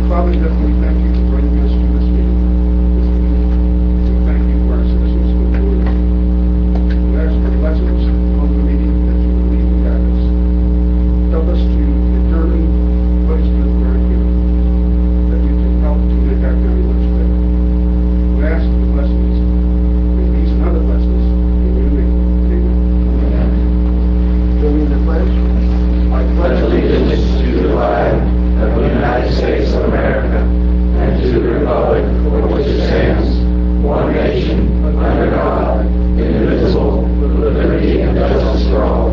Father, definitely thank you for bringing us to this meeting. Thank you for our citizens who have word. We ask for blessings on the meeting that you will lead and guide us. Help us to determine what is good for our given, that we can help to make our county much better. We ask for the blessings, and these and other blessings, in your name. Amen. During the pledge, I pledge allegiance to the flag of the United States of America and to the republic for which it stands, one nation, under God, indivisible, with liberty and justice for all.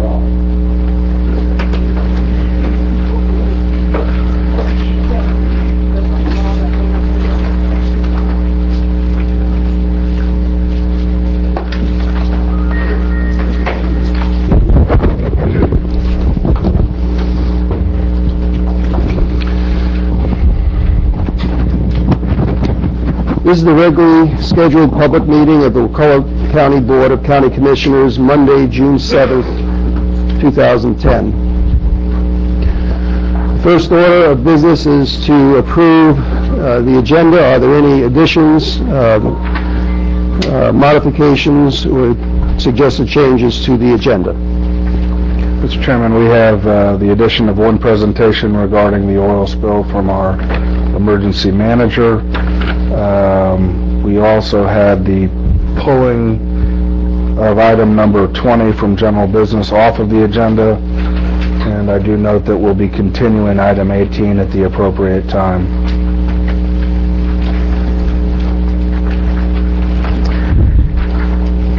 This is the regularly scheduled public meeting of the Wakulla County Board of County Commissioners, Monday, June 7th, 2010. The first order of business is to approve the agenda. Are there any additions, modifications, or suggested changes to the agenda? Mr. Chairman, we have the addition of one presentation regarding the oil spill from our emergency manager. We also had the pulling of item number 20 from general business off of the agenda, and I do note that we'll be continuing item 18 at the appropriate time.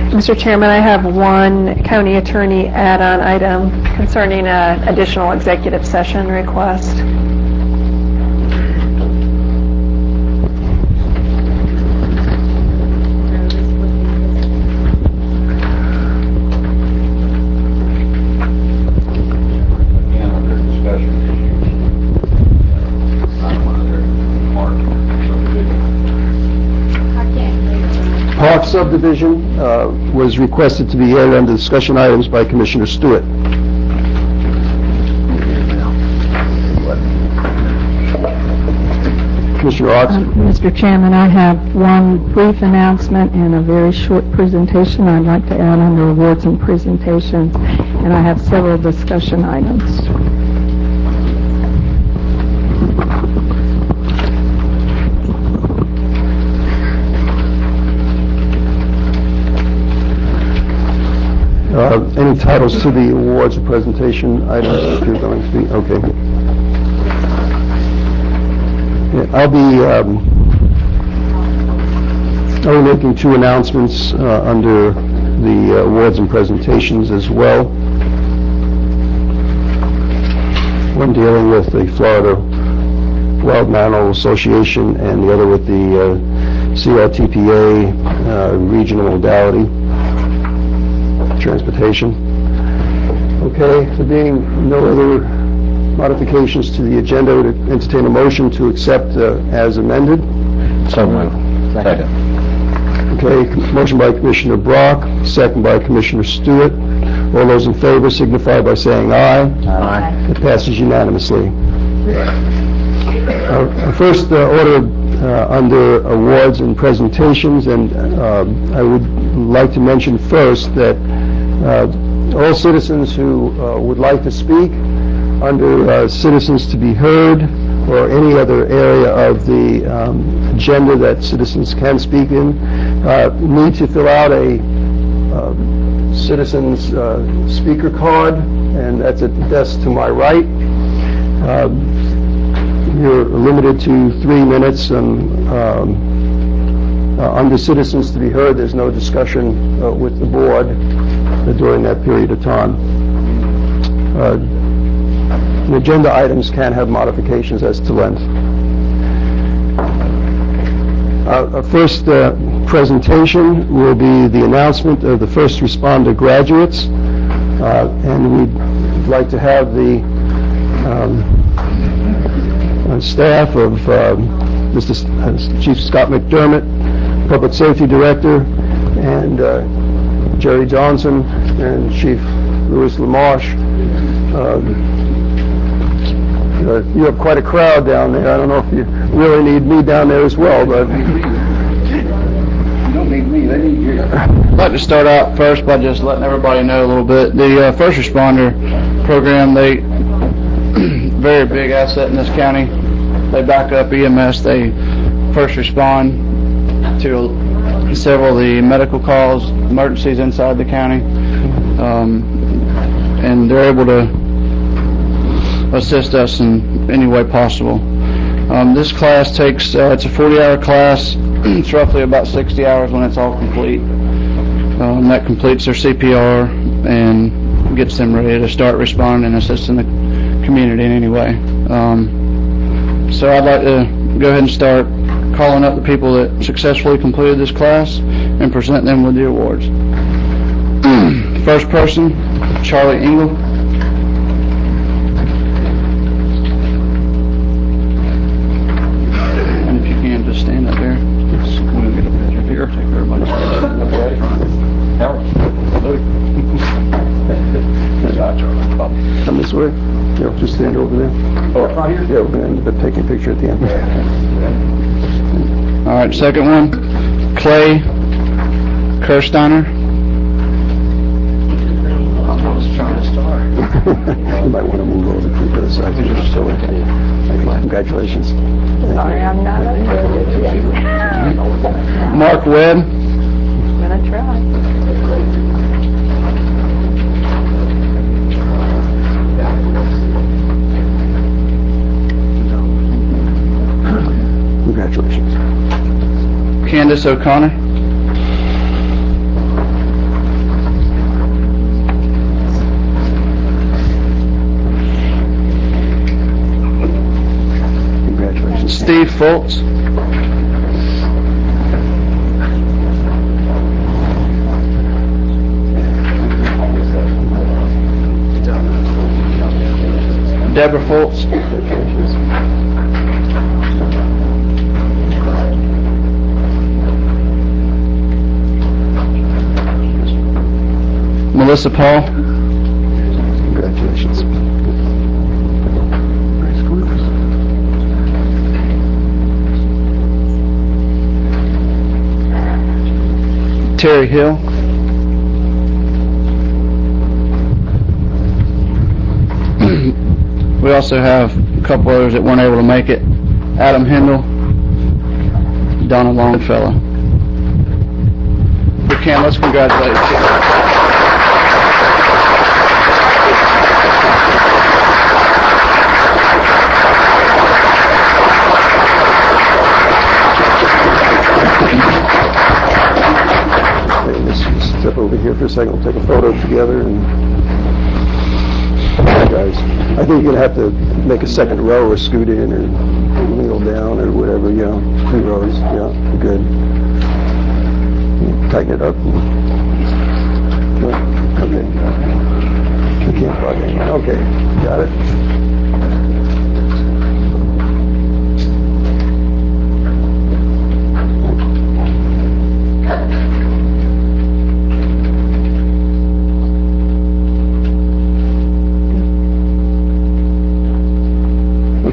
Mr. Chairman, I have one county attorney add-on item concerning an additional executive session request. Park subdivision was requested to be added under discussion items by Commissioner Stewart. Commissioner Oxford. Mr. Chairman, I have one brief announcement and a very short presentation I'd like to add under awards and presentations, and I have several discussion items. Any titles to the awards or presentation items if you're going to be? Okay. Yeah, I'll be making two announcements under the awards and presentations as well. One dealing with the Florida Wild Mammal Association and the other with the CRTPA regional modality transportation. Okay, there being no other modifications to the agenda, I would entertain a motion to accept as amended. So moved. Second. Okay, motion by Commissioner Brock, second by Commissioner Stewart. All those in favor signify by saying aye. Aye. It passes unanimously. Our first order under awards and presentations, and I would like to mention first that all citizens who would like to speak under citizens to be heard or any other area of the agenda that citizens can speak in need to fill out a citizen's speaker card, and that's at the desk to my right. You're limited to 3 minutes, and under citizens to be heard, there's no discussion with the board during that period of time. The agenda items can have modifications as to length. Our first presentation will be the announcement of the first responder graduates, and we'd like to have the staff of Mr. Chief Scott McDermott, Public Safety Director, and Jerry Johnson and Chief Louis LaMarche. You have quite a crowd down there. I don't know if you really need me down there as well, but... You don't need me, they need you. I'd like to start out first by just letting everybody know a little bit. The first responder program, they very big asset in this county. They back up EMS. They first respond to several of the medical calls, emergencies inside the county, and they're able to assist us in any way possible. This class takes, it's a 40-hour class. It's roughly about 60 hours when it's all complete. That completes their CPR and gets them ready to start responding and assisting the community in any way. So I'd like to go ahead and start calling up the people that successfully completed this class and present them with the awards. First person, Charlie Engel. And if you can, just stand up there. We'll get a picture here. Take everybody's picture. Come this way. Yeah, just stand over there. Oh, right here? Yeah, we're going to end up taking a picture at the end. All right, second one, Clay Kersteiner. I was trying to start. You might want to move over to the side. Congratulations. Sorry, I'm not unmuted yet. Mark Webb. I'm gonna try. Congratulations. Candace O'Connor. Congratulations. Steve Fultz. Deborah Fultz. Melissa Paul. Congratulations. Nice groups. Terry Hill. We also have a couple others that weren't able to make it. Adam Hendel, Donna Longfellow. We can, let's congratulate you. Step over here for a second. We'll take a photo together. And guys, I think you're gonna have to make a second row or scoot in or kneel down or whatever. You know, 2 rows. Yeah, good. Tighten it up. Okay. You can't plug in. Okay, got it.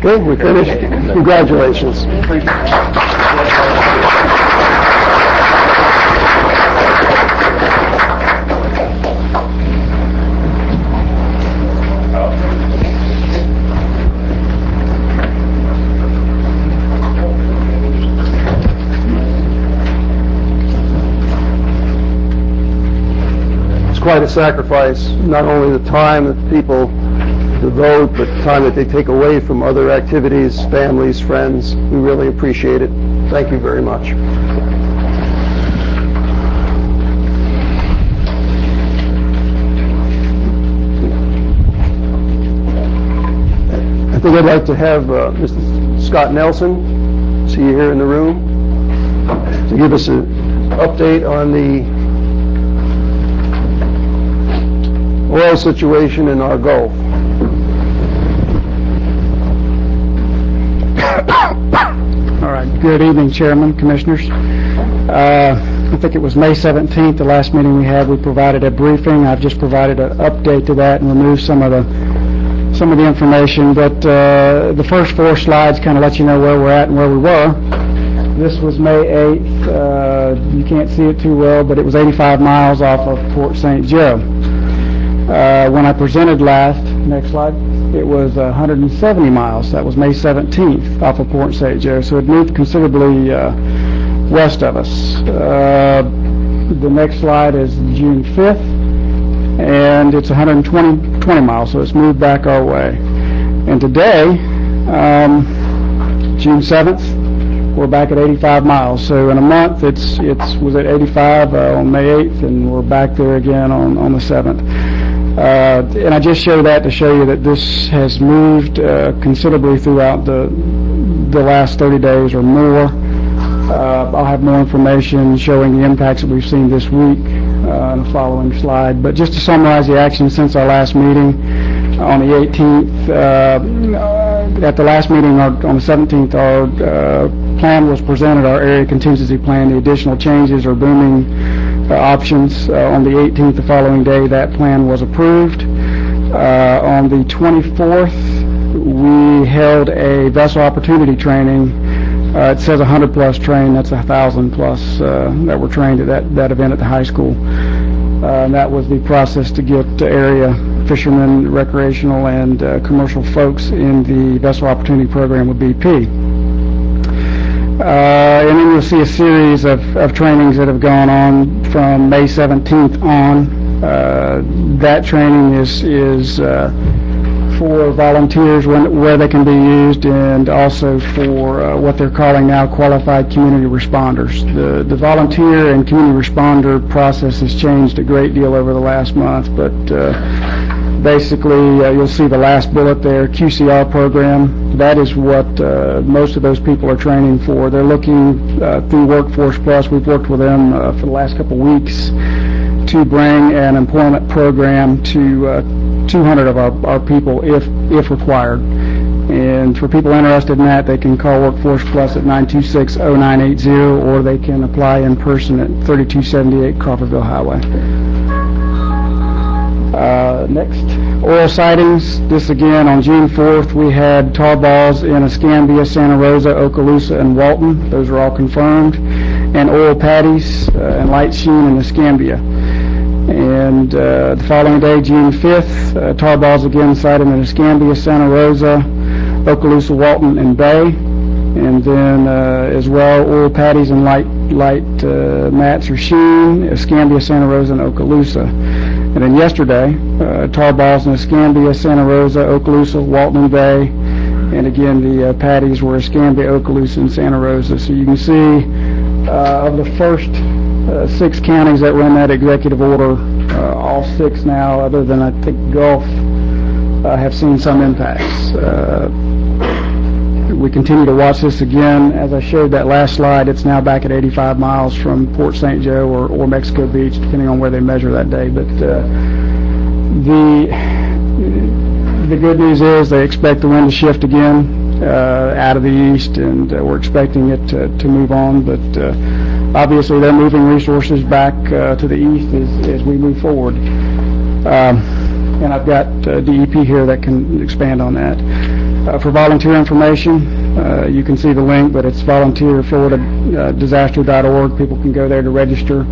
Okay, we finished. Congratulations. It's quite a sacrifice, not only the time that people devote, but the time that they take away from other activities, families, friends. We really appreciate it. Thank you very much. I think I'd like to have Mr. Scott Nelson, see you here in the room, to give us an update on the oil situation in our Gulf. All right. Good evening, Chairman, Commissioners. I think it was May 17th, the last meeting we had, we provided a briefing. I've just provided an update to that and removed some of the information, but the first 4 slides kind of let you know where we're at and where we were. This was May 8th. You can't see it too well, but it was 85 miles off of Port St. Joe. When I presented last, next slide, it was 170 miles. That was May 17th off of Port St. Joe, so it moved considerably west of us. The next slide is June 5th, and it's 120 miles, so it's moved back our way. And today, June 7th, we're back at 85 miles. So in a month, it was at 85 on May 8th, and we're back there again on the 7th. And I just show that to show you that this has moved considerably throughout the last 30 days or more. I'll have more information showing the impacts that we've seen this week in the following slide. But just to summarize the action since our last meeting on the 18th, at the last meeting on the 17th, our plan was presented, our area contingency plan, the additional changes or booming options. On the 18th, the following day, that plan was approved. On the 24th, we held a vessel opportunity training. It says 100 plus trained, that's 1,000 plus that were trained at that event at the high school. And that was the process to get area fishermen, recreational, and commercial folks in the vessel opportunity program with BP. And then you'll see a series of trainings that have gone on from May 17th on. That training is for volunteers where they can be used, and also for what they're calling now qualified community responders. The volunteer and community responder process has changed a great deal over the last month, but basically you'll see the last bullet there, QCR program. That is what most of those people are training for. They're looking through Workforce Plus. We've worked with them for the last couple of weeks to bring an employment program to 200 of our people if required. And for people interested in that, they can call Workforce Plus at 926-0980, or they can apply in person at 3278 Crawfordville Highway. Next, oil sightings. This again on June 4th, we had tar balls in Escambia, Santa Rosa, Okaloosa, and Walton. Those are all confirmed. And oil patties and light sheen in Escambia. And the following day, June 5th, tar balls again sighted in Escambia, Santa Rosa, Okaloosa, Walton, and Bay. And then as well, oil patties and light mats or sheen, Escambia, Santa Rosa, and Okaloosa. And then yesterday, tar balls in Escambia, Santa Rosa, Okaloosa, Walton, and Bay. And again, the patties were Escambia, Okaloosa, and Santa Rosa. So you can see of the first 6 counties that were in that executive order, all 6 now, other than I think Gulf, have seen some impacts. We continue to watch this again. As I showed that last slide, it's now back at 85 miles from Port St. Joe or Mexico Beach, depending on where they measure that day. But the good news is they expect the wind to shift again out of the east, and we're expecting it to move on. But obviously, they're moving resources back to the east as we move forward. And I've got DEP here that can expand on that. For volunteer information, you can see the link, but it's volunteerfloridadisaster.org. People can go there to register.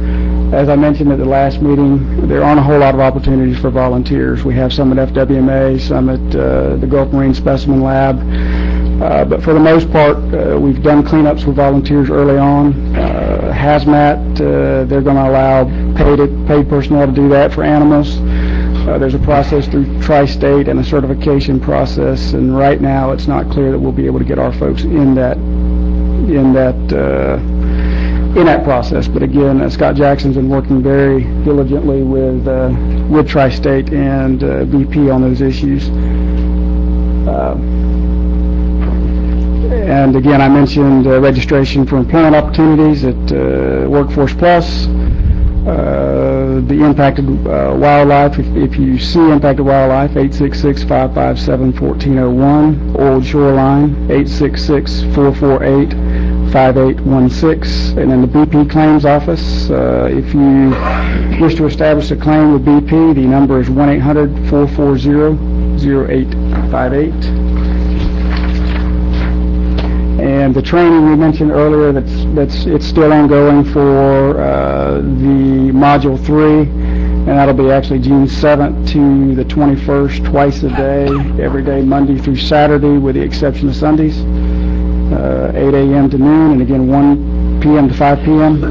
As I mentioned at the last meeting, there aren't a whole lot of opportunities for volunteers. We have some at FWMA, some at the Gulf Marine Specimen Lab. But for the most part, we've done cleanups with volunteers early on. Hazmat, they're going to allow paid personnel to do that for animals. There's a process through Tri-State and a certification process, and right now it's not clear that we'll be able to get our folks in that process. But again, Scott Jackson's been working very diligently with Tri-State and BP on those issues. And again, I mentioned registration for employment opportunities at Workforce Plus. the impacted wildlife. If you see impacted wildlife, 866-557-1401. Oiled shoreline, 866-448-5816. And then the BP claims office, if you wish to establish a claim with BP, the number is 1-800-440-0858. And the training we mentioned earlier, it's still ongoing for the Module 3, and that'll be actually June 7th to the 21st, twice a day, every day, Monday through Saturday, with the exception of Sundays, 8 a.m. to noon, and again 1 p.m. to 5 p.m.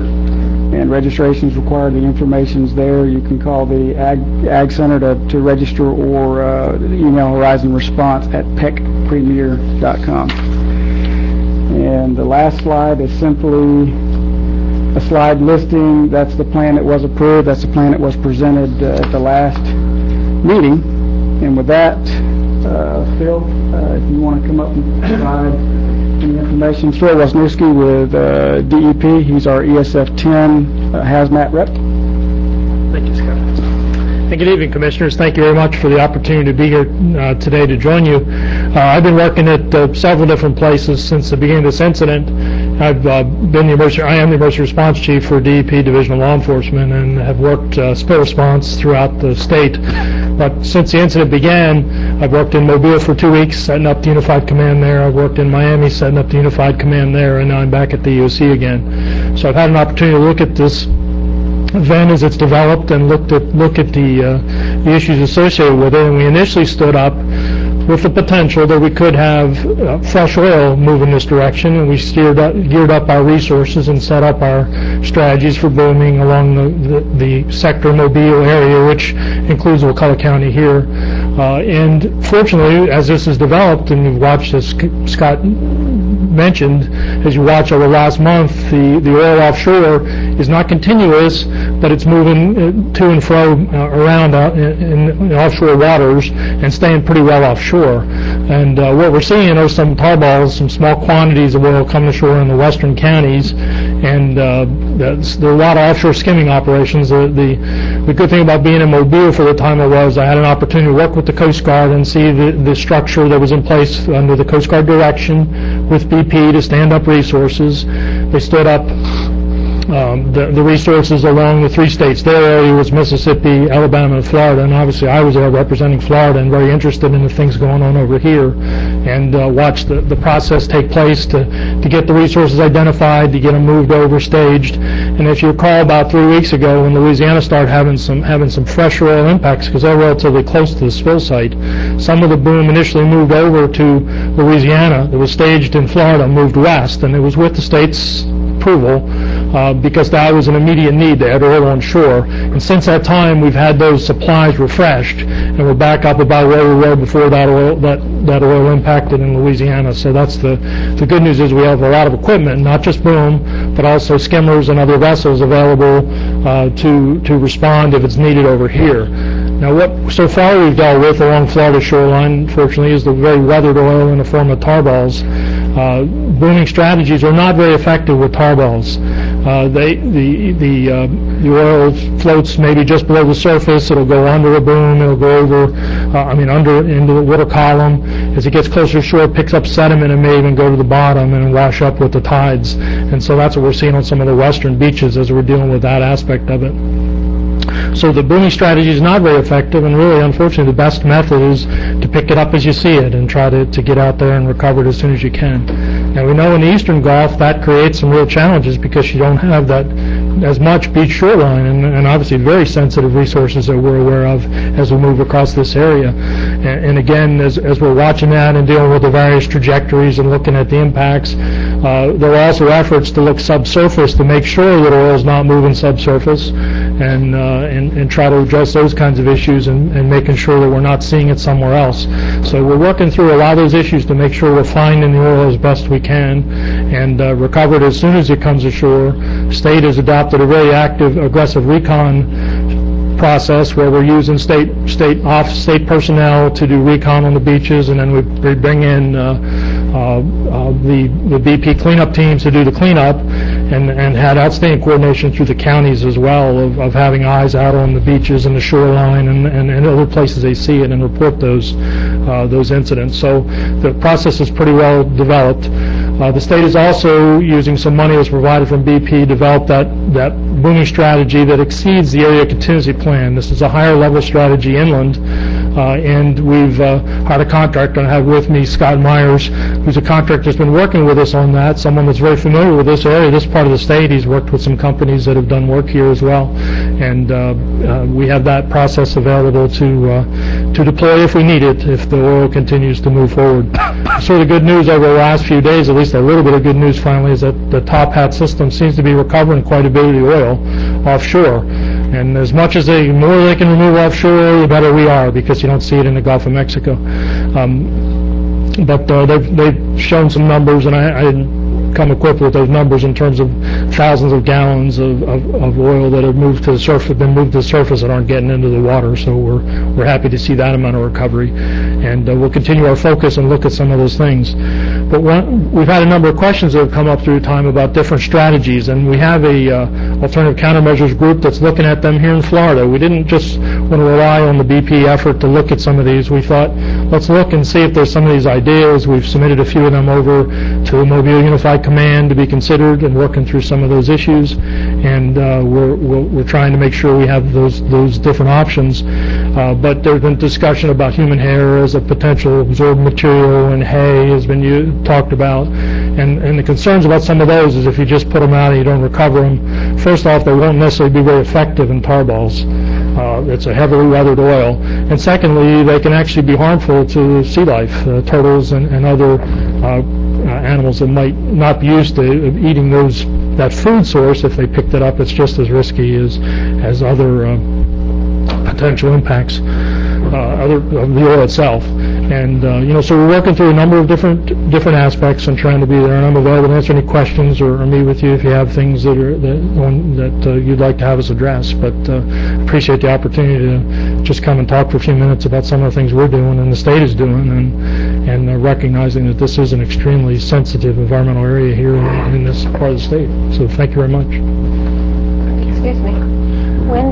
And registration is required. The information's there. You can call the Ag Center to register, or email Horizon Response at pecpremier.com. And the last slide is simply a slide listing. That's the plan that was approved. That's the plan that was presented at the last meeting. And with that, Phil, if you want to come up and provide any information. Phil Wozniewski with DEP. He's our ESF-10 hazmat rep. Thank you, Scott. And good evening, Commissioners. Thank you very much for the opportunity to be here today to join you. I've been working at several different places since the beginning of this incident. I am the Emergency Response Chief for DEP Division of Law Enforcement, and have worked spill response throughout the state. But since the incident began, I've worked in Mobile for 2 weeks, setting up the Unified Command there. I've worked in Miami, setting up the Unified Command there, and now I'm back at the EOC again. So I've had an opportunity to look at this event as it's developed and look at the issues associated with it. And we initially stood up with the potential that we could have fresh oil move in this direction, and we geared up our resources and set up our strategies for booming along the sector Mobile area, which includes Wakulla County here. And fortunately, as this has developed, and you've watched, as Scott mentioned, as you watch over the last month, the oil offshore is not continuous, but it's moving to and fro around in offshore waters and staying pretty well offshore. And what we're seeing are some tar balls, some small quantities of oil coming ashore in the western counties, and there are a lot of offshore skimming operations. The good thing about being in Mobile for the time I had an opportunity to work with the Coast Guard and see the structure that was in place under the Coast Guard direction with BP to stand up resources. They stood up the resources along the 3 states. Their area was Mississippi, Alabama, and Florida, and obviously I was there representing Florida and very interested in the things going on over here, and watched the process take place to get the resources identified, to get them moved over, staged. And if you recall, about 3 weeks ago, when Louisiana started having some fresh oil impacts, because they're relatively close to the spill site, some of the boom initially moved over to Louisiana. It was staged in Florida, moved west, and it was with the state's approval, because that was an immediate need. They had oil on shore, and since that time we've had those supplies refreshed, and we're back up about where we were before that oil impacted in Louisiana. So that's the good news, is we have a lot of equipment, not just boom, but also skimmers and other vessels available to respond if it's needed over here. Now, what so far we've dealt with along Florida shoreline, fortunately, is the very weathered oil in the form of tar balls. Booming strategies are not very effective with tar balls. The oil floats maybe just below the surface. It'll go under a boom. It'll go over, into the water column. As it gets closer to shore, it picks up sediment and may even go to the bottom and wash up with the tides. And so that's what we're seeing on some of the western beaches as we're dealing with that aspect of it. So the booming strategy is not very effective, and really, unfortunately, the best method is to pick it up as you see it and try to get out there and recover it as soon as you can. Now, we know in the eastern Gulf that creates some real challenges because you don't have that as much beach shoreline, and obviously very sensitive resources that we're aware of as we move across this area. And again, as we're watching that and dealing with the various trajectories and looking at the impacts, there are also efforts to look subsurface to make sure that oil is not moving subsurface, and try to address those kinds of issues and making sure that we're not seeing it somewhere else. So we're working through a lot of those issues to make sure we're finding the oil as best we can and recover it as soon as it comes ashore. State has adopted a very active, aggressive recon process where we're using state personnel to do recon on the beaches, and then we bring in the BP cleanup teams to do the cleanup, and had outstanding coordination through the counties as well of having eyes out on the beaches and the shoreline and other places they see it and report those incidents. So the process is pretty well developed. The state is also using some money that was provided from BP, developed that booming strategy that exceeds the area contingency plan. This is a higher level strategy inland, and we've hired a contractor, and I have with me Scott Myers, who's a contractor that's been working with us on that, someone that's very familiar with this area, this part of the state. He's worked with some companies that have done work here as well, and we have that process available to deploy if we need it, if the oil continues to move forward. So the good news over the last few days, at least a little bit of good news finally, is that the Top Hat system seems to be recovering quite a bit of the oil offshore. And as much as the more they can remove offshore, the better we are, because you don't see it in the Gulf of Mexico. But they've shown some numbers, and I didn't come equipped with those numbers in terms of thousands of gallons of oil that have moved to the surface, that aren't getting into the water. So we're happy to see that amount of recovery, and we'll continue our focus and look at some of those things. But we've had a number of questions that have come up through time about different strategies, and we have a alternative countermeasures group that's looking at them here in Florida. We didn't just want to rely on the BP effort to look at some of these. We thought, let's look and see if there's some of these ideas. We've submitted a few of them over to the Mobile Unified Command to be considered, and working through some of those issues, and we're trying to make sure we have those different options. But there's been discussion about human hair as a potential absorbed material, and hay has been talked about, and the concerns about some of those is if you just put them out and you don't recover them, first off, they won't necessarily be very effective in tar balls. It's a heavily weathered oil, and secondly, they can actually be harmful to sea life, turtles and other animals that might not be used to eating that food source. If they picked it up, it's just as risky as other potential impacts of the oil itself. And so we're working through a number of different aspects and trying to be there. And I'm available to answer any questions or meet with you if you have things that you'd like to have us address. But appreciate the opportunity to just come and talk for a few minutes about some of the things we're doing and the state is doing, and recognizing that this is an extremely sensitive environmental area here in this part of the state. So thank you very much. Excuse me. When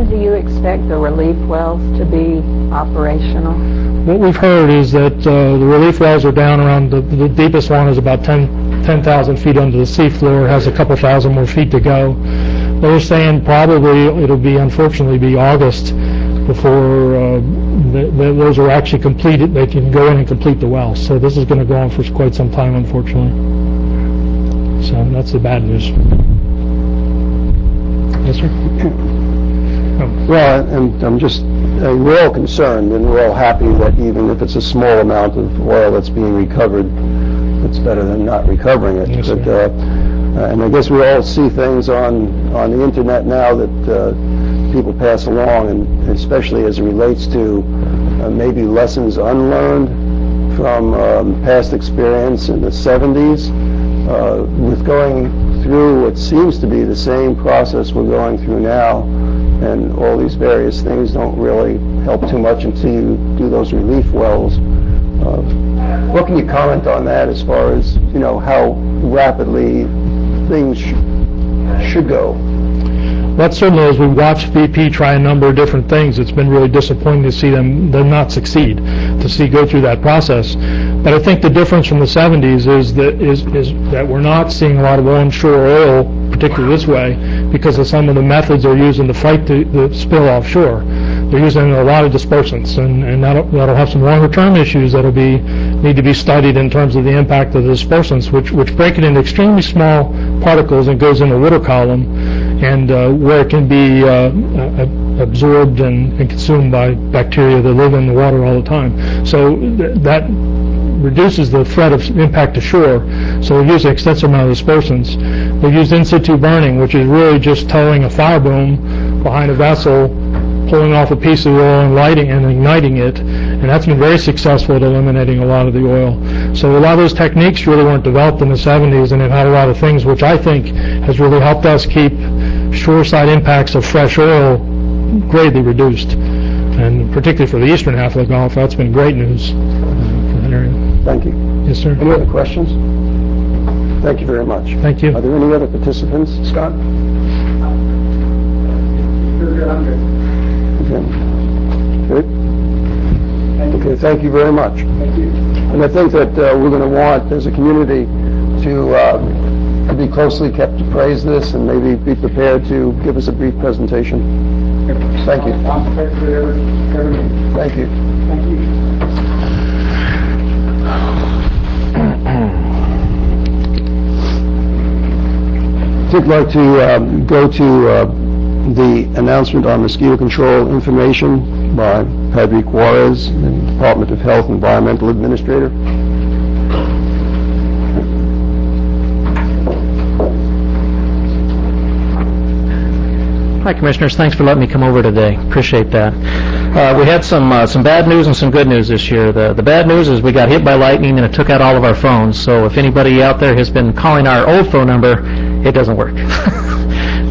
do you expect the relief wells to be operational? What we've heard is that the relief wells are down around, the deepest one is about 10,000 feet under the seafloor, has a couple thousand more feet to go. They're saying probably unfortunately be August before those are actually completed. They can go in and complete the wells. So this is going to go on for quite some time, unfortunately. So that's the bad news. Yes, sir? Well, and we're all concerned, and we're all happy that even if it's a small amount of oil that's being recovered, it's better than not recovering it. Yes, but, and I guess we all see things on the internet now that people pass along, and especially as it relates to maybe lessons unlearned from past experience in the 70s, with going through what seems to be the same process we're going through now, and all these various things don't really help too much until you do those relief wells. What can you comment on that as far as, how rapidly things should go? That certainly, as we watch BP try a number of different things, it's been really disappointing to see them not succeed, to go through that process. But I think the difference from the 70s is that we're not seeing a lot of onshore oil, particularly this way, because of some of the methods they're using to fight the spill offshore. They're using a lot of dispersants, and that'll have some longer-term issues that'll need to be studied in terms of the impact of the dispersants, which break it into extremely small particles and goes in the water column, and where it can be absorbed and consumed by bacteria that live in the water all the time. So that reduces the threat of impact to shore. So we use an extensive amount of dispersants. We've used in-situ burning, which is really just towing a fire boom behind a vessel, pulling off a piece of oil and lighting and igniting it, and that's been very successful at eliminating a lot of the oil. So a lot of those techniques really weren't developed in the 70s, and they've had a lot of things which I think has really helped us keep shoreside impacts of fresh oil greatly reduced, and particularly for the eastern half of the Gulf, that's been great news for that area. Thank you. Yes, sir. Any other questions? Thank you very much. Thank you. Are there any other participants? Scott? Okay. Good? Okay, thank you very much. Thank you. And I think that we're going to want, as a community, to be closely kept to praise this and maybe be prepared to give us a brief presentation. Thank you. I'm prepared for everything. Thank you. Thank you. I'd like to go to the announcement on mosquito control information by Patrick Juarez, the Department of Health Environmental Administrator. Hi, Commissioners. Thanks for letting me come over today. Appreciate that. We had some bad news and some good news this year. The bad news is we got hit by lightning and it took out all of our phones. So if anybody out there has been calling our old phone number, it doesn't work.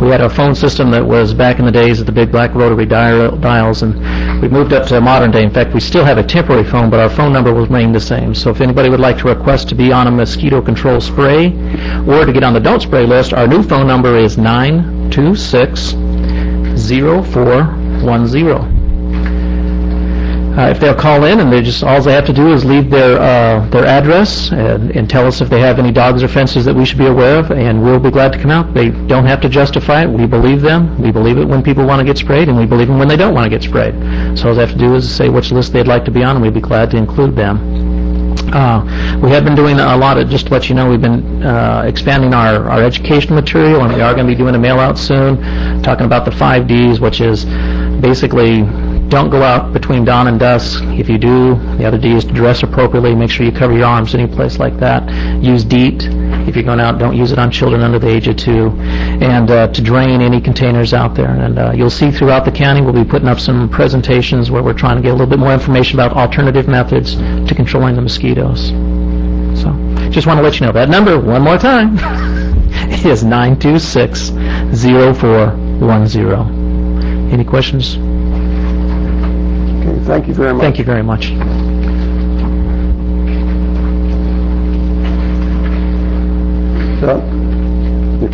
We had a phone system that was back in the days of the big black rotary dials, and we moved up to modern day. In fact, we still have a temporary phone, but our phone number will remain the same. So if anybody would like to request to be on a mosquito control spray or to get on the don't spray list, our new phone number is 926-0410. If they'll call in, and all they have to do is leave their address and tell us if they have any dogs or fences that we should be aware of, and we'll be glad to come out. They don't have to justify it. We believe them. We believe it when people want to get sprayed, and we believe them when they don't want to get sprayed. So all they have to do is say which list they'd like to be on, and we'd be glad to include them. We have been doing a lot of, just to let you know, we've been expanding our educational material, and we are going to be doing a mail-out soon, talking about the 5 Ds, which is basically don't go out between dawn and dusk. If you do, the other D is to dress appropriately. Make sure you cover your arms any place like that. Use DEET. If you're going out, don't use it on children under the age of 2. And to drain any containers out there. And you'll see throughout the county we'll be putting up some presentations where we're trying to get a little bit more information about alternative methods to controlling the mosquitoes. So just want to let you know that number one more time is 926-0410. Any questions? Okay, thank you very much. Thank you very much.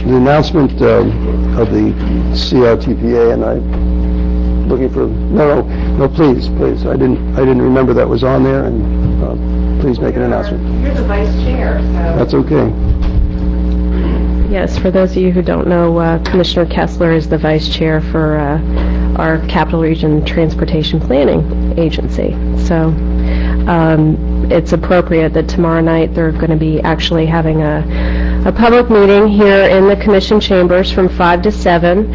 The announcement of the CRTPA, and I'm looking for, no, please, I didn't remember that was on there, and please make an announcement. You're the vice chair, so. That's okay. Yes, for those of you who don't know, Commissioner Kessler is the vice chair for our Capital Region Transportation Planning Agency. So it's appropriate that tomorrow night they're going to be actually having a public meeting here in the Commission chambers from 5 to 7.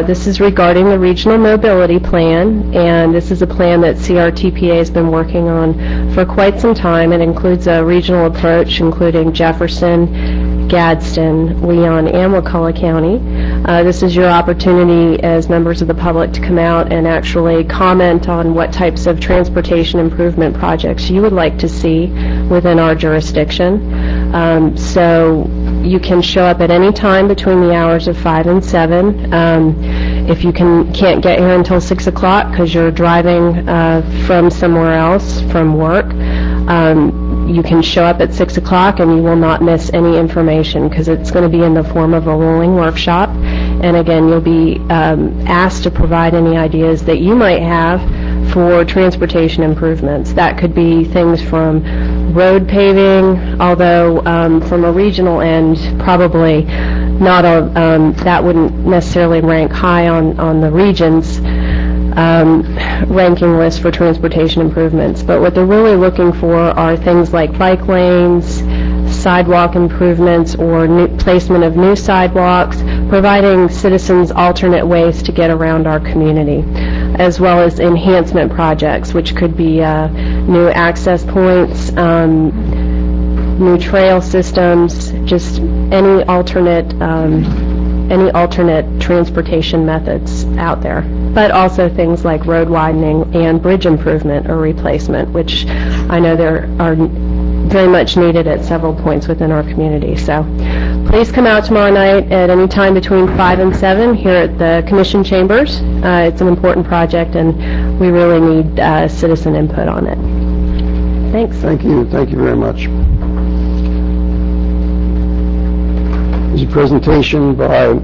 This is regarding the Regional Mobility Plan, and this is a plan that CRTPA has been working on for quite some time. It includes a regional approach, including Jefferson, Gadsden, Leon, and Wakulla County. This is your opportunity as members of the public to come out and actually comment on what types of transportation improvement projects you would like to see within our jurisdiction. So you can show up at any time between the hours of 5 and 7. If you can't get here until 6 o'clock because you're driving from somewhere else, from work, you can show up at 6 o'clock and you will not miss any information because it's going to be in the form of a rolling workshop. And again, you'll be asked to provide any ideas that you might have for transportation improvements. That could be things from road paving, although from a regional end, probably not that wouldn't necessarily rank high on the region's ranking list for transportation improvements. But what they're really looking for are things like bike lanes, sidewalk improvements, or placement of new sidewalks, providing citizens alternate ways to get around our community, as well as enhancement projects, which could be new access points, new trail systems, just any alternate any alternate transportation methods out there, but also things like road widening and bridge improvement or replacement, which I know there are very much needed at several points within our community. So please come out tomorrow night at any time between 5 and 7 here at the Commission Chambers. It's an important project, and we really need citizen input on it. Thanks. Thank you very much. There's a presentation by,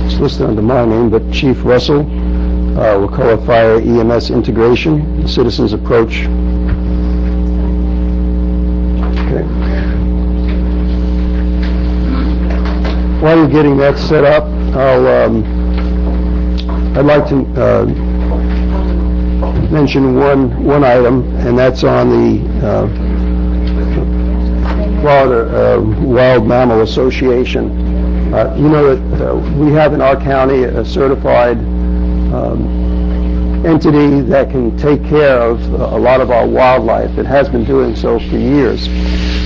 it's listed under my name, but Chief Russell, Wakulla Fire EMS Integration, Citizens Approach. Okay. While you're getting that set up, I'd like to mention one item, and that's on the Florida Wild Mammal Association. You know that we have in our county a certified entity that can take care of a lot of our wildlife. It has been doing so for years.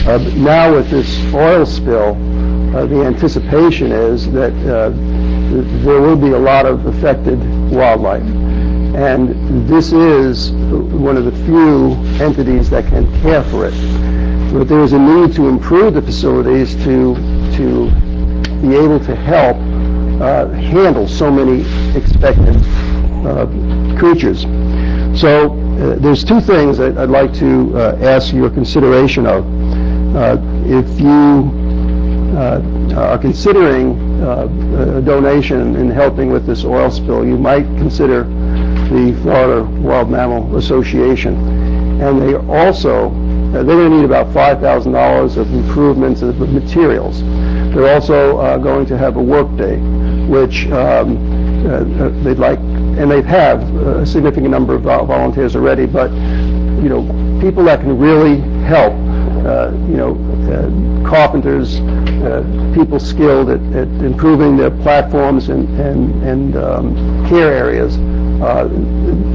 But now with this oil spill, the anticipation is that there will be a lot of affected wildlife. And this is one of the few entities that can care for it. But there is a need to improve the facilities to be able to help handle so many expected creatures. So there's two things that I'd like to ask your consideration of. If you are considering a donation in helping with this oil spill, you might consider the Florida Wild Mammal Association. And they also, they're going to need about $5,000 of improvements of materials. They're also going to have a work day, which they'd like, and they have a significant number of volunteers already, but, you know, people that can really help, you know, carpenters, people skilled at improving their platforms and care areas,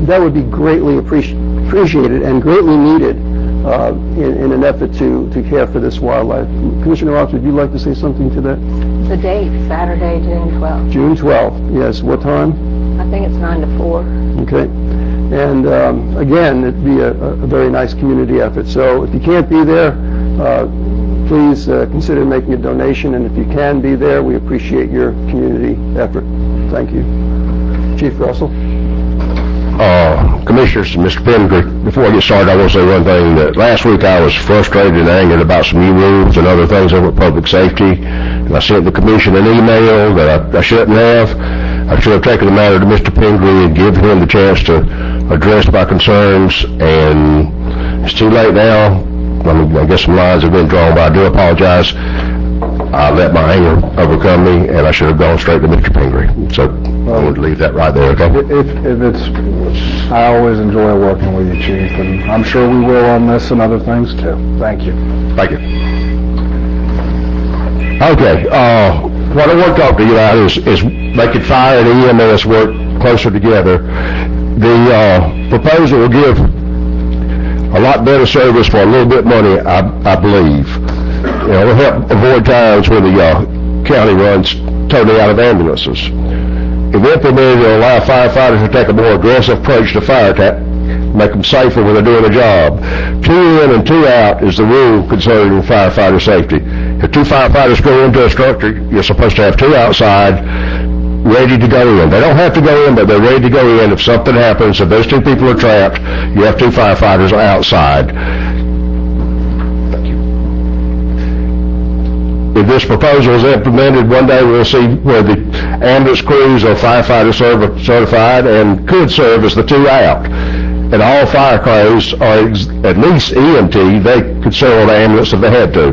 that would be greatly appreciated and greatly needed in an effort to care for this wildlife. Commissioner Ross, would you like to say something to that? The date, Saturday, June 12th. June 12th, yes. What time? I think it's 9 to 4. Okay. And again, it'd be a very nice community effort. So if you can't be there, please consider making a donation. And if you can be there, we appreciate your community effort. Thank you. Chief Russell. Commissioners, Mr. Pendergast, before I get started, I want to say one thing. That last week I was frustrated and angered about some new rules and other things over at public safety, and I sent the commission an email that I shouldn't have. I should have taken the matter to Mr. Pendergast and given him the chance to address my concerns, and it's too late now. I guess some lines have been drawn, but I do apologize. I let my anger overcome me, and I should have gone straight to Mr. Pendergast. So I would leave that right there, okay? I always enjoy working with you, Chief, and I'm sure we will on this and other things too. Thank you. Thank you. Okay, what I want to talk to you about is making fire and EMS work closer together. The proposal will give a lot better service for a little bit of money, I believe. You know, it'll help avoid times when the county runs totally out of ambulances. If implemented, it'll allow firefighters to take a more aggressive approach to fire attack, make them safer when they're doing a job. 2 in and 2 out is the rule concerning firefighter safety. If 2 firefighters go into a structure, you're supposed to have 2 outside, ready to go in. They don't have to go in, but they're ready to go in. If something happens, if those 2 people are trapped, you have 2 firefighters outside. Thank you. If this proposal is implemented, one day we'll see where the ambulance crews are firefighter certified and could serve as the 2 out. And all fire crews are at least EMT. They could serve on the ambulance if they had to.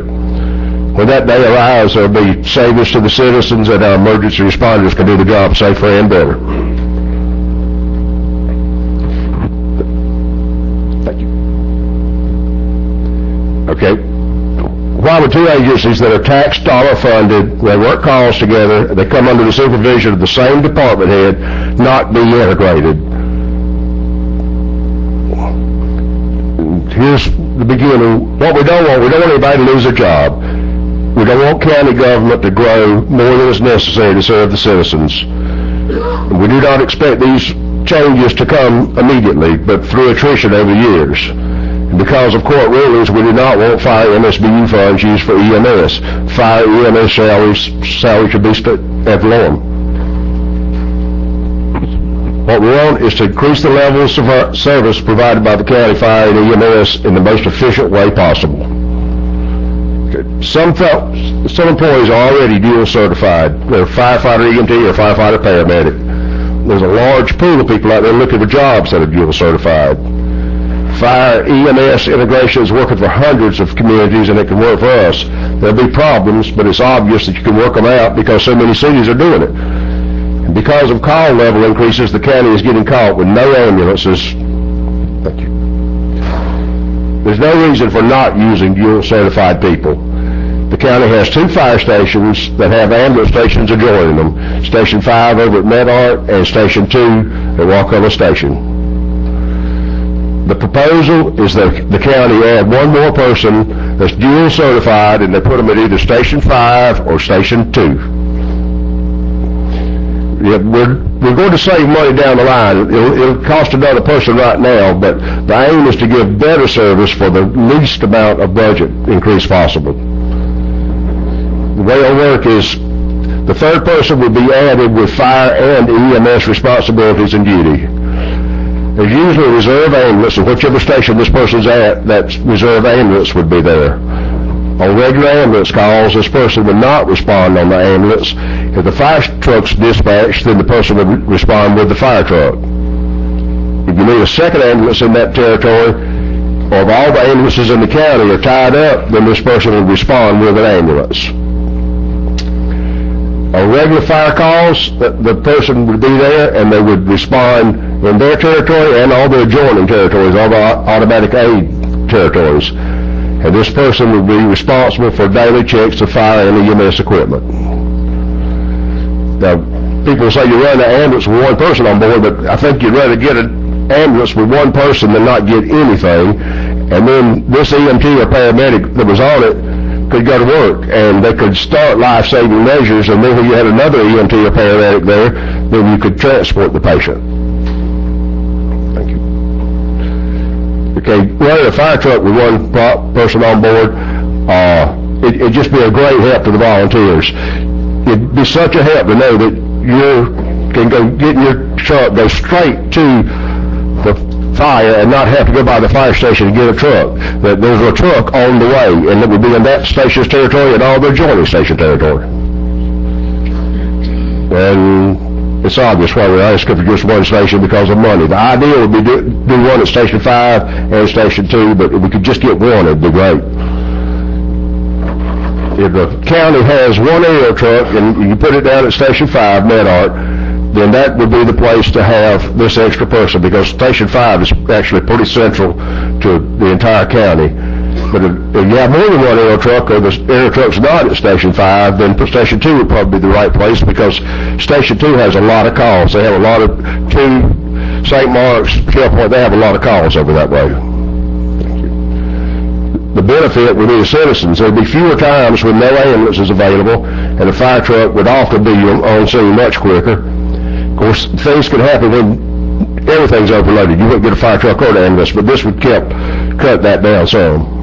When that day arrives, there will be savings to the citizens, and our emergency responders can do the job safer and better. Thank you. Okay. Why would 2 agencies that are tax dollar funded, they work calls together, they come under the supervision of the same department head, not be integrated? Here's the beginning. What we don't want anybody to lose a job. We don't want county government to grow more than is necessary to serve the citizens. We do not expect these changes to come immediately, but through attrition over years. And because of court rulings, we do not want fire MSBU funds used for EMS. Fire EMS salaries should be ad valorem. What we want is to increase the levels of our service provided by the county fire and EMS in the most efficient way possible. Some employees are already dual certified. They're firefighter EMT or firefighter paramedic. There's a large pool of people out there looking for jobs that are dual certified. Fire EMS integration is working for hundreds of communities, and it can work for us. There'll be problems, but it's obvious that you can work them out because so many cities are doing it. And because of call level increases, the county is getting caught with no ambulances. Thank you. There's no reason for not using dual certified people. The county has 2 fire stations that have ambulance stations adjoining them. Station 5 over at Medart and Station 2 at Wakulla Station. The proposal is that the county add one more person that's dual certified, and they put them at either Station 5 or Station 2. Yeah, we're going to save money down the line. It'll cost another person right now, but the aim is to give better service for the least amount of budget increase possible. The way it'll work is the third person will be added with fire and EMS responsibilities and duty. There's usually a reserve ambulance, and whichever station this person's at, that reserve ambulance would be there. On regular ambulance calls, this person would not respond on the ambulance. If the fire truck's dispatched, then the person would respond with the fire truck. If you need a second ambulance in that territory, or if all the ambulances in the county are tied up, then this person would respond with an ambulance. On regular fire calls, the person would be there, and they would respond in their territory and all the adjoining territories, all the automatic aid territories. And this person would be responsible for daily checks of fire and EMS equipment. Now, people say you run an ambulance with one person on board, but I think you'd rather get an ambulance with one person than not get anything. And then this EMT or paramedic that was on it could go to work, and they could start life-saving measures, and then when you had another EMT or paramedic there, then you could transport the patient. Thank you. Okay, running a fire truck with one person on board, it'd just be a great help to the volunteers. It'd be such a help to know that you can go get in your truck, go straight to the fire and not have to go by the fire station to get a truck. That there's a truck on the way, and it would be in that station's territory and all the adjoining station territory. And it's obvious why we're asking for just one station, because of money. The idea would be do one at Station 5 and Station 2, but if we could just get one, it'd be great. If the county has one aerial truck and you put it down at Station 5, Medart, then that would be the place to have this extra person, because Station 5 is actually pretty central to the entire county. But if you have more than one aerial truck, or the aerial truck's not at Station 5, then Station 2 would probably be the right place, because Station 2 has a lot of calls. They have a lot of, to St. Mark's, Shell Point, they have a lot of calls over that way. The benefit would be the citizens. There'd be fewer times when no ambulance is available, and a fire truck would often be on scene much quicker. Of course, things could happen when everything's overloaded. You wouldn't get a fire truck or an ambulance, but this would cut that down some.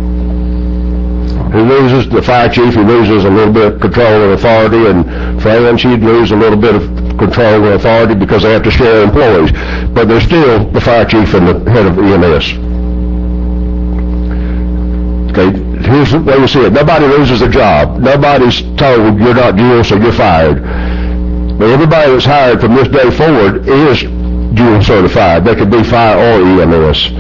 Who loses? The fire chief, he loses a little bit of control and authority, and Fran, she'd lose a little bit of control and authority because they have to share employees. But they're still the fire chief and the head of EMS. Okay, here's the way you see it. Nobody loses a job. Nobody's told you're not dual, so you're fired. But everybody that's hired from this day forward is dual certified. They could be fire or EMS.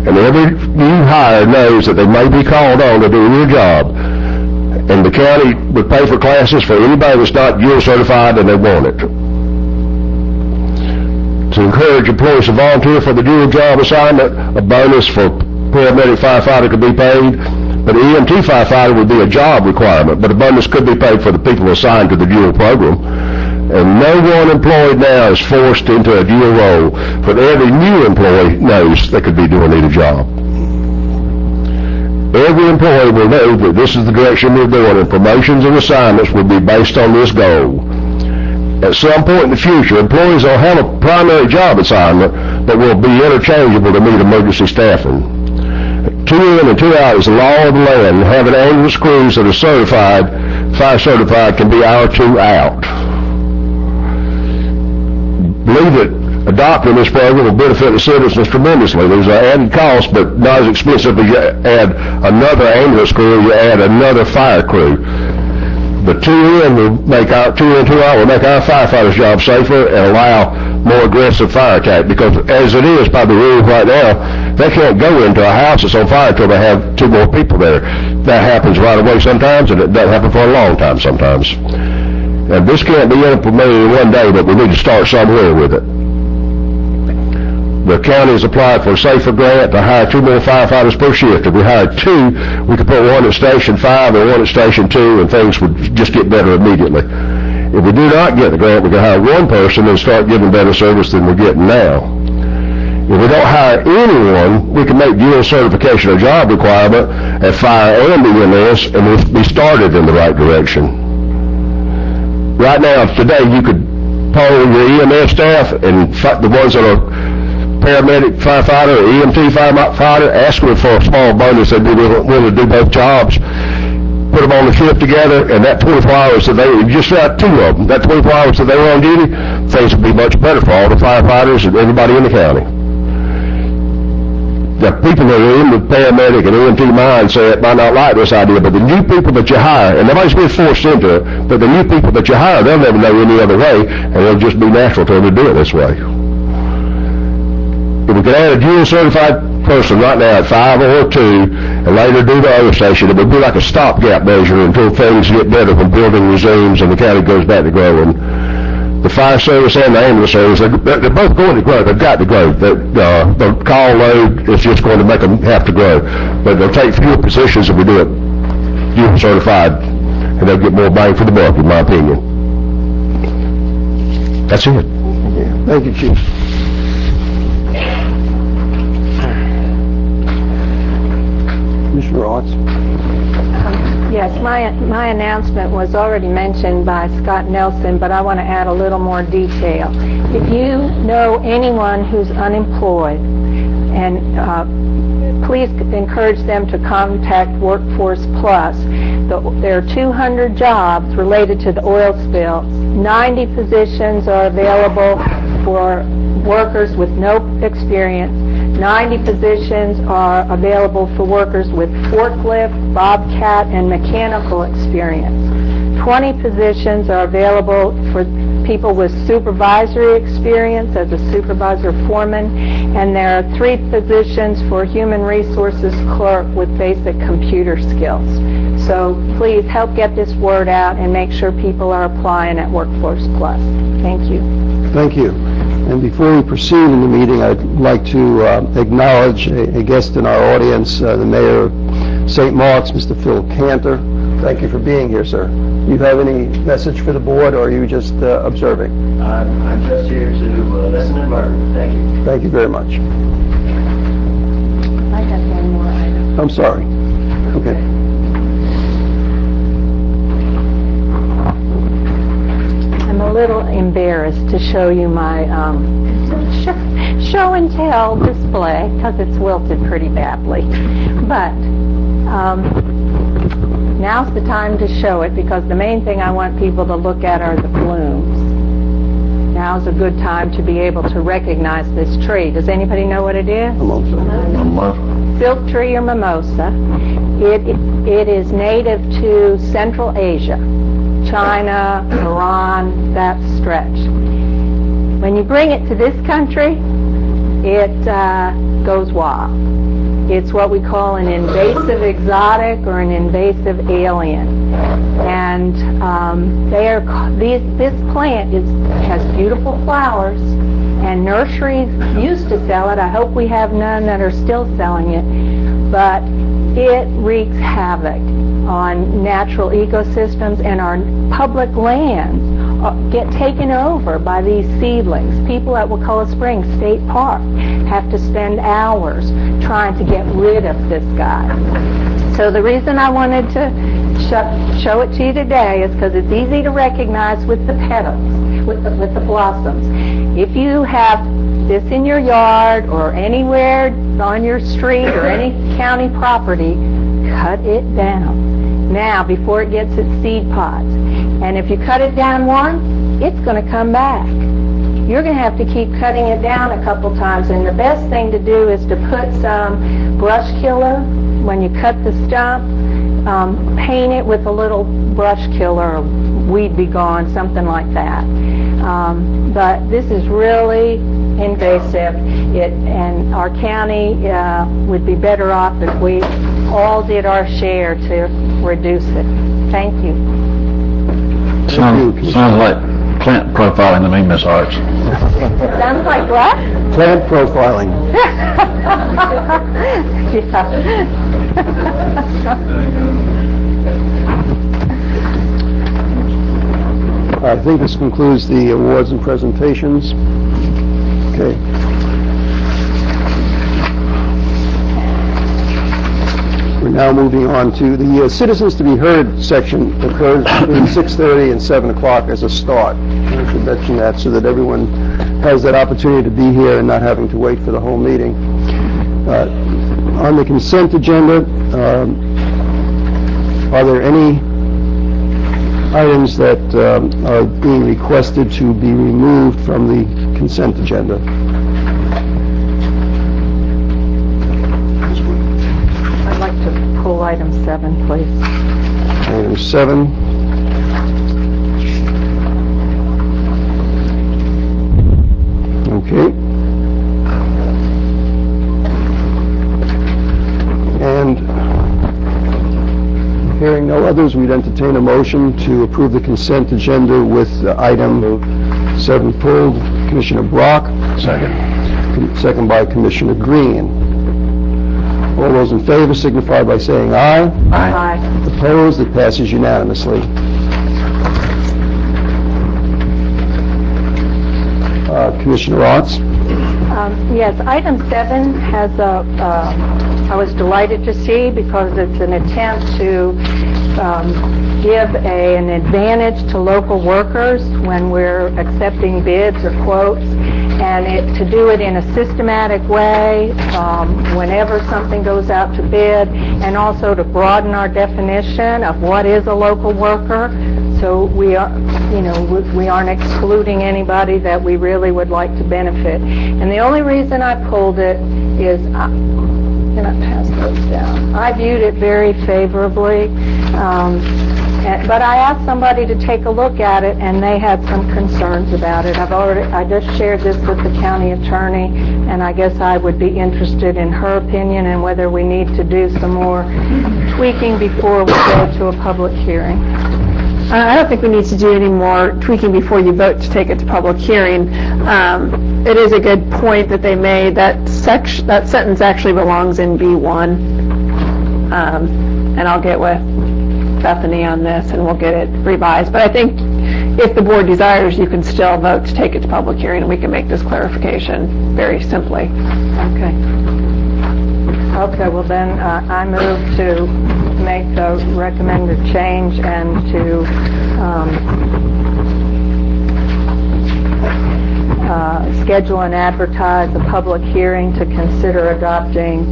And every new hire knows that they may be called on to do their job. And the county would pay for classes for anybody that's not dual certified and they want it. To encourage employees to volunteer for the dual job assignment, a bonus for paramedic firefighter could be paid, but EMT firefighter would be a job requirement, but a bonus could be paid for the people assigned to the dual program. And no one employed now is forced into a dual role, but every new employee knows they could be doing either job. Every employee will know that this is the direction we're going, and promotions and assignments will be based on this goal. At some point in the future, employees will have a primary job assignment, but will be interchangeable to meet emergency staffing. 2 in and 2 out is the law of the land. Having ambulance crews that are certified, fire certified, can be our 2 out. Believe it, adopting this program will benefit the citizens tremendously. There's an added cost, but not as expensive as you add another ambulance crew, you add another fire crew. The 2 in will make our 2 in, 2 out will make our firefighters' job safer and allow more aggressive fire attack. Because as it is by the rules right now, they can't go into a house that's on fire until they have 2 more people there. That happens right away sometimes, and it doesn't happen for a long time sometimes. And this can't be implemented in one day, but we need to start somewhere with it. The county has applied for a safer grant to hire 2 more firefighters per shift. If we hired 2, we could put 1 at Station 5 and 1 at Station 2, and things would just get better immediately. If we do not get the grant, we can hire 1 person and start giving better service than we're getting now. If we don't hire anyone, we can make dual certification a job requirement at fire and EMS, and we'll be started in the right direction. Right now, today, you could poll your EMS staff and the ones that are paramedic firefighter or EMT firefighter, ask them for a small bonus. They'd be willing to do both jobs. Put them on the shift together, and that 24 hours that they just got 2 of them. That 24 hours that they were on duty, things would be much better for all the firefighters and everybody in the county. The people that are in the paramedic and EMT mindset might not like this idea, but the new people that you hire, and nobody's been forced into it, but the new people that you hire, they'll never know any other way, and it'll just be natural to them to do it this way. If we could add a dual certified person right now at 5 or 2, and later do the other station, it would be like a stopgap measure until things get better when building resumes and the county goes back to growing. The fire service and the ambulance service, they're both going to grow. They've got to grow. The call load is just going to make them have to grow. But they'll take fewer positions if we do it dual certified, and they'll get more bang for the buck, in my opinion. That's it. Thank you, Chief. Commissioner Otts. Yes, my announcement was already mentioned by Scott Nelson, but I want to add a little more detail. If you know anyone who's unemployed, and please encourage them to contact Workforce Plus. There are 200 jobs related to the oil spill. 90 positions are available for workers with no experience. 90 positions are available for workers with forklift, bobcat, and mechanical experience. 20 positions are available for people with supervisory experience as a supervisor foreman, and there are 3 positions for human resources clerk with basic computer skills. So please help get this word out and make sure people are applying at Workforce Plus. Thank you. Thank you. And before we proceed in the meeting, I'd like to acknowledge a guest in our audience, the Mayor of St. Mark's, Mr. Phil Cantor. Thank you for being here, sir. Do you have any message for the board, or are you just observing? I'm just here to listen and learn. Thank you. Thank you very much. I have one more item. I'm sorry. Okay. I'm a little embarrassed to show you my show and tell display because it's wilted pretty badly. But now's the time to show it, because the main thing I want people to look at are the blooms. Now's a good time to be able to recognize this tree. Does anybody know what it is? Silk tree or mimosa. It is native to Central Asia. China, Iran, that stretch. When you bring it to this country, it goes wild. It's what we call an invasive exotic or an invasive alien. And this plant has beautiful flowers, and nurseries used to sell it. I hope we have none that are still selling it. But it wreaks havoc on natural ecosystems, and our public lands get taken over by these seedlings. People at Wakulla Springs State Park have to spend hours trying to get rid of this guy. So the reason I wanted to show it to you today is because it's easy to recognize with the petals, with the blossoms. If you have this in your yard or anywhere on your street or any county property, cut it down now before it gets its seed pods. And if you cut it down once, it's going to come back. You're going to have to keep cutting it down a couple times, and the best thing to do is to put some brush killer when you cut the stump. Paint it with a little brush killer, or weed be gone, something like that. But this is really invasive, and our county would be better off if we all did our share to reduce it. Thank you. Sounds like plant profiling to me, Miss Arts. Sounds like what? Plant profiling. I think this concludes the awards and presentations. Okay. We're now moving on to the citizens to be heard section. Occurs between 6:30 and 7 o'clock as a start. I should mention that so that everyone has that opportunity to be here and not having to wait for the whole meeting. On the consent agenda, are there any items that are being requested to be removed from the consent agenda? I'd like to pull item 7, please. Item 7. Okay. And hearing no others, we'd entertain a motion to approve the consent agenda with item 7 pulled. Commissioner Brock. Second. Second by Commissioner Green. All those in favor signify by saying aye. Aye. Opposed? It passes unanimously. Commissioner Otts. Yes, item 7 has I was delighted to see because it's an attempt to give an advantage to local workers when we're accepting bids or quotes, and to do it in a systematic way whenever something goes out to bid, and also to broaden our definition of what is a local worker. So we aren't excluding anybody that we really would like to benefit. And the only reason I pulled it is, can I pass those down? I viewed it very favorably, but I asked somebody to take a look at it, and they had some concerns about it. I just shared this with the county attorney, and I guess I would be interested in her opinion and whether we need to do some more tweaking before we go to a public hearing. I don't think we need to do any more tweaking before you vote to take it to public hearing. It is a good point that they made. That sentence actually belongs in B1. And I'll get with Bethany on this and we'll get it revised. But I think if the board desires, you can still vote to take it to public hearing and we can make this clarification very simply. Okay. Okay, well then I move to make a recommended change and to schedule and advertise a public hearing to consider adopting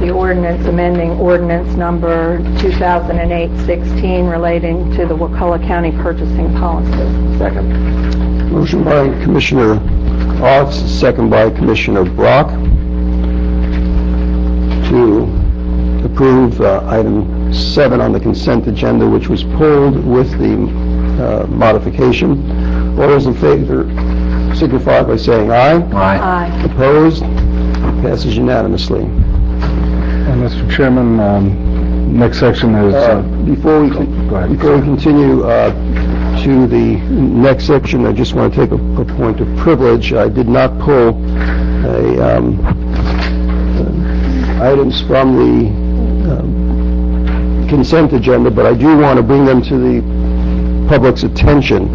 the ordinance amending ordinance number 2008-16 relating to the Wakulla County purchasing policy. Second. Motion by Commissioner Otts, second by Commissioner Brock to approve item 7 on the consent agenda, which was pulled with the modification. All those in favor signify by saying aye. Aye. Aye. Opposed? Passes unanimously. And Mr. Chairman, next section is... Before we continue to the next section, I just want to take a point of privilege. I did not pull items from the consent agenda, but I do want to bring them to the public's attention.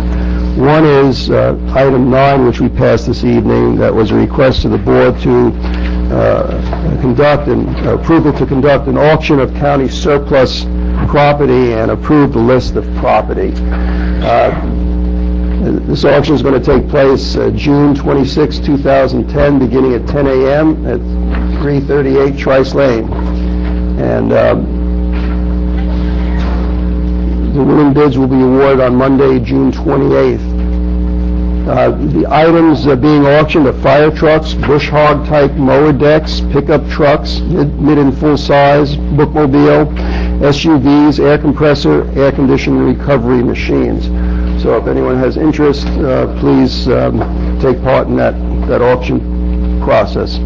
One is item 9, which we passed this evening, that was a request to the board to approval to conduct an auction of county surplus property and approve the list of property. This auction is going to take place June 26, 2010, beginning at 10 a.m. at 338 Trice Lane. And the winning bids will be awarded on Monday, June 28th. The items being auctioned are fire trucks, bush hog type mower decks, pickup trucks, mid and full size, bookmobile, SUVs, air compressor, air conditioning recovery machines. So if anyone has interest, please take part in that auction process.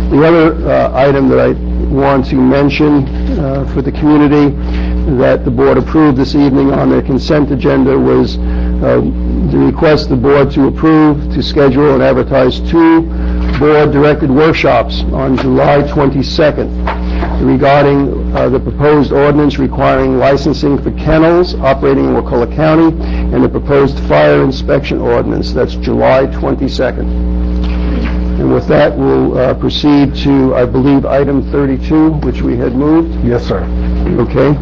The other item that I want to mention for the community that the board approved this evening on their consent agenda was the request the board to approve to schedule and advertise 2 board-directed workshops on July 22nd regarding the proposed ordinance requiring licensing for kennels operating in Wakulla County and the proposed fire inspection ordinance. That's July 22nd. And with that, we'll proceed to, I believe, item 32, which we had moved. Yes, sir. Okay.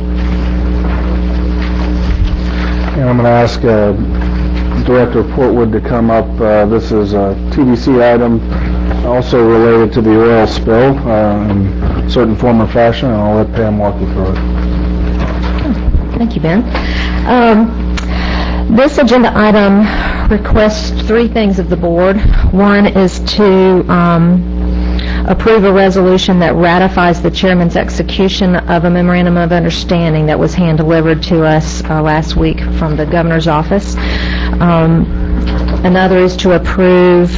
And I'm going to ask Director Portwood to come up. This is a TBC item also related to the oil spill in certain form or fashion, and I'll let Pam walk you through it. Thank you, Ben. This agenda item requests 3 things of the board. One is to approve a resolution that ratifies the chairman's execution of a memorandum of understanding that was hand-delivered to us last week from the governor's office. Another is to approve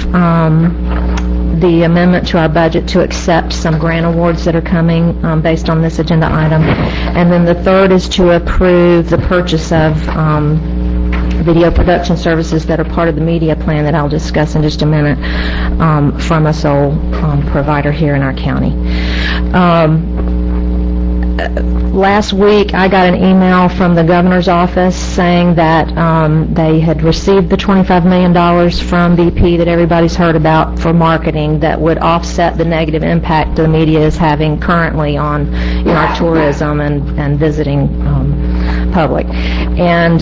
the amendment to our budget to accept some grant awards that are coming based on this agenda item. And then the third is to approve the purchase of video production services that are part of the media plan that I'll discuss in just a minute from a sole provider here in our county. Last week I got an email from the governor's office saying that they had received the $25 million from BP that everybody's heard about for marketing that would offset the negative impact the media is having currently on our tourism and visiting public. And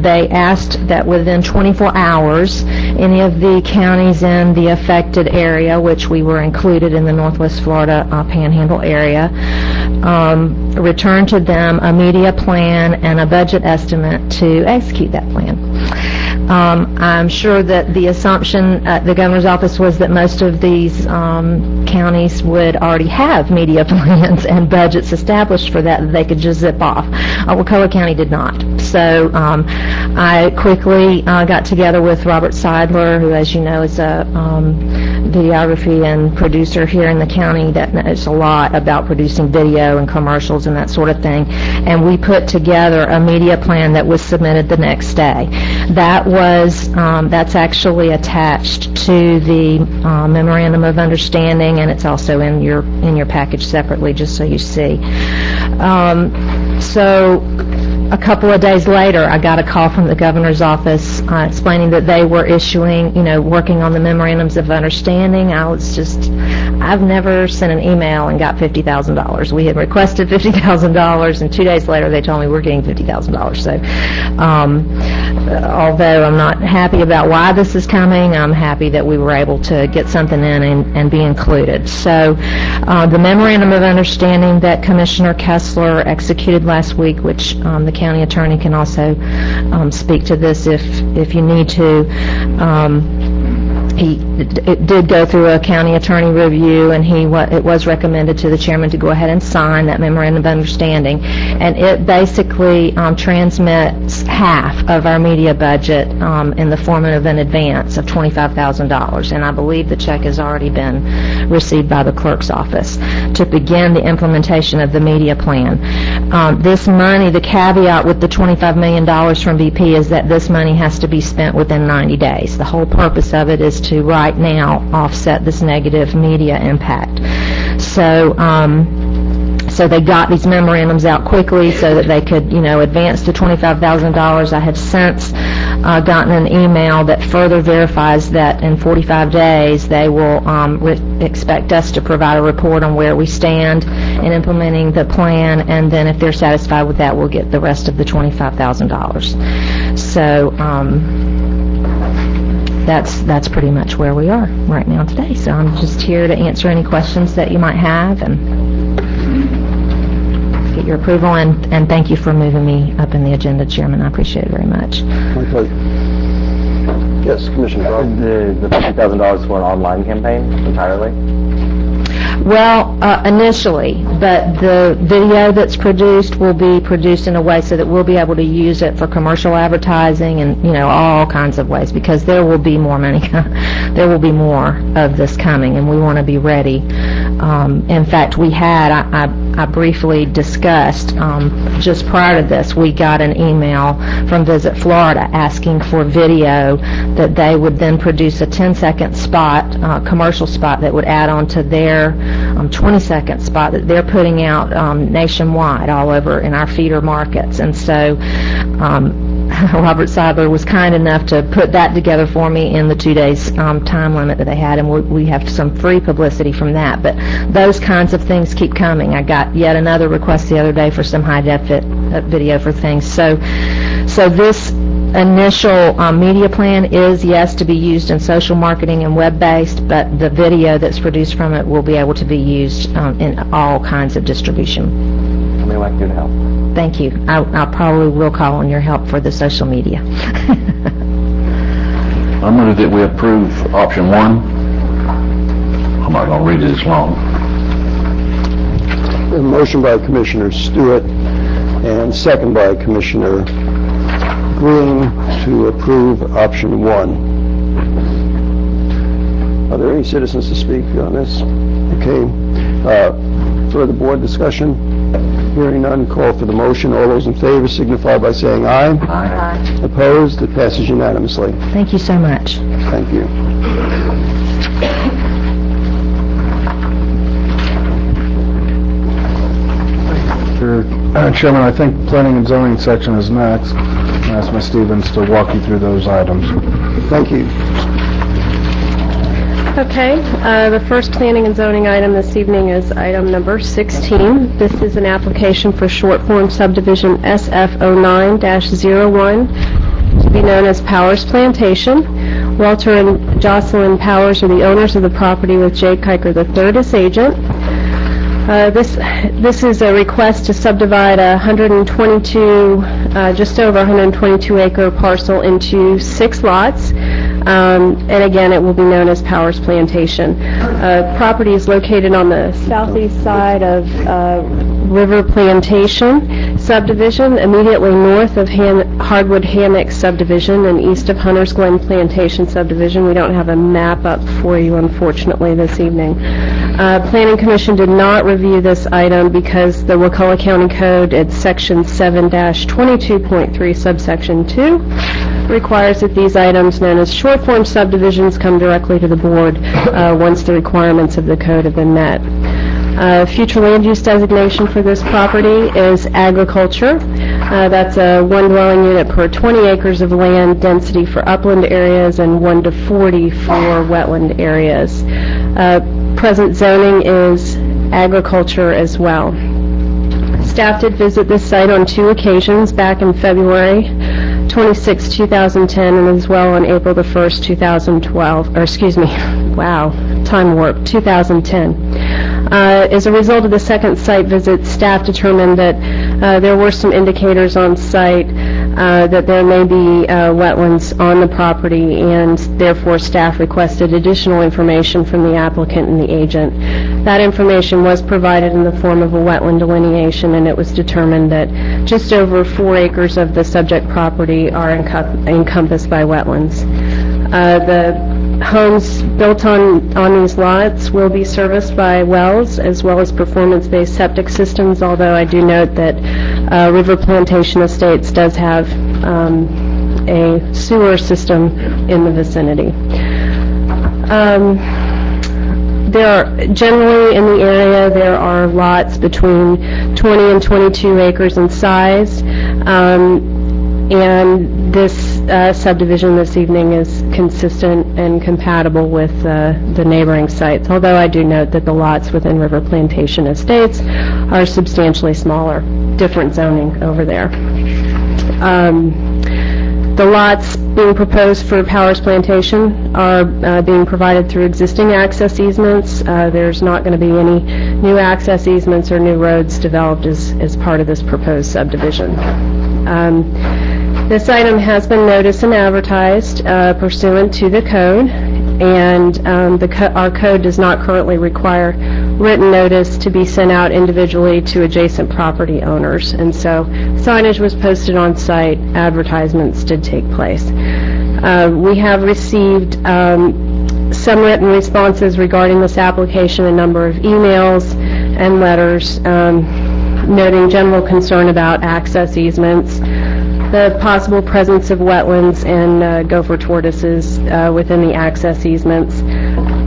they asked that within 24 hours, any of the counties in the affected area, which we were included in the Northwest Florida Panhandle area, return to them a media plan and a budget estimate to execute that plan. I'm sure that the assumption at the governor's office was that most of these counties would already have media plans and budgets established for that they could just zip off. Wakulla County did not. So I quickly got together with Robert Seidler, who, as you know, is a videography and producer here in the county that knows a lot about producing video and commercials and that sort of thing. And we put together a media plan that was submitted the next day. That's actually attached to the memorandum of understanding, and it's also in your package separately, just so you see. So a couple of days later, I got a call from the governor's office explaining that they were issuing, working on the memorandums of understanding. I've never sent an email and got $50,000. We had requested $50,000, and 2 days later they told me we're getting $50,000. So although I'm not happy about why this is coming, I'm happy that we were able to get something in and be included. So the memorandum of understanding that Commissioner Kessler executed last week, which the county attorney can also speak to this if you need to. It did go through a county attorney review, and it was recommended to the chairman to go ahead and sign that memorandum of understanding. And it basically transmits half of our media budget in the form of an advance of $25,000. And I believe the check has already been received by the clerk's office to begin the implementation of the media plan. This money, the caveat with the $25 million from BP is that this money has to be spent within 90 days. The whole purpose of it is to right now offset this negative media impact. So So they got these memorandums out quickly so that they could, advance the $25,000. I have since gotten an email that further verifies that in 45 days they will expect us to provide a report on where we stand in implementing the plan, and then if they're satisfied with that, we'll get the rest of the $25,000. So that's pretty much where we are right now today. So I'm just here to answer any questions that you might have and get your approval, and thank you for moving me up in the agenda, Chairman. I appreciate it very much. My pleasure. Yes, Commissioner Brown. The $50,000 for an online campaign entirely? Well, initially, but the video that's produced will be produced in a way so that we'll be able to use it for commercial advertising and, all kinds of ways, because there will be more money, there will be more of this coming, and we want to be ready. In fact, I briefly discussed, just prior to this, we got an email from Visit Florida asking for video that they would then produce a 10-second spot, commercial spot that would add on to their 20-second spot that they're putting out nationwide all over in our feeder markets. And so Robert Seidler was kind enough to put that together for me in the 2 days time limit that they had, and we have some free publicity from that. But those kinds of things keep coming. I got yet another request the other day for some high-def video for things. So this initial media plan is, yes, to be used in social marketing and web-based, but the video that's produced from it will be able to be used in all kinds of distribution. How many like to help? Thank you. I probably will call on your help for the social media. I move that we approve option 1. I'm not going to read it as long. A motion by Commissioner Stewart and second by Commissioner Green to approve option 1. Are there any citizens to speak on this? Okay. Further board discussion? Hearing none, call for the motion. All those in favor signify by saying aye. Aye. Opposed? It passes unanimously. Thank you so much. Thank you. Chairman, I think planning and zoning section is next. I ask Ms. Stevens to walk you through those items. Thank you. Okay, the first planning and zoning item this evening is item number 16. This is an application for short form subdivision SF09-01, to be known as Powers Plantation. Walter and Jocelyn Powers are the owners of the property, with Jay Kiker III as agent. This is a request to subdivide a just over 122 acre parcel into 6 lots. And again, it will be known as Powers Plantation. Property is located on the southeast side of River Plantation subdivision, immediately north of Hardwood Hammock subdivision and east of Hunters Glen Plantation subdivision. We don't have a map up for you, unfortunately, this evening. Planning Commission did not review this item because the Wakulla County Code at section 7-22.3 subsection 2 requires that these items known as short form subdivisions come directly to the board once the requirements of the code have been met. Future land use designation for this property is agriculture. That's a 1 dwelling unit per 20 acres of land, density for upland areas, and 1 to 40 for wetland areas. Present zoning is agriculture as well. Staff did visit this site on 2 occasions, back in February 26, 2010, and as well on April the 1st, 2012, or excuse me, wow, time warp, 2010. As a result of the second site visit, staff determined that there were some indicators on site that there may be wetlands on the property, and therefore staff requested additional information from the applicant and the agent. That information was provided in the form of a wetland delineation, and it was determined that just over 4 acres of the subject property are encompassed by wetlands. The homes built on these lots will be serviced by wells as well as performance-based septic systems, although I do note that River Plantation Estates does have a sewer system in the vicinity. generally in the area, there are lots between 20 and 22 acres in size. And this subdivision this evening is consistent and compatible with the neighboring sites, although I do note that the lots within River Plantation Estates are substantially smaller, different zoning over there. The lots being proposed for Powers Plantation are being provided through existing access easements. There's not going to be any new access easements or new roads developed as part of this proposed subdivision. This item has been noticed and advertised pursuant to the code, and our code does not currently require written notice to be sent out individually to adjacent property owners, and so signage was posted on site, advertisements did take place. We have received some written responses regarding this application, a number of emails and letters noting general concern about access easements, the possible presence of wetlands and gopher tortoises within the access easements.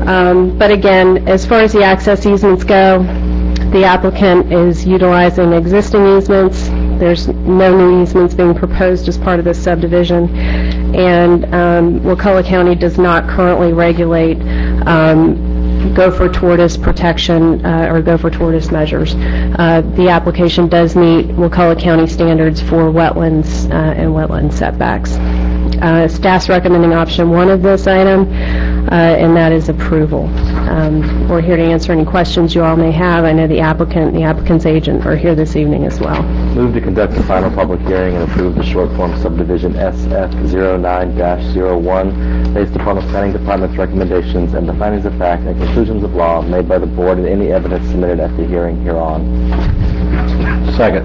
But again, as far as the access easements go, the applicant is utilizing existing easements. There's no new easements being proposed as part of this subdivision, and Wakulla County does not currently regulate gopher tortoise protection or gopher tortoise measures. The application does meet Wakulla County standards for wetlands and wetland setbacks. Staff's recommending option 1 of this item, and that is approval. We're here to answer any questions you all may have. I know the applicant and the applicant's agent are here this evening as well. Move to conduct a final public hearing and approve the short form subdivision SF09-01 based upon the Planning Department's recommendations and the findings of fact and conclusions of law made by the board and any evidence submitted at the hearing hereon. Second.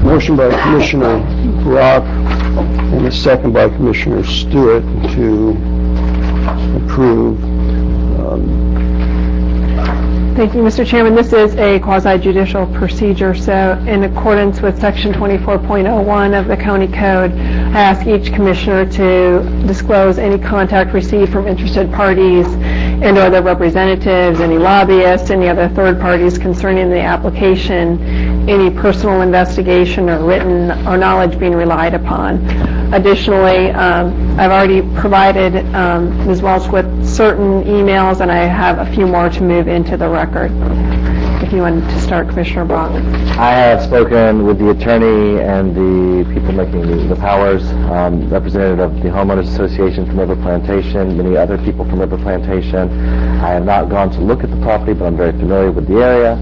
Motion by Commissioner Brock and a second by Commissioner Stewart to approve. Thank you, Mr. Chairman. This is a quasi-judicial procedure, so in accordance with Section 24.01 of the County Code, I ask each commissioner to disclose any contact received from interested parties and or their representatives, any lobbyists, any other third parties concerning the application, any personal investigation or written or knowledge being relied upon. Additionally, I've already provided Ms. Welch with certain emails, and I have a few more to move into the record. If you wanted to start, Commissioner Brock. I have spoken with the attorney and the people making the powers, representative of the Homeowners Association from River Plantation, many other people from River Plantation. I have not gone to look at the property, but I'm very familiar with the area,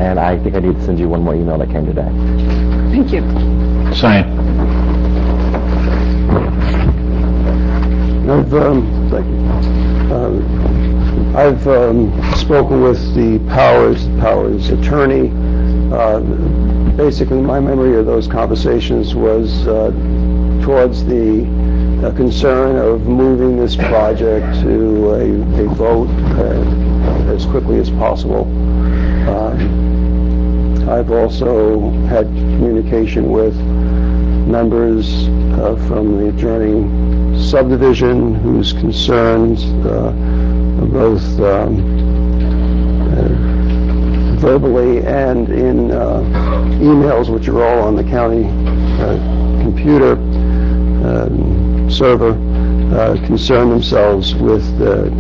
and I think I need to send you one more email that came today. Thank you. Same. Thank you. I've spoken with the Powers attorney. Basically, my memory of those conversations was towards the concern of moving this project to a vote as quickly as possible. I've also had communication with members from the adjoining subdivision whose concerns both verbally and in emails, which are all on the county computer server, concern themselves with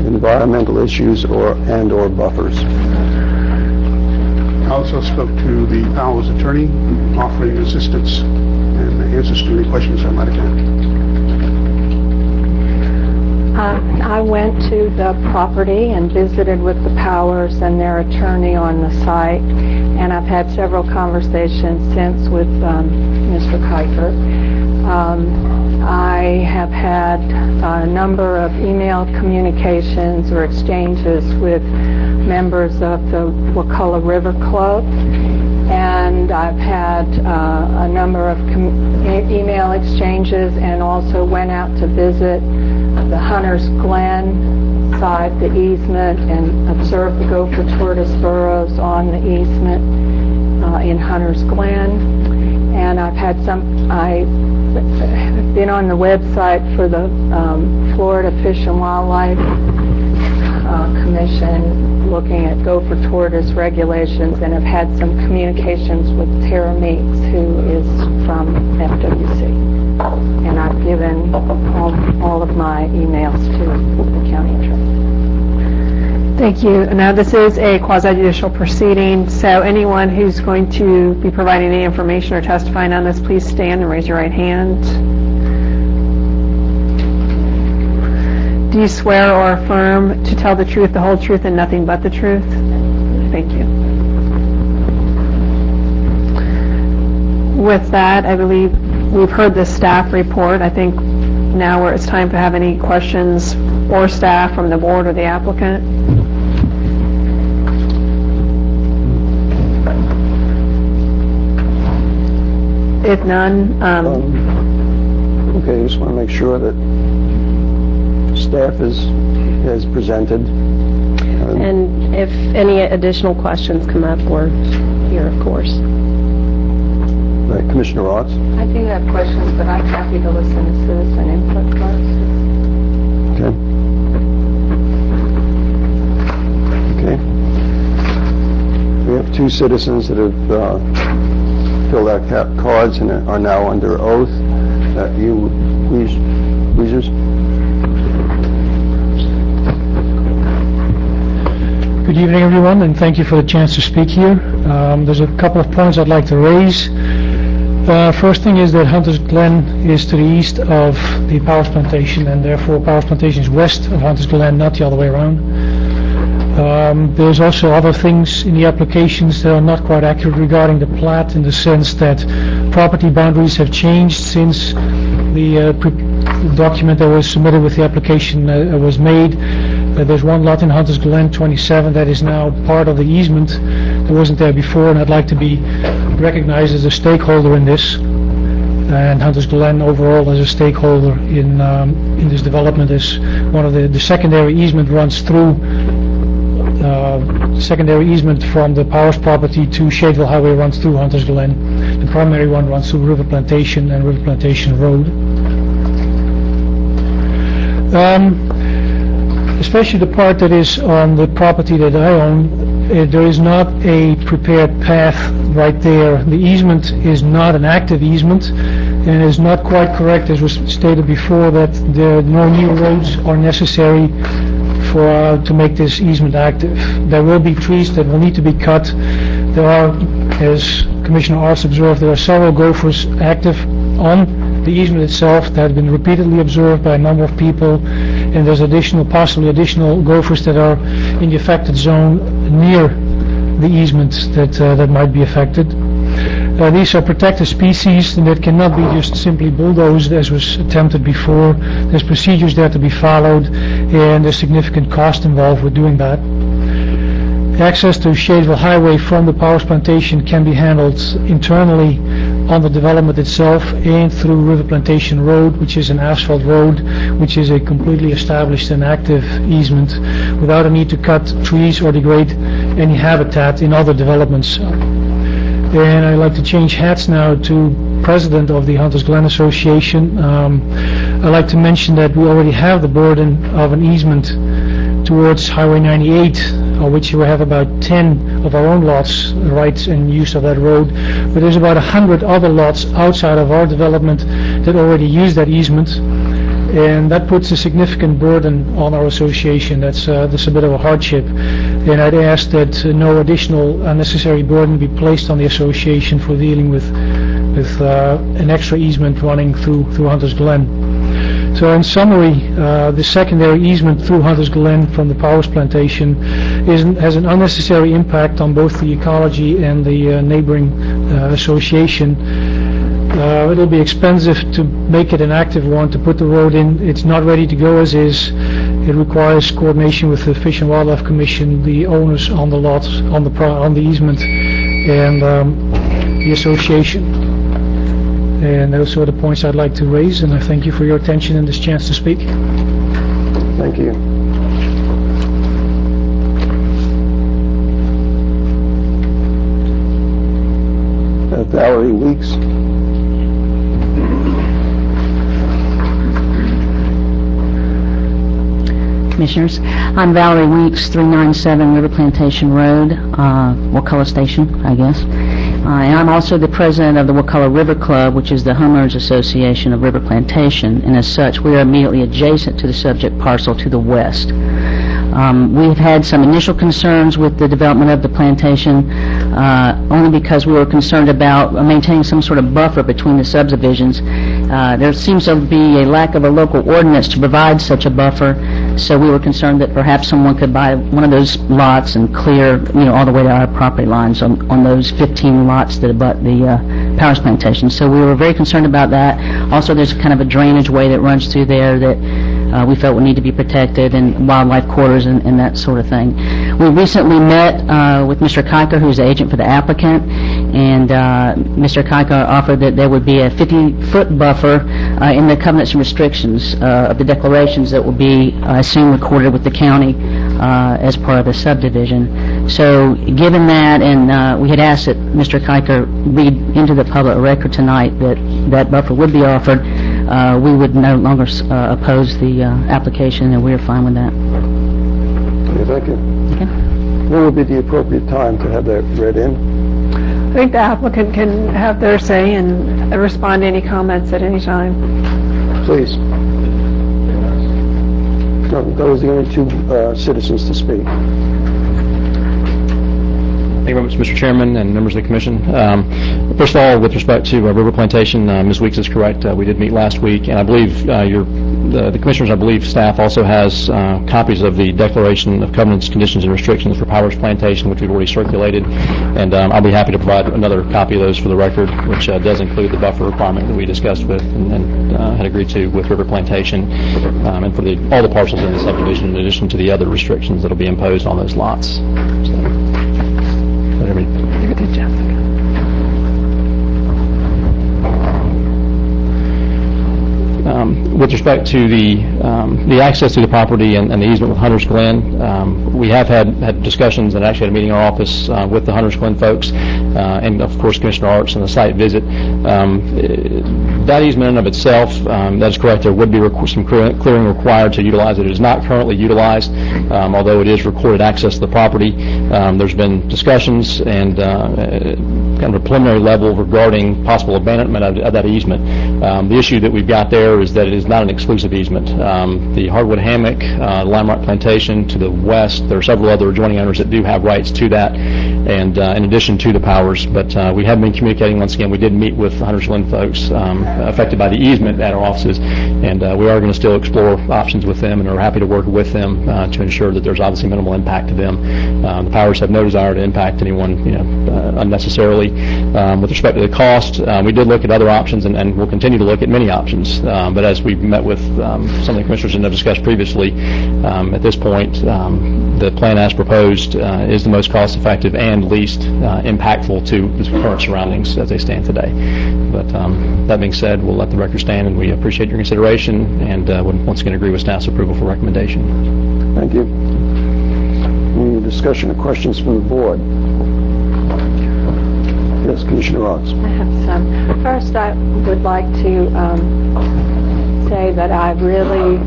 environmental issues or buffers. I also spoke to the Powers attorney, offering assistance and answers to any questions I might have had. I went to the property and visited with the Powers and their attorney on the site, and I've had several conversations since with Mr. Kuiper. I have had a number of email communications or exchanges with members of the Wakulla River Club, and I've had a number of email exchanges, and also went out to visit the Hunter's Glen side, the easement, and observed the gopher tortoise burrows on the easement in Hunter's Glen. And I've been on the website for the Florida Fish and Wildlife Commission looking at gopher tortoise regulations and have had some communications with Tara Meeks, who is from FWC. And I've given all of my emails to the county attorney. Thank you. Now, this is a quasi-judicial proceeding, so anyone who's going to be providing any information or testifying on this, please stand and raise your right hand. Do you swear or affirm to tell the truth, the whole truth, and nothing but the truth? Thank you. With that, I believe we've heard the staff report. I think now it's time to have any questions or staff from the board or the applicant. If none, Okay, I just want to make sure that staff is presented. And if any additional questions come up, we're here, of course. Right, Commissioner Roth? I do have questions, but I'm happy to listen to citizen input first. Okay. We have two citizens that have filled out cards and are now under oath. You, Weezers? Good evening, everyone, and thank you for the chance to speak here. There's a couple of points I'd like to raise. First thing is that Hunters Glen is to the east of the Powers Plantation, and therefore Powers Plantation is west of Hunters Glen, not the other way around. There's also other things in the applications that are not quite accurate regarding the plat, in the sense that property boundaries have changed since the document that was submitted with the application was made. There's one lot in Hunters Glen, 27, that is now part of the easement that wasn't there before, and I'd like to be recognized as a stakeholder in this. And Hunters Glen overall as a stakeholder in this development is one of the secondary easement runs through secondary easement from the Powers property to Shadeville Highway runs through Hunters Glen. The primary one runs through River Plantation and River Plantation Road. Especially the part that is on the property that I own, there is not a prepared path right there. The easement is not an active easement, and is not quite correct, as was stated before, that no new roads are necessary to make this easement active. There will be trees that will need to be cut. There are, as Commissioner Arts observed, there are several gophers active on the easement itself that have been repeatedly observed by a number of people, and there's possibly additional gophers that are in the affected zone near the easement that might be affected. These are protected species that cannot be just simply bulldozed as was attempted before. There's procedures there to be followed, and there's significant cost involved with doing that. Access to Shadeville Highway from the Powers Plantation can be handled internally on the development itself and through River Plantation Road, which is an asphalt road, which is a completely established and active easement without a need to cut trees or degrade any habitat in other developments. And I'd like to change hats now to President of the Hunters Glen Association. I'd like to mention that we already have the burden of an easement towards Highway 98, of which we have about 10 of our own lots, rights and use of that road. But there's about 100 other lots outside of our development that already use that easement, and that puts a significant burden on our association. That's a bit of a hardship, and I'd ask that no additional unnecessary burden be placed on the association for dealing with an extra easement running through Hunters Glen. So in summary, the secondary easement through Hunters Glen from the Powers Plantation has an unnecessary impact on both the ecology and the neighboring association. It'll be expensive to make it an active one, to put the road in. It's not ready to go as is. It requires coordination with the Fish and Wildlife Commission, the owners on the lots, on the easement, and the association. And those are the points I'd like to raise, and I thank you for your attention and this chance to speak. Thank you. Valerie Weeks. Commissioners. I'm Valerie Weeks, 397 River Plantation Road, Wakulla Station, I guess. And I'm also the president of the Wakulla River Club, which is the homeowners association of River Plantation, and as such, we are immediately adjacent to the subject parcel to the west. We've had some initial concerns with the development of the plantation, only because we were concerned about maintaining some sort of buffer between the subdivisions. There seems to be a lack of a local ordinance to provide such a buffer, so we were concerned that perhaps someone could buy one of those lots and clear, all the way to our property lines on those 15 lots that abut the Powers Plantation. So we were very concerned about that. Also, there's kind of a drainage way that runs through there that we felt would need to be protected, and wildlife quarters and that sort of thing. We recently met with Mr. Kiker, who's the agent for the applicant, and Mr. Kiker offered that there would be a 50-foot buffer in the covenants and restrictions of the declarations that will be, I assume, recorded with the county as part of the subdivision. So given that, and we had asked that Mr. Kiker read into the public record tonight that that buffer would be offered, we would no longer oppose the application, and we are fine with that. Okay, thank you. Okay. When would be the appropriate time to have that read in? I think the applicant can have their say and respond to any comments at any time. Please. No, those are the only two citizens to speak. Thank you very much, Mr. Chairman and members of the Commission. First of all, with respect to River Plantation, Ms. Weeks is correct. We did meet last week, and I believe the Commissioners, I believe staff also has copies of the Declaration of Covenants, Conditions, and Restrictions for Powers Plantation, which we've already circulated, and I'll be happy to provide another copy of those for the record, which does include the buffer requirement that we discussed with and had agreed to with River Plantation, and for all the parcels in the subdivision, in addition to the other restrictions that will be imposed on those lots. Give it to Jessica. With respect to the access to the property and the easement with Hunters Glen, we have had discussions and actually had a meeting in our office with the Hunters Glen folks and, of course, Commissioner Arts and the site visit. That easement in and of itself, that is correct, there would be some clearing required to utilize it. It is not currently utilized, although it is recorded access to the property. There's been discussions and kind of a preliminary level regarding possible abandonment of that easement. The issue that we've got there is that it is not an exclusive easement. The Hardwood Hammock, Lime Rock Plantation to the west, there are several other adjoining owners that do have rights to that, and in addition to the Powers. But we have been communicating once again. We did meet with the Hunters Glen folks affected by the easement at our offices, and we are going to still explore options with them and are happy to work with them to ensure that there's obviously minimal impact to them. The Powers have no desire to impact anyone unnecessarily. With respect to the cost, we did look at other options and we'll continue to look at many options. But as we've met with some of the commissioners and have discussed previously, at this point, the plan as proposed is the most cost-effective and least impactful to the current surroundings as they stand today. But that being said, we'll let the record stand, and we appreciate your consideration and would once again agree with staff's approval for recommendation. Thank you. Any discussion or questions from the board? Yes, Commissioner Ross. I have some. First, I would like to say that I really,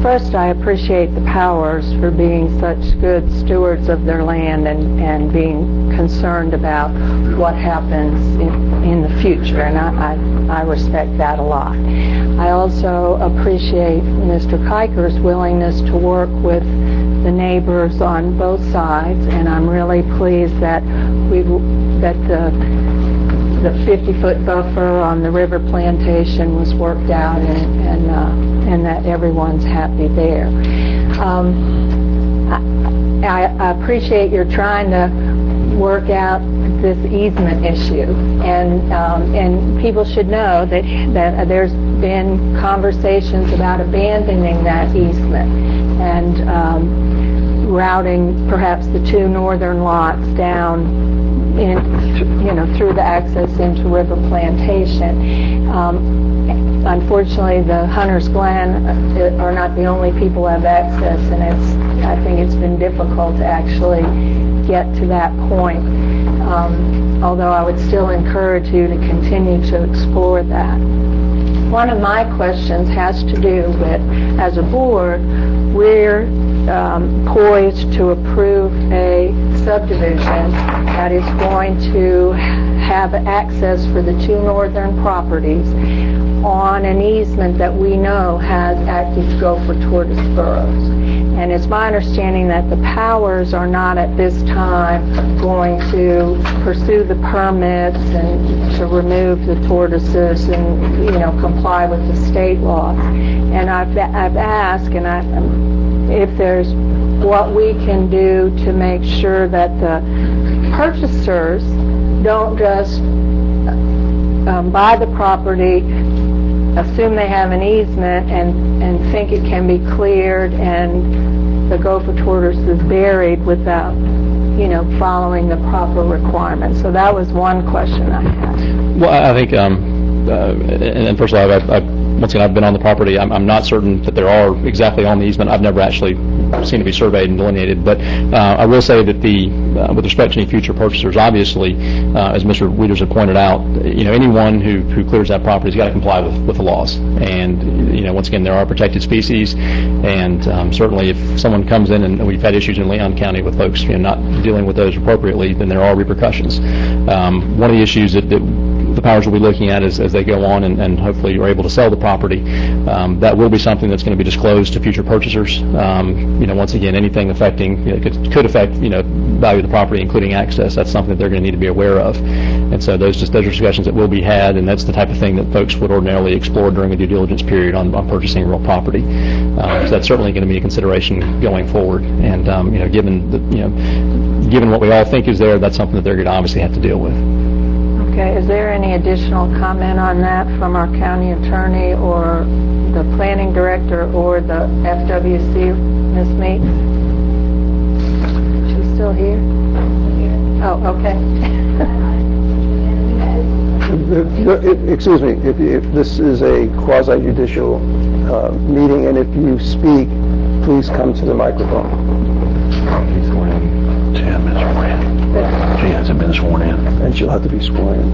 first I appreciate the Powers for being such good stewards of their land and being concerned about what happens in the future, and I respect that a lot. I also appreciate Mr. Kiker's willingness to work with the neighbors on both sides, and I'm really pleased that the 50-foot buffer on the River Plantation was worked out, and that everyone's happy there. I appreciate you're trying to work out this easement issue, and people should know that there's been conversations about abandoning that easement and routing perhaps the two northern lots down through the access into River Plantation. Unfortunately, the Hunters Glen are not the only people who have access, and I think it's been difficult to actually get to that point. point, although I would still encourage you to continue to explore that. One of my questions has to do with, as a board, we're poised to approve a subdivision that is going to have access for the two northern properties on an easement that we know has active gopher tortoise burrows. And it's my understanding that the powers are not at this time going to pursue the permits and to remove the tortoises and, comply with the state law. And I've asked, if there's what we can do to make sure that the purchasers don't just buy the property, assume they have an easement, and think it can be cleared and the gopher tortoise is buried without, following the proper requirements. So that was one question I had. Well, I think, and first of all, once again, I've been on the property. I'm not certain that there are exactly on the easement. I've never actually seen it be surveyed and delineated. But I will say that with respect to any future purchasers, obviously, as Mr. Wieters had pointed out, anyone who clears that property has got to comply with the laws. And once again, there are protected species, and certainly if someone comes in, and we've had issues in Leon County with folks not dealing with those appropriately, then there are repercussions. One of the issues that the powers will be looking at as they go on and hopefully are able to sell the property, that will be something that's going to be disclosed to future purchasers. Once again, anything affecting, could affect, value of the property, including access. That's something that they're going to need to be aware of. And so those are discussions that will be had, and that's the type of thing that folks would ordinarily explore during a due diligence period on purchasing real property. So that's certainly going to be a consideration going forward. And given what we all think is there, that's something that they're going to obviously have to deal with. Okay, is there any additional comment on that from our county attorney or the planning director or the FWC, Ms. Meeks? She's still here? Oh, okay. Excuse me, if this is a quasi-judicial meeting, and if you speak, please come to the microphone. He's sworn in. Tim is sworn in. She hasn't been sworn in. And she'll have to be sworn in.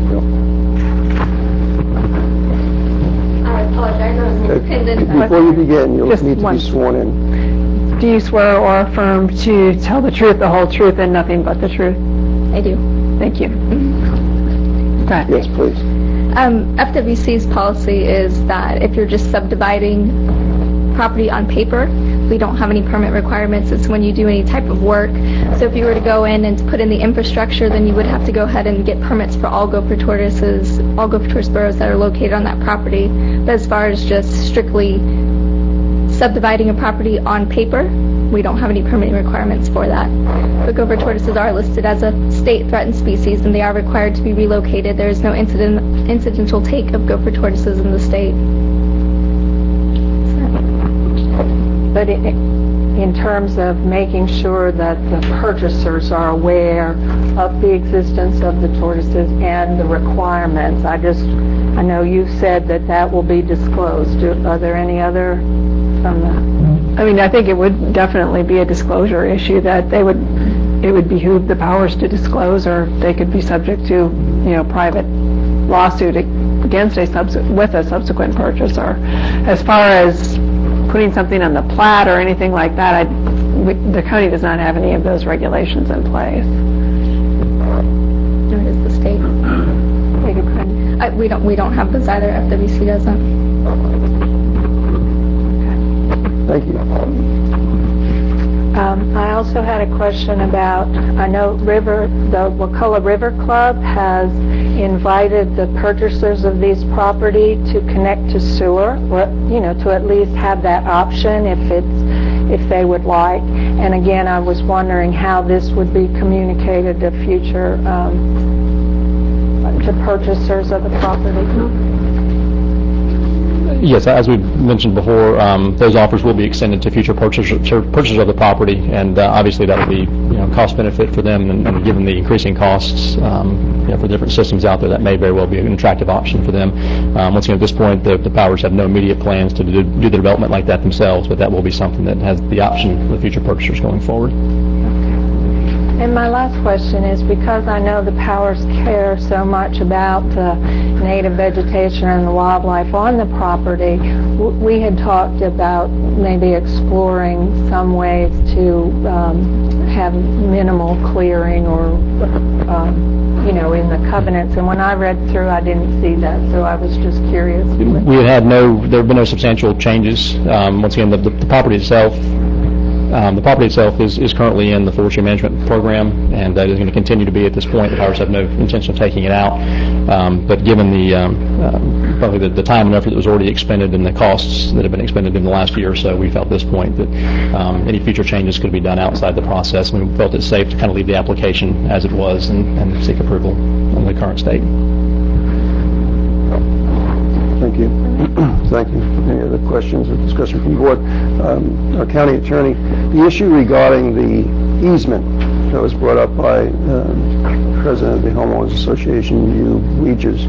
I apologize, I was independent. Before you begin, you'll need to be sworn in. Do you swear or affirm to tell the truth, the whole truth, and nothing but the truth? I do. Thank you. Go ahead. Yes, please. FWC's policy is that if you're just subdividing property on paper, we don't have any permit requirements. It's when you do any type of work. So if you were to go in and put in the infrastructure, then you would have to go ahead and get permits for all gopher tortoise burrows that are located on that property. But as far as just strictly subdividing a property on paper, we don't have any permitting requirements for that. But gopher tortoises are listed as a state threatened species, and they are required to be relocated. There is no incidental take of gopher tortoises in the state. But in terms of making sure that the purchasers are aware of the existence of the tortoises and the requirements, I know you said that will be disclosed. Are there any other from the... I think it would definitely be a disclosure issue that it would behoove the powers to disclose, or they could be subject to, private lawsuit against with a subsequent purchaser. As far as putting something on the plat or anything like that, the county does not have any of those regulations in place. Nor does the state. We don't have those either. FWC doesn't. Thank you. I also had a question about, I know the Wakulla River Club has invited the purchasers of these property to connect to sewer, to at least have that option if they would like. And again, I was wondering how this would be communicated to future to purchasers of the property. Yes, as we mentioned before, those offers will be extended to future purchasers of the property, and obviously that will be, cost benefit for them, and given the increasing costs, for different systems out there, that may very well be an attractive option for them. Once again, at this point, the Powers have no immediate plans to do the development like that themselves, but that will be something that has the option for the future purchasers going forward. And my last question is, because I know the Powers care so much about the native vegetation and the wildlife on the property, we had talked about maybe exploring some ways to have minimal clearing or, in the covenants. And when I read through, I didn't see that, so I was just curious. There have been no substantial changes. Once again, the property itself, is currently in the forestry management program, and that is going to continue to be at this point. The Powers have no intention of taking it out. But given probably the time and effort that was already expended and the costs that have been expended in the last year or so, we felt at this point that any future changes could be done outside the process. And we felt it safe to kind of leave the application as it was and seek approval in the current state. Thank you. Thank you. Any other questions or discussion from the board? Our county attorney, the issue regarding the easement that was brought up by President of the Homeowners Association, you Weeges,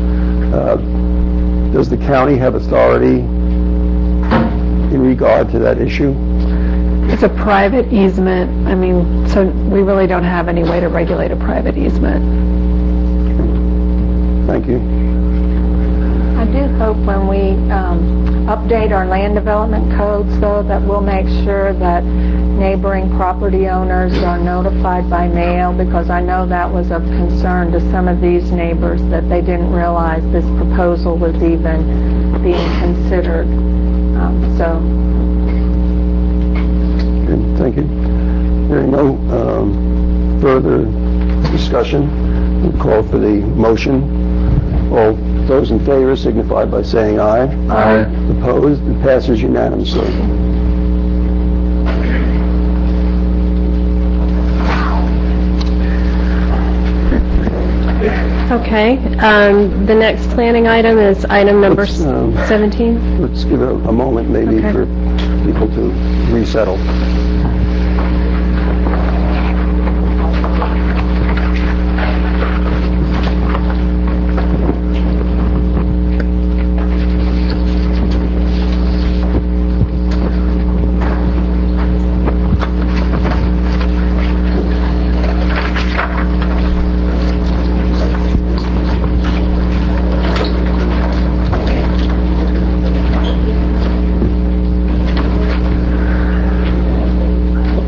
does the county have authority in regard to that issue? It's a private easement. So we really don't have any way to regulate a private easement. Thank you. I do hope when we update our land development codes, though, that we'll make sure that neighboring property owners are notified by mail, because I know that was of concern to some of these neighbors, that they didn't realize this proposal was even being considered. Good, thank you. Hearing no further discussion, we'll call for the motion. All those in favor signify by saying aye. Aye. Opposed? It passes unanimously. Okay. The next planning item is item number 17. Let's give a moment maybe for people to resettle.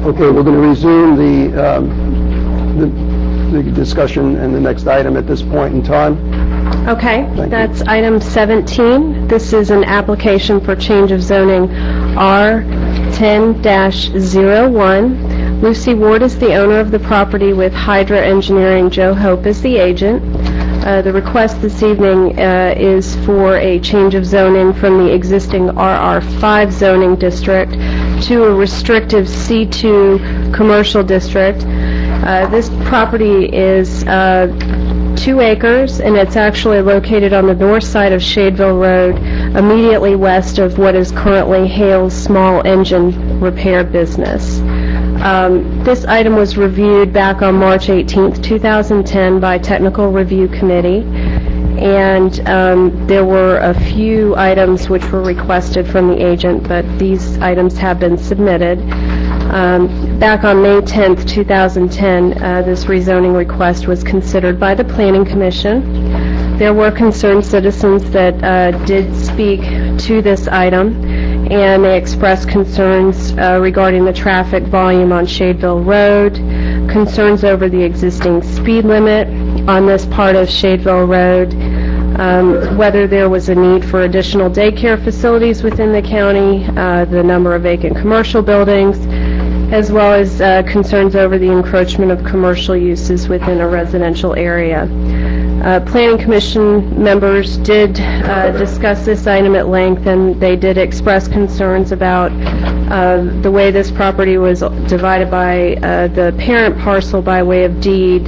Okay, we're going to resume the discussion and the next item at this point in time. Okay, that's item 17. This is an application for change of zoning R10-01. Lucy Ward is the owner of the property with Hydra Engineering. Joe Hope is the agent. The request this evening is for a change of zoning from the existing RR5 zoning district to a restrictive C2 commercial district. This property is 2 acres, and it's actually located on the north side of Shadeville Road, immediately west of what is currently Hale's small engine repair business. This item was reviewed back on March 18th, 2010 by Technical Review Committee, and there were a few items which were requested from the agent, but these items have been submitted. Back on May 10th, 2010, this rezoning request was considered by the Planning Commission. There were concerned citizens that did speak to this item, and they expressed concerns regarding the traffic volume on Shadeville Road, concerns over the existing speed limit on this part of Shadeville Road, whether there was a need for additional daycare facilities within the county, the number of vacant commercial buildings, as well as concerns over the encroachment of commercial uses within a residential area. Planning Commission members did discuss this item at length, and they did express concerns about the way this property was divided by the parent parcel by way of deed.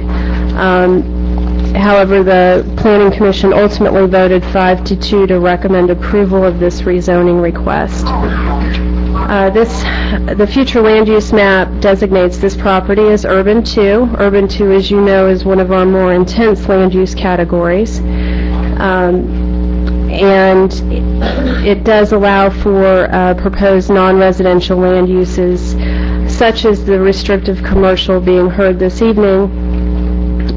However, the Planning Commission ultimately voted 5-2 to recommend approval of this rezoning request. The future land use map designates this property as Urban 2. Urban 2, as you know, is one of our more intense land use categories. And it does allow for proposed non-residential land uses, such as the restrictive commercial being heard this evening,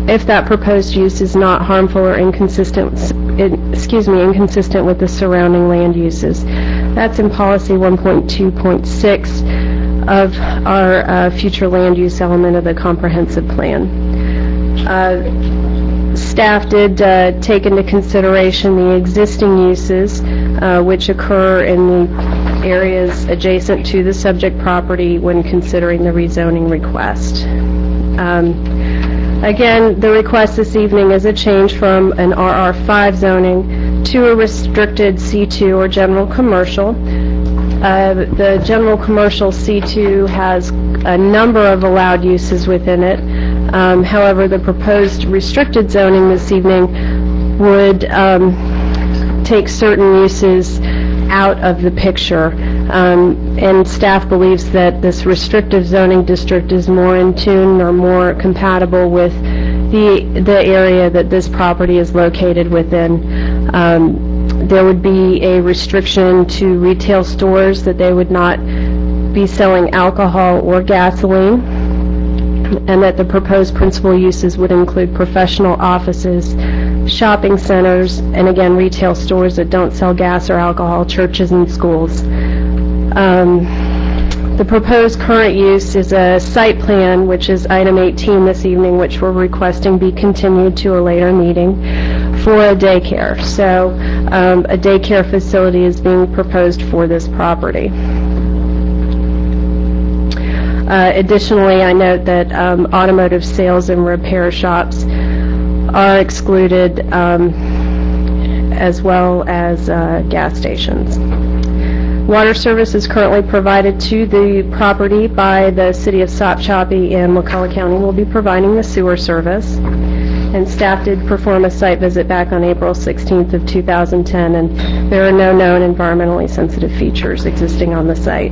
if that proposed use is not harmful or inconsistent with the surrounding land uses. That's in policy 1.2.6 of our future land use element of the comprehensive plan. Staff did take into consideration the existing uses which occur in the areas adjacent to the subject property when considering the rezoning request. Again, the request this evening is a change from an RR5 zoning to a restricted C2 or general commercial. The general commercial C2 has a number of allowed uses within it. However, the proposed restricted zoning this evening would take certain uses out of the picture. And staff believes that this restrictive zoning district is more in tune or more compatible with the area that this property is located within. There would be a restriction to retail stores that they would not be selling alcohol or gasoline, and that the proposed principal uses would include professional offices, shopping centers, and again, retail stores that don't sell gas or alcohol, churches and schools. The proposed current use is a site plan, which is item 18 this evening, which we're requesting be continued to a later meeting for a daycare. So a daycare facility is being proposed for this property. Additionally, I note that automotive sales and repair shops are excluded, as well as gas stations. Water service is currently provided to the property by the City of Sopchoppy, and Wakulla County will be providing the sewer service. And staff did perform a site visit back on April 16th of 2010, and there are no known environmentally sensitive features existing on the site.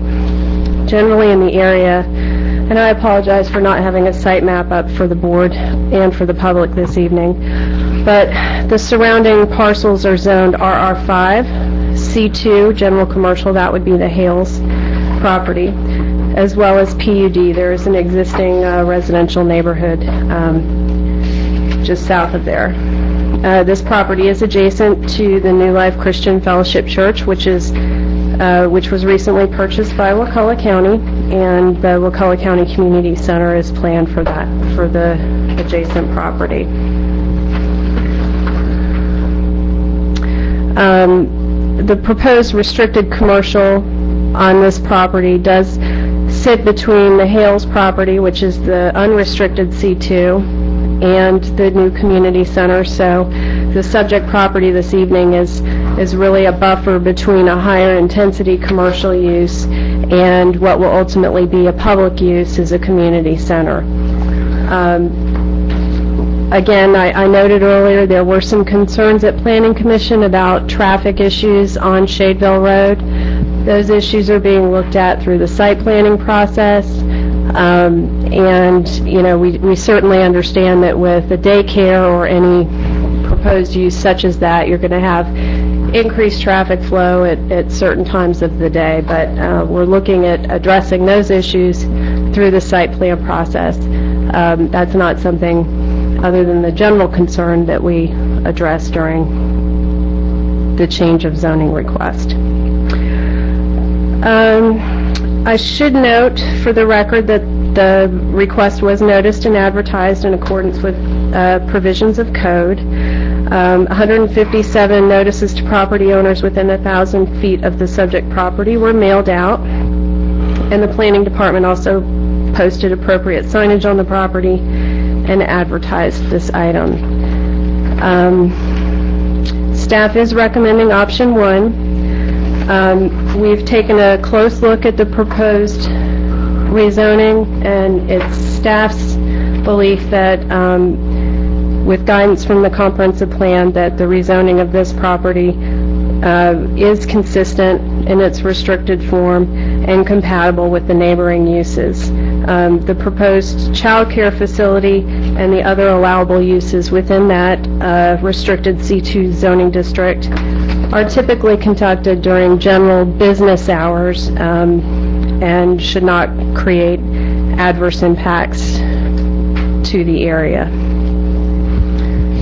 Generally in the area, and I apologize for not having a site map up for the board and for the public this evening, but the surrounding parcels are zoned RR5, C2, general commercial, that would be the Hales property, as well as PUD. There is an existing residential neighborhood just south of there. This property is adjacent to the New Life Christian Fellowship Church, which was recently purchased by Wakulla County, and the Wakulla County Community Center is planned for that, for the adjacent property. The proposed restricted commercial on this property does sit between the Hales property, which is the unrestricted C2, and the new community center. So the subject property this evening is really a buffer between a higher intensity commercial use and what will ultimately be a public use as a community center. Again, I noted earlier there were some concerns at Planning Commission about traffic issues on Shadeville Road. Those issues are being looked at through the site planning process. And, you know, we certainly understand that with a daycare or any proposed use such as that, you're going to have increased traffic flow at certain times of the day. But we're looking at addressing those issues through the site plan process. That's not something other than the general concern that we addressed during the change of zoning request. I should note for the record that the request was noticed and advertised in accordance with provisions of code. 157 notices to property owners within 1,000 feet of the subject property were mailed out, and the planning department also posted appropriate signage on the property and advertised this item. Staff is recommending option 1. We've taken a close look at the proposed rezoning, and it's staff's belief that with guidance from the comprehensive plan that the rezoning of this property is consistent in its restricted form and compatible with the neighboring uses. The proposed child care facility and the other allowable uses within that restricted C2 zoning district are typically conducted during general business hours and should not create adverse impacts to the area.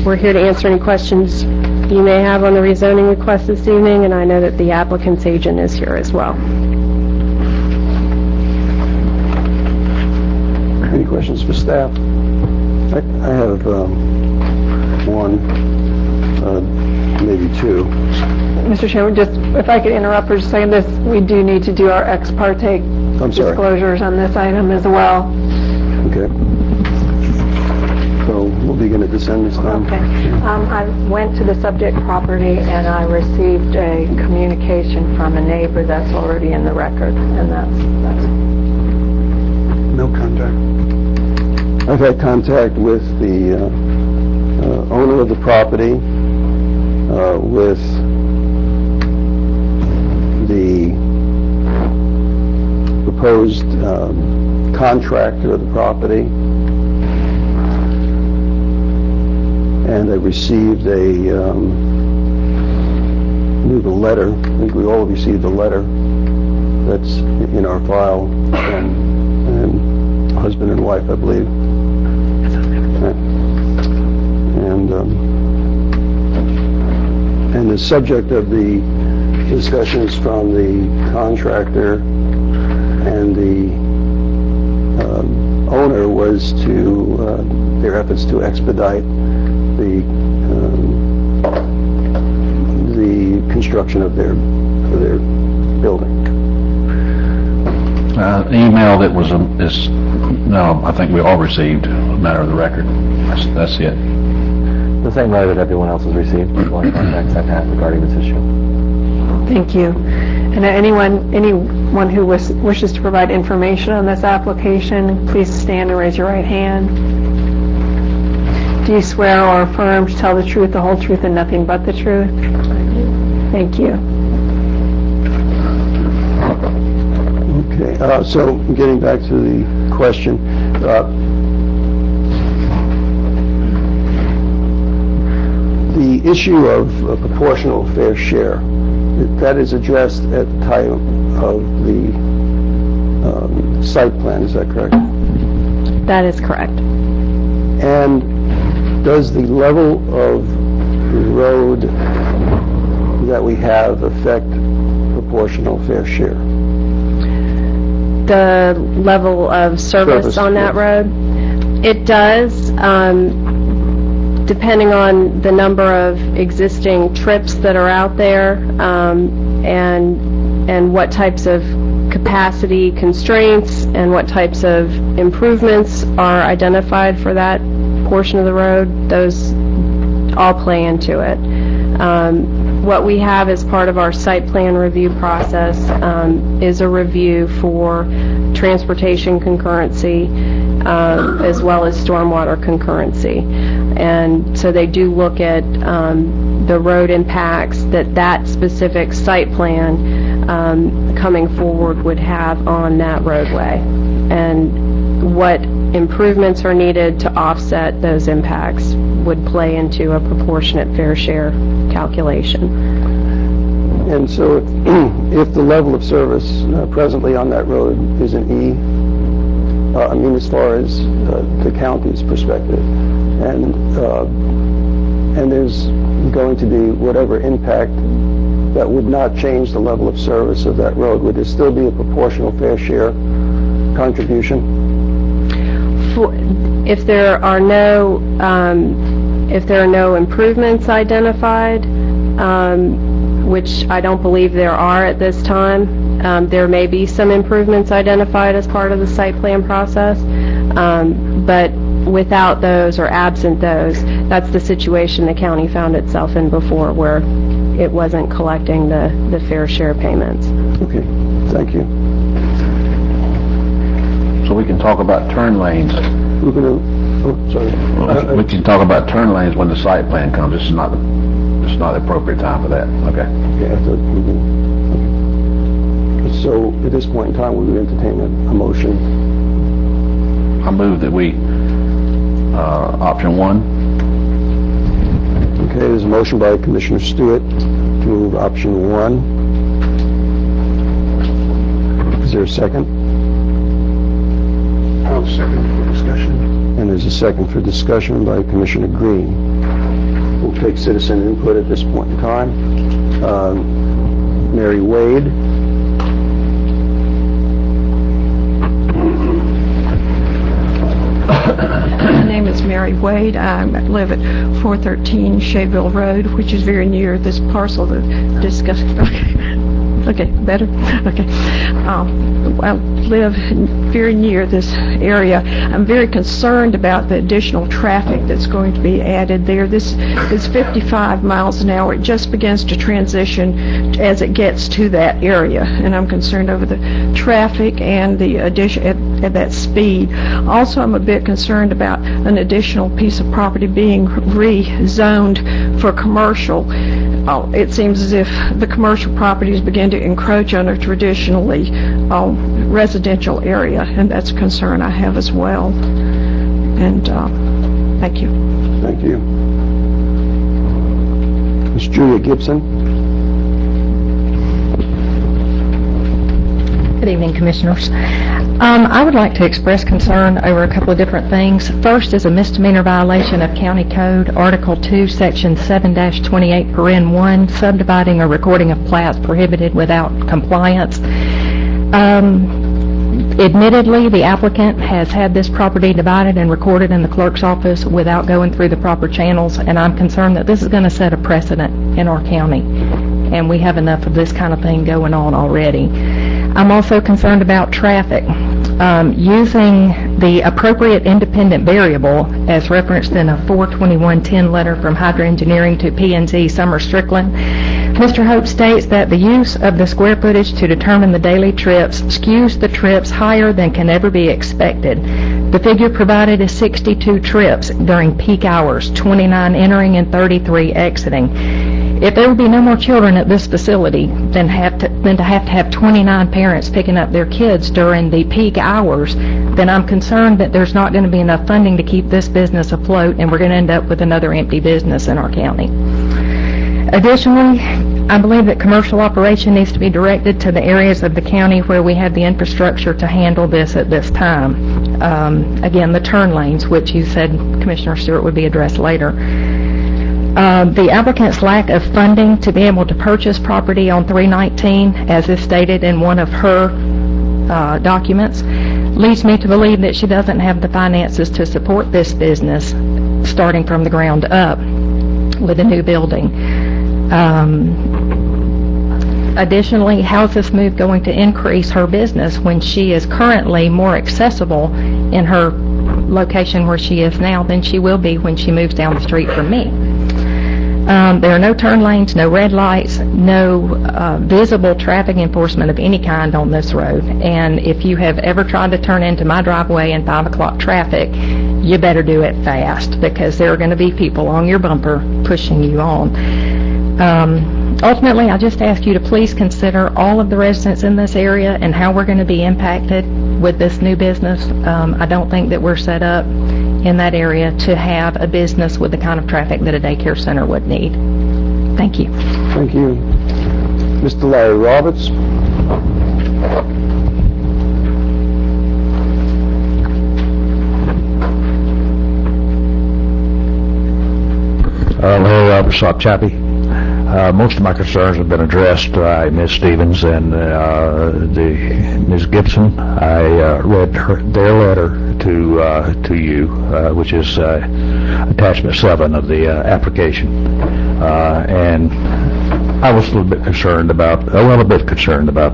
We're here to answer any questions you may have on the rezoning request this evening, and I know that the applicant's agent is here as well. Any questions for staff? I have one, maybe two. Mr. Chairman, just if I could interrupt for just a second, we do need to do our ex parte disclosures on this item as well. Okay. So we'll begin at this end this time. Okay. I went to the subject property and I received a communication from a neighbor that's already in the record, and that's no contact. I've had contact with the owner of the property, with the proposed contractor of the property, and I received a letter. I think we all received a letter that's in our file from husband and wife, I believe. And the subject of the discussions from the contractor and the owner was to their efforts to expedite the construction of their building. Email that was I think we all received, a matter of the record. That's it. The same letter that everyone else has received. One contacts I've had regarding this issue. Thank you. And anyone who wishes to provide information on this application, please stand and raise your right hand. Do you swear or affirm to tell the truth, the whole truth, and nothing but the truth? Thank you. Okay, so getting back to the question, the issue of proportional fair share, that is addressed at the time of the site plan, is that correct? That is correct. And does the level of the road that we have affect proportional fair share? The level of service on that road? It does, depending on the number of existing trips that are out there, and what types of capacity constraints and what types of improvements are identified for that portion of the road. Those all play into it. What we have as part of our site plan review process is a review for transportation concurrency as well as stormwater concurrency. And so they do look at the road impacts that specific site plan coming forward would have on that roadway, and what improvements are needed to offset those impacts would play into a proportionate fair share calculation. And so if the level of service presently on that road is an E, I mean as far as the county's perspective, and there's going to be whatever impact that would not change the level of service of that road, would there still be a proportional fair share contribution? If there are no improvements identified, which I don't believe there are at this time, there may be some improvements identified as part of the site plan process, but without those or absent those, that's the situation the county found itself in before, where it wasn't collecting the fair share payments. Okay, thank you. So we can talk about turn lanes. we're going to, oh, sorry. We can talk about turn lanes when the site plan comes. This is not the appropriate time for that. Okay. Yeah, I thought we can. So at this point in time, we would entertain a motion. I move that we, option 1. Okay, there's a motion by Commissioner Stewart to move option 1. Is there a second? I'll second for discussion. And there's a second for discussion by Commissioner Green. We'll take citizen input at this point in time. Mary Wade. My name is Mary Wade. I live at 413 Shayville Road, which is very near this parcel that discussed. Okay, better? Okay. I live very near this area. I'm very concerned about the additional traffic that's going to be added there. This is 55 miles an hour. It just begins to transition as it gets to that area, and I'm concerned over the traffic and the addition at that speed. Also, I'm a bit concerned about an additional piece of property being rezoned for commercial. It seems as if the commercial properties begin to encroach on a traditionally residential area, and that's a concern I have as well. And thank you. Thank you. Ms. Julia Gibson. Good evening, Commissioners. I would like to express concern over a couple of different things. First is a misdemeanor violation of County Code, Article 2, Section 7-28, paren 1, subdividing or recording of plats prohibited without compliance. Admittedly, the applicant has had this property divided and recorded in the clerk's office without going through the proper channels, and I'm concerned that this is going to set a precedent in our county, and we have enough of this kind of thing going on already. I'm also concerned about traffic. Using the appropriate independent variable as referenced in a 4/21/10 letter from Hydro Engineering to P&Z Summer Strickland, Mr. Hope states that the use of the square footage to determine the daily trips skews the trips higher than can ever be expected. The figure provided is 62 trips during peak hours, 29 entering and 33 exiting. If there would be no more children at this facility than to have 29 parents picking up their kids during the peak hours, then I'm concerned that there's not going to be enough funding to keep this business afloat, and we're going to end up with another empty business in our county. Additionally, I believe that commercial operation needs to be directed to the areas of the county where we have the infrastructure to handle this at this time. Again, the turn lanes, which you said, Commissioner Stewart, would be addressed later. The applicant's lack of funding to be able to purchase property on 319, as is stated in one of her documents, leads me to believe that she doesn't have the finances to support this business starting from the ground up with a new building. Additionally, how is this move going to increase her business when she is currently more accessible in her location where she is now than she will be when she moves down the street from me? There are no turn lanes, no red lights, no visible traffic enforcement of any kind on this road. And if you have ever tried to turn into my driveway in 5 o'clock traffic, you better do it fast, because there are going to be people on your bumper pushing you on. Ultimately, I just ask you to please consider all of the residents in this area and how we're going to be impacted with this new business. I don't think that we're set up in that area to have a business with the kind of traffic that a daycare center would need. Thank you. Thank you. Mr. Larry Roberts. Larry Roberts, Sock Chappie. Most of my concerns have been addressed by Ms. Stevens and Ms. Gibson. I read their letter to you, which is attachment 7 of the application, and I was a little bit concerned about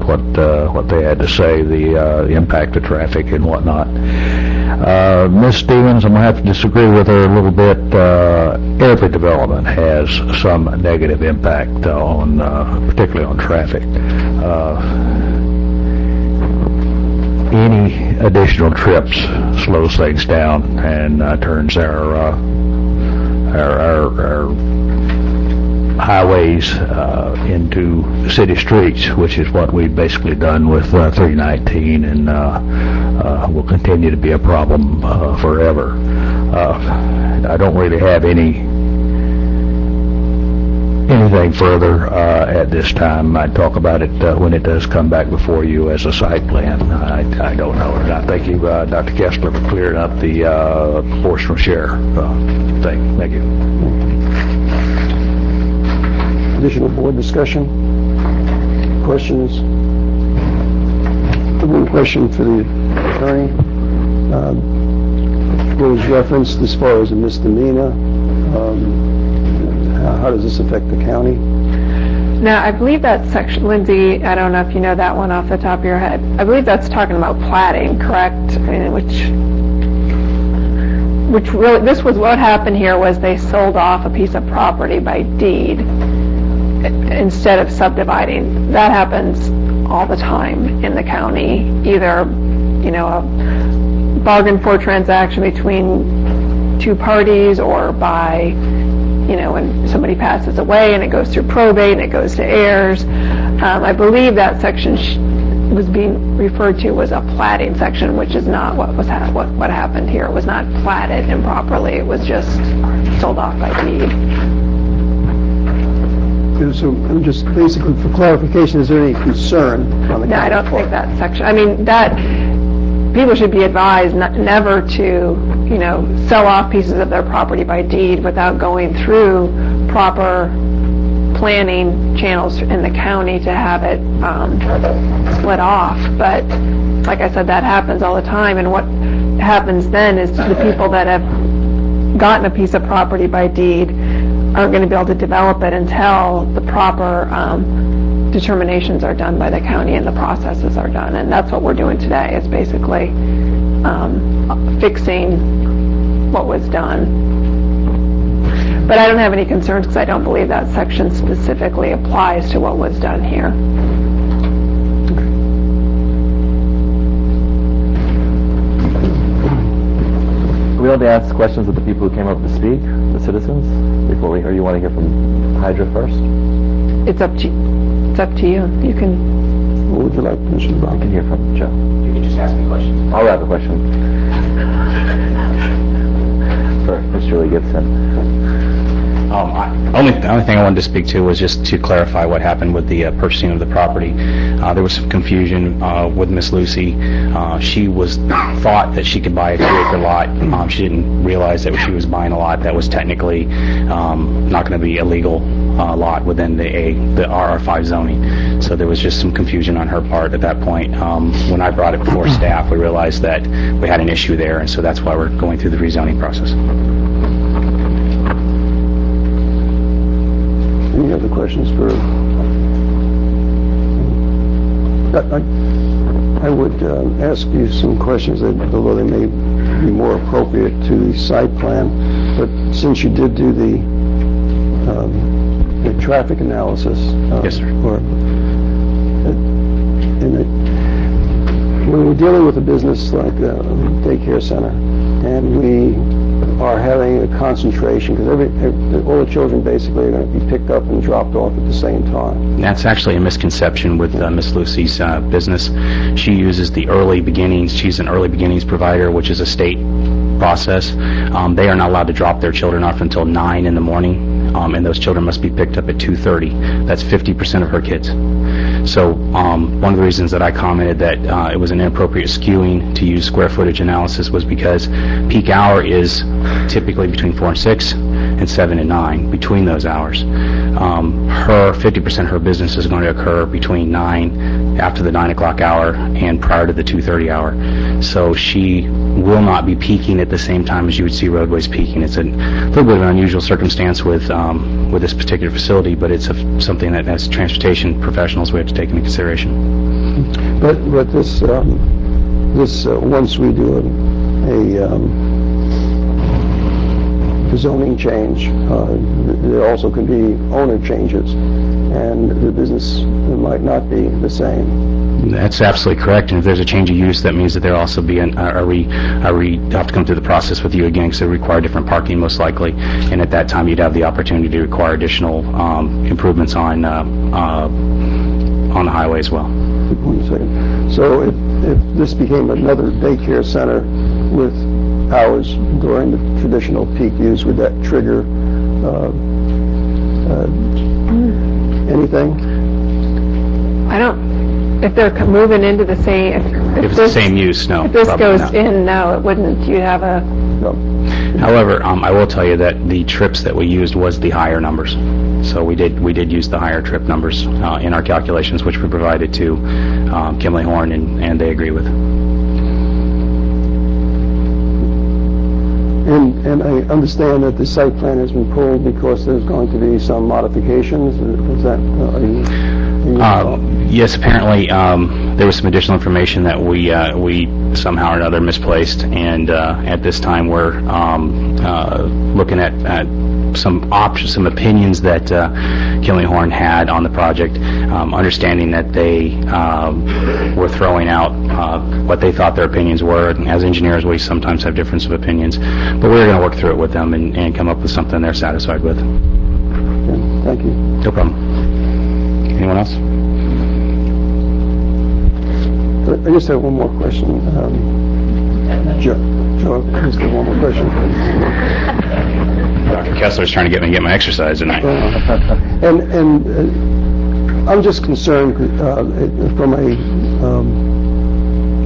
what they had to say, the impact of traffic and whatnot. Ms. Stevens, I'm going to have to disagree with her a little bit. Every development has some negative impact particularly on traffic. any additional trips slows things down and turns our highways into city streets, which is what we've basically done with 319, and will continue to be a problem forever. I don't really have anything further at this time. I'd talk about it when it does come back before you as a site plan. I don't know. And I thank you, Dr. Kessler, for clearing up the proportional share thing. Thank you. Additional board discussion? Questions? One question for the attorney. What was referenced as far as a misdemeanor? How does this affect the county? Now, I believe that section, Lindsay, I don't know if you know that one off the top of your head. I believe that's talking about platting, correct? I mean, which really, this was what happened here was they sold off a piece of property by deed instead of subdividing. That happens all the time in the county, either, you know, a bargain for transaction between two parties, or by, you know, when somebody passes away and it goes through probate and it goes to heirs. I believe that section was being referred to as a platting section, which is not what was what happened here. It was not platted improperly. It was just sold off by deed. So, just basically for clarification, is there any concern on the county? No, I don't think that section. I mean, that people should be advised never to, you know, sell off pieces of their property by deed without going through proper planning channels in the county to have it split off. But like I said, that happens all the time, and what happens then is the people that have gotten a piece of property by deed aren't going to be able to develop it until the proper determinations are done by the county and the processes are done. And that's what we're doing today, is basically fixing what was done. But I don't have any concerns because I don't believe that section specifically applies to what was done here. We want to ask questions of the people who came up to speak, the citizens, before we hear. You want to hear from Hydra first? It's up to you. You can. What would you like, Mr. Brown? I can hear from Joe. You can just ask me questions. I'll have a question. For Ms. Julie Gibson. The only thing I wanted to speak to was just to clarify what happened with the purchasing of the property. There was some confusion with Miss Lucy. She thought that she could buy a 2-acre lot. She didn't realize that she was buying a lot that was technically not going to be a legal lot within the RR5 zoning. So there was just some confusion on her part at that point. When I brought it before staff, we realized that we had an issue there, and so that's why we're going through the rezoning process. Any other questions for? I would ask you some questions, although they may be more appropriate to the site plan. But since you did do the traffic analysis, yes, sir. When we're dealing with a business like a daycare center, and we are having a concentration, because all the children basically are going to be picked up and dropped off at the same time. That's actually a misconception with Miss Lucy's business. She uses the early beginnings. She's an early beginnings provider, which is a state process. They are not allowed to drop their children off until 9 in the morning. And those children must be picked up at 2:30. That's 50% of her kids. So one of the reasons that I commented that it was an inappropriate skewing to use square footage analysis was because peak hour is typically between 4 and 6 and 7 and 9, between those hours. Her 50% of her business is going to occur between 9, after the 9 o'clock hour, and prior to the 2:30 hour. So she will not be peaking at the same time as you would see roadways peaking. It's a little bit of an unusual circumstance with this particular facility, but it's something that as transportation professionals we have to take into consideration. But this once we do the zoning change. There also can be owner changes, and the business might not be the same. That's absolutely correct. And if there's a change of use, that means that there also be we have to come through the process with you again, because they require different parking most likely. And at that time, you'd have the opportunity to require additional improvements on the highway as well. Good point, second. So if this became another daycare center with hours during the traditional peak use, would that trigger anything? I don't, if they're moving into the same, If it's the same use, no. if this probably goes not. in, no, it wouldn't. You'd have a, However, I will tell you that the trips that we used was the higher numbers. So we did use the higher trip numbers in our calculations, which we provided to Kimley Horn, and they agree with. And I understand that the site plan has been pulled because there's going to be some modifications. Is that, are you Yes, apparently there was some additional information that we somehow or another misplaced, and at this time we're looking at some options, some opinions that Kimley Horn had on the project, understanding that they were throwing out what they thought their opinions were. And as engineers, we sometimes have difference of opinions, but we're going to work through it with them and come up with something they're satisfied with. Okay, thank you. No problem. Anyone else? I just have one more question. Joe, I just have one more question. Dr. Kessler's trying to get me to get my exercise tonight. And I'm just concerned from a,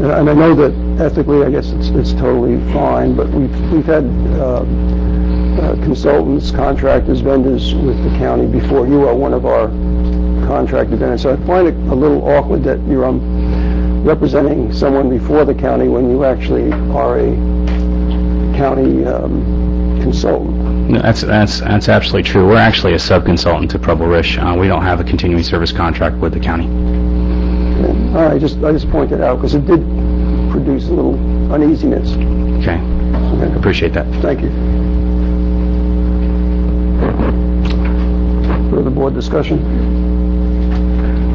and I know that ethically, I guess it's totally fine, but we've had consultants, contractors, vendors with the county before. You are one of our contracted vendors, so I find it a little awkward that you're representing someone before the county when you actually are a county consultant. No, that's absolutely true. We're actually a sub-consultant to Provo Rish. We don't have a continuing service contract with the county. Okay. All right, I just pointed out because it did produce a little uneasiness. Okay. Appreciate that. Thank you. Further board discussion?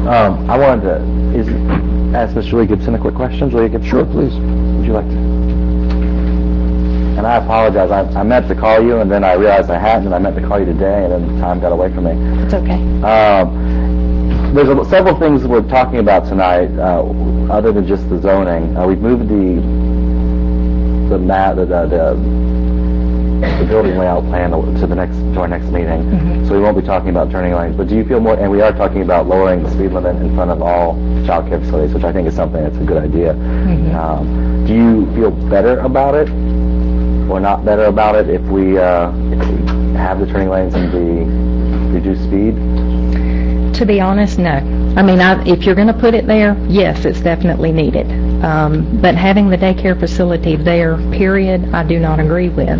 I wanted to ask Mr. Lee Gibson a quick question. Sure, please. Would you like to? And I apologize. I meant to call you, and then I realized I hadn't, and I meant to call you today, and then time got away from me. It's okay. There's several things we're talking about tonight, other than just the zoning. We've moved the building layout plan to our next meeting, so we won't be talking about turning lanes. But do you feel more? And we are talking about lowering the speed limit in front of all child care facilities, which I think is something that's a good idea. Do you feel better about it, or not better about it, if we have the turning lanes and the reduced speed? To be honest, no. I mean, if you're going to put it there, yes, it's definitely needed. But having the daycare facility there, period, I do not agree with.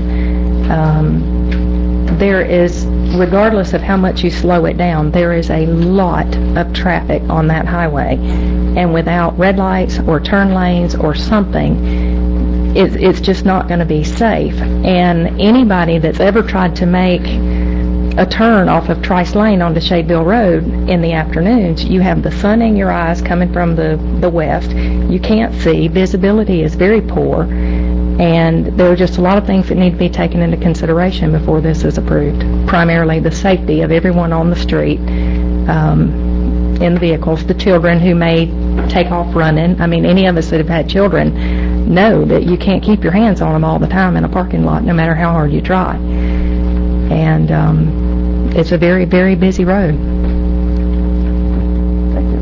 There is, regardless of how much you slow it down, there is a lot of traffic on that highway. And without red lights or turn lanes or something, it's just not going to be safe. And anybody that's ever tried to make a turn off of Trice Lane onto Shadeville Road in the afternoons, you have the sun in your eyes coming from the west. You can't see. Visibility is very poor. And there are just a lot of things that need to be taken into consideration before this is approved. Primarily the safety of everyone on the street, in the vehicles, the children who may take off running. I mean, any of us that have had children know that you can't keep your hands on them all the time in a parking lot, no matter how hard you try. And it's a very, very busy road. Thank you.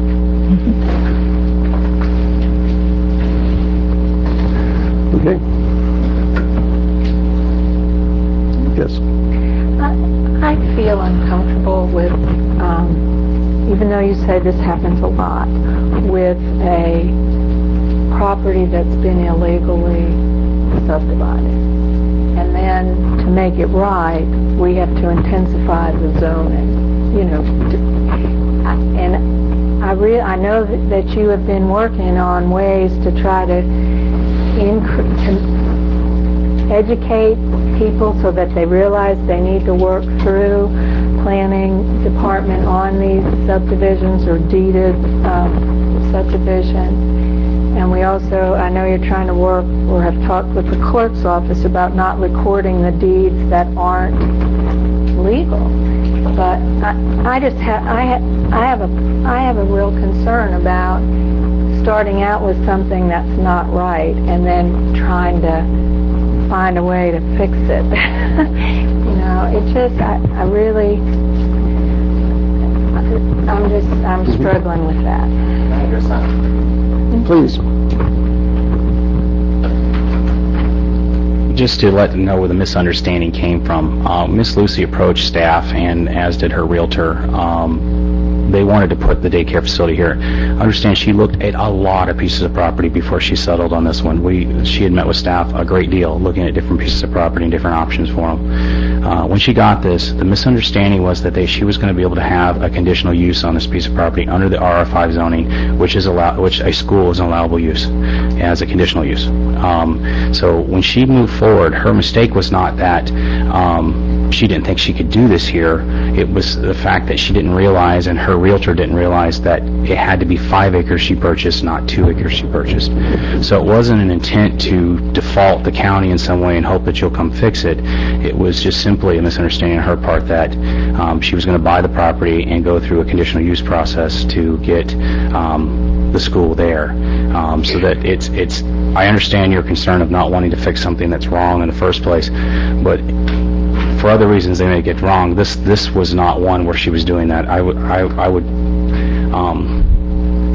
Okay. Yes. I feel uncomfortable with, even though you say this happens a lot, with a property that's been illegally subdivided. And then to make it right, we have to intensify the zoning, and I know that you have been working on ways to try to educate people so that they realize they need to work through planning department on these subdivisions or deeded subdivisions. And we also, I know you're trying to work or have talked with the clerk's office about not recording the deeds that aren't legal. But I have a real concern about starting out with something that's not right and then trying to find a way to fix it. You know, it just, I'm struggling with that. Please. Just to let them know where the misunderstanding came from, Miss Lucy approached staff, and as did her realtor. They wanted to put the daycare facility here. Understand, she looked at a lot of pieces of property before she settled on this one. She had met with staff a great deal, looking at different pieces of property and different options for them. When she got this, the misunderstanding was that she was going to be able to have a conditional use on this piece of property under the RR5 zoning, which a school is an allowable use as a conditional use. So when she moved forward, her mistake was not that she didn't think she could do this here. It was the fact that she didn't realize, and her realtor didn't realize, that it had to be 5 acres she purchased, not 2 acres she purchased. So it wasn't an intent to default the county in some way and hope that you'll come fix it. It was just simply a misunderstanding on her part that she was going to buy the property and go through a conditional use process to get the school there. So that it's I understand your concern of not wanting to fix something that's wrong in the first place, but for other reasons they may get wrong. This was not one where she was doing that. I would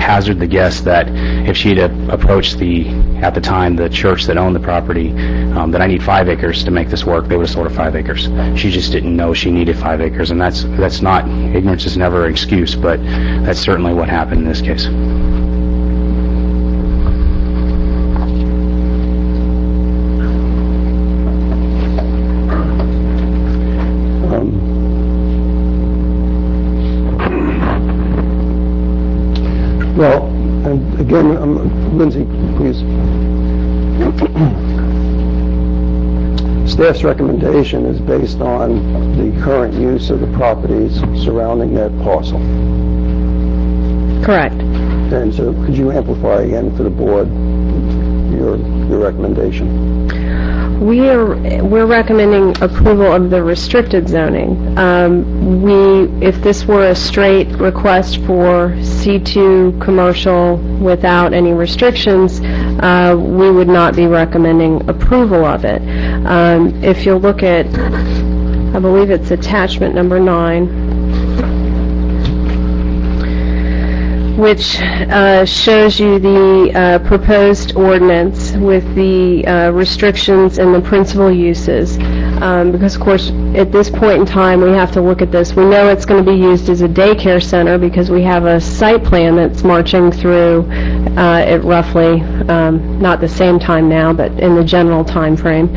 hazard the guess that if she'd approached at the time the church that owned the property, that I need 5 acres to make this work, they would have sold her 5 acres. She just didn't know she needed 5 acres, and that's not, ignorance is never an excuse, but that's certainly what happened in this case. Well, and again, Lindsay, please. Staff's recommendation is based on the current use of the properties surrounding that parcel. Correct. And so could you amplify again for the board your recommendation? We're recommending approval of the restricted zoning. If this were a straight request for C2 commercial without any restrictions, we would not be recommending approval of it. If you'll look at, I believe it's attachment number 9, which shows you the proposed ordinance with the restrictions and the principal uses. Because, of course, at this point in time, we have to look at this. We know it's going to be used as a daycare center because we have a site plan that's marching through at roughly, not the same time now, but in the general time frame.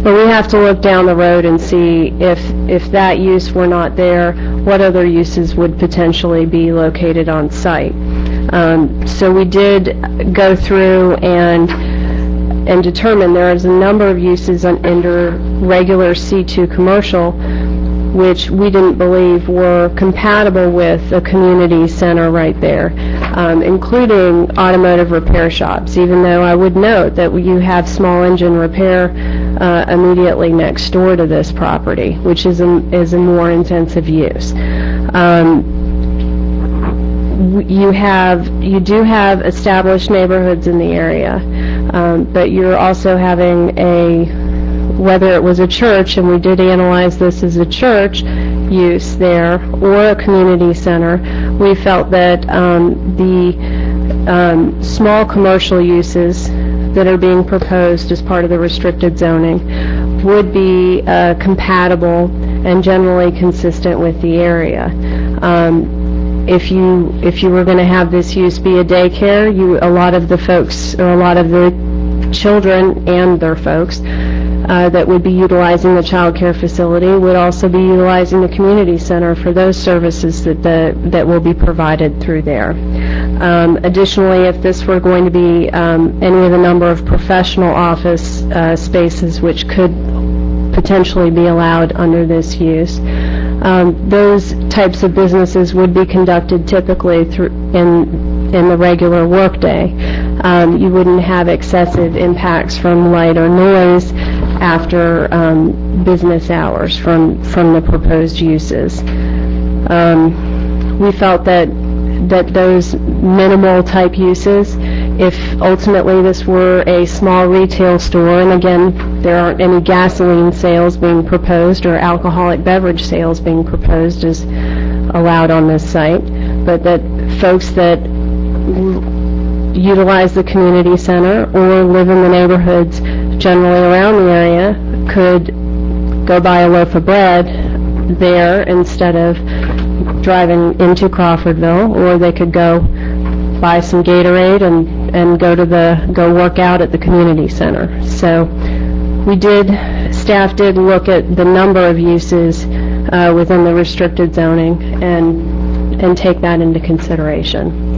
But we have to look down the road and see if that use were not there, what other uses would potentially be located on site. So we did go through and determine there is a number of uses under regular C2 commercial which we didn't believe were compatible with a community center right there, including automotive repair shops, even though I would note that you have small engine repair immediately next door to this property, which is a more intensive use. You do have established neighborhoods in the area, but you're also having whether it was a church, and we did analyze this as a church use there, or a community center, we felt that the small commercial uses that are being proposed as part of the restricted zoning would be compatible and generally consistent with the area. If you were going to have this use be a daycare, a lot of the folks, or a lot of the children and their folks that would be utilizing the child care facility would also be utilizing the community center for those services that will be provided through there. Additionally, if this were going to be any of the number of professional office spaces which could potentially be allowed under this use, those types of businesses would be conducted typically in the regular workday. You wouldn't have excessive impacts from light or noise after business hours from the proposed uses. We felt that those minimal type uses, if ultimately this were a small retail store, and again, there aren't any gasoline sales being proposed or alcoholic beverage sales being proposed as allowed on this site, but that folks that utilize the community center or live in the neighborhoods generally around the area could go buy a loaf of bread there instead of driving into Crawfordville, or they could go buy some Gatorade and go work out at the community center. So staff did look at the number of uses within the restricted zoning and take that into consideration.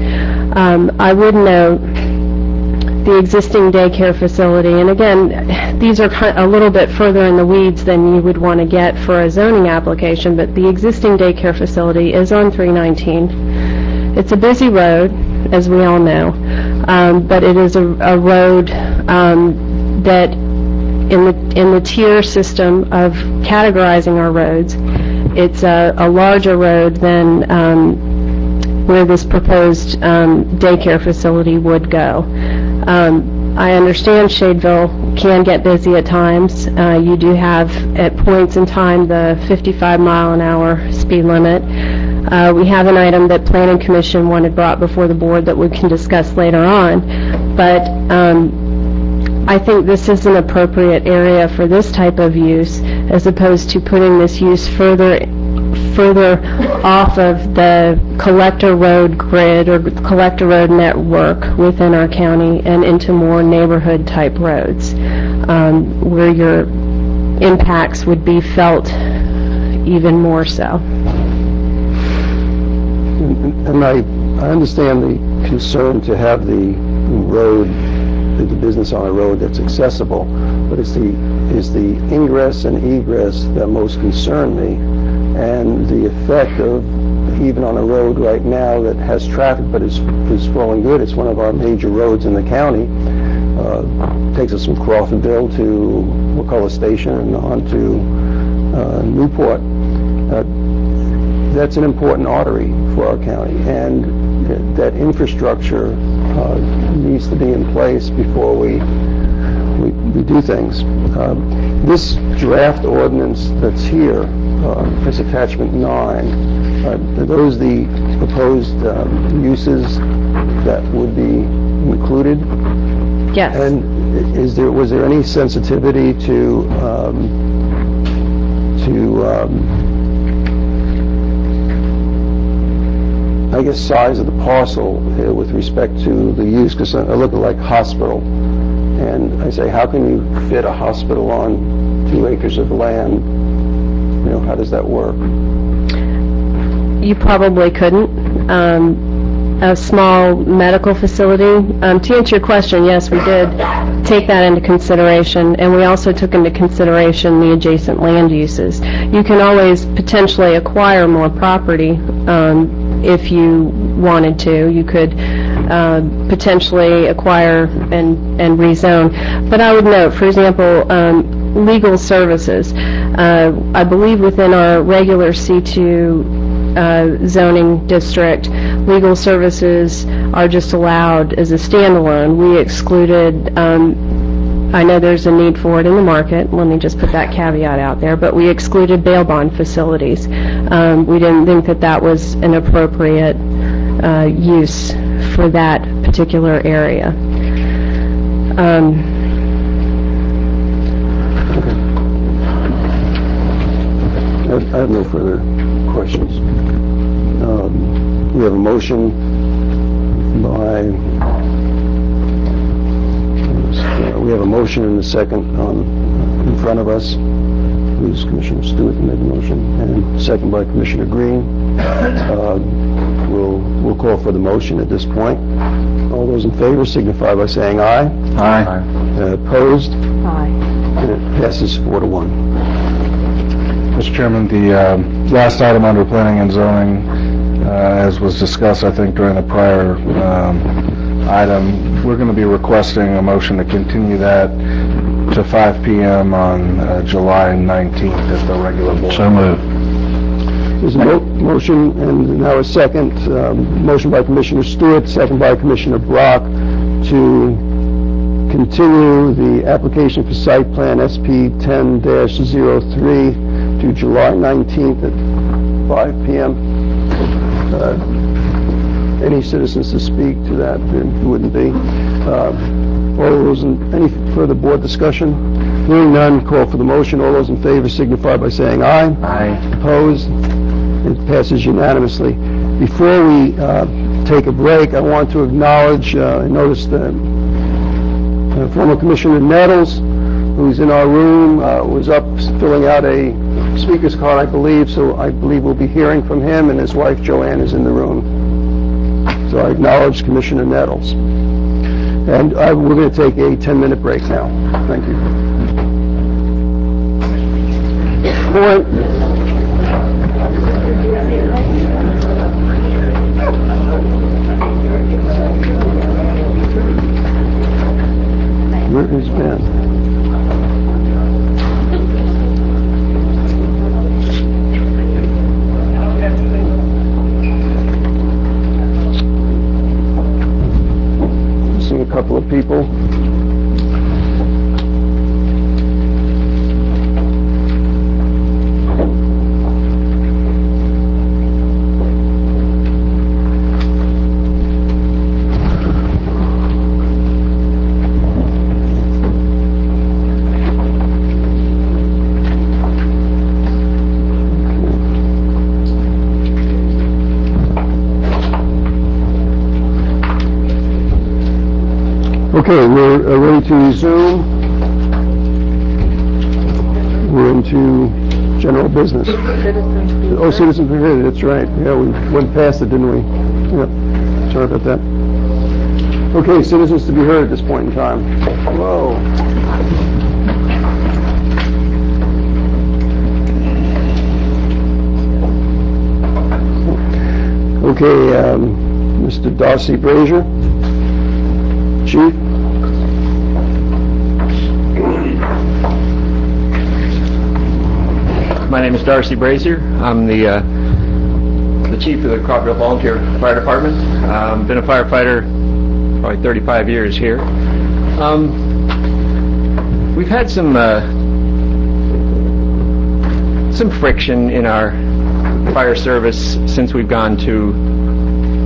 I would note the existing daycare facility, and again, these are a little bit further in the weeds than you would want to get for a zoning application, but the existing daycare facility is on 319. It's a busy road, as we all know, but it is a road that in the tier system of categorizing our roads, it's a larger road than where this proposed daycare facility would go. I understand Shadeville can get busy at times. You do have, at points in time, the 55 mile an hour speed limit. We have an item that Planning Commission wanted brought before the board that we can discuss later on, but I think this is an appropriate area for this type of use, as opposed to putting this use further off of the collector road grid or collector road network within our county and into more neighborhood type roads, where your impacts would be felt even more so. And I understand the concern to have the road, the business on a road that's accessible, but it's the ingress and egress that most concern me, and the effect of, even on a road right now that has traffic but is flowing good. It's one of our major roads in the county. Takes us from Crawfordville to Wakulla Station and on to Newport. That's an important artery for our county, and that infrastructure needs to be in place before we do things. This draft ordinance that's here, is attachment 9. Are those the proposed uses that would be included? Yes. And was there any sensitivity to I guess size of the parcel with respect to the use? Because I look at like hospital, and I say, how can you fit a hospital on 2 acres of land? You know, how does that work? You probably couldn't. A small medical facility. To answer your question, yes, we did take that into consideration, and we also took into consideration the adjacent land uses. You can always potentially acquire more property if you wanted to. You could potentially acquire and rezone. But I would note, for example, legal services. I believe within our regular C2 zoning district, legal services are just allowed as a standalone. We excluded, I know there's a need for it in the market, let me just put that caveat out there, but we excluded bail bond facilities. We didn't think that that was an appropriate use for that particular area. I have no further questions. We have a motion by We have a motion and a second in front of us. Who's Commissioner Stewart who made the motion, and second by Commissioner Green. We'll call for the motion at this point. All those in favor signify by saying aye. Aye. Opposed? Aye. And it passes 4-1. Mr. Chairman, the last item under planning and zoning, as was discussed, I think, during the prior item, we're going to be requesting a motion to continue that to 5 p.m. on July 19th at the regular board. So moved. There's a motion and now a second. Motion by Commissioner Stewart, second by Commissioner Brock to continue the application for site plan SP 10-03 to July 19th at 5 p.m. Any citizens to speak to that? There wouldn't be. All those any further board discussion? Hearing none, call for the motion. All those in favor signify by saying aye. Aye. Opposed? It passes unanimously. Before we take a break, I want to acknowledge, I noticed that former Commissioner Nettles, who's in our room, was up filling out a speaker's card, I believe, so I believe we'll be hearing from him, and his wife Joanne is in the room. So I acknowledge Commissioner Nettles. And we're going to take a 10-minute break now. Thank you. Point. Where is Ben? Missing a couple of people. Okay, we're ready to resume. We're into general business. Oh, citizens prohibited, that's right. Yeah, we went past it, didn't we? Yep, sorry about that. Okay, citizens to be heard at this point in time. Whoa. Okay, Mr. Darcy Brazier, Chief. My name is Darcy Brazier. I'm the chief of the Crawfordville Volunteer Fire Department. Been a firefighter probably 35 years here. We've had some friction in our fire service since we've gone to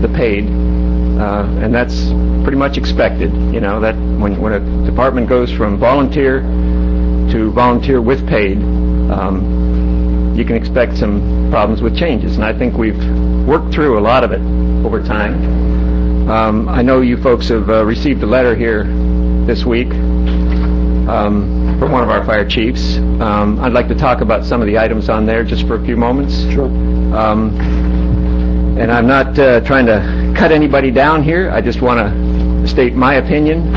the paid, and that's pretty much expected. You know, that when a department goes from volunteer to volunteer with paid, you can expect some problems with changes, and I think we've worked through a lot of it over time. I know you folks have received a letter here this week from one of our fire chiefs. I'd like to talk about some of the items on there just for a few moments. Sure. And I'm not trying to cut anybody down here. I just want to state my opinion.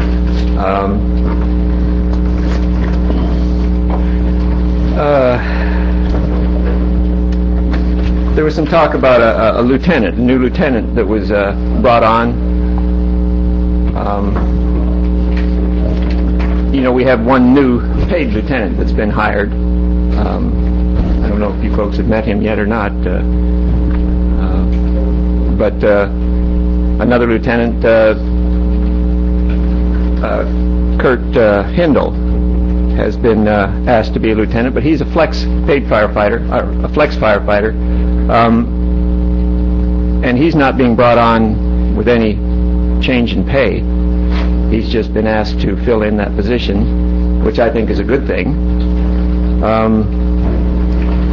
There was some talk about a lieutenant, a new lieutenant that was brought on. You know, we have one new paid lieutenant that's been hired. I don't know if you folks have met him yet or not, but another lieutenant, Kurt Hindle, has been asked to be a lieutenant, but he's a flex paid firefighter, a flex firefighter, and he's not being brought on with any change in pay. He's just been asked to fill in that position, which I think is a good thing.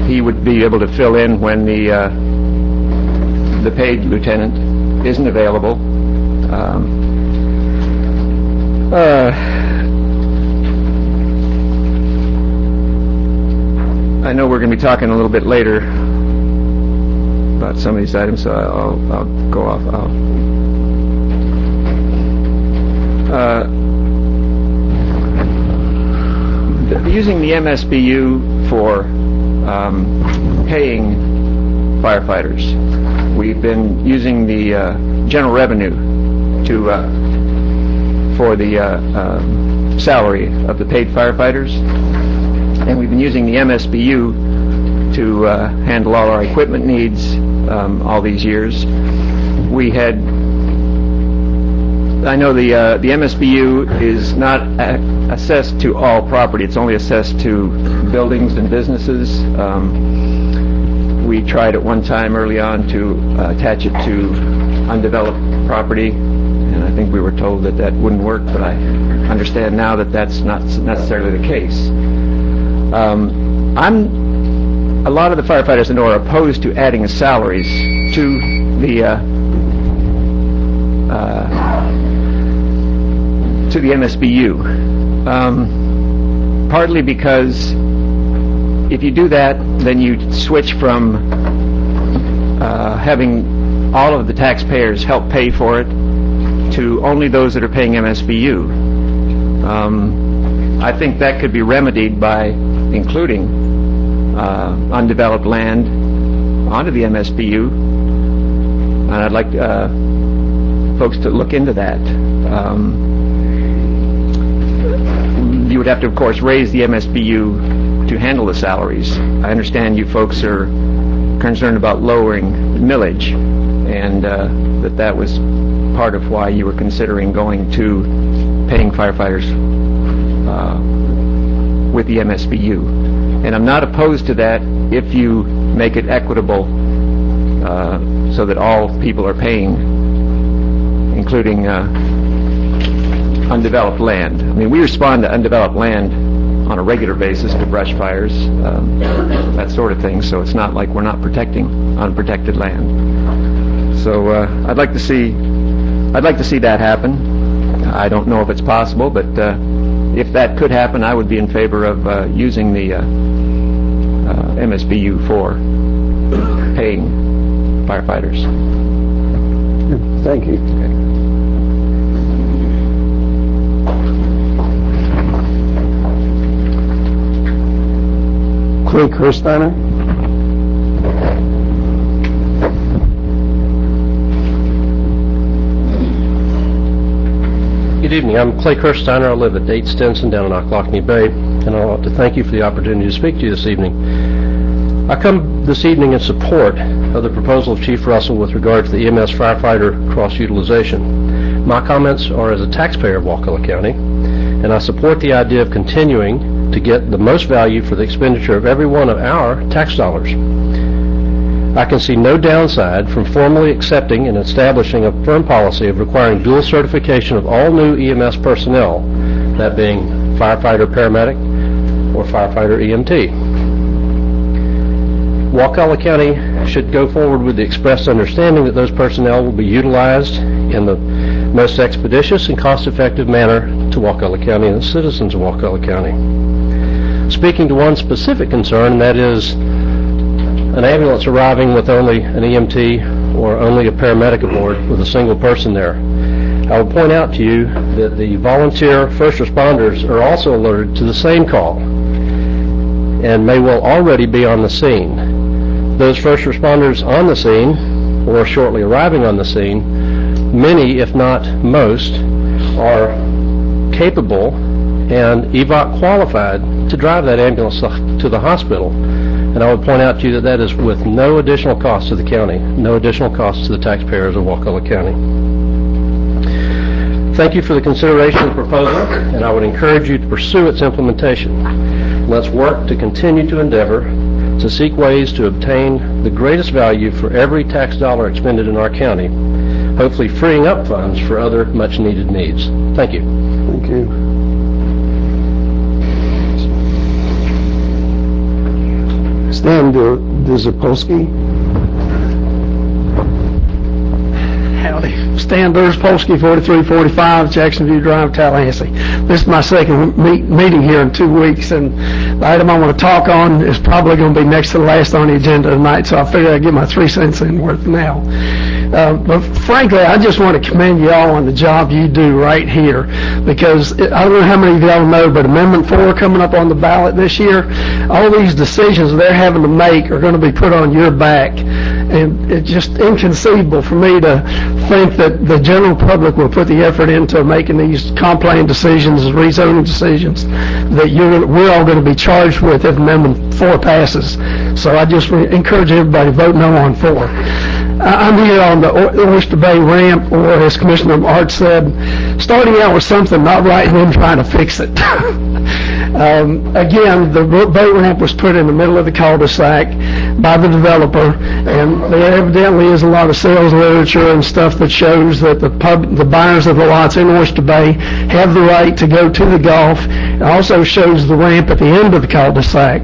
He would be able to fill in when the paid lieutenant isn't I know we're going to be talking a little bit later about some of these items, so I'll go off. Using the MSBU for paying firefighters. We've been using the general revenue for the salary of the paid firefighters, and we've been using the MSBU to handle all our equipment needs all these years. I know the MSBU is not assessed to all property. It's only assessed to buildings and businesses. We tried at one time early on to attach it to undeveloped property, and I think we were told that that wouldn't work, but I understand now that that's not necessarily the case. A lot of the firefighters I know are opposed to adding salaries to the MSBU, partly because if you do that, then you switch from having all of the taxpayers help pay for it to only those that are paying MSBU. I think that could be remedied by including undeveloped land onto the MSBU, and I'd like folks to look into that. You would have to, of course, raise the MSBU to handle the salaries. I understand you folks are concerned about lowering millage, and that was part of why you were considering going to paying firefighters with the MSBU. And I'm not opposed to that if you make it equitable so that all people are paying, including undeveloped land. I mean, we respond to undeveloped land on a regular basis to brush fires, that sort of thing, so it's not like we're not protecting unprotected land. So I'd like to see that happen. I don't know if it's possible, but if that could happen, I would be in favor of using the MSBU for paying firefighters. Thank you. Okay. Clay Kirsteiner. Good evening. I'm Clay Kirsteiner. I live at 8 Stinson down in Ocklackney Bay, and I'd like to thank you for the opportunity to speak to you this evening. I come this evening in support of the proposal of Chief Russell with regard to the EMS firefighter cross-utilization. My comments are as a taxpayer of Wakulla County, and I support the idea of continuing to get the most value for the expenditure of every one of our tax dollars. I can see no downside from formally accepting and establishing a firm policy of requiring dual certification of all new EMS personnel, that being firefighter paramedic or firefighter EMT. Wakulla County should go forward with the expressed understanding that those personnel will be utilized in the most expeditious and cost-effective manner to Wakulla County and the citizens of Wakulla County. Speaking to one specific concern, and that is an ambulance arriving with only an EMT or only a paramedic aboard with a single person there. I will point out to you that the volunteer first responders are also alerted to the same call and may well already be on the scene. Those first responders on the scene or shortly arriving on the scene, many, if not most, are capable and EVOC qualified to drive that ambulance to the hospital. And I would point out to you that that is with no additional cost to the county, no additional cost to the taxpayers of Wakulla County. Thank you for the consideration of the proposal, and I would encourage you to pursue its implementation. Let's work to continue to endeavor to seek ways to obtain the greatest value for every tax dollar expended in our county, hopefully freeing up funds for other much-needed needs. Thank you. Thank you. Stan Dzapolsky. everybody. Stan Polsky, 4345 Jacksonview Drive, Tallahassee. This is my second meeting here in 2 weeks, and the item I want to talk on is probably going to be next to the last on the agenda tonight, so I figured I'd get my 3 cents in worth now. But frankly, I just want to commend you all on the job you do right here, because I don't know how many of y'all know, but Amendment 4 coming up on the ballot this year, all these decisions they're having to make are going to be put on your back, and it's just inconceivable for me to think that the general public will put the effort into making these comp plan decisions, rezoning decisions, that we're all going to be charged with if Amendment 4 passes. So I just encourage everybody to vote no on 4. I'm here on the Oyster Bay ramp, or as Commissioner Art said, starting out with something not right and then trying to fix it. Again, the boat ramp was put in the middle of the cul-de-sac by the developer, and there evidently is a lot of sales literature and stuff that shows that the buyers of the lots in Oyster Bay have the right to go to the Gulf. It also shows the ramp at the end of the cul-de-sac.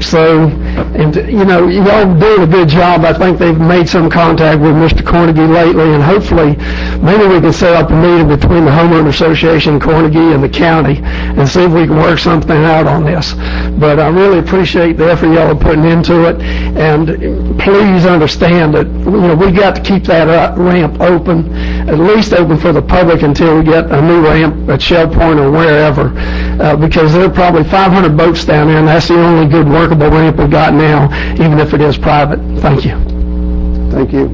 So, and you know, you all doing a good job. I think they've made some contact with Mr. Cornegie lately, and hopefully maybe we can set up a meeting between the Homeowner Association, Cornegie, and the county and see if we can work something out on this. But I really appreciate the effort y'all are putting into it, and please understand that we got to keep that ramp open, at least open for the public until we get a new ramp at Shell Point or wherever, because there are probably 500 boats down there, and that's the only good workable ramp we've got now, even if it is private. Thank you. Thank you.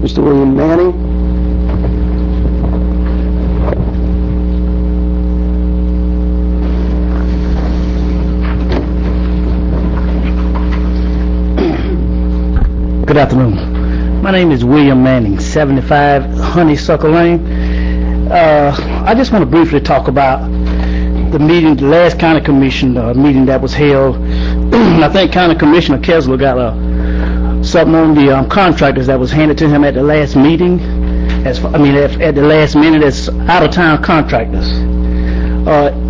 Mr. William Manning? Good afternoon. My name is William Manning, 75 Honeysuckle Lane. I just want to briefly talk about the meeting, the last county commission meeting that was held. I think County Commissioner Kessler got something on the contractors that was handed to him at the last meeting. At the last minute, as out-of-town contractors.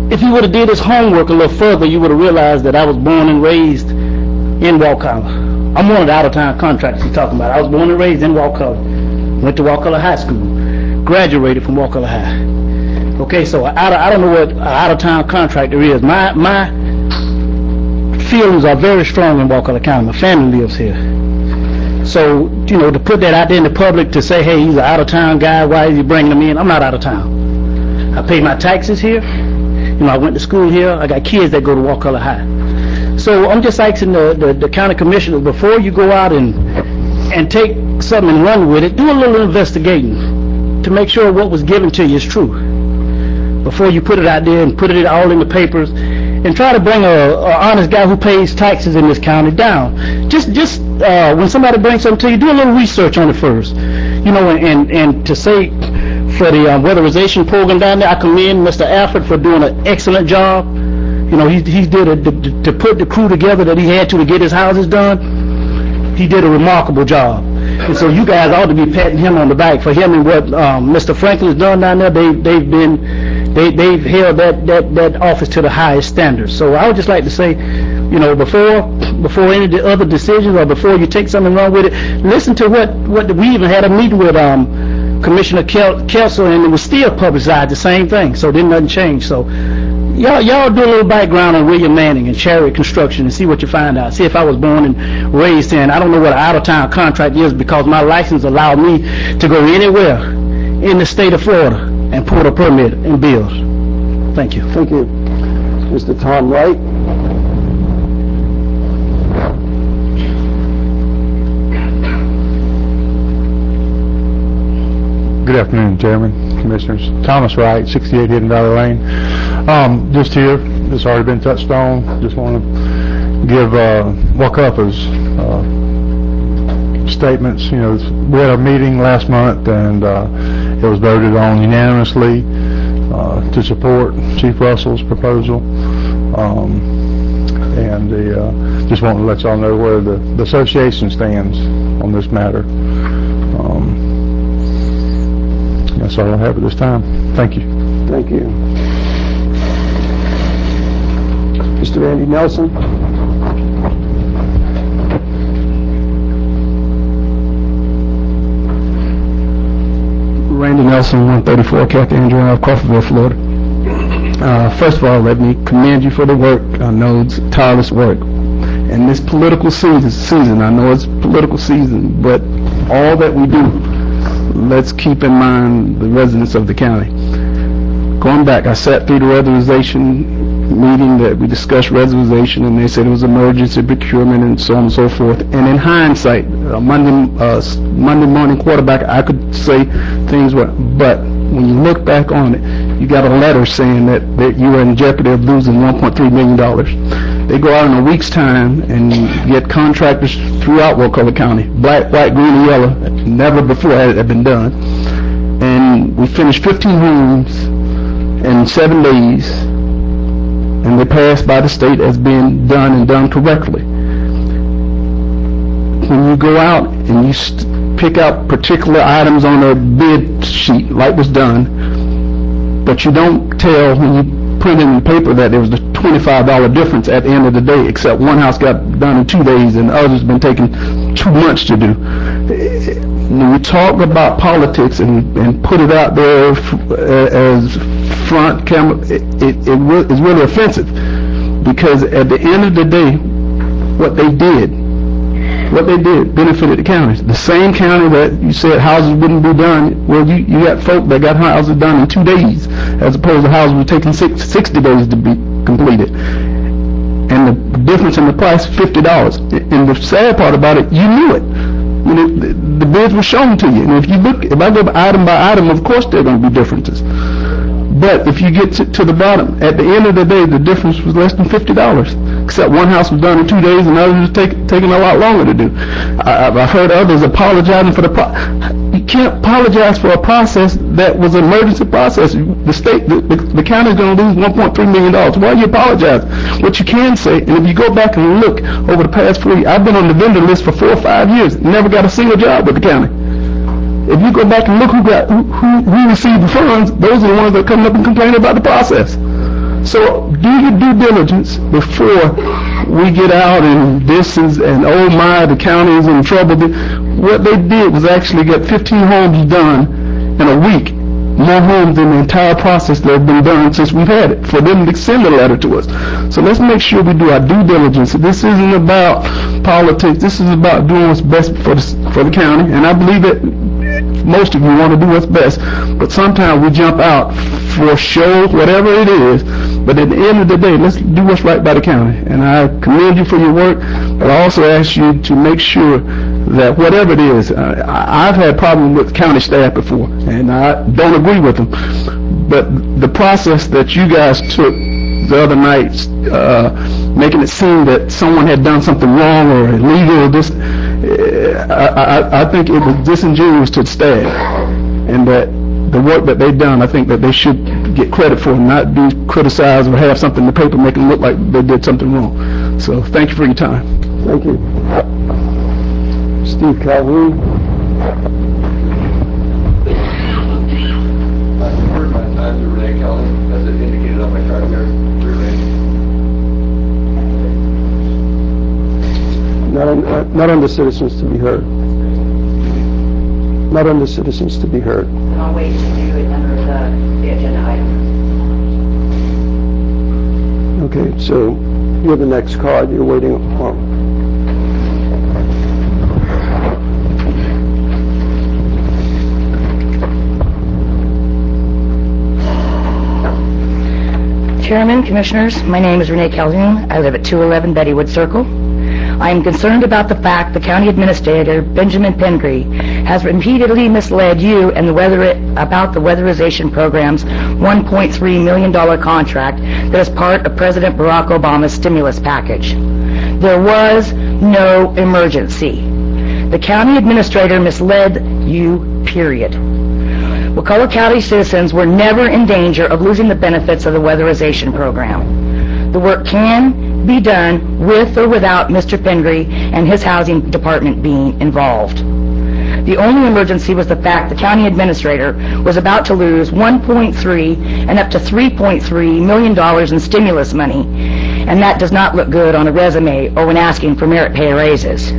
If he would have did his homework a little further, you would have realized that I was born and raised in Wakulla. I'm one of the out-of-town contractors you're talking about. I was born and raised in Wakulla. Went to Wakulla High School. Graduated from Wakulla High. Okay, so I don't know what an out-of-town contractor is. My feelings are very strong in Wakulla County. My family lives here. So, to put that out there in the public, to say, hey, he's an out-of-town guy, why is he bringing him in? I'm not out of town. I pay my taxes here. I went to school here. I got kids that go to Wakulla High. So I'm just asking the county commissioners, before you go out and take something and run with it, do a little investigating to make sure what was given to you is true. Before you put it out there and put it all in the papers, and try to bring a honest guy who pays taxes in this county down. Just when somebody brings something to you, do a little research on it first. And to say for the weatherization program down there, I commend Mr. Alfred for doing an excellent job. He did to put the crew together that he had to get his houses done. He did a remarkable job. And so you guys ought to be patting him on the back for him and what Mr. Franklin's done down there. They've held that office to the highest standards. So I would just like to say, before any of the other decisions, or before you take something wrong with it, listen to what we even had a meeting with Commissioner Kessler, and it was still publicized the same thing. So then nothing changed. So y'all do a little background on William Manning and Chariot Construction and see what you find out. See if I was born and raised in. I don't know what an out-of-town contract is, because my license allowed me to go anywhere in the state of Florida and pull a permit and build. Thank you. Thank you. Mr. Tom Wright. Good afternoon, Chairman, Commissioners. Thomas Wright, 68 Hidden Valley Lane. Just here, it's already been touched on. Just want to give Wakulla's statements. We had a meeting last month, and it was voted on unanimously to support Chief Russell's proposal. Just want to let y'all know where the association stands on this matter. That's all I have at this time. Thank you. Thank you. Mr. Andy Nelson. Nelson, 134 Kathy Andrew Ave, Crawfordville, Florida. First of all, let me commend you for the work. I know it's tireless work. And this political season, I know it's political season, but all that we do, let's keep in mind the residents of the county. Going back, I sat through the weatherization meeting that we discussed weatherization, and they said it was emergency procurement and so on and so forth. And in hindsight, Monday morning quarterback, I could say things were, but when you look back on it, you got a letter saying that you were in jeopardy of losing $1.3 million. They go out in a week's time and get contractors throughout Wakulla County, black, white, green, and yellow. Never before had it been done. And we finished 15 homes in 7 days, and they passed by the state as being done and done correctly. When you go out and you pick out particular items on a bid sheet, like was done, but you don't tell when you put in the paper that there was a $25 difference at the end of the day, except one house got done in 2 days and others been taking 2 months to do. When we talk about politics and put it out there as front camera, it's really offensive, because at the end of the day, what they did benefited the counties. The same county that you said houses wouldn't be done, well, you got folk that got houses done in 2 days, as opposed to houses were taking 60 days to be completed. And the difference in the price, $50. And the sad part about it, you knew it. You know, the bids were shown to you. And if I go item by item, of course there are going to be differences. But if you get to the bottom, at the end of the day, the difference was less than $50. Except one house was done in 2 days and others was taking a lot longer to do. I've heard others apologizing for you can't apologize for a process that was an emergency process. The state, the county's going to lose $1.3 million. Why are you apologizing? What you can say, and if you go back and look over the past 4 years, I've been on the vendor list for 4 or 5 years, never got a single job with the county. If you go back and look who received the funds, those are the ones that come up and complain about the process. So do your due diligence before we get out and this is, and oh my, the county is in trouble. What they did was actually get 15 homes done in a week, more homes than the entire process that has been done since we've had it, for them to send a letter to us. So let's make sure we do our due diligence. This isn't about politics. This is about doing what's best for the county, and I believe that most of you want to do what's best, but sometimes we jump out for show, whatever it is, but at the end of the day, let's do what's right by the county. And I commend you for your work, but I also ask you to make sure that whatever it is, I've had problems with county staff before, and I don't agree with them, but the process that you guys took the other night, making it seem that someone had done something wrong or illegal, I think it was disingenuous to the staff, and that the work that they've done, I think that they should get credit for, and not be criticized or have something in the paper make them look like they did something wrong. So thank you for your time. Thank you. Steve Calhoun. I deferred my time to Renee Kelly, as it indicated on my card there. Not under citizens to be heard. Not under citizens to be heard. I'll wait to do it under the agenda item. Okay, so you're the next card. You're waiting on. Chairman, Commissioners, my name is Renee Calhoun. I live at 211 Bettywood Circle. I am concerned about the fact the County Administrator, Benjamin Pingree, has repeatedly misled you and about the weatherization program's $1.3 million contract that is part of President Barack Obama's stimulus package. There was no emergency. The County Administrator misled you, period. Wakulla County citizens were never in danger of losing the benefits of the weatherization program. The work can be done with or without Mr. Pingree and his housing department being involved. The only emergency was the fact the county administrator was about to lose $1.3 and up to $3.3 million in stimulus money, and that does not look good on a resume or when asking for merit pay raises.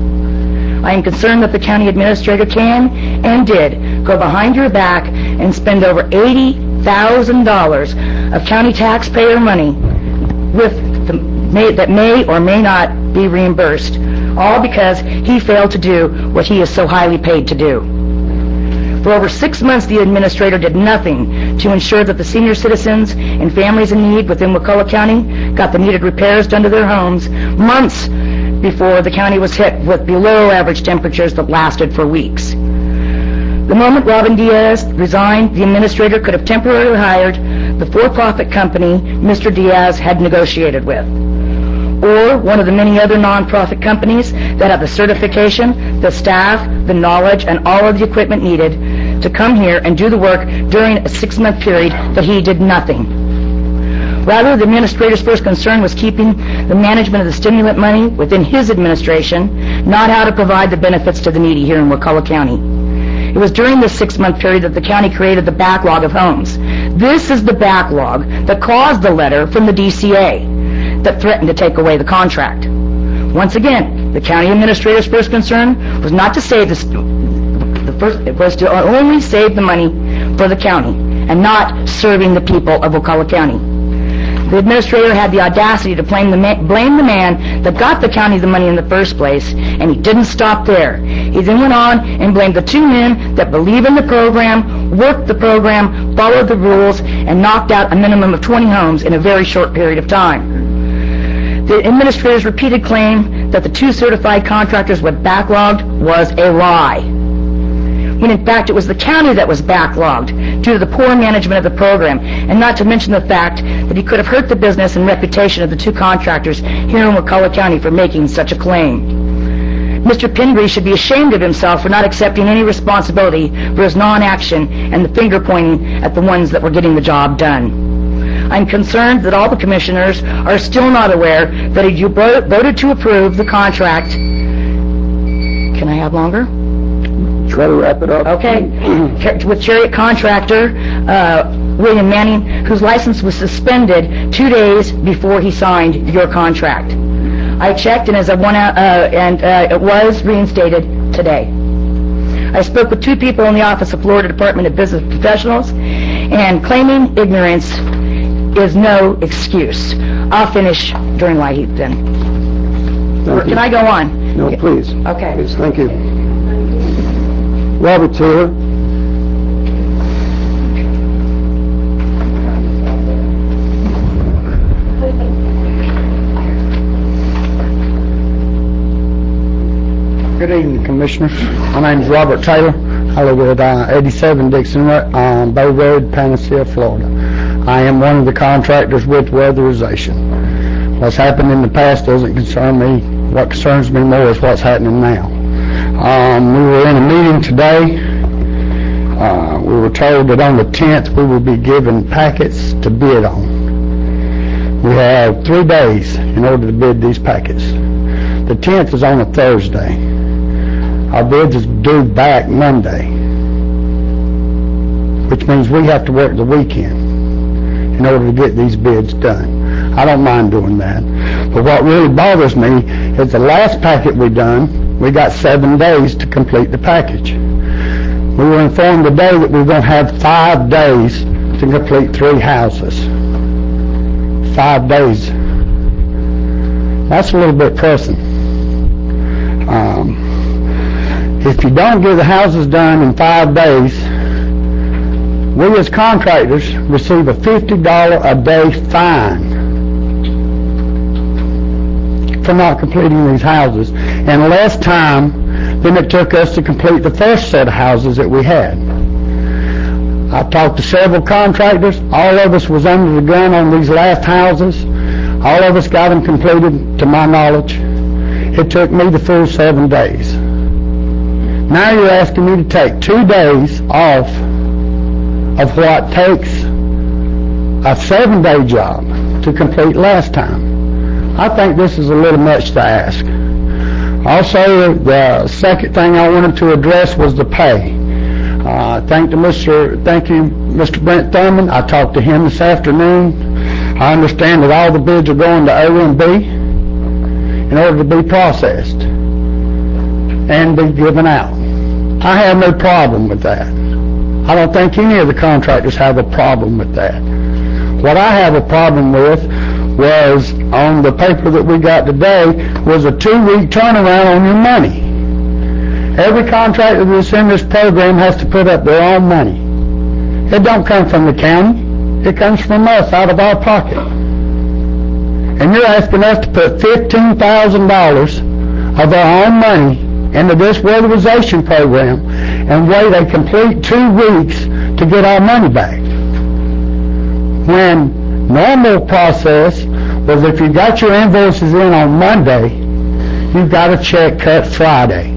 I am concerned that the county administrator can and did go behind your back and spend over $80,000 of county taxpayer money that may or may not be reimbursed, all because he failed to do what he is so highly paid to do. For over 6 months, the administrator did nothing to ensure that the senior citizens and families in need within Wakulla County got the needed repairs done to their homes months before the county was hit with below-average temperatures that lasted for weeks. The moment Robin Diaz resigned, the administrator could have temporarily hired the for-profit company Mr. Diaz had negotiated with, or one of the many other non-profit companies that have the certification, the staff, the knowledge, and all of the equipment needed to come here and do the work during a 6-month period that he did nothing. Rather, the administrator's first concern was keeping the management of the stimulant money within his administration, not how to provide the benefits to the needy here in Wakulla County. It was during this 6-month period that the county created the backlog of homes. This is the backlog that caused the letter from the DCA that threatened to take away the contract. Once again, the county administrator's first concern was not to save it was to only save the money for the county and not serving the people of Wakulla County. The administrator had the audacity to blame the man that got the county the money in the first place, and he didn't stop there. He then went on and blamed the 2 men that believe in the program, worked the program, followed the rules, and knocked out a minimum of 20 homes in a very short period of time. The administrator's repeated claim that the 2 certified contractors were backlogged was a lie, when in fact it was the county that was backlogged due to the poor management of the program, and not to mention the fact that he could have hurt the business and reputation of the 2 contractors here in Wakulla County for making such a claim. Mr. Pingree should be ashamed of himself for not accepting any responsibility for his non-action and the finger pointing at the ones that were getting the job done. I'm concerned that all the commissioners are still not aware that you voted to approve the contract. Can I have longer? Try to wrap it up. Okay. With Chariot contractor William Manning, whose license was suspended 2 days before he signed your contract. I checked, and it was reinstated today. I spoke with 2 people in the office of Florida Department of Business Professionals, and claiming ignorance is no excuse. I'll finish during why he's done. Or can I go on? No, please. Okay. Please, thank you. Robert Taylor. Good evening, Commissioners. My name is Robert Taylor. I live at 87 Dixon Bay Road, Panacea, Florida. I am one of the contractors with weatherization. What's happened in the past doesn't concern me. What concerns me more is what's happening now. We were in a meeting today. We were told that on the 10th we will be given packets to bid on. We have 3 days in order to bid these packets. The 10th is on a Thursday. Our bids is due back Monday, which means we have to work the weekend in order to get these bids done. I don't mind doing that. But what really bothers me is the last packet we done, we got 7 days to complete the package. We were informed today that we're going to have 5 days to complete 3 houses. 5 days. That's a little bit pressing. If you don't get the houses done in 5 days, we as contractors receive a $50 a day fine for not completing these houses, and less time than it took us to complete the first set of houses that we had. I talked to several contractors. All of us was under the gun on these last houses. All of us got them completed, to my knowledge. It took me the full 7 days. Now you're asking me to take 2 days off of what takes a 7-day job to complete last time. I think this is a little much to ask. Also, the second thing I wanted to address was the pay. Thank you, Mr. Brent Thurman. I talked to him this afternoon. I understand that all the bids are going to O&B in order to be processed. and be given out. I have no problem with that. I don't think any of the contractors have a problem with that. What I have a problem with was, on the paper that we got today, was a 2-week turnaround on your money. Every contractor that's in this program has to put up their own money. It don't come from the county. It comes from us, out of our pocket. And you're asking us to put $15,000 of our own money into this weatherization program and wait a complete 2 weeks to get our money back. When normal process was, if you got your invoices in on Monday, you got a check cut Friday.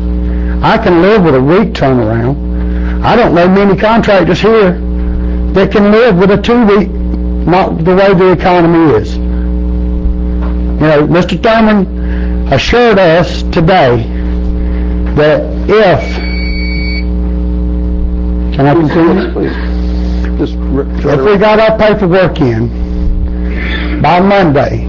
I can live with a week turnaround. I don't know many contractors here that can live with a 2-week, not the way the economy is. You know, Mr. Thurman assured us today that if we got our paperwork in by Monday,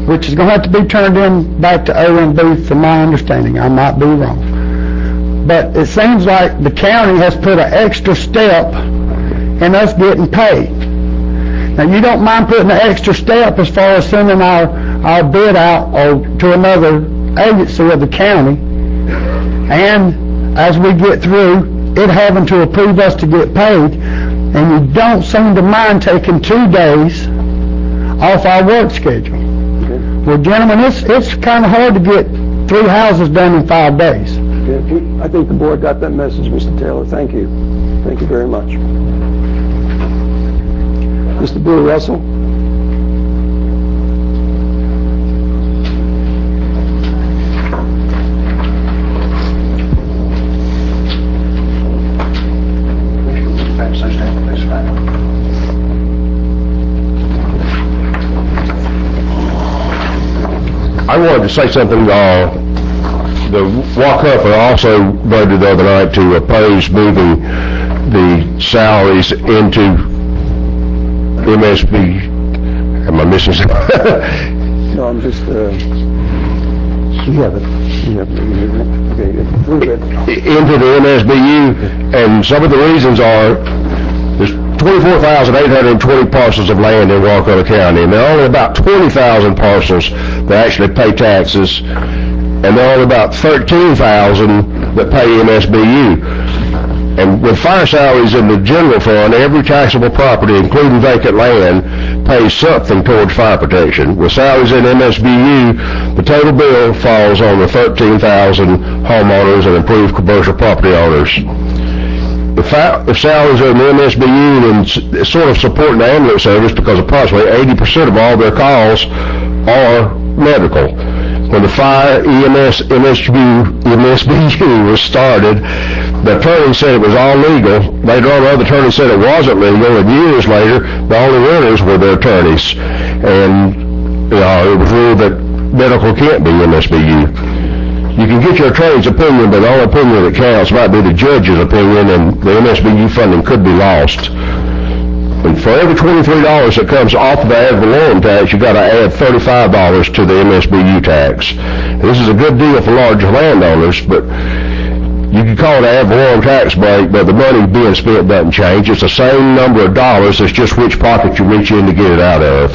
which is going to have to be turned in back to OMB from my understanding, I might be wrong, but it seems like the county has put an extra step in us getting paid. Now, you don't mind putting an extra step as far as sending our bid out or to another agency of the county, and as we get through it having to approve us to get paid, and you don't seem to mind taking 2 days off our work schedule. Well, gentlemen, it's kind of hard to get 3 houses done in 5 days. I think the board got that message, Mr. Taylor. Thank you. Thank you very much. Mr. Brewer Russell? I wanted to say something. The Wakulla also voted the other night to oppose moving the salaries into MSB. Am I missing something? No, I'm just, you have it. Okay, prove it. Into the MSBU, and some of the reasons are, there's 24,820 parcels of land in Wakulla County, and there are only about 20,000 parcels that actually pay taxes, and there are only about 13,000 that pay MSBU. And with fire salaries in the general fund, every taxable property, including vacant land, pays something towards fire protection. With salaries in MSBU, the total bill falls on the 13,000 homeowners and improved commercial property owners. If salaries are in the MSBU, then it's sort of supporting the ambulance service, because approximately 80% of all their calls are medical. When the fire MSBU was started, the attorney said it was all legal. Later on, the other attorney said it wasn't legal, and years later, the only winners were the attorneys. And it was ruled that medical can't be MSBU. You can get your attorney's opinion, but the only opinion that counts might be the judge's opinion, and the MSBU funding could be lost. And for every $23 that comes off of the ad valorem tax, you got to add $35 to the MSBU tax. And this is a good deal for larger landowners, but you can call it an ad valorem tax break, but the money being spent doesn't change. It's the same number of dollars, it's just which pocket you reach in to get it out of.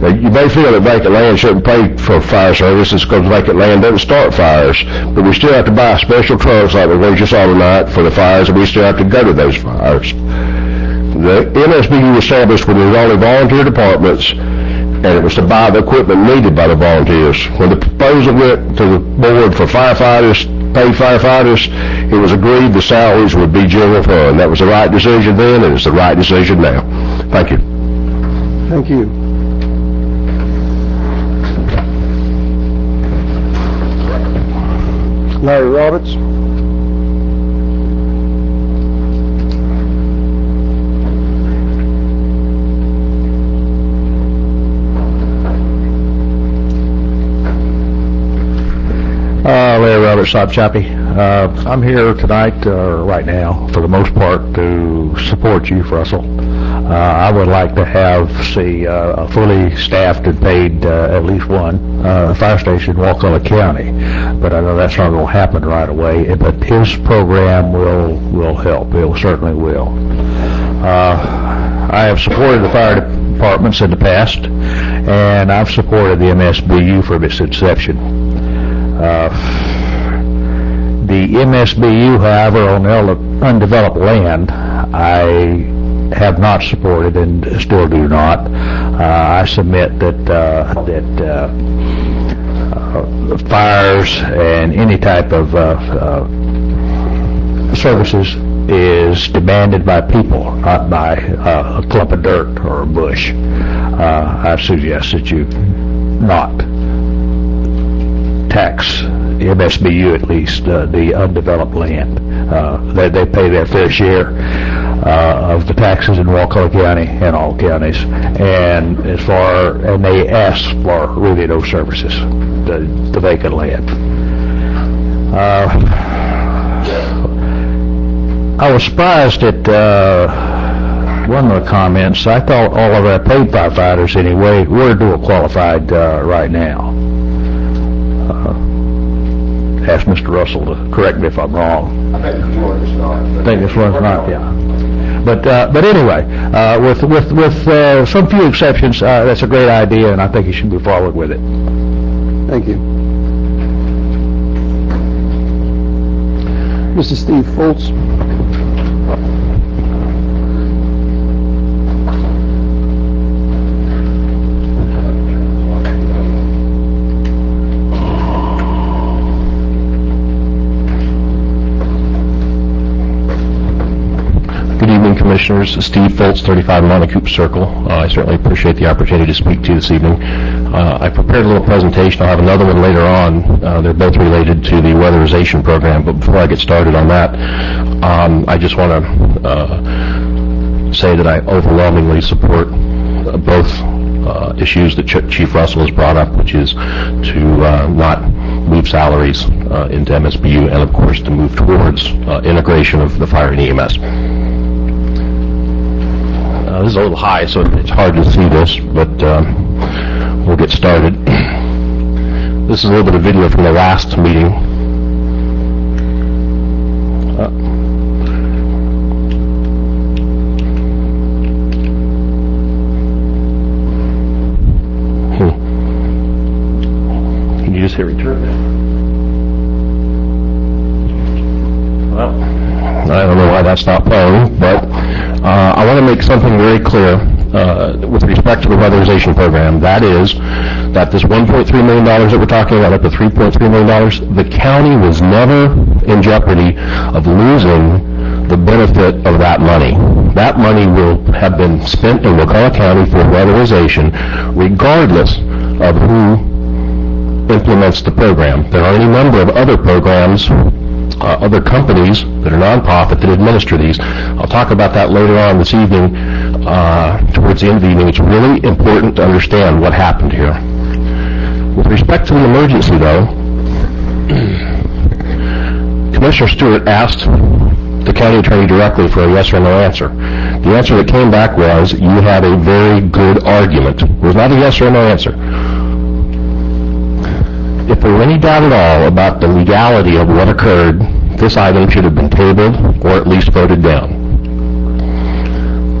Now, you may feel that vacant land shouldn't pay for fire services because vacant land doesn't start fires, but we still have to buy special trucks like we just saw tonight for the fires, and we still have to go to those fires. The MSBU was established when there was only volunteer departments, and it was to buy the equipment needed by the volunteers. When the proposal went to the board for firefighters, paid firefighters, it was agreed the salaries would be general fund. That was the right decision then, and it's the right decision now. Thank you. Thank you. Larry Roberts? Larry Roberts, Sop Choppy. I'm here tonight, right now, for the most part, to support you, Russell. I would like to see a fully staffed and paid at least one fire station in Wakulla County, but I know that's not going to happen right away. But his program will help. It certainly will. I have supported the fire departments in the past, and I've supported the MSBU from its inception. The MSBU, however, on undeveloped land, I have not supported and still do not. I submit that fires and any type of services is demanded by people, not by a clump of dirt or a bush. I suggest that you not tax MSBU, at least the undeveloped land. They pay their fair share of the taxes in Wakulla County and all counties, and they ask for really no services, the vacant land. I was surprised at one of the comments. I thought all of our paid firefighters anyway were dual qualified right now. Ask Mr. Russell to correct me if I'm wrong. I think this one's not. I think this one's not, yeah. But anyway, with some few exceptions, that's a great idea, and I think you should move forward with it. Thank you. Mr. Steve Foltz. Good evening, Commissioners. Steve Foltz, 35 Montecoup Circle. I certainly appreciate the opportunity to speak to you this evening. I prepared a little presentation. I'll have another one later on. They're both related to the weatherization program, but before I get started on that, I just want to say that I overwhelmingly support both issues that Chief Russell has brought up, which is to not move salaries into MSBU, and of course to move towards integration of the fire and EMS. This is a little high, so it's hard to see this, but we'll get started. This is a little bit of video from the last meeting. Can you just hit return? Well, I don't know why that's not playing, but I want to make something very clear with respect to the weatherization program. That is, that this $1.3 million that we're talking about, up to $3.3 million, the county was never in jeopardy of losing the benefit of that money. That money will have been spent in Wakulla County for weatherization, regardless of who implements the program. There are any number of other programs, other companies that are nonprofit that administer these. I'll talk about that later on this evening. Towards the end of the evening, it's really important to understand what happened here. With respect to the emergency, though, Commissioner Stewart asked the county attorney directly for a yes or no answer. The answer that came back was, you had a very good argument. It was not a yes or no answer. If there were any doubt at all about the legality of what occurred, this item should have been tabled or at least voted down.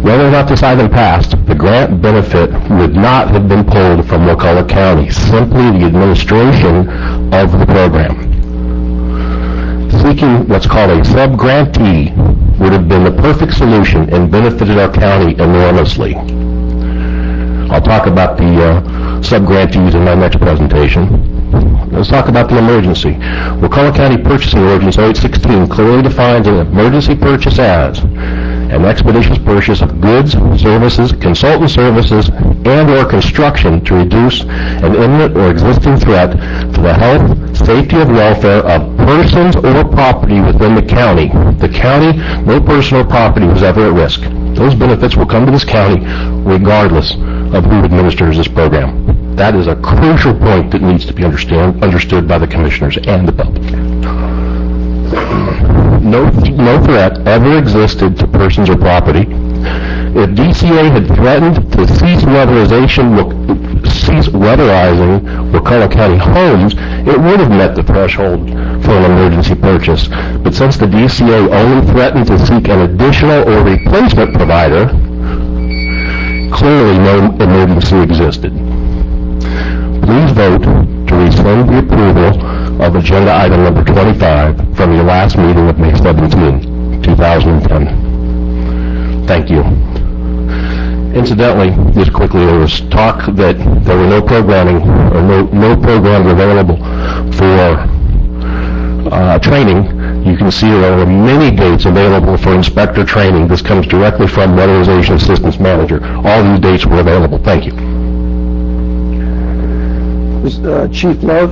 Whether or not this item passed, the grant benefit would not have been pulled from Wakulla County, simply the administration of the program. Seeking what's called a sub-grantee would have been the perfect solution and benefited our county enormously. I'll talk about the sub-grantees in my next presentation. Let's talk about the emergency. Wakulla County Purchasing Ordinance 0816 clearly defines an emergency purchase as an expeditious purchase of goods, services, consultant services, and or construction to reduce an imminent or existing threat to the health, safety, and welfare of persons or property within the county. The county, no person or property was ever at risk. Those benefits will come to this county regardless of who administers this program. That is a crucial point that needs to be understood by the commissioners and the public. no threat ever existed to persons or property. If DCA had threatened to cease weatherizing Wakulla County homes, it would have met the threshold for an emergency purchase. But since the DCA only threatened to seek an additional or replacement provider, clearly no emergency existed. Please vote to rescind the approval of agenda item number 25 from your last meeting of May 17, 2010. Thank you. Incidentally, just quickly, there was talk that there were no programming or no programs available for training. You can see there are many dates available for inspector training. This comes directly from Weatherization Assistance Manager. All these dates were available. Thank you. Chief Love?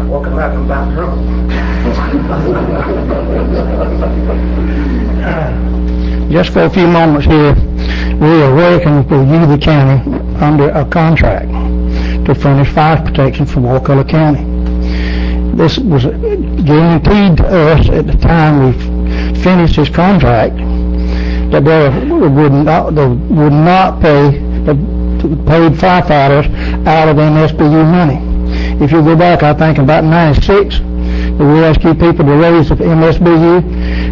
Welcome back from back home. Just for a few moments here, we are working with the county under a contract to furnish fire protection for Wakulla County. This was guaranteed to us at the time we finished this contract that they would not pay the paid firefighters out of MSBU money. If you go back, I think about 96, we asked you people to raise the MSBU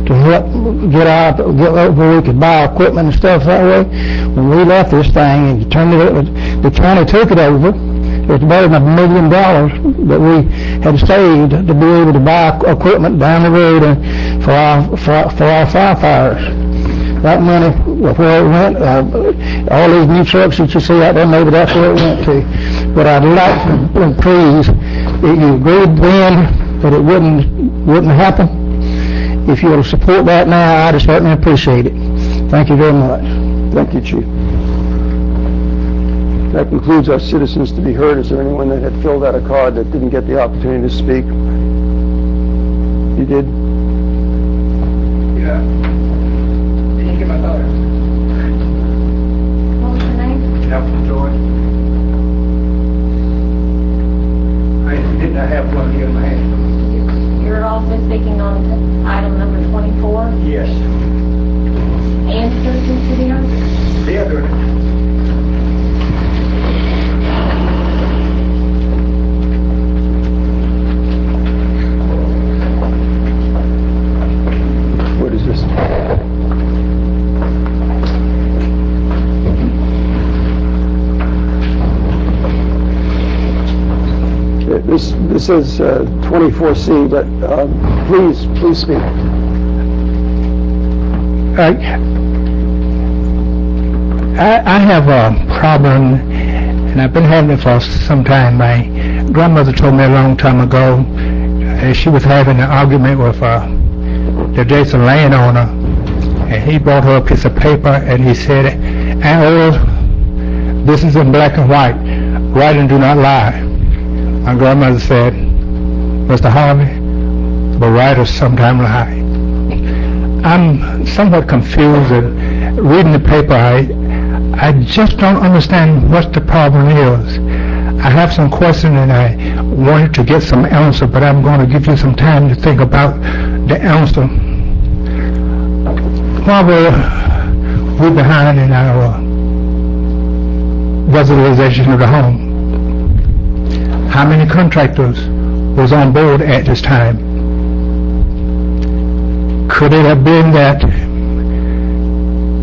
to help get where we could buy equipment and stuff that way. When we left this thing and turned it over, the county took it over. It was better than $1 million that we had saved to be able to buy equipment down the road for our firefighters. That money, where it went, all these new trucks that you see out there, maybe that's where it went to. But I'd like to please, you agreed then that it wouldn't happen. If you will support that now, I'd certainly appreciate it. Thank you very much. Thank you, Chief. That concludes our citizens to be heard. Is there anyone that had filled out a card that didn't get the opportunity to speak? You did? Yeah. Can you get my daughter? What was your name? Nelson Joy. I didn't have one here in my hand. You're also speaking on item number 24? Yes. And Thurston City Hall? Yeah, good. What is this? This is 24C, but please speak. I have a problem, and I've been having it for some time. My grandmother told me a long time ago she was having an argument with the adjacent landowner, and he brought her a piece of paper, and he said, "Aunt Earl, this is in black and white. Write and do not lie." My grandmother said, "Mr. Harvey, but writers sometimes lie." I'm somewhat confused, and reading the paper, I just don't understand what the problem is. I have some questions, and I wanted to get some answer, but I'm going to give you some time to think about the answer. While we're behind in our weatherization of the home, how many contractors was on board at this time? Could it have been that,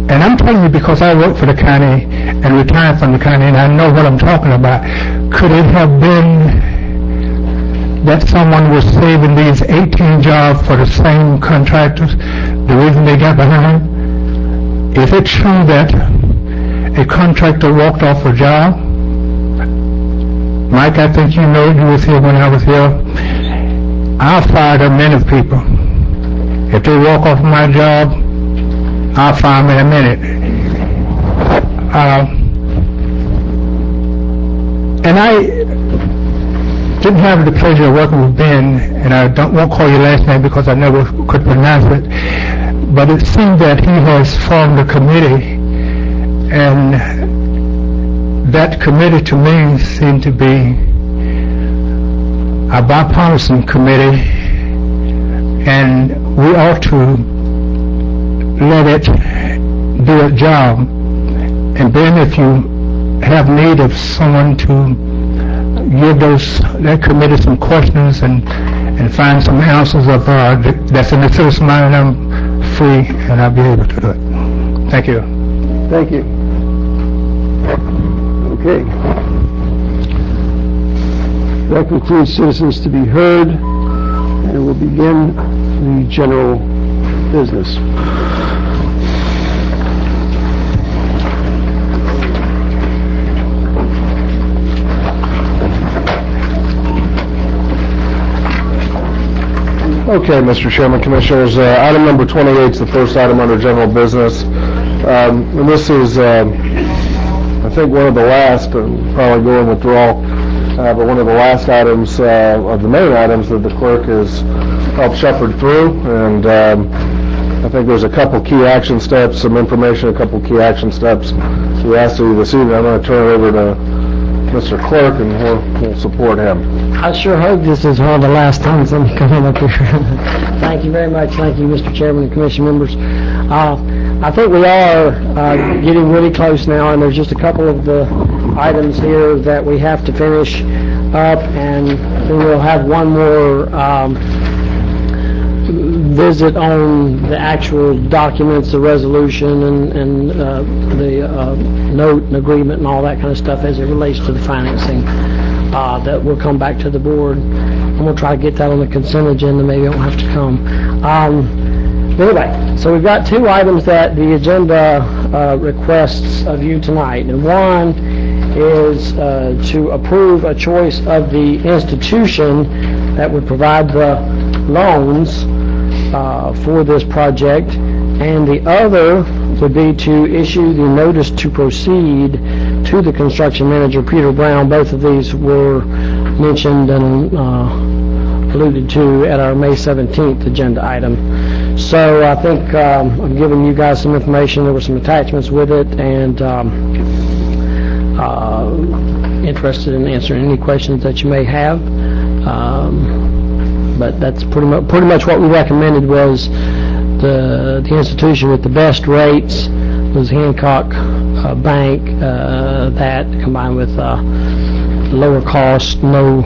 and I'm telling you because I work for the county and retired from the county and I know what I'm talking about, could it have been that someone was saving these 18 jobs for the same contractors, the reason they got behind? If it's true that a contractor walked off a job, Mike, I think you know, you was here when I was here, I fired a many people. If they walk off my job, I'll fire them in a minute. And I didn't have the pleasure of working with Ben, and I won't call your last name because I never could pronounce it, but it seemed that he has formed a committee, and that committee to me seemed to be a bipartisan committee, and we ought to let it do its job. And then if you have need of someone to give that committee some questions and find some answers of that's in the citizen mind, I'm free and I'll be able to do it. Thank you. Thank you. Okay. That concludes citizens to be heard, and we'll begin the general business. Okay, Mr. Chairman, Commissioners, item number 28 is the first item under general business. And this is, I think, one of the last, probably go in withdrawal, but one of the last items of the main items that the clerk has helped shepherd through. And I think there's a couple key action steps, some information, a couple key action steps we asked you this evening. I'm going to turn it over to Mr. Clerk, and we'll support him. I sure hope this is one of the last times I'm coming up here. Thank you very much. Thank you, Mr. Chairman and Commission members. I think we are getting really close now, and there's just a couple of the items here that we have to finish up, and then we'll have one more visit on the actual documents, the resolution, and the note and agreement and all that kind of stuff as it relates to the financing. That will come back to the board, and we'll try to get that on the consent agenda. Maybe I don't have to come. Anyway, so we've got two items that the agenda requests of you tonight, and one is to approve a choice of the institution that would provide the loans for this project, and the other would be to issue the notice to proceed to the construction manager, Peter Brown. Both of these were mentioned and alluded to at our May 17th agenda item. So I think I'm giving you guys some information. There were some attachments with it, and interested in answering any questions that you may have. But that's pretty much what we recommended was the institution with the best rates was Hancock Bank, that combined with lower cost, no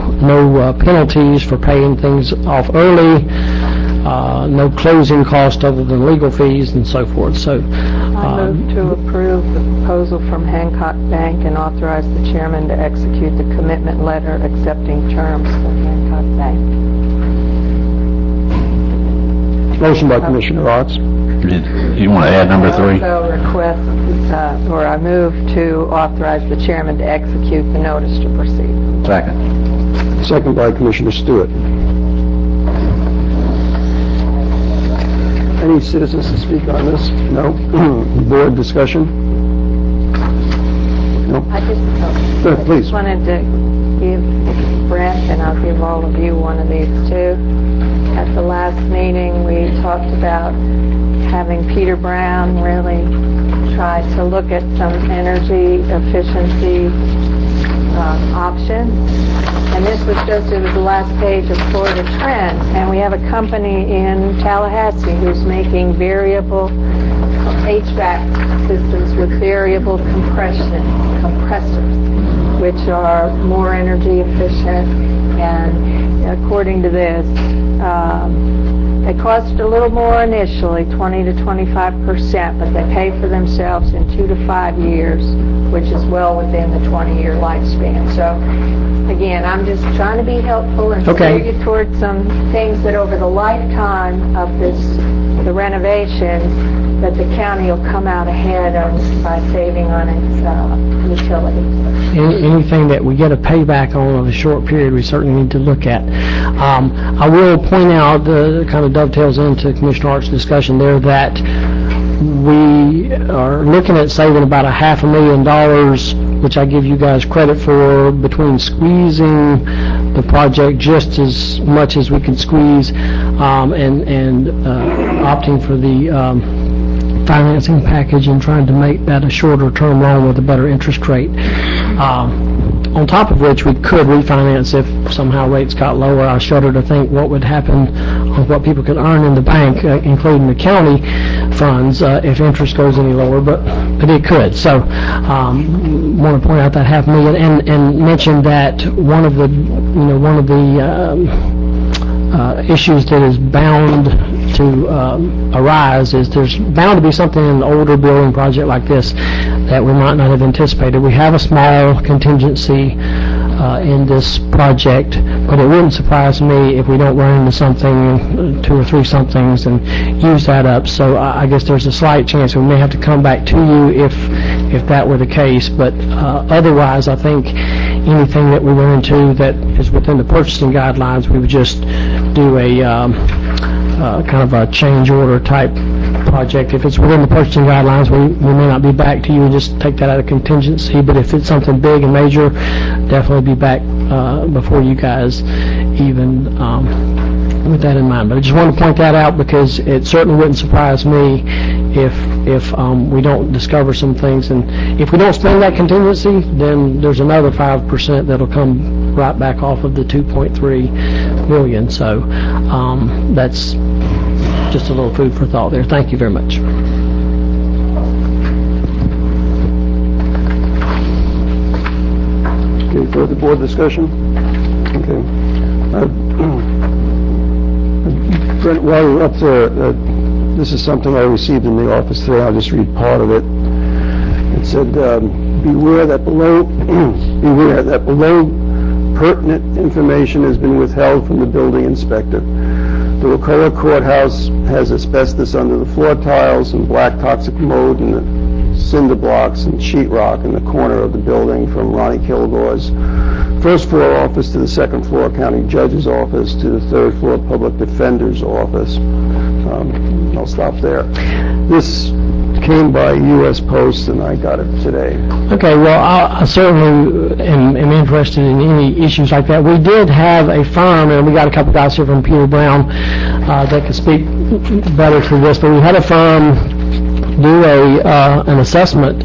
penalties for paying things off early, no closing cost other than legal fees and so forth. So I move to approve the proposal from Hancock Bank and authorize the chairman to execute the commitment letter accepting terms from Hancock Bank. Motion by Commissioner Otts. You want to add number 3? I also request, or I move to authorize the chairman to execute the notice to proceed. Second. Second by Commissioner Stewart. Any citizens to speak on this? No? Board discussion? No? I just please. wanted to give Brent, and I'll give all of you one of these too. At the last meeting, we talked about having Peter Brown really try to look at some energy efficiency options. And this was just, it was the last page of Florida Trend. And we have a company in Tallahassee who's making variable HVAC systems with variable compressors, which are more energy efficient. And according to this, they cost a little more initially, 20 to 25%, but they pay for themselves in 2 to 5 years, which is well within the 20-year lifespan. So, again, I'm just trying to be helpful and steer you towards some things that over the lifetime of the renovation, that the county will come out ahead by saving on its utilities. Anything that we get a payback on a short period, we certainly need to look at. I will point out, kind of dovetails into Commissioner Hart's discussion there, that we are looking at saving about $500,000 which I give you guys credit for, between squeezing the project just as much as we could squeeze, and opting for the financing package and trying to make that a shorter-term loan with a better interest rate. On top of which, we could refinance if somehow rates got lower. I shudder to think what would happen on what people could earn in the bank, including the county funds, if interest goes any lower, but it could. So, want to point out that $500,000 and mention that one of the issues that is bound to arise is there's bound to be something in an older building project like this that we might not have anticipated. We have a small contingency in this project, but it wouldn't surprise me if we don't run into something, 2 or 3 somethings, and use that up. So I guess there's a slight chance we may have to come back to you if that were the case. But otherwise, I think anything that we run into that is within the purchasing guidelines, we would just do a kind of a change order type project. If it's within the purchasing guidelines, we may not be back to you and just take that out of contingency, but if it's something big and major, definitely be back before you guys even with that in mind. But I just want to point that out because it certainly wouldn't surprise me if we don't discover some things, and if we don't spend that contingency, then there's another 5% that'll come right back off of the $2.3 million. So that's just a little food for thought there. Thank you very much. Okay, further board discussion? Okay. Brent, while you're up there, this is something I received in the office today. I'll just read part of it. It said, beware that below pertinent information has been withheld from the building inspector. The Wakulla courthouse has asbestos under the floor tiles and black toxic mold in the cinder blocks and sheetrock in the corner of the building from Ronnie Kilgore's first floor office to the second floor county judge's office to the third floor public defender's office. I'll stop there. This came by U.S. Post, and I got it today. Okay, well, I certainly am interested in any issues like that. We did have a firm, and we got a couple guys here from Peter Brown that could speak better to this, but we had a firm do an assessment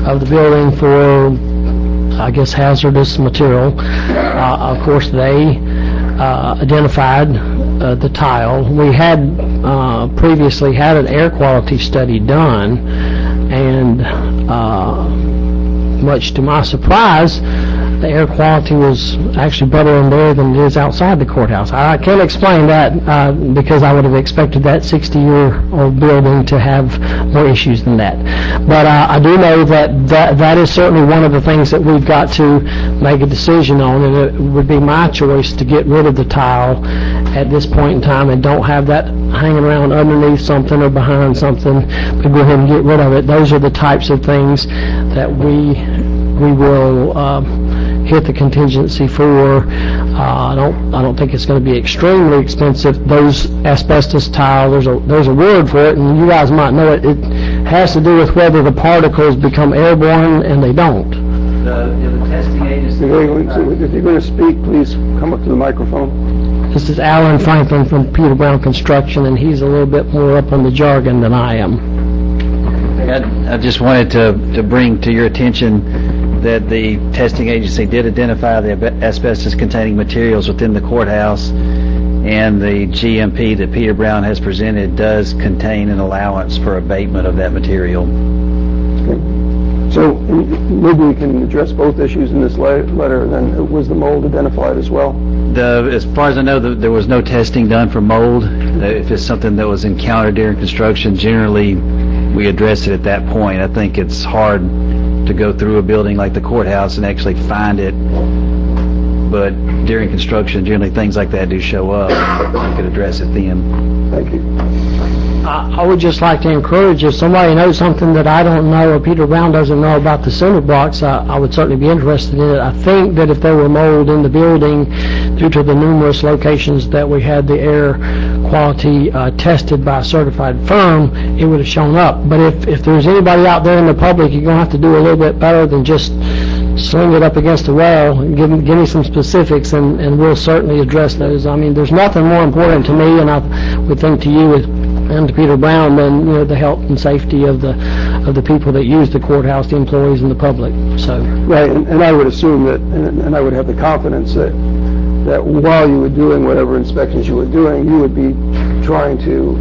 of the building for, I guess, hazardous material. Of course, they identified the tile. We had previously had an air quality study done, and much to my surprise, the air quality was actually better in there than it is outside the courthouse. I can't explain that because I would have expected that 60-year-old building to have more issues than that. But I do know that is certainly one of the things that we've got to make a decision on, and it would be my choice to get rid of the tile at this point in time and don't have that hanging around underneath something or behind something, but go ahead and get rid of it. Those are the types of things that we will hit the contingency for. I don't think it's going to be extremely expensive. Those asbestos tile, there's a word for it, and you guys might know it. It has to do with whether the particles become airborne, and they don't. The testing agency. If you're going to speak, please come up to the microphone. This is Alan Franklin from Peter Brown Construction, and he's a little bit more up on the jargon than I am. I just wanted to bring to your attention that the testing agency did identify the asbestos-containing materials within the courthouse, and the GMP that Peter Brown has presented does contain an allowance for abatement of that material. Okay. So maybe we can address both issues in this letter. Then was the mold identified as well? As far as I know, there was no testing done for mold. If it's something that was encountered during construction, generally we address it at that point. I think it's hard to go through a building like the courthouse and actually find it, but during construction, generally things like that do show up. You could address it then. Thank you. I would just like to encourage, if somebody knows something that I don't know or Peter Brown doesn't know about the cinder blocks, I would certainly be interested in it. I think that if there were mold in the building due to the numerous locations that we had the air quality tested by a certified firm, it would have shown up. But if there's anybody out there in the public, you're going to have to do a little bit better than just sling it up against the wall and give me some specifics, and we'll certainly address those. I mean, there's nothing more important to me, and I would think to you and to Peter Brown, than the health and safety of the people that use the courthouse, the employees, and the public. So right, and I would assume that, and I would have the confidence that while you were doing whatever inspections you were doing, you would be trying to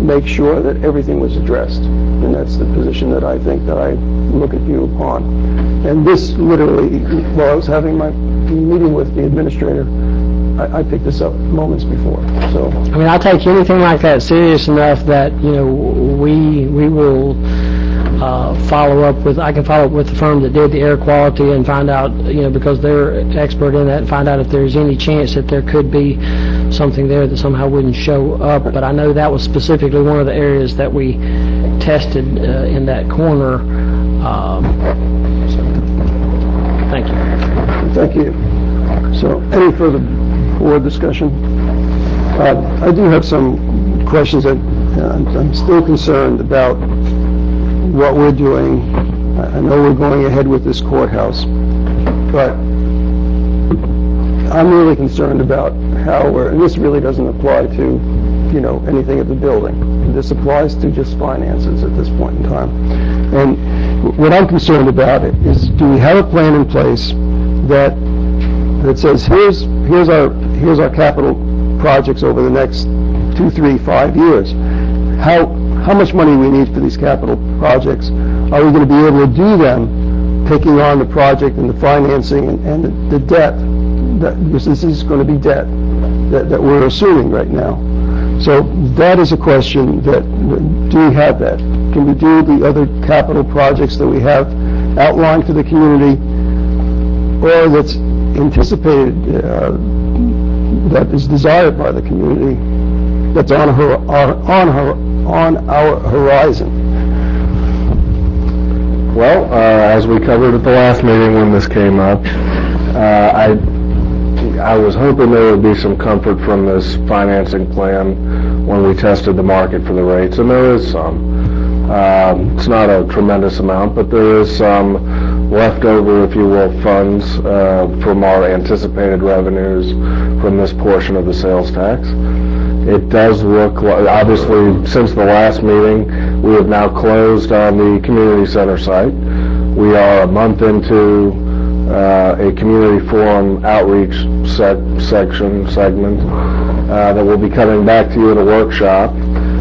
make sure that everything was addressed, and that's the position that I think that I look at you upon. And this literally, while I was having my meeting with the administrator, I picked this up moments before. So I mean, I take anything like that serious enough that we will follow up with. I can follow up with the firm that did the air quality and find out, because they're expert in that, and find out if there's any chance that there could be something there that somehow wouldn't show up. But I know that was specifically one of the areas that we tested in that corner. Thank you. Thank you. So, any further board discussion? I do have some questions that I'm still concerned about what we're doing. I know we're going ahead with this courthouse, but I'm really concerned about how and this really doesn't apply to, anything at the building. This applies to just finances at this point in time. And what I'm concerned about is, do we have a plan in place that says, here's our capital projects over the next 2, 3, 5 years. How much money we need for these capital projects? Are we going to be able to do them, taking on the project and the financing and the debt? Because this is going to be debt that we're assuming right now. So that is a question that, do we have that? Can we do the other capital projects that we have outlined to the community, or that's anticipated, that is desired by the community, that's on our horizon? Well, as we covered at the last meeting when this came up, I was hoping there would be some comfort from this financing plan when we tested the market for the rates, and there is some. It's not a tremendous amount, but there is some leftover, if you will, funds from our anticipated revenues from this portion of the sales tax. It does look like, obviously, since the last meeting, we have now closed on the community center site. We are a month into a community forum outreach segment that will be coming back to you in a workshop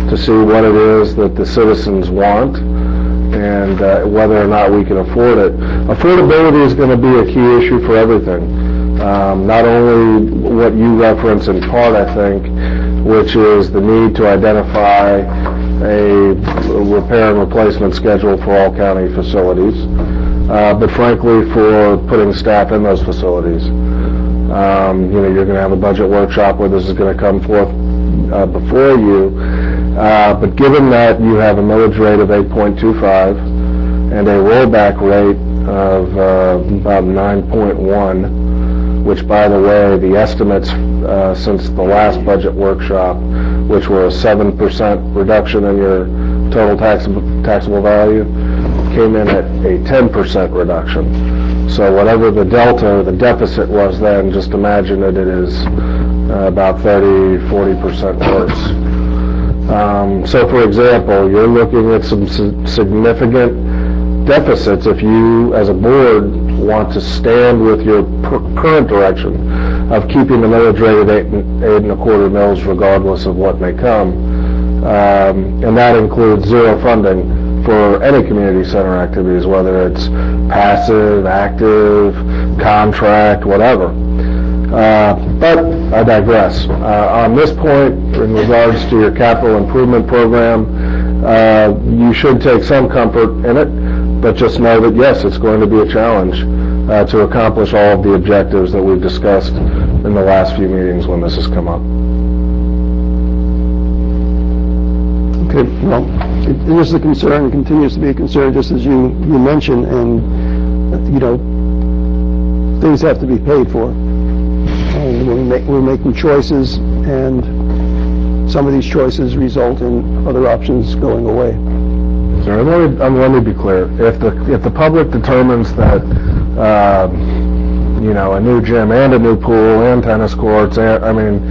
to see what it is that the citizens want and whether or not we can afford it. Affordability is going to be a key issue for everything. Not only what you reference in part, I think, which is the need to identify a repair and replacement schedule for all county facilities, but frankly for putting staff in those facilities. You're going to have a budget workshop where this is going to come forth before you, but given that you have a millage rate of 8.25 and a rollback rate of about 9.1, which, by the way, the estimates since the last budget workshop, which were a 7% reduction in your total taxable value, came in at a 10% reduction. So whatever the delta, the deficit was then, just imagine that it is about 30-40% worse. So, for example, you're looking at some significant deficits if you, as a board, want to stand with your current direction of keeping the millage rate at 8.25 mils regardless of what may come. And that includes zero funding for any community center activities, whether it's passive, active, contract, whatever. But I digress. On this point, in regards to your capital improvement program, you should take some comfort in it, but just know that, yes, it's going to be a challenge to accomplish all of the objectives that we've discussed in the last few meetings when this has come up. Okay, well, it is a concern, and continues to be a concern, just as you mentioned, and, you know, things have to be paid for. And we're making choices, and some of these choices result in other options going away. Sir, let me be clear. If the public determines that, you know, a new gym and a new pool and tennis courts, I mean,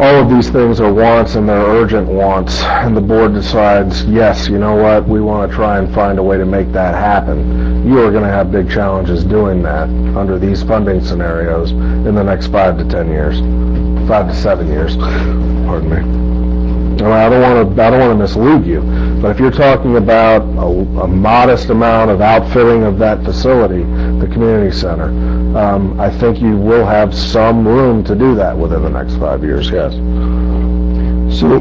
all of these things are wants and they're urgent wants, and the board decides, yes, you know what, we want to try and find a way to make that happen, you are going to have big challenges doing that under these funding scenarios in the next 5 to 10 years, 5 to 7 years, pardon me. And I don't want to mislead you, but if you're talking about a modest amount of outfitting of that facility, the community center, I think you will have some room to do that within the next 5 years, yes. So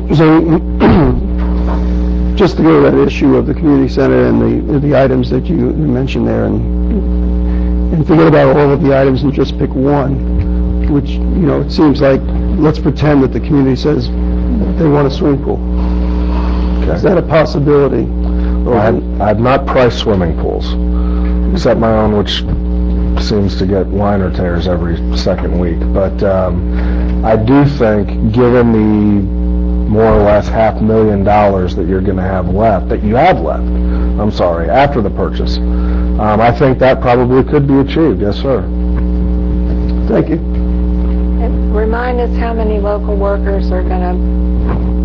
just to go to that issue of the community center and the items that you mentioned there, and forget about all of the items and just pick one, which, you know, it seems like, let's pretend that the community says they want a swimming pool. Okay. Is that a possibility? Well, I have not priced swimming pools, except my own, which seems to get liner tears every second week. But I do think, given the more or less $500,000 that you're going to have left, that you have left, I'm sorry, after the purchase, I think that probably could be achieved. Yes, sir. Thank you. And remind us how many local workers are going to,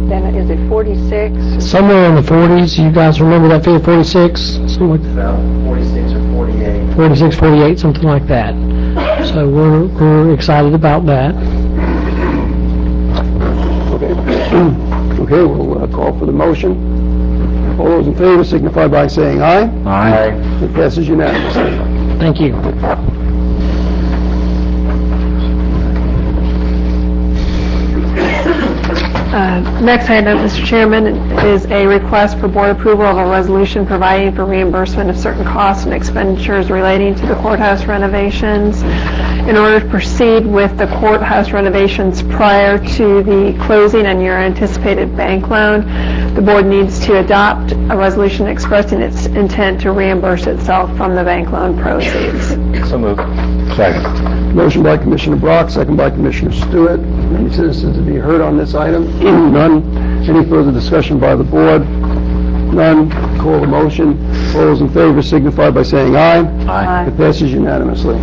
then is it 46? Somewhere in the 40s, you guys remember that figure, 46? Something like that. About 46 or 48. 46, 48, something like that. So we're excited about that. Okay, we'll call for the motion. All those in favor signify by saying aye. Aye. It passes unanimously. Thank you. Next item, Mr. Chairman, is a request for board approval of a resolution providing for reimbursement of certain costs and expenditures relating to the courthouse renovations. In order to proceed with the courthouse renovations prior to the closing and your anticipated bank loan, the board needs to adopt a resolution expressing its intent to reimburse itself from the bank loan proceeds. So moved. Second. Motion by Commissioner Brock, second by Commissioner Stewart. Any citizens to be heard on this item? None. Any further discussion by the board? None. Call the motion. All those in favor signify by saying aye. Aye. It passes unanimously.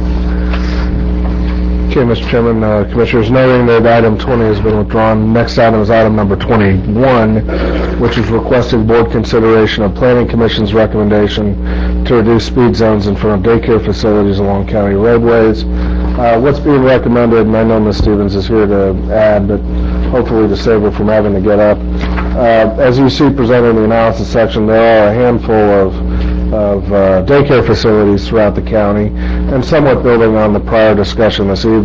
Okay, Mr. Chairman, Commissioners, noting that item 20 has been withdrawn, next item is item number 21, which is requesting board consideration of Planning Commission's recommendation to reduce speed zones in front of daycare facilities along county roadways. What's being recommended, and I know Ms. Stevens is here to add, but hopefully to save her from having to get up. As you see presented in the analysis section, there are a handful of daycare facilities throughout the county, and somewhat building on the prior discussion this evening,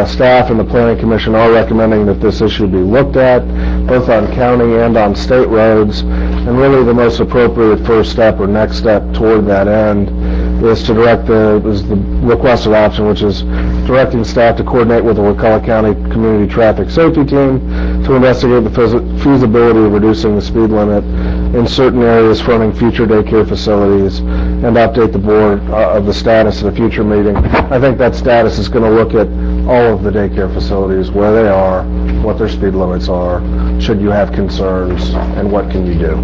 staff and the Planning Commission are recommending that this issue be looked at, both on county and on state roads, and really the most appropriate first step or next step toward that end is to direct the requested option, which is directing staff to coordinate with the Wakulla County Community Traffic Safety Team to investigate the feasibility of reducing the speed limit in certain areas fronting future daycare facilities and update the board of the status at a future meeting. I think that status is going to look at all of the daycare facilities, where they are, what their speed limits are, should you have concerns, and what can you do.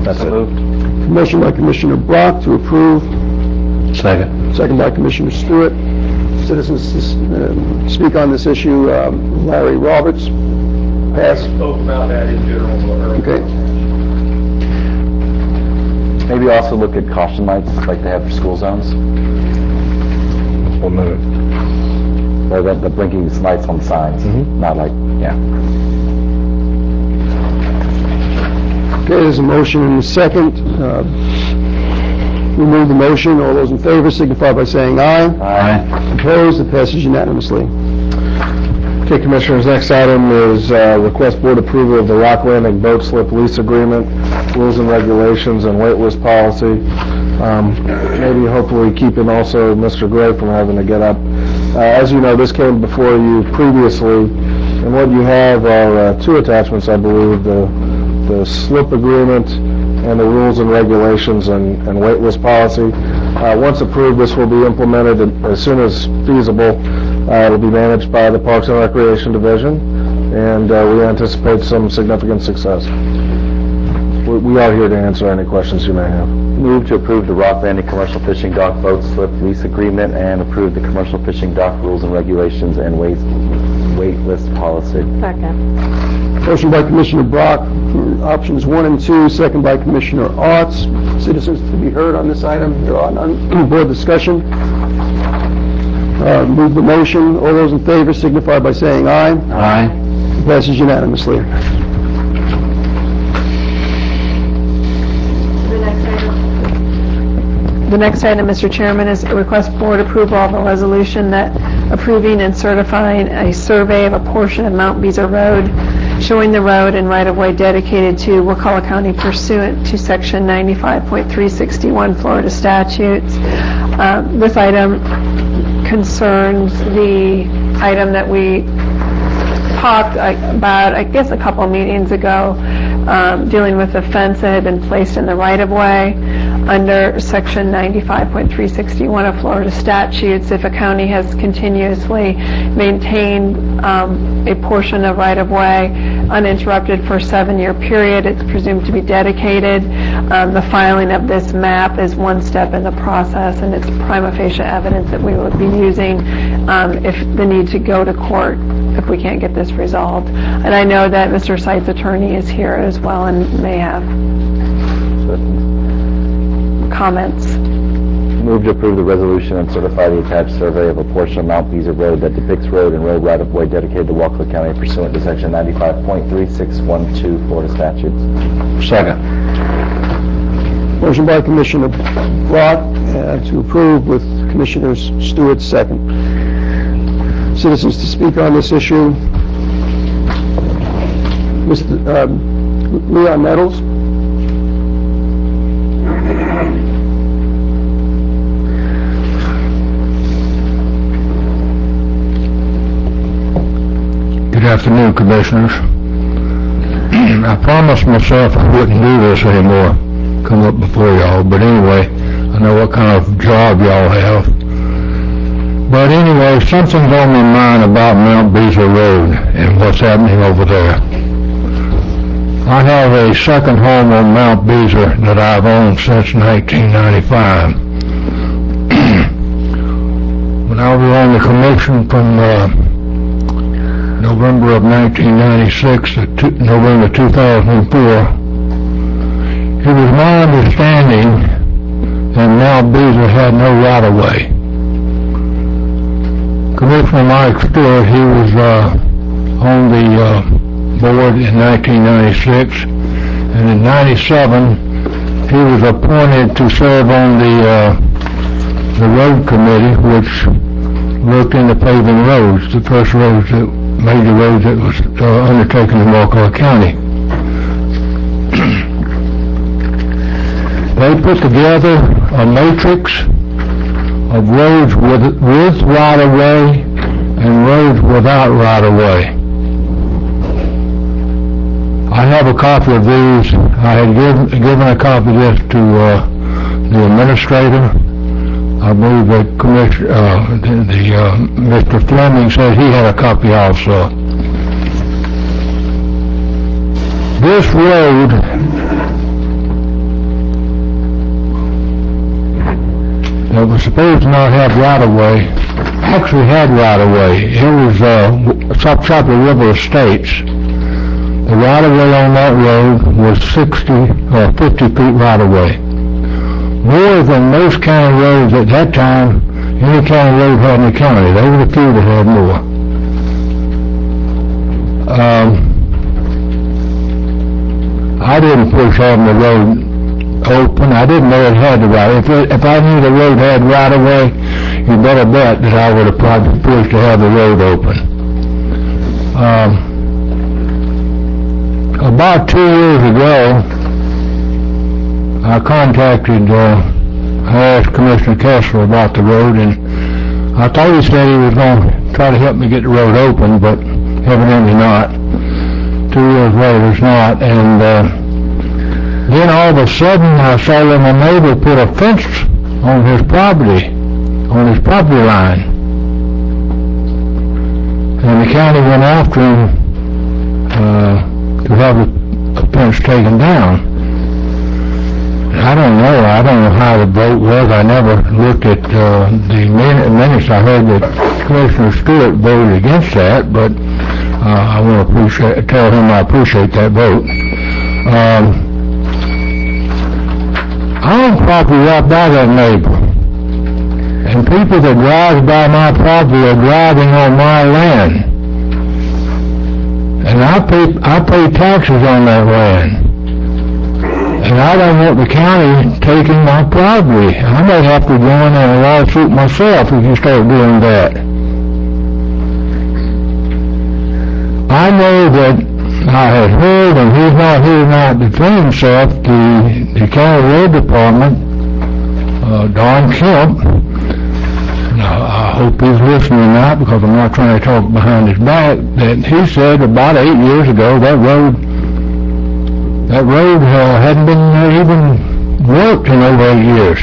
That's it. Motion by Commissioner Brock to approve. Second. Second by Commissioner Stewart. Citizens to speak on this issue, Larry Roberts. Pass. Spoke about that in general. Okay. Maybe also look at caution lights like they have for school zones. 1 minute. Or the blinking lights on signs. Not like, yeah. Okay, there's a motion and a second. Remove the motion. All those in favor signify by saying aye. Aye. Opposed? It passes unanimously. Okay, Commissioners, next item is request board approval of the Rock Landing Boat Slip Lease Agreement, rules and regulations, and wait list policy. Maybe hopefully keeping also Mr. Gray from having to get up. As you know, this came before you previously, and what you have are two attachments, I believe, the the slip agreement and the rules and regulations and wait list policy. Once approved, this will be implemented as soon as feasible. It will be managed by the Parks and Recreation Division, and we anticipate some significant success. We are here to answer any questions you may have. Move to approve the Rock Landing Commercial Fishing Dock Boat Slip Lease Agreement and approve the Commercial Fishing Dock Rules and Regulations and wait list policy. Second. Motion by Commissioner Brock for options 1 and 2, second by Commissioner Arts. Citizens to be heard on this item. There are none. Board discussion. Move the motion. All those in favor signify by saying aye. Aye. Passes unanimously. The next item, Mr. Chairman, is a request board approval of a resolution that approving and certifying a survey of a portion of Mount Beezer Road, showing the road and right-of-way dedicated to Wakulla County pursuant to Section 95.361 Florida statutes. This item concerns the item that we talked about, I guess, a couple meetings ago, dealing with the fence that had been placed in the right-of-way. Under Section 95.361 of Florida statutes, if a county has continuously maintained a portion of right-of-way uninterrupted for a 7-year period, it's presumed to be dedicated. The filing of this map is one step in the process, and it's prima facie evidence that we will be using if the need to go to court if we can't get this resolved. And I know that Mr. Seitz' attorney is here as well and may have comments. Move to approve the resolution and certify the attached survey of a portion of Mount Beezer Road that depicts road and road right-of-way dedicated to Wakulla County pursuant to Section 95.3612 Florida statutes. Second. Motion by Commissioner Brock to approve with Commissioner Stewart second. Citizens to speak on this issue. Mr. Leon Nettles. Good afternoon, Commissioners. I promised myself I wouldn't do this anymore, come up before y'all, but anyway, I know what kind of job y'all have. But anyway, something's on my mind about Mount Beezer Road and what's happening over there. I have a second home on Mount Beezer that I've owned since 1995. When I was on the commission from November of 1996 to November 2004, it was my understanding that Mount Beezer had no right-of-way. Commissioner Mike Stewart, he was on the board in 1996, and in 97 he was appointed to serve on the road committee, which looked into paving roads, the first roads that major roads that was undertaken in Wakulla County. They put together a matrix of roads with right-of-way and roads without right-of-way. I have a copy of these. I had given a copy of this to the administrator. I believe that Mr. Fleming said he had a copy also. This road that was supposed to not have right-of-way actually had right-of-way. It was Chopper River Estates. The right-of-way on that road was 60 or 50 feet right-of-way. More than most county roads at that time, any county road had in the county. There were a few that had more. I didn't push having the road open. I didn't know it had the right. If I knew the road had right of way, you better bet that I would have probably pushed to have the road open. About 2 years ago, I asked Commissioner Kessler about the road, and I thought he said he was going to try to help me get the road open, but evidently not. 2 years later, it's not, and Then all of a sudden, I saw that my neighbor put a fence on his property line. And the county went after him to have the fence taken down. I don't know how the vote was. I never looked at the minutes. I heard that Commissioner Stewart voted against that, but I want to tell him I appreciate that vote. I own property right by that neighbor, and people that drive by my property are driving on my land, and I pay taxes on that land. And I don't want the county taking my property. I may have to go in and lawsuit myself if you start doing that. I know that I had heard, and he's not here now to defend himself, the county road department, Don Kemp. Now, I hope he's listening now, because I'm not trying to talk behind his back, that he said about 8 years ago that road hadn't been even worked in over 8 years.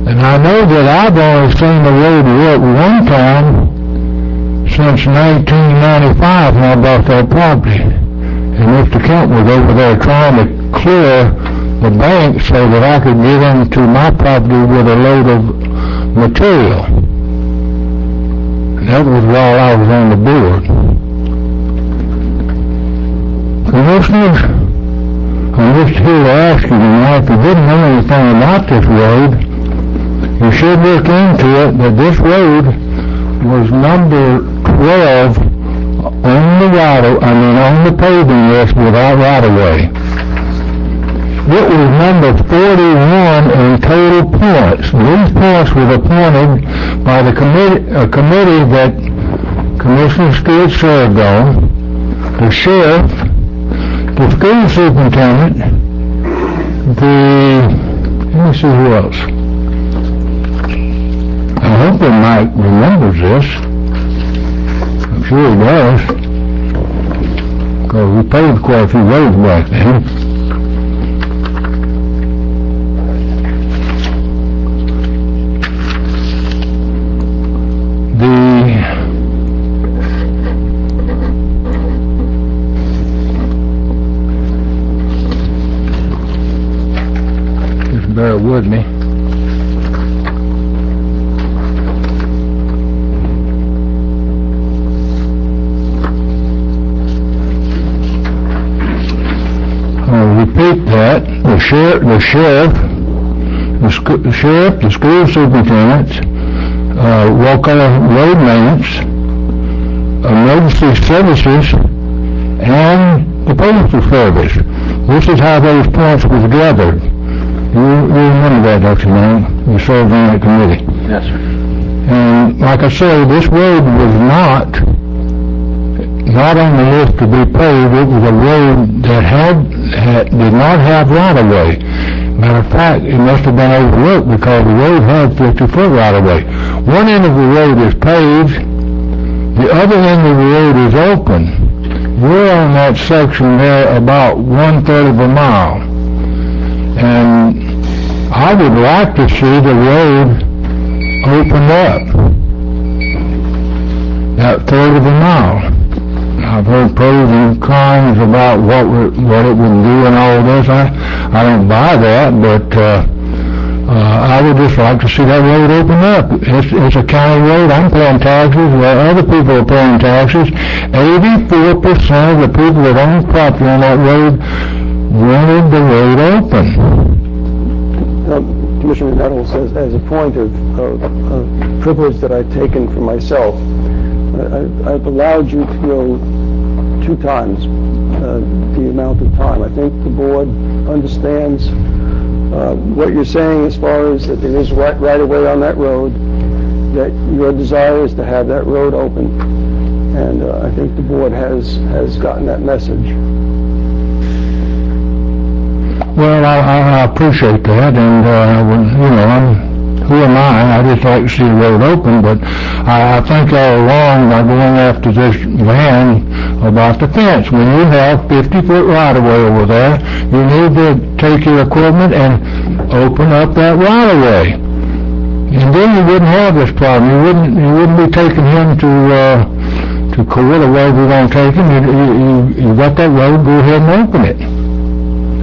And I know that I've only seen the road work one time since 1995 when I bought that property. And Mr. Kemp was over there trying to clear the bank so that I could get into my property with a load of material. And that was while I was on the board. Commissioners, I'm just here to ask you tonight, if you didn't know anything about this road, you should look into it, that this road was number 12 on the paving list without right-of-way. It was number 41 in total points. These points were appointed by the committee that Commissioner Stewart served on, the sheriff, the school superintendent, let me see who else. I hope that Mike remembers this. I'm sure he does. Because we paved quite a few roads back then. Bear with me. I'll repeat that. The sheriff, the school superintendent, Wakulla road maintenance, emergency services, and the postal service. This is how those points were gathered. You remember that, Dr. Manning? You served on that committee. Yes, sir. And like I say, this road was not on the list to be paved. It was a road that did not have right-of-way. Matter of fact, it must have been overlooked because the road had 50-foot right-of-way. One end of the road is paved, the other end of the road is open. We're on that section there about 1/3 of a mile. And I would like to see the road opened up, that 1/3 of a mile. I've heard pros and cons about what it would do and all this. I don't buy that, but I would just like to see that road opened up. It's a county road. I'm paying taxes. Other people are paying taxes. 84% of the people that own property on that road wanted the road open. Commissioner Nettles, as a point of privilege that I've taken for myself, I've allowed you to go 2 times the amount of time. I think the board understands what you're saying as far as that there is right away on that road, that your desire is to have that road open, and I think the board has gotten that message. Well, I appreciate that, and who am I? I just like to see the road open, but I think all along by going after this land about the fence, when you have 50-foot right-of-way over there, you need to take your equipment and open up that right-of-way. And then you wouldn't have this problem. You wouldn't be taking him to Wakulla where we're going to take him. You got that road, go ahead and open it.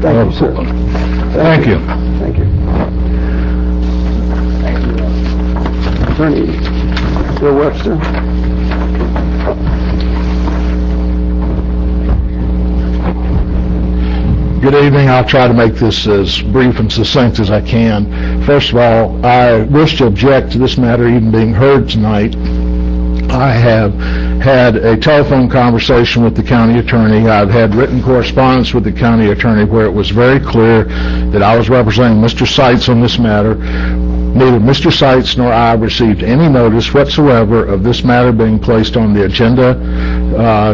Thank you, sir. Thank you. Thank you. Attorney Bill Webster. Good evening. I'll try to make this as brief and succinct as I can. First of all, I wish to object to this matter even being heard tonight. I have had a telephone conversation with the county attorney. I've had written correspondence with the county attorney where it was very clear that I was representing Mr. Seitz on this matter. Neither Mr. Seitz nor I received any notice whatsoever of this matter being placed on the agenda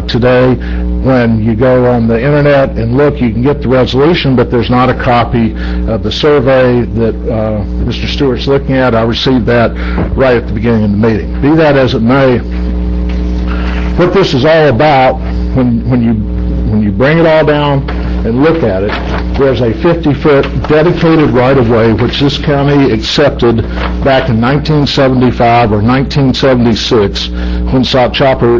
today. When you go on the internet and look, you can get the resolution, but there's not a copy of the survey that Mr. Stewart's looking at. I received that right at the beginning of the meeting. Be that as it may, what this is all about, when you bring it all down and look at it, there's a 50-foot dedicated right-of-way which this county accepted back in 1975 or 1976 when South Chopper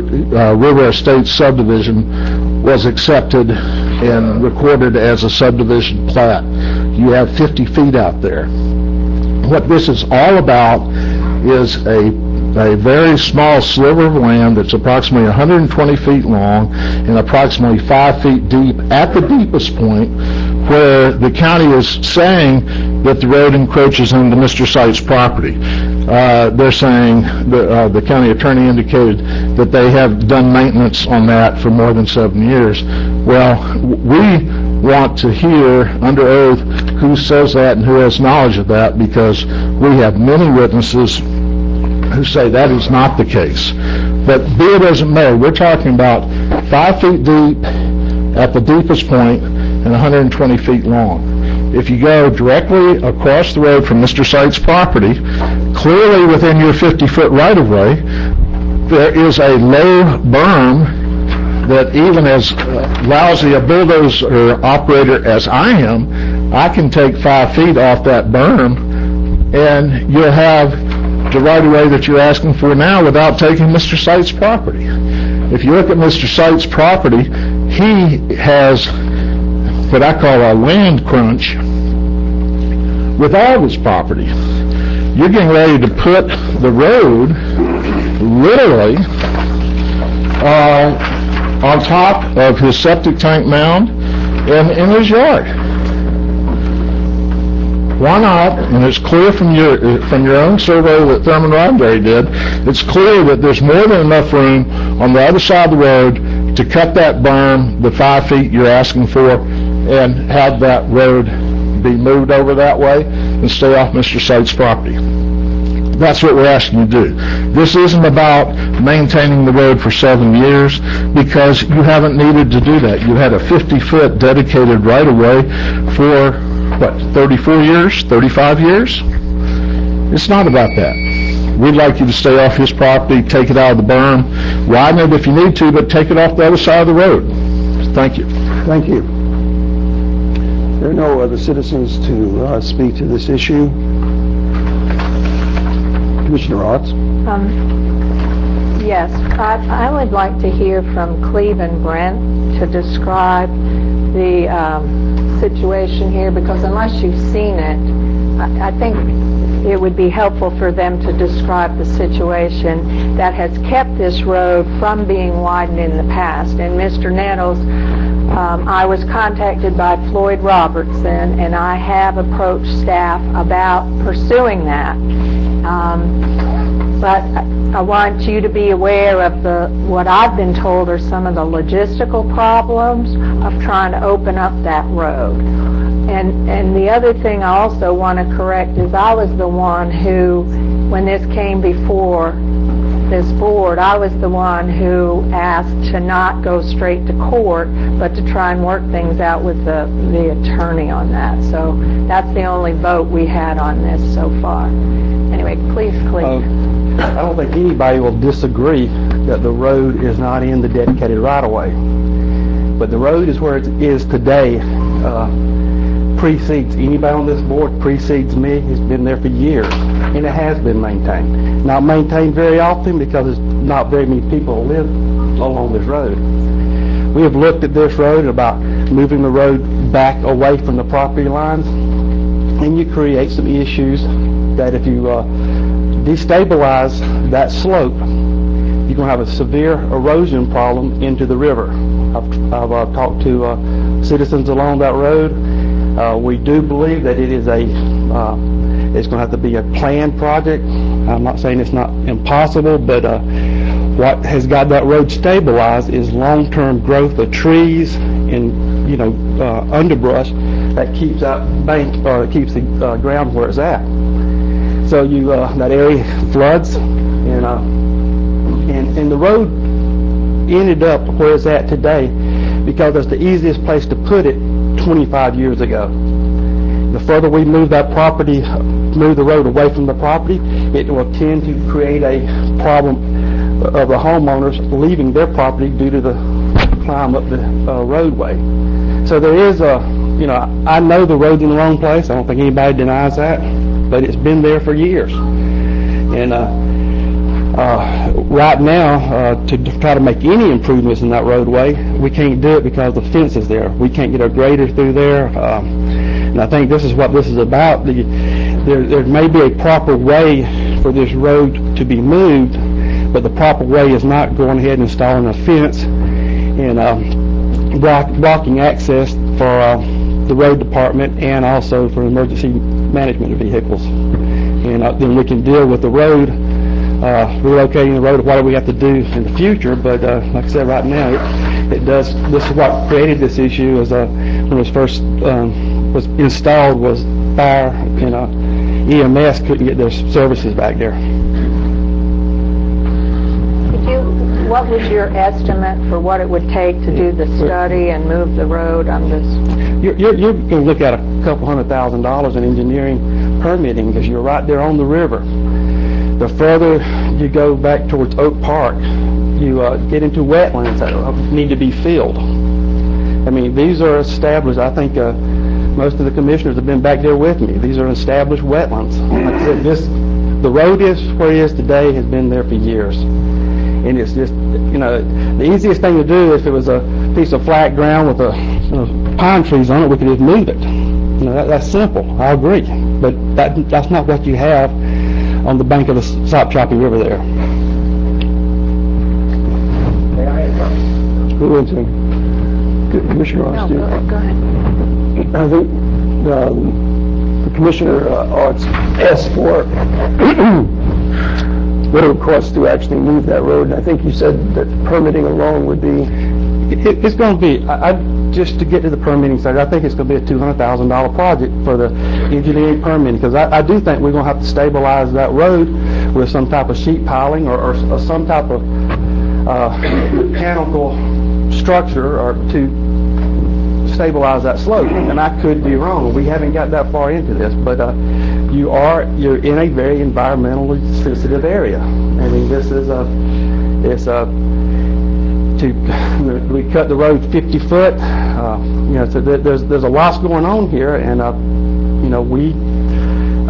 River Estates subdivision was accepted and recorded as a subdivision plat. You have 50 feet out there. What this is all about is a very small sliver of land that's approximately 120 feet long and approximately 5 feet deep at the deepest point, where the county is saying that the road encroaches into Mr. Seitz' property. They're saying, the county attorney indicated that they have done maintenance on that for more than 7 years. Well, we want to hear under oath who says that and who has knowledge of that, because we have many witnesses who say that is not the case. But be it as it may, we're talking about 5 feet deep at the deepest point and 120 feet long. If you go directly across the road from Mr. Seitz' property, clearly within your 50-foot right-of-way, there is a low berm that even as lousy a bulldozer operator as I am, I can take 5 feet off that berm and you'll have the right-of-way that you're asking for now without taking Mr. Seitz' property. If you look at Mr. Seitz' property, he has what I call a land crunch with all of his property. You're getting ready to put the road literally on top of his septic tank mound in his yard. Why not? And it's clear from your own survey that Thurman Roddenberry did, it's clear that there's more than enough room on the other side of the road to cut that berm the 5 feet you're asking for and have that road be moved over that way and stay off Mr. Seitz' property. That's what we're asking you to do. This isn't about maintaining the road for 7 years, because you haven't needed to do that. You had a 50-foot dedicated right-of-way for, 34 years, 35 years? It's not about that. We'd like you to stay off his property, take it out of the berm, widen it if you need to, but take it off the other side of the road. Thank you. Thank you. There are no other citizens to speak to this issue. Commissioner Otts? Yes, I would like to hear from Cleve and Brent to describe the situation here, because unless you've seen it, I think it would be helpful for them to describe the situation that has kept this road from being widened in the past. And Mr. Nettles, I was contacted by Floyd Robertson, and I have approached staff about pursuing that. But I want you to be aware of what I've been told are some of the logistical problems of trying to open up that road. And the other thing I also want to correct is I was the one who, when this came before this board, I was the one who asked to not go straight to court, but to try and work things out with the attorney on that. So that's the only vote we had on this so far. Anyway, please, Cleve. I don't think anybody will disagree that the road is not in the dedicated right-of-way. But the road is where it is today, precedes anybody on this board, precedes me. It's been there for years, and it has been maintained. Not maintained very often because there's not very many people who live along this road. We have looked at this road about moving the road back away from the property lines, and you create some issues that if you destabilize that slope, you're going to have a severe erosion problem into the river. I've talked to citizens along that road. We do believe that it is it's going to have to be a planned project. I'm not saying it's not impossible, but what has got that road stabilized is long-term growth of trees and underbrush that keeps that bank or keeps the ground where it's at. So that area floods, and the road ended up where it's at today because that's the easiest place to put it 25 years ago. The further we move the road away from the property, it will tend to create a problem of the homeowners leaving their property due to the climb up the roadway. So there is I know the road's in the wrong place. I don't think anybody denies that, but it's been there for years. And right now, to try to make any improvements in that roadway, we can't do it because the fence is there. We can't get a grader through there. And I think this is what this is about. There may be a proper way for this road to be moved, but the proper way is not going ahead and installing a fence and blocking access for the road department and also for emergency management of vehicles. And then we can deal with the road, relocating the road, whatever we have to do in the future. But like I said, right now, this is what created this issue is when it was first was installed was fire, and EMS couldn't get their services back there. What was your estimate for what it would take to do the study and move the road on this? You're going to look at a couple $100,000 in engineering permitting because you're right there on the river. The further you go back towards Oak Park, you get into wetlands that need to be filled. I mean, these are established. I think most of the commissioners have been back there with me. These are established wetlands. Like I said, the road is where it is today, has been there for years. And it's just, the easiest thing to do if it was a piece of flat ground with pine trees on it, we could just move it. That's simple. I agree. But that's not what you have on the bank of the Sopchoppy River there. Who went to? Commissioner Ross. No, go ahead. I think the Commissioner asked for what it would cost to actually move that road. And I think you said that permitting alone would be... It's going to be, just to get to the permitting side, I think it's going to be a $200,000 project for the engineering permitting, because I do think we're going to have to stabilize that road with some type of sheet piling or some type of mechanical structure or to stabilize that slope. And I could be wrong. We haven't got that far into this, but you're in a very environmentally sensitive area. I mean, this is we cut the road 50 foot. So there's a lot going on here, and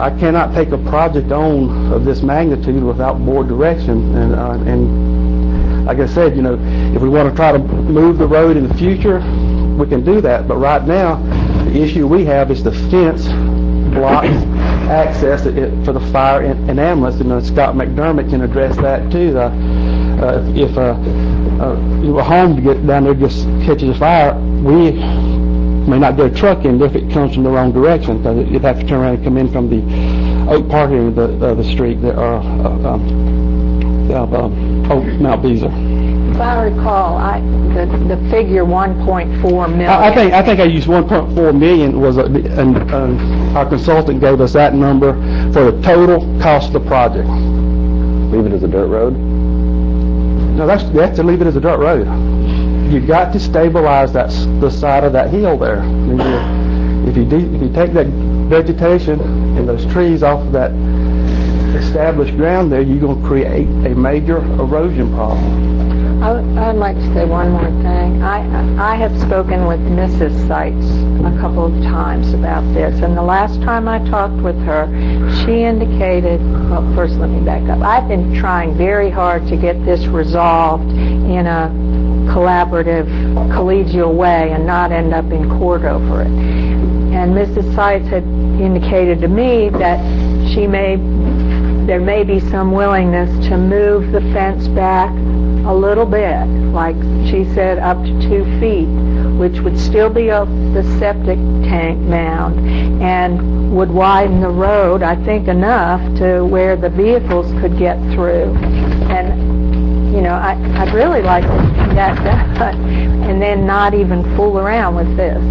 I cannot take a project on of this magnitude without board direction. And like I said, if we want to try to move the road in the future, we can do that. But right now, the issue we have is the fence blocks access for the fire and ambulance. And Scott McDermott can address that too. If a home to get down there just catches a fire, we may not get a truck in if it comes from the wrong direction, because you'd have to turn around and come in from the Oak Park end of the street or Mount Beezer. If I recall, the figure 1.4 million. I think I used 1.4 million was, and our consultant gave us that number for the total cost of the project. We've it as a dirt road? No, you have to leave it as a dirt road. You've got to stabilize the side of that hill there. I mean, if you take that vegetation and those trees off of that established ground there, you're going to create a major erosion problem. I'd like to say one more thing. I have spoken with Mrs. Seitz a couple of times about this, and the last time I talked with her, she indicated, well, first let me back up. I've been trying very hard to get this resolved in a collaborative, collegial way and not end up in court over it. And Mrs. Seitz had indicated to me that there may be some willingness to move the fence back a little bit, like she said, up to 2 feet, which would still be up the septic tank mound and would widen the road, I think, enough to where the vehicles could get through. And, you know, I'd really like to see that done and then not even fool around with this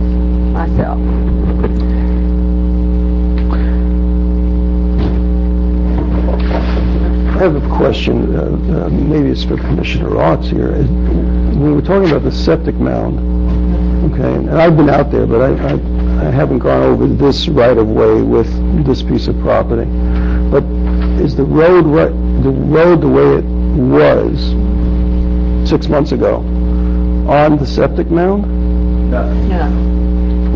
myself. I have a question, maybe it's for Commissioner Otts here. We were talking about the septic mound, okay, and I've been out there, but I haven't gone over this right-of-way with this piece of property. But is the road the way it was 6 months ago on the septic mound? No.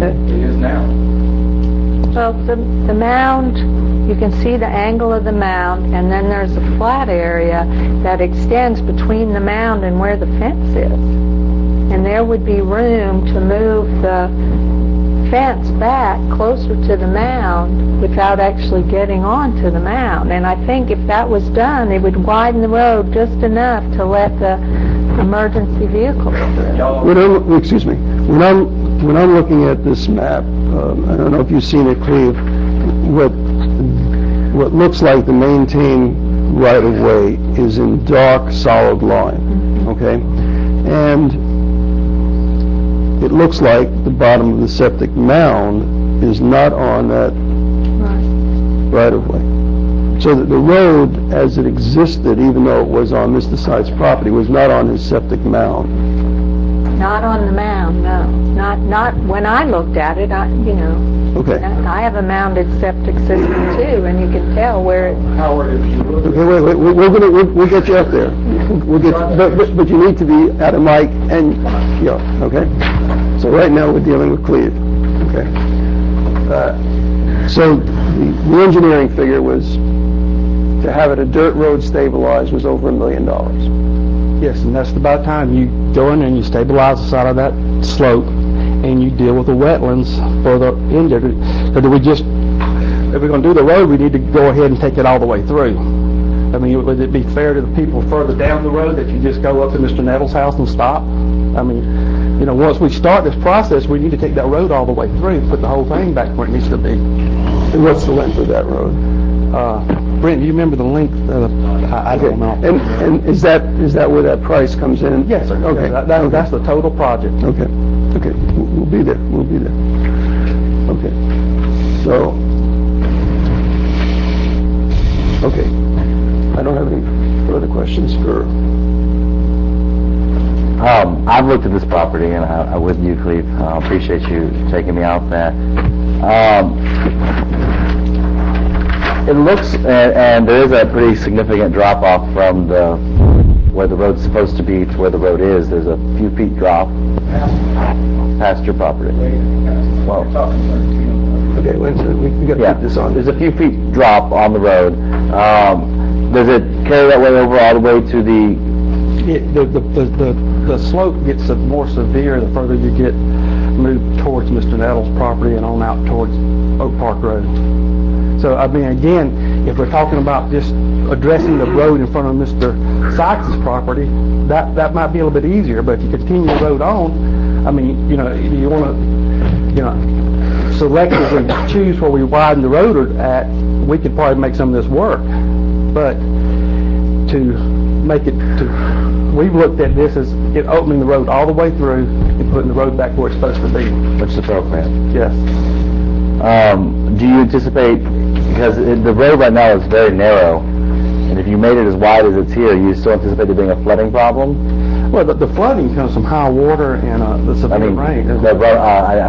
It is now. Well, the mound, you can see the angle of the mound, and then there's a flat area that extends between the mound and where the fence is. And there would be room to move the fence back closer to the mound without actually getting onto the mound. And I think if that was done, it would widen the road just enough to let the emergency vehicles through. Excuse me. When I'm looking at this map, I don't know if you've seen it, Cleve, what looks like the maintained right-of-way is in dark, solid line, okay? And it looks like the bottom of the septic mound is not on that right-of-way. So that the road, as it existed, even though it was on Mr. Seitz' property, was not on his septic mound. Not on the mound, no. Not when I looked at it, Okay. I have a mounded septic system too, and you can tell where it... Okay, wait, we'll get you up there. But you need to be at a mic and, okay? So right now we're dealing with Cleve, okay? So the engineering figure was to have it a dirt road stabilized was over $1 million. Yes, and that's about time you go in and you stabilize the side of that slope and you deal with the wetlands further in there. Because if we're going to do the road, we need to go ahead and take it all the way through. I mean, would it be fair to the people further down the road that you just go up to Mr. Nettles' house and stop? I mean, once we start this process, we need to take that road all the way through, put the whole thing back where it needs to be. And what's the length of that road? Brent, do you remember the length? I don't know. And is that where that price comes in? Yes, sir. Okay. That's the total project. Okay. Okay. We'll be there. We'll be there. Okay. So. Okay. I don't have any further questions for. I've looked at this property, and I'm with you, Cleve. I appreciate you taking me out there. It looks, and there is a pretty significant drop-off from where the road's supposed to be to where the road is. There's a few feet drop past your property. Well, okay, wait a second. We got to keep this on. There's a few feet drop on the road. Does it carry that way over all the way to the... The slope gets more severe the further you get moved towards Mr. Nettles' property and on out towards Oak Park Road. So, I mean, again, if we're talking about just addressing the road in front of Mr. Sykes' property, that might be a little bit easier, but if you continue the road on, I mean, you want to, selectively choose where we widen the road at, we could probably make some of this work. But we've looked at this as opening the road all the way through and putting the road back where it's supposed to be. Which the program? Yes. Do you anticipate, because the road right now is very narrow, and if you made it as wide as it's here, you still anticipate there being a flooding problem? Well, the flooding comes from high water and the severe rain.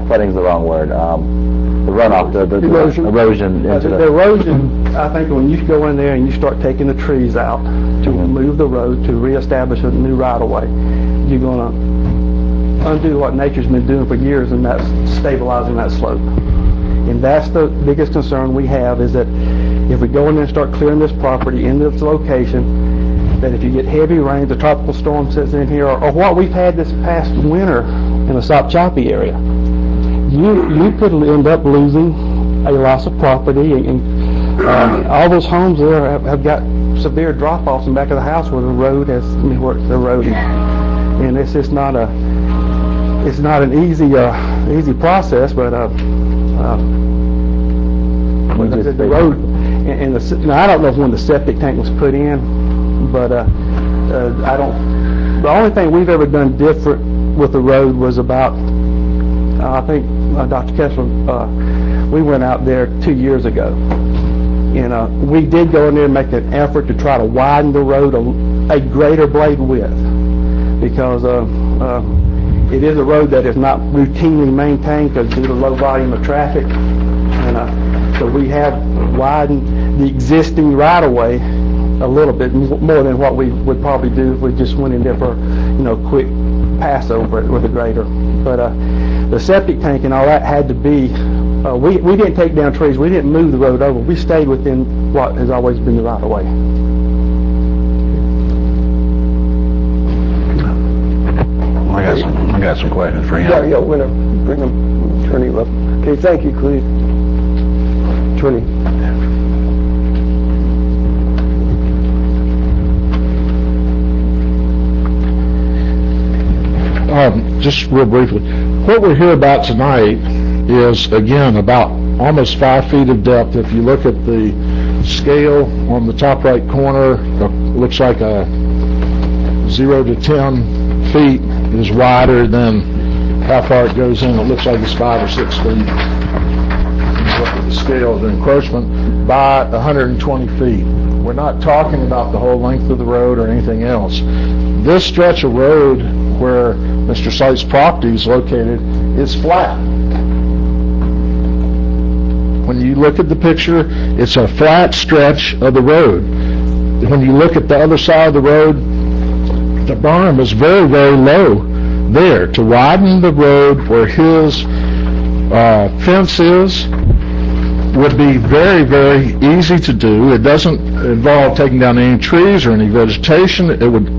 Flooding's the wrong word. The runoff, the erosion into the erosion, I think when you go in there and you start taking the trees out to move the road, to reestablish a new right-of-way, you're going to undo what nature's been doing for years, and that's stabilizing that slope. And that's the biggest concern we have, is that if we go in there and start clearing this property into its location, that if you get heavy rain, the tropical storm sets in here, or what we've had this past winter in the Sopchoppy area, you could end up losing a loss of property, and all those homes there have got severe drop-offs in the back of the house where the road has eroded, and it's just not an easy process, but the road and now I don't know when the septic tank was put in, but the only thing we've ever done different with the road was about I think Dr. Kessler, we went out there 2 years ago, and we did go in there and make an effort to try to widen the road a greater blade width, because it is a road that is not routinely maintained due to low volume of traffic, and so we have widened the existing right-of-way a little bit more than what we would probably do if we just went in there for quick pass over it with a grader. But the septic tank and all that had to be, we didn't take down trees, we didn't move the road over, we stayed within what has always been the right-of-way. I got some questions for him. Yeah, we're going to bring him, attorney up. Okay, thank you, Cleve. Attorney. Just real briefly, what we're here about tonight is, again, about almost 5 feet of depth. If you look at the scale on the top right corner, it looks like a 0 to 10 feet is wider than how far it goes in. It looks like it's 5 or 6 feet. Look at the scale of the encroachment by 120 feet. We're not talking about the whole length of the road or anything else. This stretch of road where Mr. Sight's property is located is flat. When you look at the picture, it's a flat stretch of the road. When you look at the other side of the road, the berm is very, very low there. To widen the road where his fence is would be very, very easy to do. It doesn't involve taking down any trees or any vegetation. It would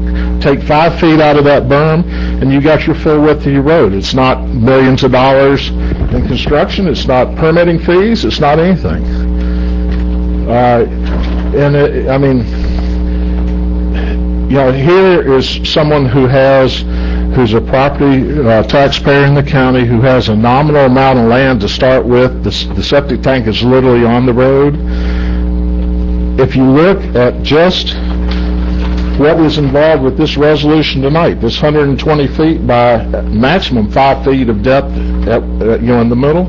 take 5 feet out of that berm, and you got your full width of your road. It's not millions of dollars in construction. It's not permitting fees. It's not anything. Here is someone who's a property taxpayer in the county, who has a nominal amount of land to start with. The septic tank is literally on the road. If you look at just what is involved with this resolution tonight, this 120 feet by maximum 5 feet of depth in the middle,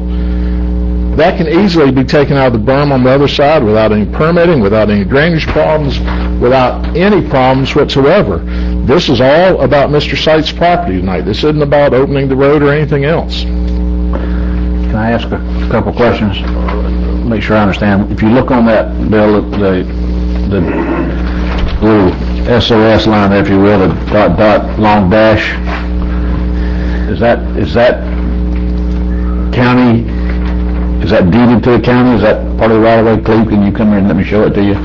that can easily be taken out of the berm on the other side without any permitting, without any drainage problems, without any problems whatsoever. This is all about Mr. Sight's property tonight. This isn't about opening the road or anything else. Can I ask a couple questions? Make sure I understand. If you look on that bill, the little SOS line, if you will, the dot long dash, is that county? Is that deeded to the county? Is that part of the right-of-way? Cleve, can you come here and let me show it to you?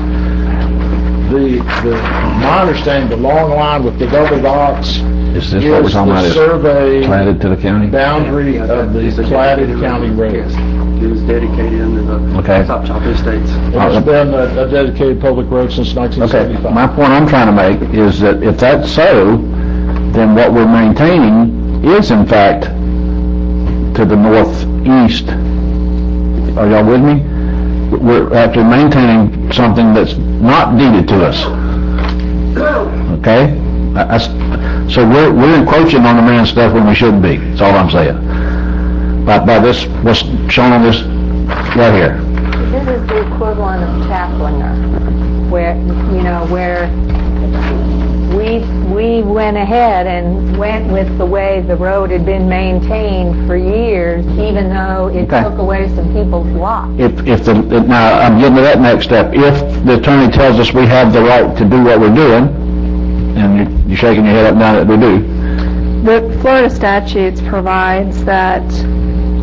My understanding, the long line with the double dots is this what we're talking about? Survey platted to the county boundary of the platted county road. It was dedicated under the Sopchoppy Estates. It's been a dedicated public road since 1975. Okay. My point I'm trying to make is that if that's so, then what we're maintaining is in fact to the northeast. Are y'all with me? We're actually maintaining something that's not deeded to us. Okay? So we're encroaching on the man's stuff when we shouldn't be. That's all I'm saying. By this, what's shown on this right here. This is the equivalent of Chaplinger, where we went ahead and went with the way the road had been maintained for years, even though it took away some people's lots. Now, I'm getting to that next step. If the attorney tells us we have the right to do what we're doing, and you're shaking your head up now that we do. The Florida statutes provides that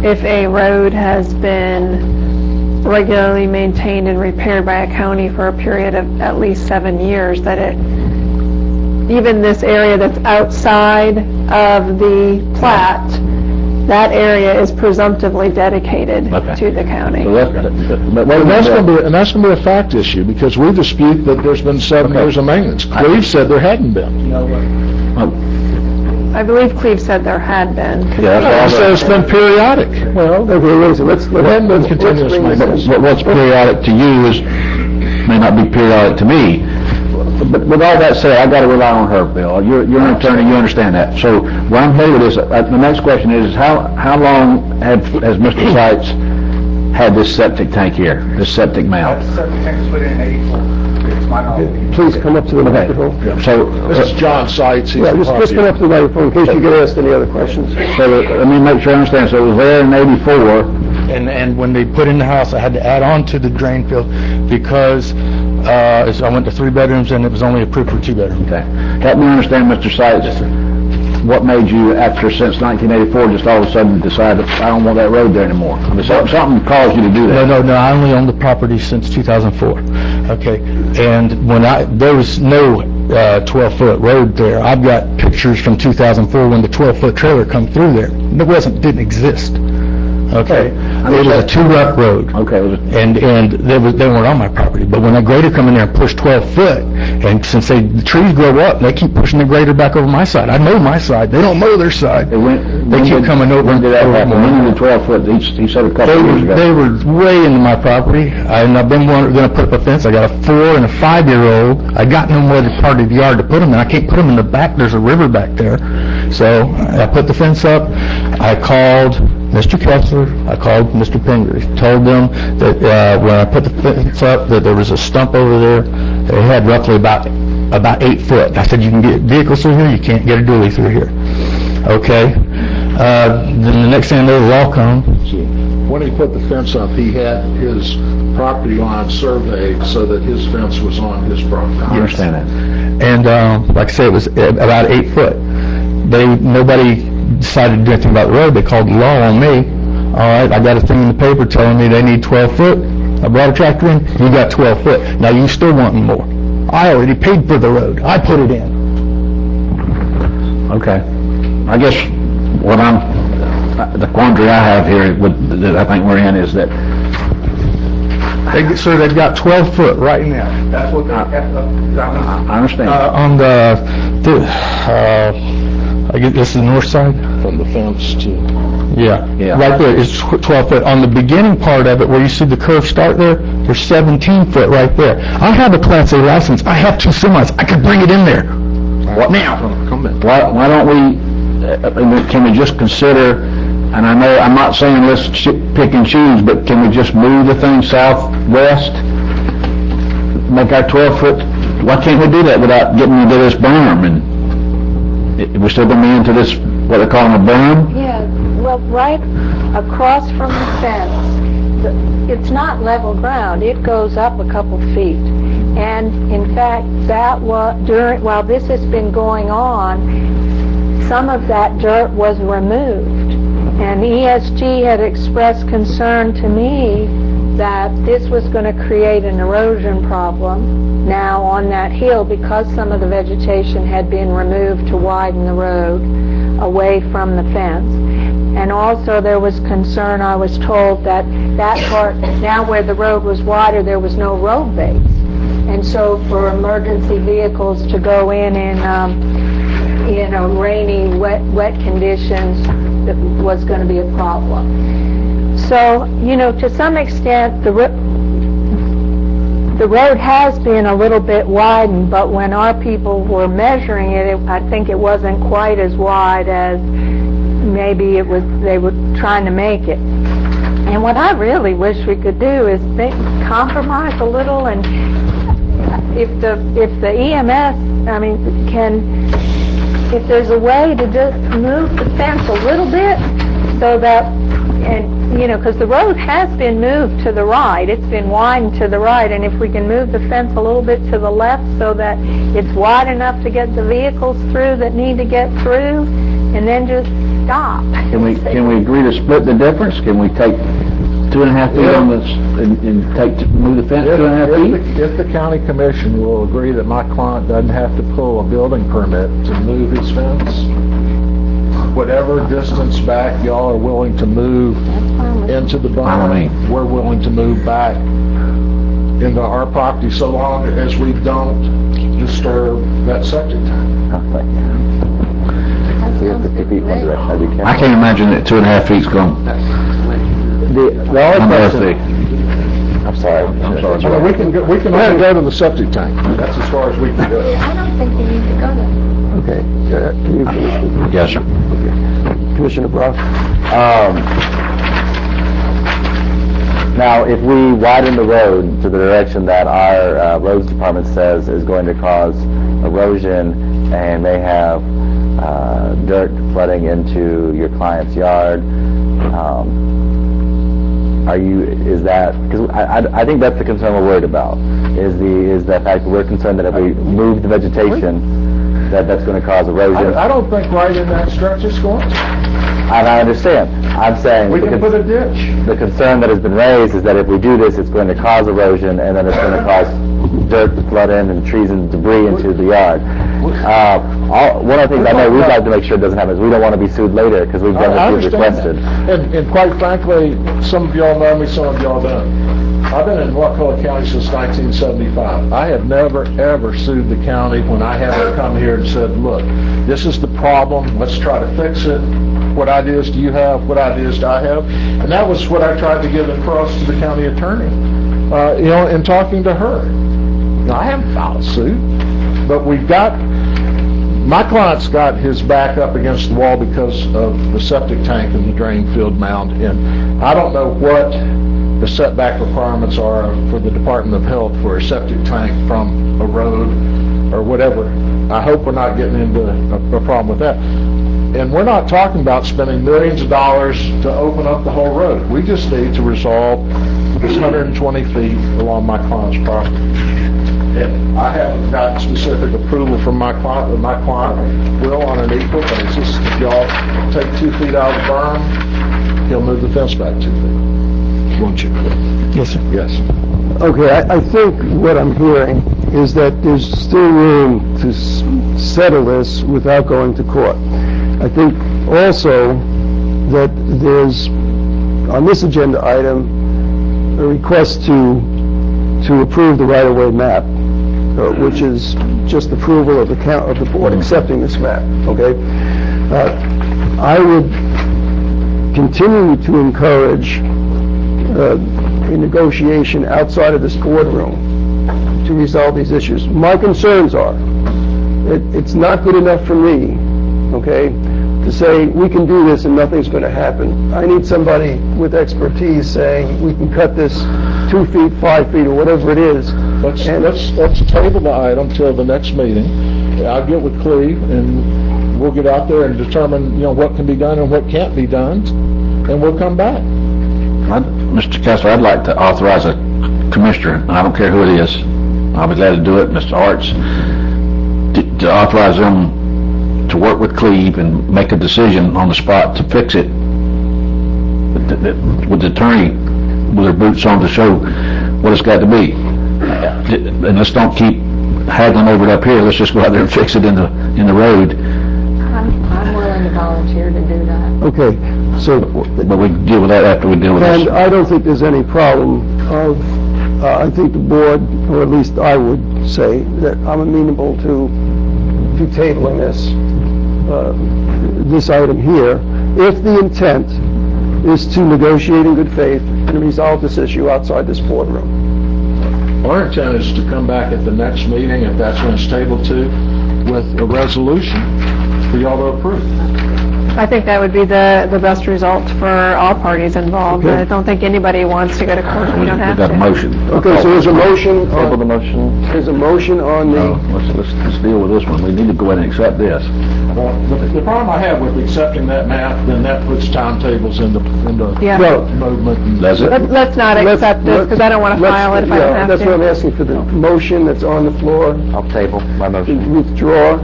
if a road has been regularly maintained and repaired by a county for a period of at least 7 years, that even this area that's outside of the plat, that area is presumptively dedicated to the county. And that's going to be a fact issue, because we dispute that there's been 7 years of maintenance. Cleve said there hadn't been. I believe Cleve said there had been. Yeah, so it's been periodic. Well, let's hadn't been continuous maintenance. What's periodic to you may not be periodic to me. But with all that said, I've got to rely on her, Bill. You're an attorney, you understand that. So what I'm headed is, the next question is, how long has Mr. Seitz had this septic tank here, this septic mound? Septic tank was put in 84. Please come up to the microphone. So this is John Seitz. Yeah, just come up to the microphone in case you get asked any other questions. So let me make sure I understand. So it was there in 84. And when they put in the house, I had to add on to the drain field because I went to 3 bedrooms and it was only approved for 2 bedrooms. Okay. Help me understand, Mr. Seitz. What made you, since 1984, just all of a sudden decide that I don't want that road there anymore? I mean, something caused you to do that. No, I only owned the property since 2004. Okay, and there was no 12-foot road there. I've got pictures from 2004 when the 12-foot trailer come through there. It didn't exist. Okay, it was a 2-rut road. Okay, and they weren't on my property. But when a grader come in there and push 12 foot, and since the trees grow up, they keep pushing the grader back over my side. I mow my side. They don't mow their side. They keep coming over. When did that happen? When did the 12 foot? He said a couple of years ago. They were way into my property, and I've been going to put up a fence. I got a 4 and a 5-year-old. I got no more part of the yard to put them in. I can't put them in the back. There's a river back there. So I put the fence up. I called Mr. Kessler, I called Mr. Pingree, told them that when I put the fence up, that there was a stump over there. It had roughly about 8 foot. I said, you can get vehicles through here, you can't get a dually through here. Okay. Then the next thing I know, the law come. When he put the fence up, he had his property line surveyed so that his fence was on his property. I understand that. And like I say, it was about 8 foot. Nobody decided to do anything about the road. They called the law on me. All right, I got a thing in the paper telling me they need 12 foot. I brought a tractor in, you got 12 foot. Now you still wanting more. I already paid for the road. I put it in. Okay. I guess the quandary I have here that I think we're in is that they've got 12 foot right now. That's what they have. I understand. On I guess this is the north side? From the fence to... Yeah. Right there, it's 12 foot. On the beginning part of it, where you see the curve start there, there's 17 foot right there. I have a Class A license. I have 2 semis. I could bring it in there. What now? Why don't we, can we just consider, and I know, I'm not saying let's pick and choose, but can we just move the thing southwest? Make our 12 foot, why can't we do that without getting into this berm? And we're still going to be into this, what they're calling a berm? Yeah, well, right across from the fence, it's not level ground. It goes up a couple feet. And in fact, while this has been going on, some of that dirt was removed. And ESG had expressed concern to me that this was going to create an erosion problem now on that hill because some of the vegetation had been removed to widen the road away from the fence. And also there was concern, I was told, that part, now where the road was wider, there was no road base. And so for emergency vehicles to go in rainy, wet conditions, that was going to be a problem. So, to some extent, the road has been a little bit widened, but when our people were measuring it, I think it wasn't quite as wide as maybe they were trying to make it. And what I really wish we could do is compromise a little, and if the EMS, if there's a way to just move the fence a little bit so that, because the road has been moved to the right, it's been widened to the right, and if we can move the fence a little bit to the left so that it's wide enough to get the vehicles through that need to get through, and then just stop. Can we agree to split the difference? Can we take 2.5 feet on this and move the fence 2.5 feet? If the county commission will agree that my client doesn't have to pull a building permit to move his fence, whatever distance back y'all are willing to move into the barn, we're willing to move back into our property so long as we don't disturb that septic tank. I can't imagine that 2.5 feet's going. The only question. I'm sorry. We can go to the septic tank. That's as far as we can go. I don't think you need to go there. Okay. Can you finish this? Yes, sir. Okay. Commissioner Brock? Now, if we widen the road to the direction that our roads department says is going to cause erosion and may have dirt flooding into your client's yard, because I think that's the concern we're worried about, is the fact that we're concerned that if we move the vegetation, that's going to cause erosion. I don't think right in that stretch it's going to. And I understand. I'm saying we can put a ditch. The concern that has been raised is that if we do this, it's going to cause erosion, and then it's going to cause dirt to flood in and trees and debris into the yard. One of the things I know we'd like to make sure doesn't happen is we don't want to be sued later because we've done what we've requested. And quite frankly, some of y'all know me, some of y'all don't. I've been in Wakulla County since 1975. I have never, ever sued the county when I haven't come here and said, look, this is the problem, let's try to fix it. What ideas do you have? What ideas do I have? And that was what I tried to get across to the county attorney, in talking to her. I haven't filed a suit, but my client's got his back up against the wall because of the septic tank and the drain field mound, and I don't know what the setback requirements are for the Department of Health for a septic tank from a road or whatever. I hope we're not getting into a problem with that. And we're not talking about spending millions of dollars to open up the whole road. We just need to resolve this 120 feet along my client's property. And I haven't gotten specific approval from my client, but my client will on an equal basis. If y'all take 2 feet out of the berm, he'll move the fence back 2 feet. Won't you? Yes, sir. Yes. Okay, I think what I'm hearing is that there's still room to settle this without going to court. I think also that there's, on this agenda item, a request to approve the right-of-way map, which is just approval of the board accepting this map, okay? I would continue to encourage a negotiation outside of this boardroom to resolve these issues. My concerns are, it's not good enough for me, okay, to say we can do this and nothing's going to happen. I need somebody with expertise saying we can cut this 2 feet, 5 feet, or whatever it is. Let's table the item till the next meeting. I'll get with Cleve and we'll get out there and determine, what can be done and what can't be done, and we'll come back. Mr. Kessler, I'd like to authorize a commissioner, and I don't care who it is, I'll be glad to do it, Mr. Arts, to authorize them to work with Cleve and make a decision on the spot to fix it with the attorney with their boots on to show what it's got to be. And let's don't keep haggling over it up here. Let's just go out there and fix it in the road. I'm willing to volunteer to do that. Okay, so... But we deal with that after we deal with this. And I don't think there's any problem of, I think the board, or at least I would say, that I'm amenable to tabling this item here, if the intent is to negotiate in good faith and resolve this issue outside this boardroom. Our intent is to come back at the next meeting, if that's when it's tabled to, with a resolution for y'all to approve. I think that would be the best result for all parties involved. Okay. I don't think anybody wants to go to court if you don't have to. We've got a motion. Okay, so there's a motion. Table the motion. There's a motion on the... No, let's deal with this one. We need to go ahead and accept this. Well, the problem I have with accepting that map, then that puts timetables into Yeah. movement. And Does it? Let's not accept this, because I don't want to file it if I don't have That's what I'm to. asking for, the motion that's on the floor. I'll table my motion. Withdraw,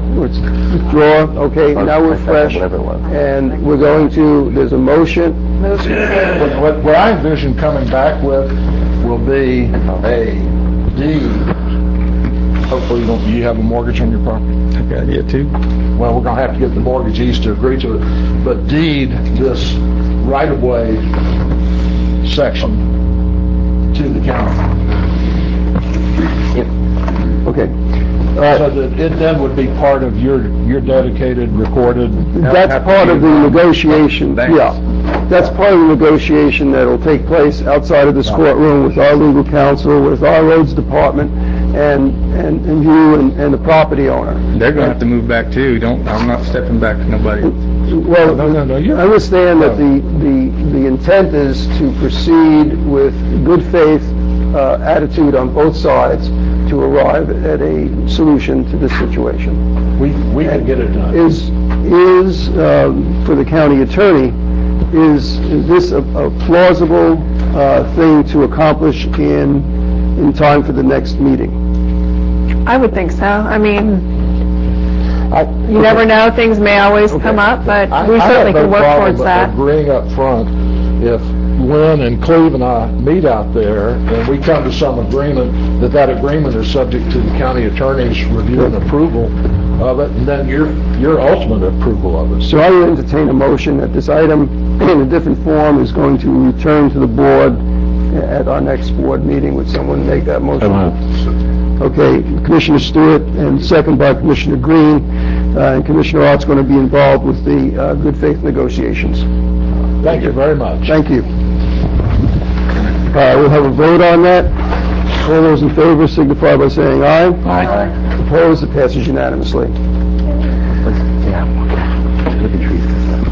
okay, now we're fresh. Whatever it was. And we're going to, there's a motion. What I envision coming back with will be a deed. Hopefully you have a mortgage on your property. I've got it too. Well, we're gonna have to get the mortgagees to agree to it, but deed this right-of-way section to the county. Okay. So that it then would be part of your dedicated, recorded... That's part of the negotiation, yeah. That's part of the negotiation that'll take place outside of this courtroom with our legal counsel, with our roads department, and you and the property owner. They're gonna have to move back too. I'm not stepping back to nobody. Well, I understand that the intent is to proceed with good faith attitude on both sides to arrive at a solution to this situation. We can get it done. Is for the county attorney, is this a plausible thing to accomplish in time for the next meeting? I would think so. I mean, you never know, things may always come up, but we certainly can work towards that. I have no problem agreeing up front if Lynn and Cleve and I meet out there and we come to some agreement, that agreement is subject to the county attorney's review and approval of it, and then your ultimate approval of it. So I would entertain a motion that this item in a different form is going to return to the board at our next board meeting. Would someone make that motion? Okay, Commissioner Stewart, and second by Commissioner Green, and Commissioner Art's going to be involved with the good faith negotiations. Thank you very much. Thank you. We'll have a vote on that. All those in favor signify by saying aye. Aye. Opposed, it passes unanimously. Yeah. Look at trees and stuff.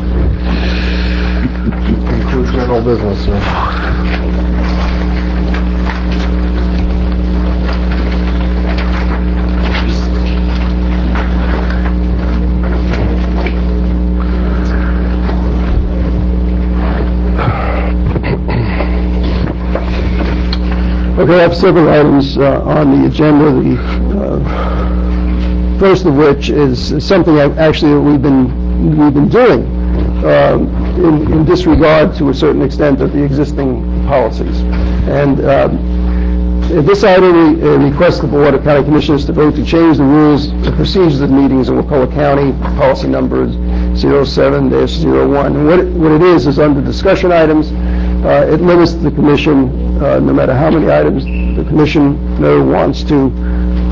Includes general business, sir. Okay, I have several items on the agenda. The first of which is something we've been doing in disregard to a certain extent of the existing policies. And this item requests the Board of County Commissioners to vote to change the rules, the procedures of meetings in Wakulla County, policy number 07-01. And what it is under discussion items, it limits the commission, no matter how many items the commissioner wants to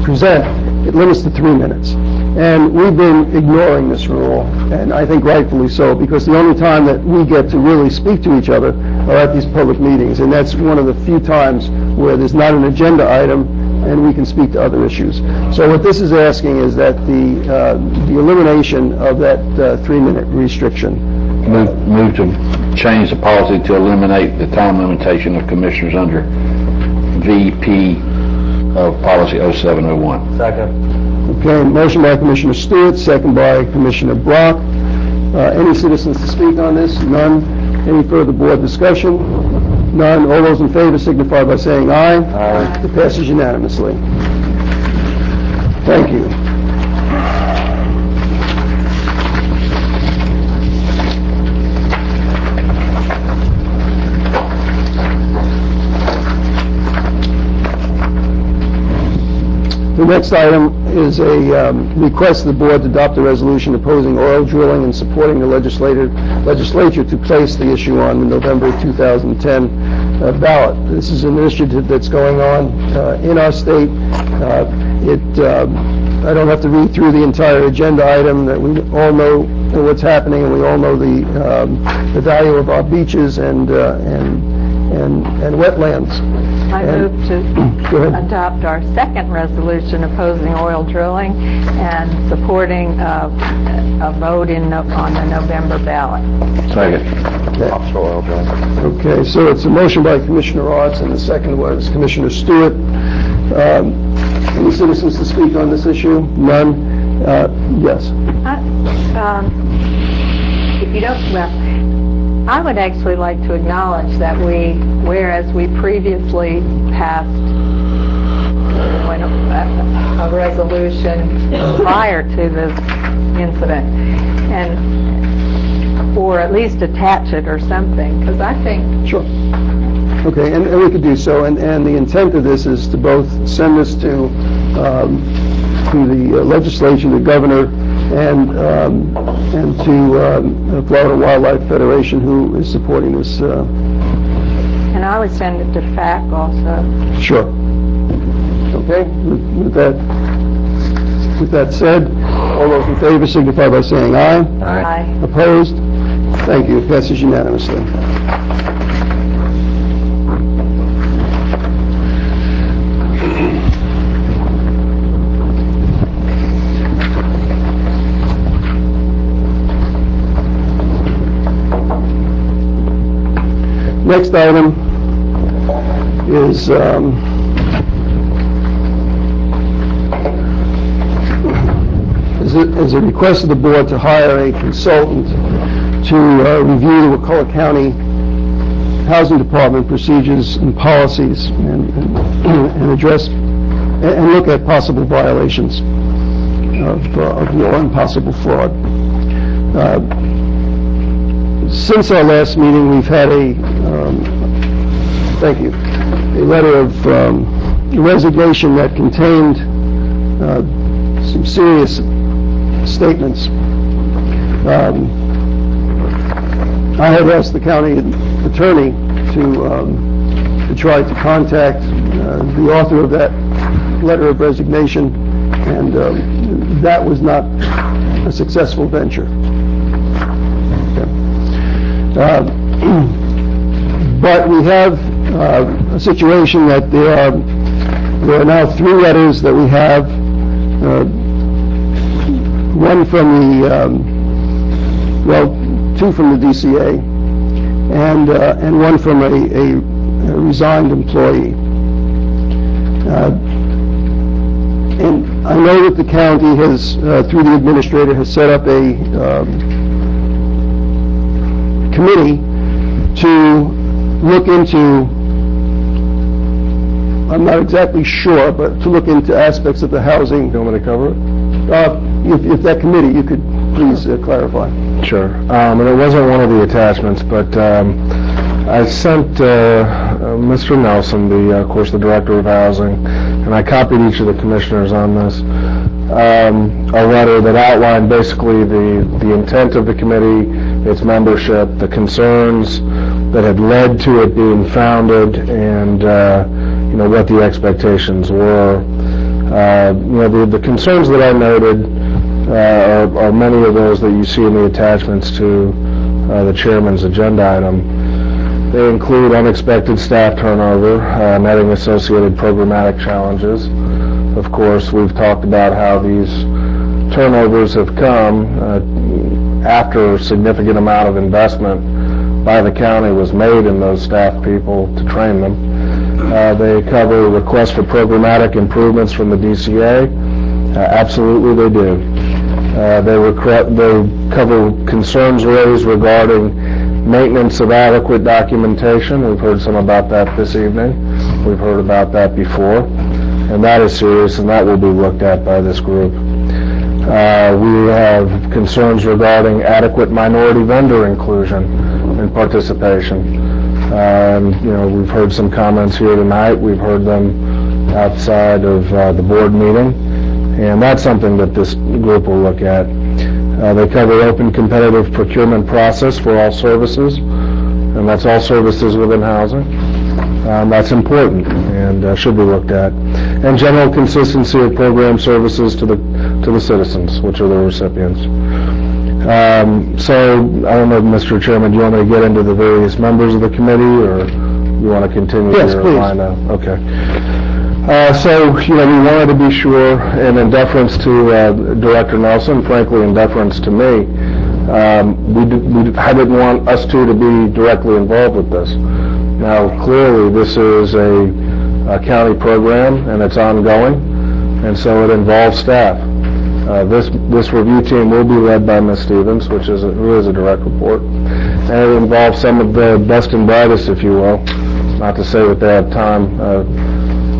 present, it limits to 3 minutes. And we've been ignoring this rule, and I think rightfully so, because the only time that we get to really speak to each other are at these public meetings, and that's one of the few times where there's not an agenda item and we can speak to other issues. So what this is asking is that the elimination of that 3-minute restriction. Move to change the policy to eliminate the time limitation of commissioners under VP of policy 0701. Second. Okay, motion by Commissioner Stewart, second by Commissioner Brock. Any citizens to speak on this? None. Any further board discussion? None. All those in favor signify by saying aye. Aye. It passes unanimously. Thank you. The next item is a request of the board to adopt a resolution opposing oil drilling and supporting the legislature to place the issue on the November 2010 ballot. This is an initiative that's going on in our state. I don't have to read through the entire agenda item. That we all know what's happening, and we all know the value of our beaches and wetlands. I move Go to ahead. adopt our second resolution opposing oil drilling and supporting a vote on the November ballot. Second. Offshore oil drilling. Okay, so it's a motion by Commissioner Arts, and the second was Commissioner Stewart. Any citizens to speak on this issue? None? Yes. If you don't, well, I would actually like to acknowledge that whereas we previously passed a resolution prior to this incident, or at least attach it or something, because I think... Sure. Okay, and we could do so, and the intent of this is to both send this to the legislature, the governor, and to Florida Wildlife Federation, who is supporting this. And I would send it to FAC also. Sure. Okay, with that said, all those in favor signify by saying aye. Aye. Opposed? Thank you. It passes unanimously. Next item is a request of the board to hire a consultant to review the Wakulla County Housing Department procedures and policies and address and look at possible violations of law and possible fraud. Since our last meeting, we've had a letter of resignation that contained some serious statements. I have asked the county attorney to try to contact the author of that letter of resignation, and that was not a successful venture. But we have a situation that there are now 3 letters that we have. One from the 2 from the DCA, and one from a resigned employee. And I know that the county has, through the administrator, has set up a committee to look into, I'm not exactly sure, but to look into aspects of the housing. You want me to cover it? If that committee, you could please clarify. Sure. And it wasn't one of the attachments, but I sent Mr. Nelson, of course, the Director of Housing, and I copied each of the commissioners on this, a letter that outlined basically the intent of the committee, its membership, the concerns that had led to it being founded, and what the expectations were. The concerns that I noted are many of those that you see in the attachments to the chairman's agenda item. They include unexpected staff turnover, netting associated programmatic challenges. Of course, we've talked about how these turnovers have come after a significant amount of investment by the county was made in those staff people to train them. They cover requests for programmatic improvements from the DCA. Absolutely they do. They cover concerns raised regarding maintenance of adequate documentation. We've heard some about that this evening. We've heard about that before. And that is serious, and that will be looked at by this group. We have concerns regarding adequate minority vendor inclusion and participation. We've heard some comments here tonight. We've heard them outside of the board meeting, and that's something that this group will look at. They cover open competitive procurement process for all services, and that's all services within housing. That's important and should be looked at. And general consistency of program services to the citizens, which are the recipients. So, I don't know, Mr. Chairman, do you want me to get into the various members of the committee, or you want to continue Yes, your please. line of, okay. So, we wanted to be sure, and in deference to Director Nelson, frankly, in deference to me, I didn't want us two to be directly involved with this. Now, clearly, this is a county program, and it's ongoing, and so it involves staff. This review team will be led by Ms. Stevens, who is a direct report, and it involves some of the best and brightest, if you will. Not to say that they have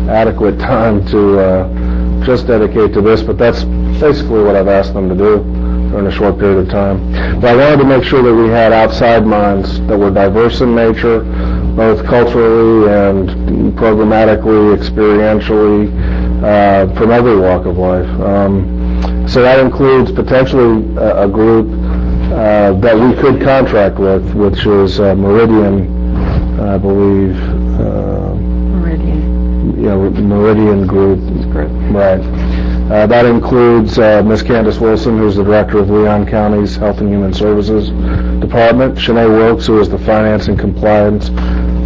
adequate time to just dedicate to this, but that's basically what I've asked them to do during a short period of time. But I wanted to make sure that we had outside minds that were diverse in nature, both culturally and programmatically, experientially, from every walk of life. So that includes potentially a group that we could contract with, which is Meridian, I believe. Meridian Group. Right. That includes Ms. Candace Wilson, who's the Director of Leon County's Health and Human Services Department, Shanae Wilkes, who is the Finance and Compliance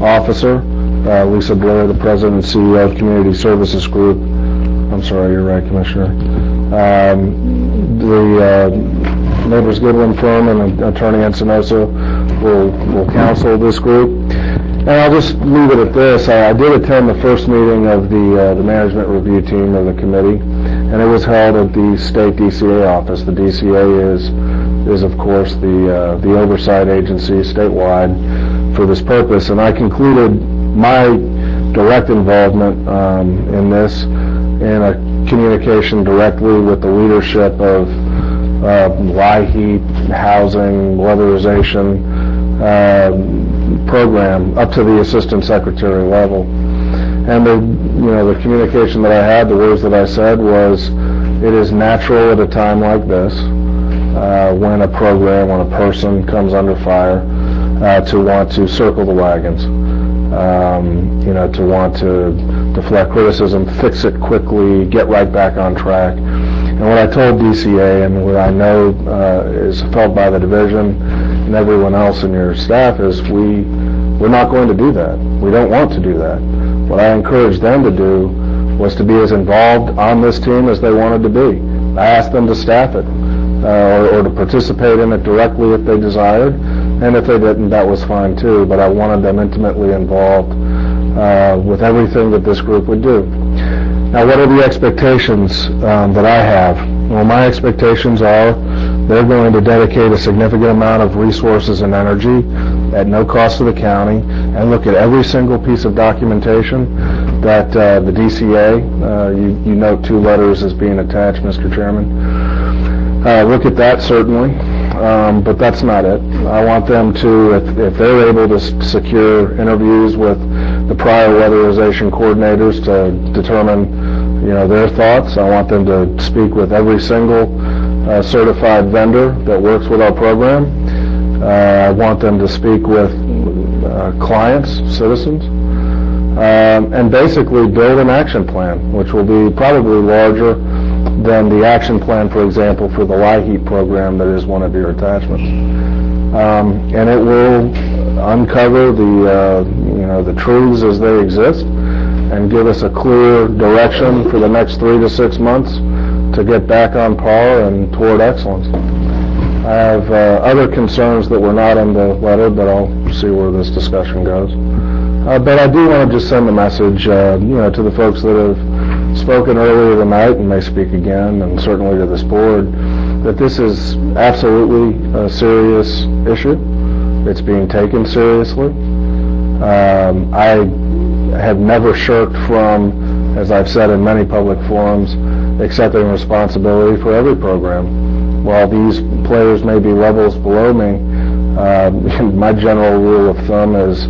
Officer, Lisa Blair, the President and CEO of Community Services Group. I'm sorry, you're right, Commissioner. The Neighbors Goodwin firm and Attorney Encinosa will counsel this group. And I'll just leave it at this. I did attend the first meeting of the management review team of the committee, and it was held at the state DCA office. The DCA is of course the oversight agency statewide for this purpose. And I concluded my direct involvement in this in a communication directly with the leadership of LIHEAP, housing, weatherization program up to the assistant secretary level. And the communication that I had, the words that I said was, it is natural at a time like this, when a program, when a person comes under fire, to want to circle the wagons, to want to deflect criticism, fix it quickly, get right back on track. And what I told DCA, and what I know is felt by the division and everyone else in your staff, is we're not going to do that. We don't want to do that. What I encouraged them to do was to be as involved on this team as they wanted to be. I asked them to staff it, or to participate in it directly if they desired, and if they didn't, that was fine too, but I wanted them intimately involved with everything that this group would do. Now, what are the expectations that I have? Well, my expectations are they're going to dedicate a significant amount of resources and energy at no cost to the county and look at every single piece of documentation that the DCA, you note 2 letters as being attached, Mr. Chairman. Look at that, certainly, but that's not it. I want them to, if they're able to secure interviews with the prior weatherization coordinators to determine their thoughts, I want them to speak with every single certified vendor that works with our program. I want them to speak with clients, citizens, and basically build an action plan, which will be probably larger than the action plan, for example, for the LIHEAP program that is one of your attachments. And it will uncover the truths as they exist and give us a clear direction for the next 3 to 6 months to get back on par and toward excellence. I have other concerns that were not in the letter, but I'll see where this discussion goes. But I do want to just send a message, to the folks that have spoken earlier tonight and may speak again, and certainly to this board, that this is absolutely a serious issue. It's being taken seriously. I have never shirked from, as I've said in many public forums, accepting responsibility for every program. While these players may be levels below me, my general rule of thumb is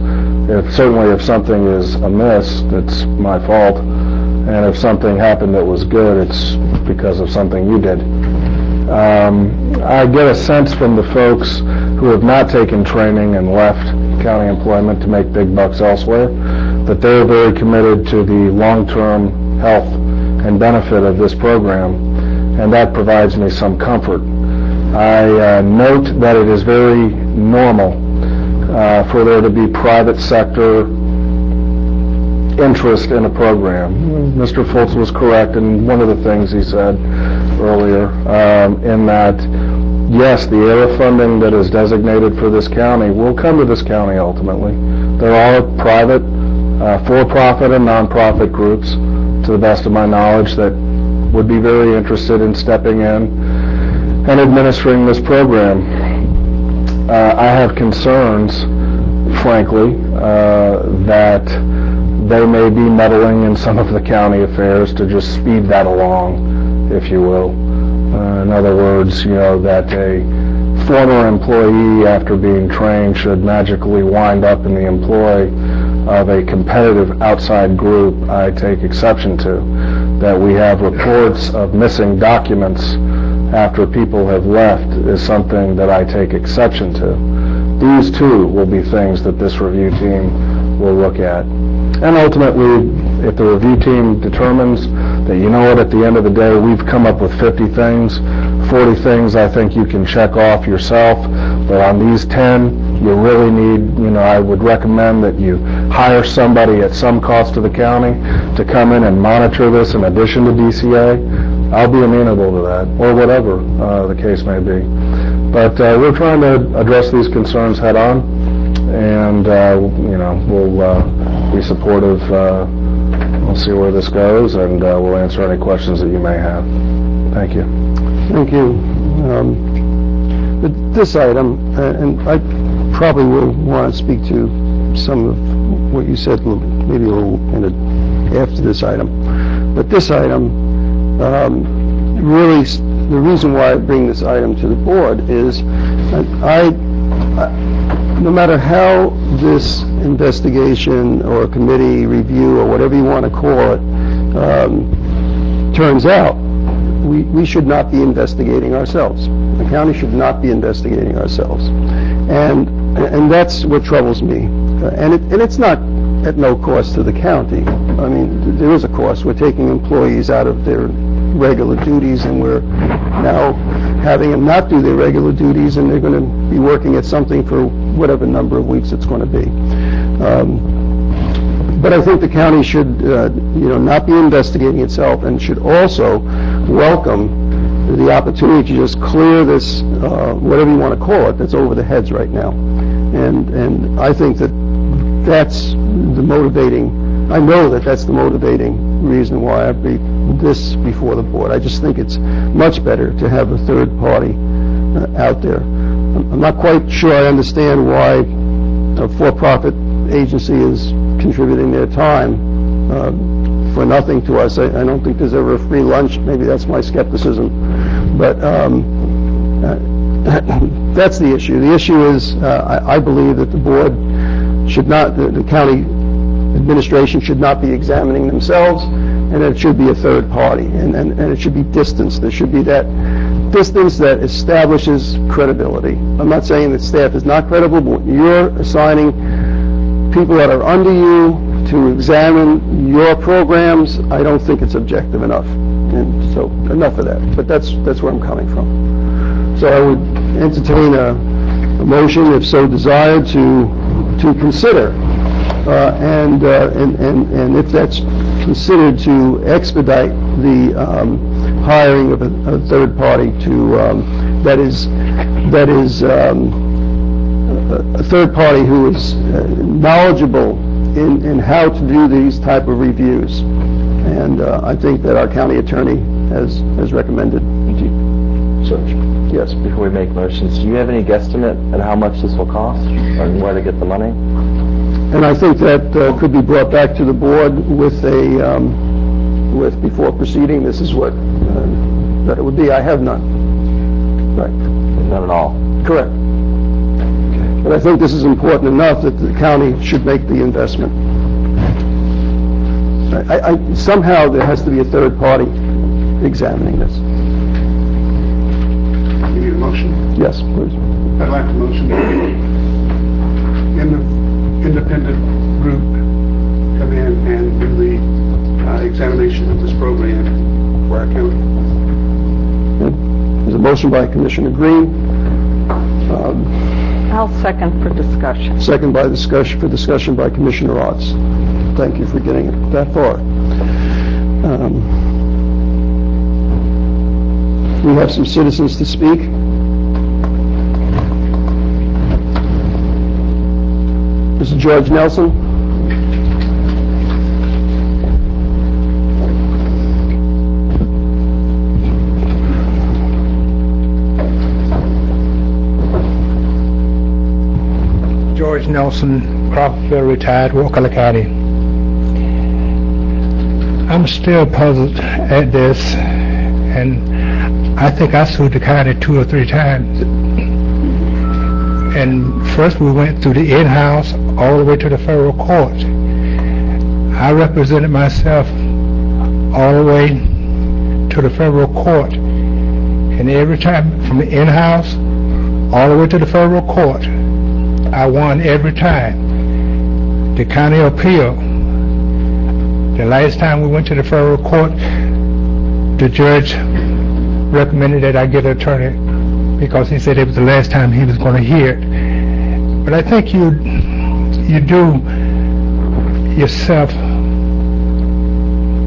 certainly if something is amiss, it's my fault, and if something happened that was good, it's because of something you did. I get a sense from the folks who have not taken training and left county employment to make big bucks elsewhere, that they're very committed to the long-term health and benefit of this program, and that provides me some comfort. I note that it is very normal for there to be private sector interest in a program. Mr. Fultz was correct in one of the things he said earlier, in that, yes, the ERA funding that is designated for this county will come to this county ultimately. There are private, for-profit and non-profit groups, to the best of my knowledge, that would be very interested in stepping in and administering this program. I have concerns, frankly, that they may be meddling in some of the county affairs to just speed that along, if you will. In other words, that a former employee, after being trained, should magically wind up in the employ of a competitive outside group, I take exception to. That we have reports of missing documents after people have left is something that I take exception to. These, too, will be things that this review team will look at. And ultimately, if the review team determines that, at the end of the day, we've come up with 50 things, 40 things I think you can check off yourself, but on these 10, you really need, I would recommend that you hire somebody at some cost to the county to come in and monitor this in addition to DCA. I'll be amenable to that, or whatever the case may be. But we're trying to address these concerns head on, and, we'll be supportive. We'll see where this goes, and we'll answer any questions that you may have. Thank you. Thank you. But this item, and I probably will want to speak to some of what you said maybe a little after this item. But this item, really, the reason why I bring this item to the board is no matter how this investigation or committee review or whatever you want to call it turns out, we should not be investigating ourselves. The county should not be investigating ourselves. And that's what troubles me. And it's not at no cost to the county. I mean, there is a cost. We're taking employees out of their regular duties, and we're now having them not do their regular duties, and they're going to be working at something for whatever number of weeks it's going to be. But I think the county should, not be investigating itself, and should also welcome the opportunity to just clear this, whatever you want to call it, that's over the heads right now. And I think that's the motivating, I know that that's the motivating reason why I bring this before the board. I just think it's much better to have a third party out there. I'm not quite sure I understand why a for-profit agency is contributing their time for nothing to us. I don't think there's ever a free lunch. Maybe that's my skepticism. But that's the issue. The issue is I believe that the board should not, the county administration should not be examining themselves, and it should be a third party, and it should be distance. There should be that distance that establishes credibility. I'm not saying that staff is not credible, but you're assigning people that are under you to examine your programs. I don't think it's objective enough. And so enough of that. But that's where I'm coming from. So I would entertain a motion, if so desired, to consider, and if that's considered, to expedite the hiring of a third party that is a third party who is knowledgeable in how to do these type of reviews. And I think that our county attorney has recommended. So, yes, before we make motions, do you have any guesstimate at how much this will cost, or where to get the money? And I think that could be brought back to the board with before proceeding. This is what that it would be. I have none. Right. None at all. Correct. Okay. But I think this is important enough that the county should make the investment. Somehow there has to be a third party examining this. You need a motion? Yes, please. I'd like to motion that independent group come in and do the examination of this program for our county. There's a motion by Commissioner Green. I'll second for discussion. Second by discussion by Commissioner Otts. Thank you for getting it that far. We have some citizens to speak. Mr. George Nelson. George Nelson, Crawford, retired, Wakulla County. I'm still puzzled at this, and I think I sued the county 2 or 3 times. And first we went through the in-house all the way to the federal court. I represented myself all the way to the federal court. And every time from the in-house all the way to the federal court, I won every time. The county appeal. The last time we went to the federal court, the judge recommended that I get an attorney because he said it was the last time he was going to hear it. But I think you do yourself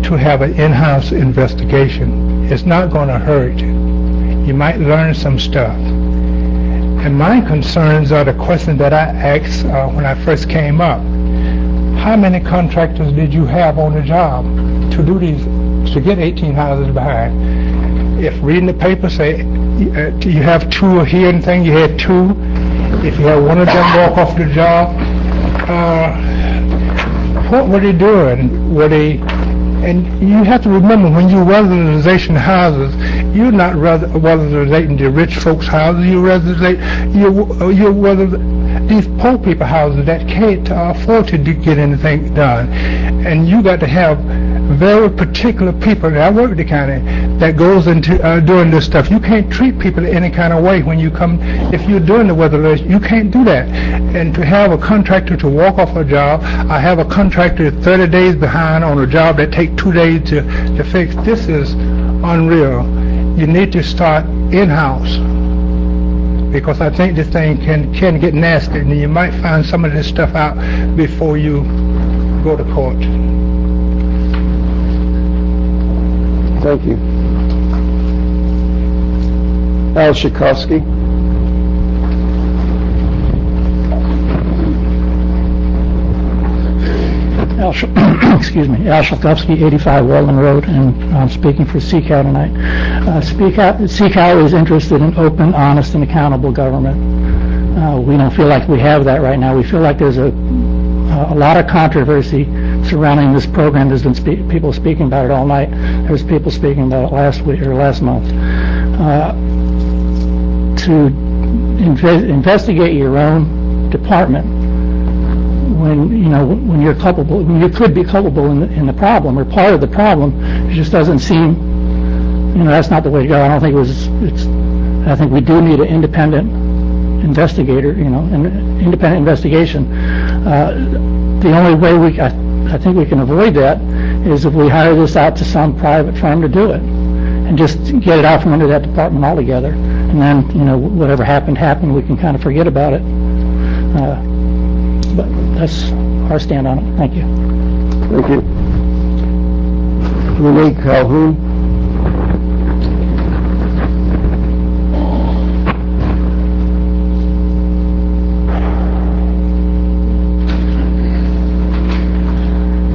to have an in-house investigation. It's not going to hurt. You might learn some stuff. And my concerns are the questions that I asked when I first came up. How many contractors did you have on the job to do these, to get 18 houses behind? If reading the paper say you have 2 here and thing, you had 2. If you had one of them walk off the job, what were they doing? Were they? And you have to remember, when you weatherization houses, you're not weatherizing the rich folks' houses. You weather these poor people houses that can't afford to get anything done. And you got to have very particular people, and I work with the county, that goes into doing this stuff. You can't treat people in any kind of way when you come. If you're doing the weatherization, you can't do that. And to have a contractor to walk off a job, I have a contractor 30 days behind on a job that takes 2 days to fix. This is unreal. You need to start in-house, because I think this thing can get nasty, and you might find some of this stuff out before you go to court. Thank you. Al Shikowski. Excuse me, Al Shikowski, 85 Walden Road, and I'm speaking for CCAL tonight. CCAL is interested in open, honest, and accountable government. We don't feel like we have that right now. We feel like there's a lot of controversy surrounding this program. There's been people speaking about it all night. There's people speaking about it last week or last month. To investigate your own department when you're culpable, when you could be culpable in the problem or part of the problem, it just doesn't seem, that's not the way to go. I don't think I think we do need an independent investigator, an independent investigation. The only way I think we can avoid that is if we hire this out to some private firm to do it and just get it out from under that department altogether. And then, whatever happened, we can kind of forget about it. But that's our stand on it. Thank you. Thank you. Renee Calhoun.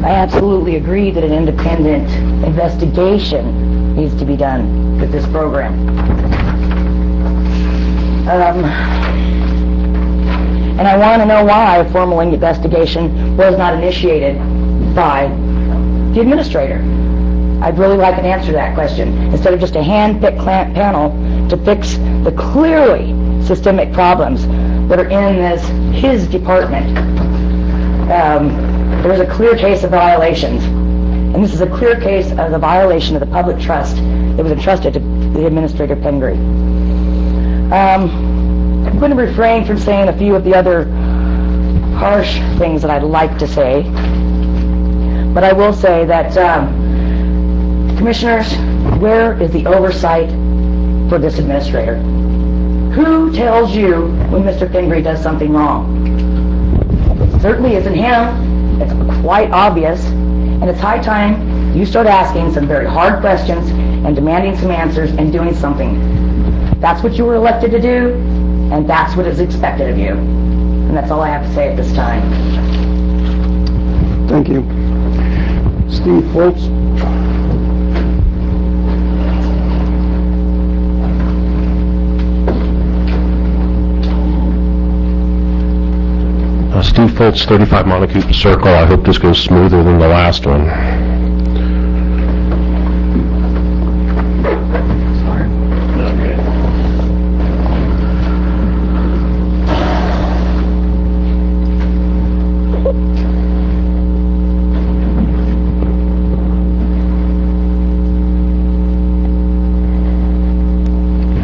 I absolutely agree that an independent investigation needs to be done with this program. And I want to know why a formal investigation was not initiated by the administrator. I'd really like an answer to that question, instead of just a hand-picked panel to fix the clearly systemic problems that are in his department. There is a clear case of violations, and this is a clear case of the violation of the public trust that was entrusted to the Administrator Pingree. I'm going to refrain from saying a few of the other harsh things that I'd like to say, but I will say that, Commissioners, where is the oversight for this administrator? Who tells you when Mr. Pingree does something wrong? It certainly isn't him. It's quite obvious, and it's high time you start asking some very hard questions and demanding some answers and doing something. That's what you were elected to do, and that's what is expected of you. And that's all I have to say at this time. Thank you. Steve Foltz. Steve Foltz, 35 Montecoupe Circle. I hope this goes smoother than the last one.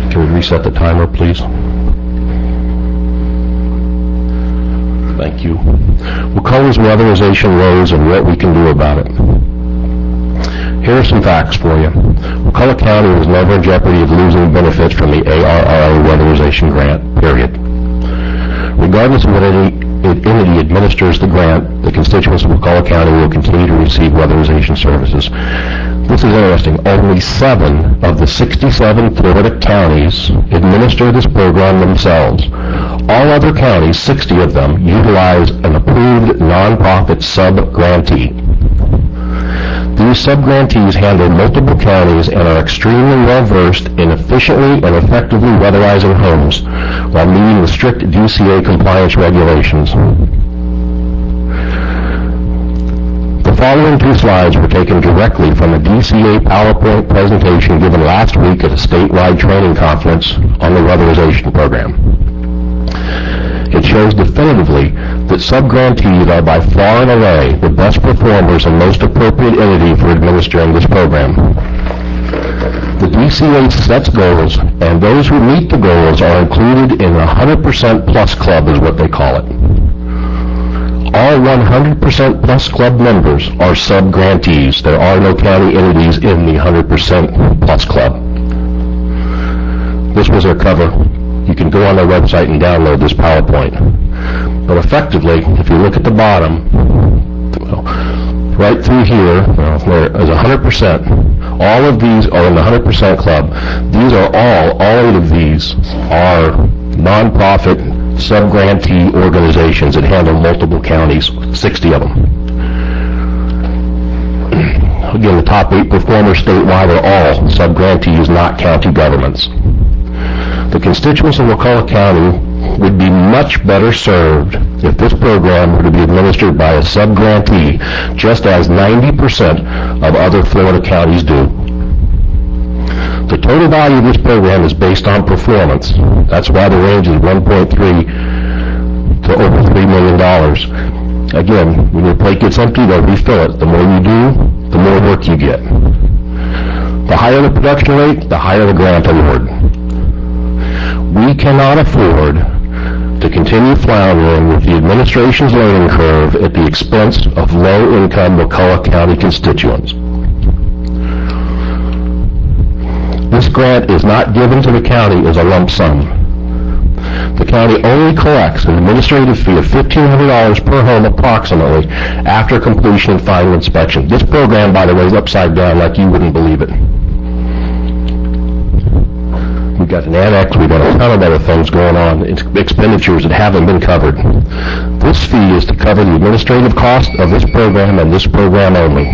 Can we reset the timer, please? Thank you. Wakulla's weatherization woes and what we can do about it. Here are some facts for you. Wakulla County was never in jeopardy of losing benefits from the ARRA weatherization grant, period. Regardless of what entity administers the grant, the constituents of Wakulla County will continue to receive weatherization services. This is interesting. Only 7 of the 67 Florida counties administer this program themselves. All other counties, 60 of them, utilize an approved nonprofit sub-grantee. These sub-grantees handle multiple counties and are extremely well-versed in efficiently and effectively weatherizing homes while meeting the strict DCA compliance regulations. The following 2 slides were taken directly from a DCA PowerPoint presentation given last week at a statewide training conference on the weatherization program. It shows definitively that sub-grantees are by far and away the best performers and most appropriate entity for administering this program. The DCA sets goals, and those who meet the goals are included in the 100% Plus Club is what they call it. All 100% Plus Club members are sub-grantees. There are no county entities in the 100% Plus Club. This was their cover. You can go on their website and download this PowerPoint. But effectively, if you look at the bottom, right through here, there is 100%. All of these are in the 100% club. These are all 8 of these are nonprofit sub-grantee organizations that handle multiple counties, 60 of them. Again, the top 8 performers statewide are all sub-grantees, not county governments. The constituents of Wakulla County would be much better served if this program were to be administered by a sub-grantee, just as 90% of other Florida counties do. The total value of this program is based on performance. That's why the range is 1.3 to over $3 million. Again, when your plate gets empty, they'll refill it. The more you do, the more work you get. The higher the production rate, the higher the grant award. We cannot afford to continue floundering with the administration's learning curve at the expense of low-income Wakulla County constituents. This grant is not given to the county as a lump sum. The county only collects an administrative fee of $1,500 per home approximately after completion and final inspection. This program, by the way, is upside down like you wouldn't believe it. We've got an annex, we've got a ton of other things going on, expenditures that haven't been covered. This fee is to cover the administrative cost of this program and this program only.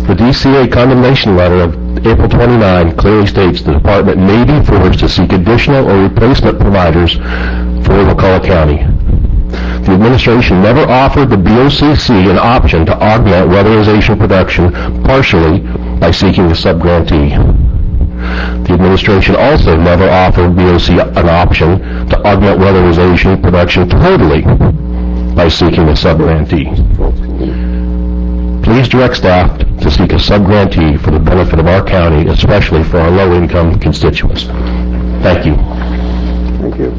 The DCA condemnation letter of April 29 clearly states the department may be forced to seek additional or replacement providers for Wakulla County. The administration never offered the BoCC an option to augment weatherization production partially by seeking a sub-grantee. The administration also never offered BoC an option to augment weatherization production totally by seeking a sub-grantee. Please direct staff to seek a sub-grantee for the benefit of our county, especially for our low-income constituents. Thank you. Thank you.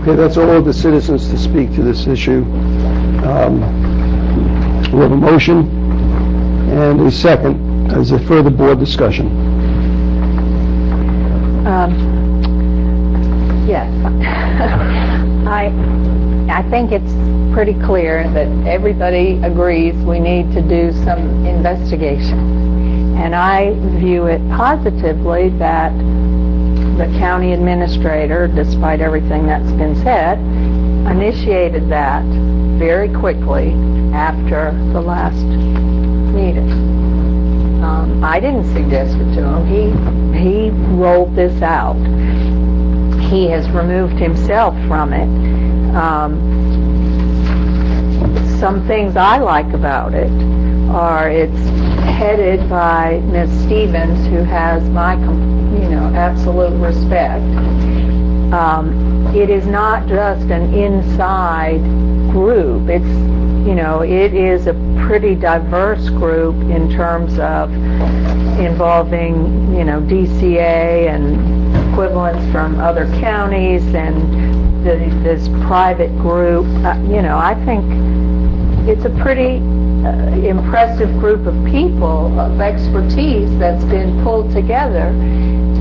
Okay, that's all of the citizens to speak to this issue. We have a motion and a second. Is there further board discussion? Yes. I think it's pretty clear that everybody agrees we need to do some investigation. And I view it positively that the county administrator, despite everything that's been said, initiated that very quickly after the last meeting. I didn't suggest it to him. He rolled this out. He has removed himself from it. Some things I like about it are it's headed by Ms. Stevens, who has my, absolute respect. It is not just an inside group. It's, it is a pretty diverse group in terms of involving, DCA and equivalents from other counties and this private group. I think it's a pretty impressive group of people, of expertise that's been pulled together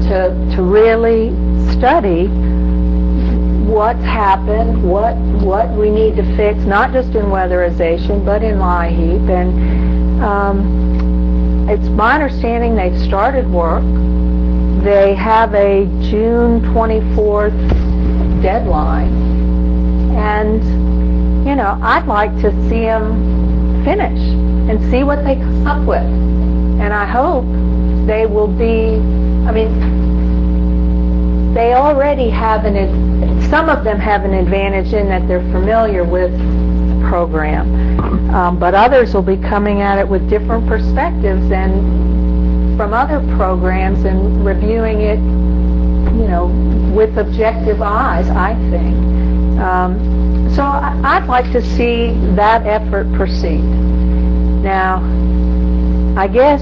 to really study what's happened, what we need to fix, not just in weatherization, but in LIHEAP. And it's my understanding they've started work. They have a June 24th deadline. And, I'd like to see them finish and see what they come up with. And I hope they will be, they already have some of them have an advantage in that they're familiar with the program, but others will be coming at it with different perspectives and from other programs and reviewing it, with objective eyes, I think. So I'd like to see that effort proceed. Now, I guess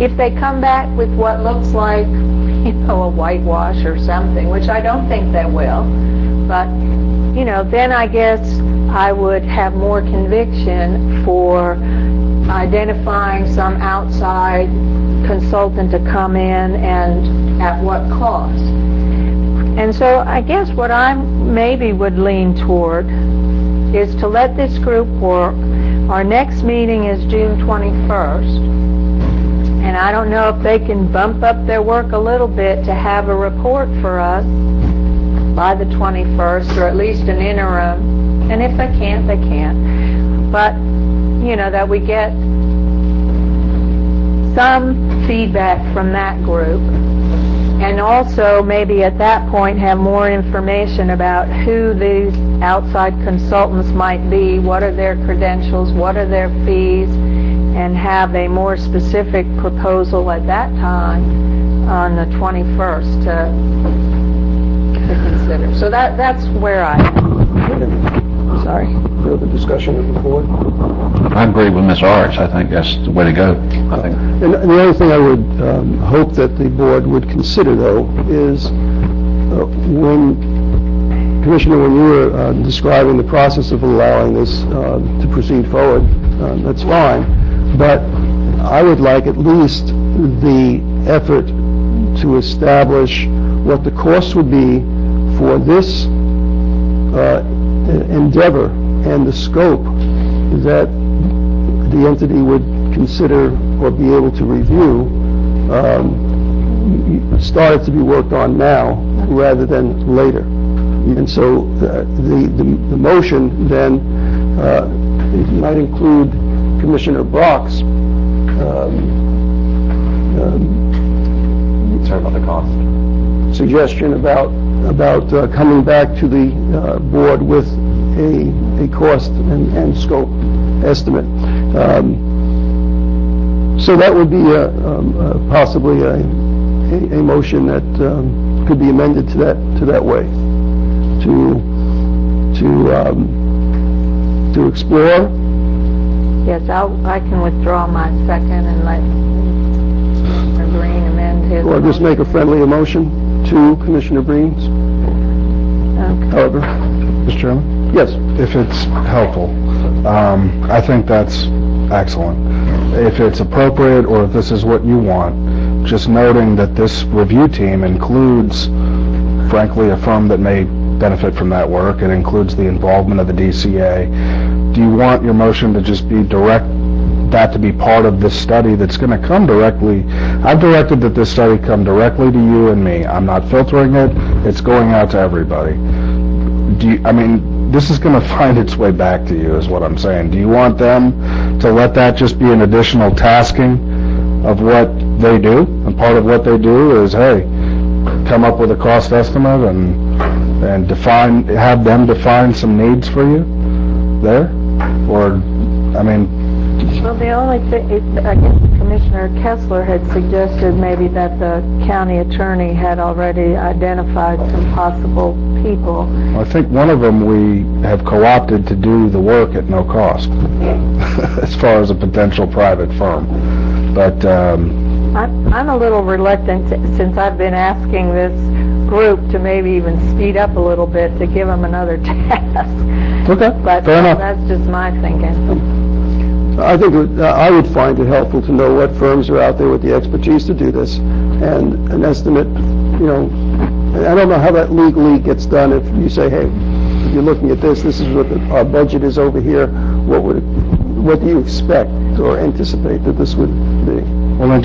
if they come back with what looks like a whitewash or something, which I don't think they will, but, then I guess I would have more conviction for identifying some outside consultant to come in and at what cost. And so I guess what I maybe would lean toward is to let this group work. Our next meeting is June 21st. And I don't know if they can bump up their work a little bit to have a report for us by the 21st, or at least an interim. And if they can't, they can't. But, that we get some feedback from that group. And also maybe at that point have more information about who these outside consultants might be, what are their credentials, what are their fees, and have a more specific proposal at that time on the 21st to consider. So that's where I am. Sorry. Further discussion of the board? I agree with Ms. Arts. I think that's the way to go. And the other thing I would hope that the board would consider, though, is Commissioner, when you were describing the process of allowing this to proceed forward, that's fine. But I would like at least the effort to establish what the cost would be for this endeavor and the scope that the entity would consider or be able to review started to be worked on now rather than later. And so the motion then might include Commissioner Brock's sorry about the cost. Suggestion about coming back to the board with a cost and scope estimate. So that would be possibly a motion that could be amended to that way, to explore. Yes, I can withdraw my second and let Commissioner Breen amend his. Or just make a friendly motion to Commissioner Breen's. Okay. however. Mr. Chairman? Yes. If it's helpful, I think that's excellent. If it's appropriate, or if this is what you want, just noting that this review team includes, frankly, a firm that may benefit from that work. It includes the involvement of the DCA. Do you want your motion to just be that to be part of this study that's going to come directly? I've directed that this study come directly to you and me. I'm not filtering it. It's going out to everybody. This is going to find its way back to you, is what I'm saying. Do you want them to let that just be an additional tasking of what they do? And part of what they do is, hey, come up with a cost estimate and have them define some needs for you there? Or, Well, the only thing, I guess Commissioner Kessler had suggested maybe that the county attorney had already identified some possible people. I think one of them we have co-opted to do the work at no cost, as far as a potential private firm. But I'm a little reluctant, since I've been asking this group to maybe even speed up a little bit to give them another task. Okay, but fair enough. That's just my thinking. I think I would find it helpful to know what firms are out there with the expertise to do this, and an estimate, I don't know how that legally gets done. If you say, hey, if you're looking at this is what our budget is over here, what do you expect or anticipate that this would be? Well, I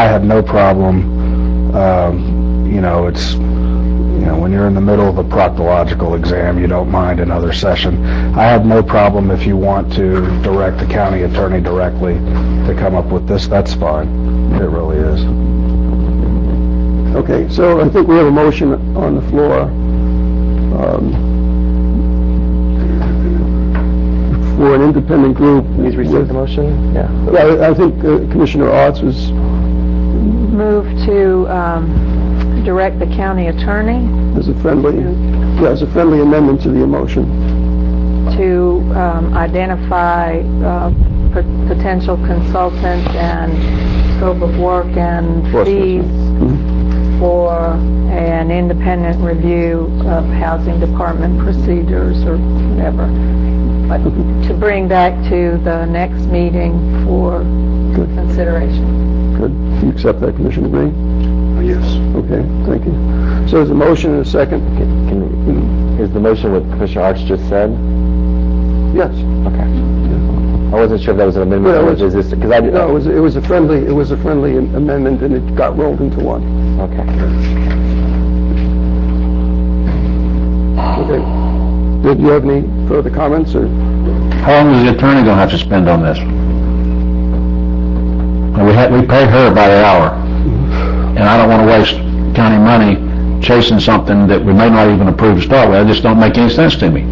have no problem, when you're in the middle of a proctological exam, you don't mind another session. I have no problem if you want to direct the county attorney directly to come up with this. That's fine. It really is. Okay, so I think we have a motion on the floor for an independent group. Please restate the motion. Yeah, I think Commissioner Arts was... Move to direct the county attorney as a friendly amendment to the motion to identify potential consultants and scope of work and fees for an independent review of housing department procedures or whatever, but to bring back to the next meeting for consideration. Good. Do you accept that, Commissioner Green? Yes. Okay, thank you. So there's a motion and a second. Is the motion what Commissioner Arch just said? Yes. Okay. I wasn't sure if that was an amendment or is this, because I didn't. No, it was a friendly amendment, and it got rolled into one. Okay. Okay. Did you have any further comments, or? How long is the attorney going to have to spend on this? We pay her by the hour, and I don't want to waste county money chasing something that we may not even approve to start with. It just don't make any sense to me.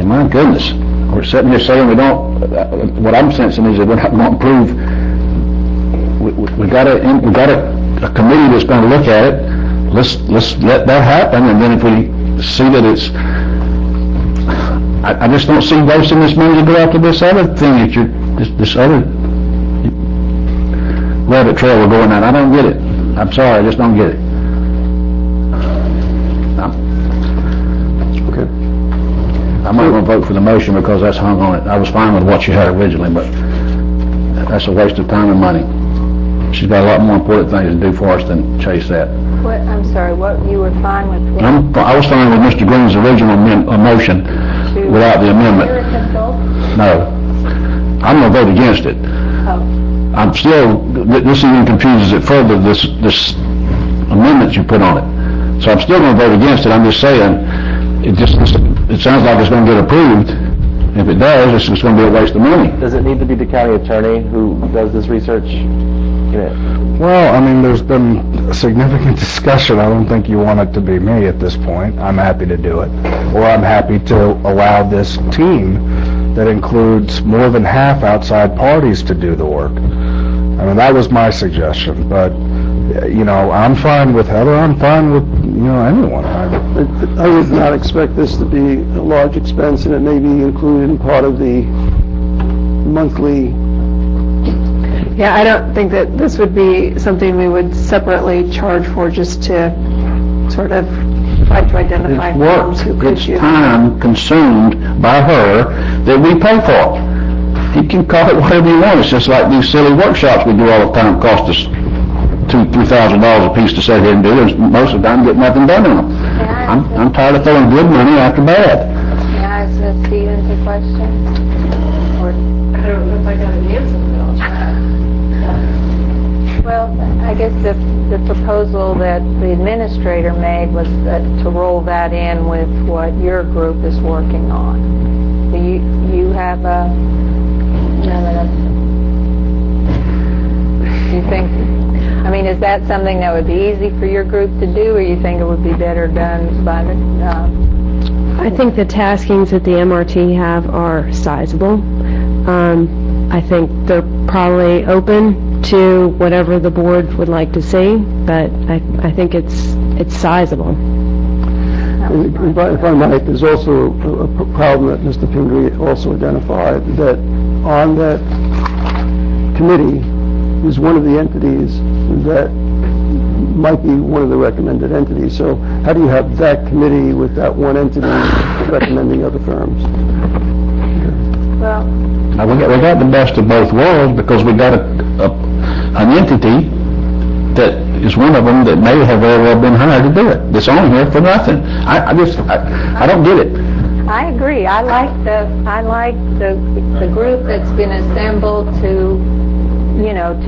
My goodness. We're sitting here saying we don't, what I'm sensing is that we're not going to approve. We got a committee that's going to look at it. Let's let that happen, and then if we see that it's, I just don't see wasting this money to go after this other thing that this other rabbit trail we're going down. I don't get it. I'm sorry, I just don't get it. Okay. I'm not going to vote for the motion because that's hung on it. I was fine with what you had originally, but that's a waste of time and money. She's got a lot more important things to do for us than chase that. I'm sorry, what you were fine with? I was fine with Mr. Green's original motion without the amendment. No. I'm going to vote against it. I'm still, this even confuses it further, this amendment you put on it. So I'm still going to vote against it. I'm just saying, it sounds like it's going to get approved. If it does, it's just going to be a waste of money. Does it need to be the county attorney who does this research? Well, there's been significant discussion. I don't think you want it to be me at this point. I'm happy to do it. Or I'm happy to allow this team that includes more than half outside parties to do the work. That was my suggestion. But, I'm fine with Heather. I'm fine with, anyone. I would not expect this to be a large expense, and it may be included in part of the monthly. Yeah, I don't think that this would be something we would separately charge for just to sort of tried to identify It's firms work. who could It's use. time consumed by her that we pay for. He can call it whatever he wants. It's just like these silly workshops we do all the time cost us $2,000-3,000 a piece to sit here and do, and most of the time get nothing done on them. I'm tired of throwing good money after bad. May I ask Ms. Stevens a question? Or, I don't know if I got an answer, but I'll try. well, I guess the proposal that the administrator made was to roll that in with what your group is working on. Do you have a... Do you think... I mean, is that something that would be easy for your group to do, or you think it would be better done by the... I think the taskings that the MRT have are sizable. I think they're probably open to whatever the board would like to see, but I think it's sizable. If I might, there's also a problem that Mr. Pingree also identified, that on that committee is one of the entities that might be one of the recommended entities. So how do you have that committee with that one entity recommending other firms? Well, Now, we got the best of both worlds because we got an entity that is one of them that may have very well been hired to do it. That's on here for nothing. I don't get it. I agree. I like the group that's been assembled to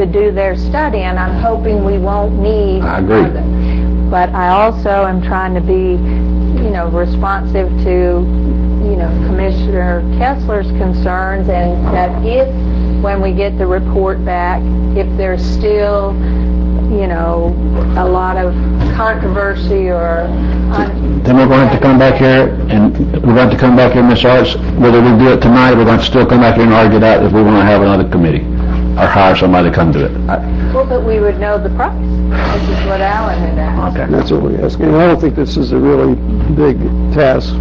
do their study, and I'm hoping we won't need... I agree. But I also am trying to be, responsive to, Commissioner Kessler's concerns, and that if, when we get the report back, if there's still, a lot of controversy or... Then we're going to have to come back here, and we're going to come back here, Ms. Arts, whether we do it tonight, we're going to still come back here and argue it out if we want to have another committee, or hire somebody to come do it. Well, but we would know the price. This is what Alan had asked. Okay. That's what we're asking. And I don't think this is a really big task.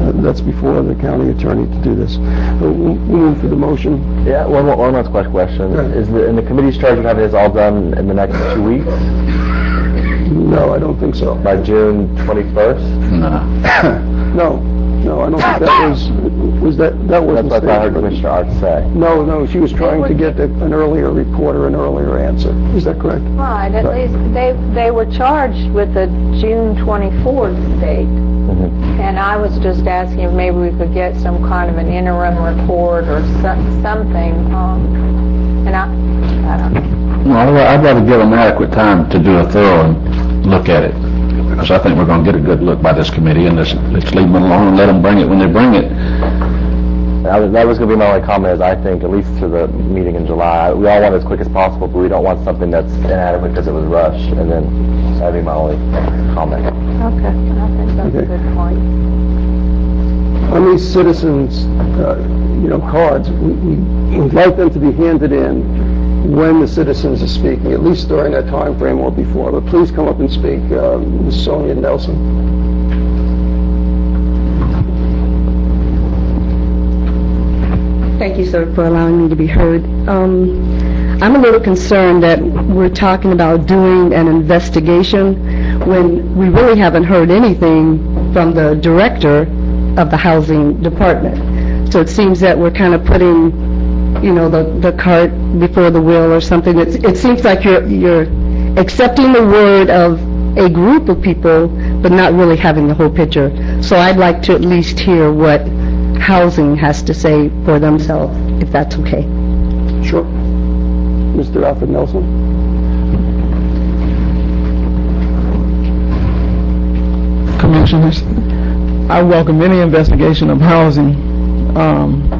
That's before the county attorney to do this. We'll move for the motion. Yeah, one last question. Right. Is in the committee's charge of having this all done in the next 2 weeks? No, I don't think so. By June 21st? No, I don't think that was that wasn't That's what I heard stated. Commissioner Arts say. No, she was trying to get an earlier report or an earlier answer. Is that correct? Right, at least they were charged with the June 24th date. And I was just asking if maybe we could get some kind of an interim report or something. And I don't know. Well, I'd rather give them adequate time to do a thorough look at it. Because I think we're going to get a good look by this committee, and let's leave them alone and let them bring it when they bring it. That was going to be my only comment, is I think, at least to the meeting in July, we all want it as quick as possible, but we don't want something that's inadequate because it was rushed, and then that'd be my only comment. Okay, I think that's a good point. On these citizens, cards, we'd like them to be handed in when the citizens are speaking, at least during that time frame or before. But please come up and speak, Ms. Sonia Nelson. Thank you, sir, for allowing me to be heard. I'm a little concerned that we're talking about doing an investigation when we really haven't heard anything from the director of the housing department. So it seems that we're kind of putting, the cart before the wheel or something. It seems like you're accepting the word of a group of people, but not really having the whole picture. So I'd like to at least hear what housing has to say for themselves, if that's okay. Sure. Mr. Alfred Nelson. Commissioners, I welcome any investigation of housing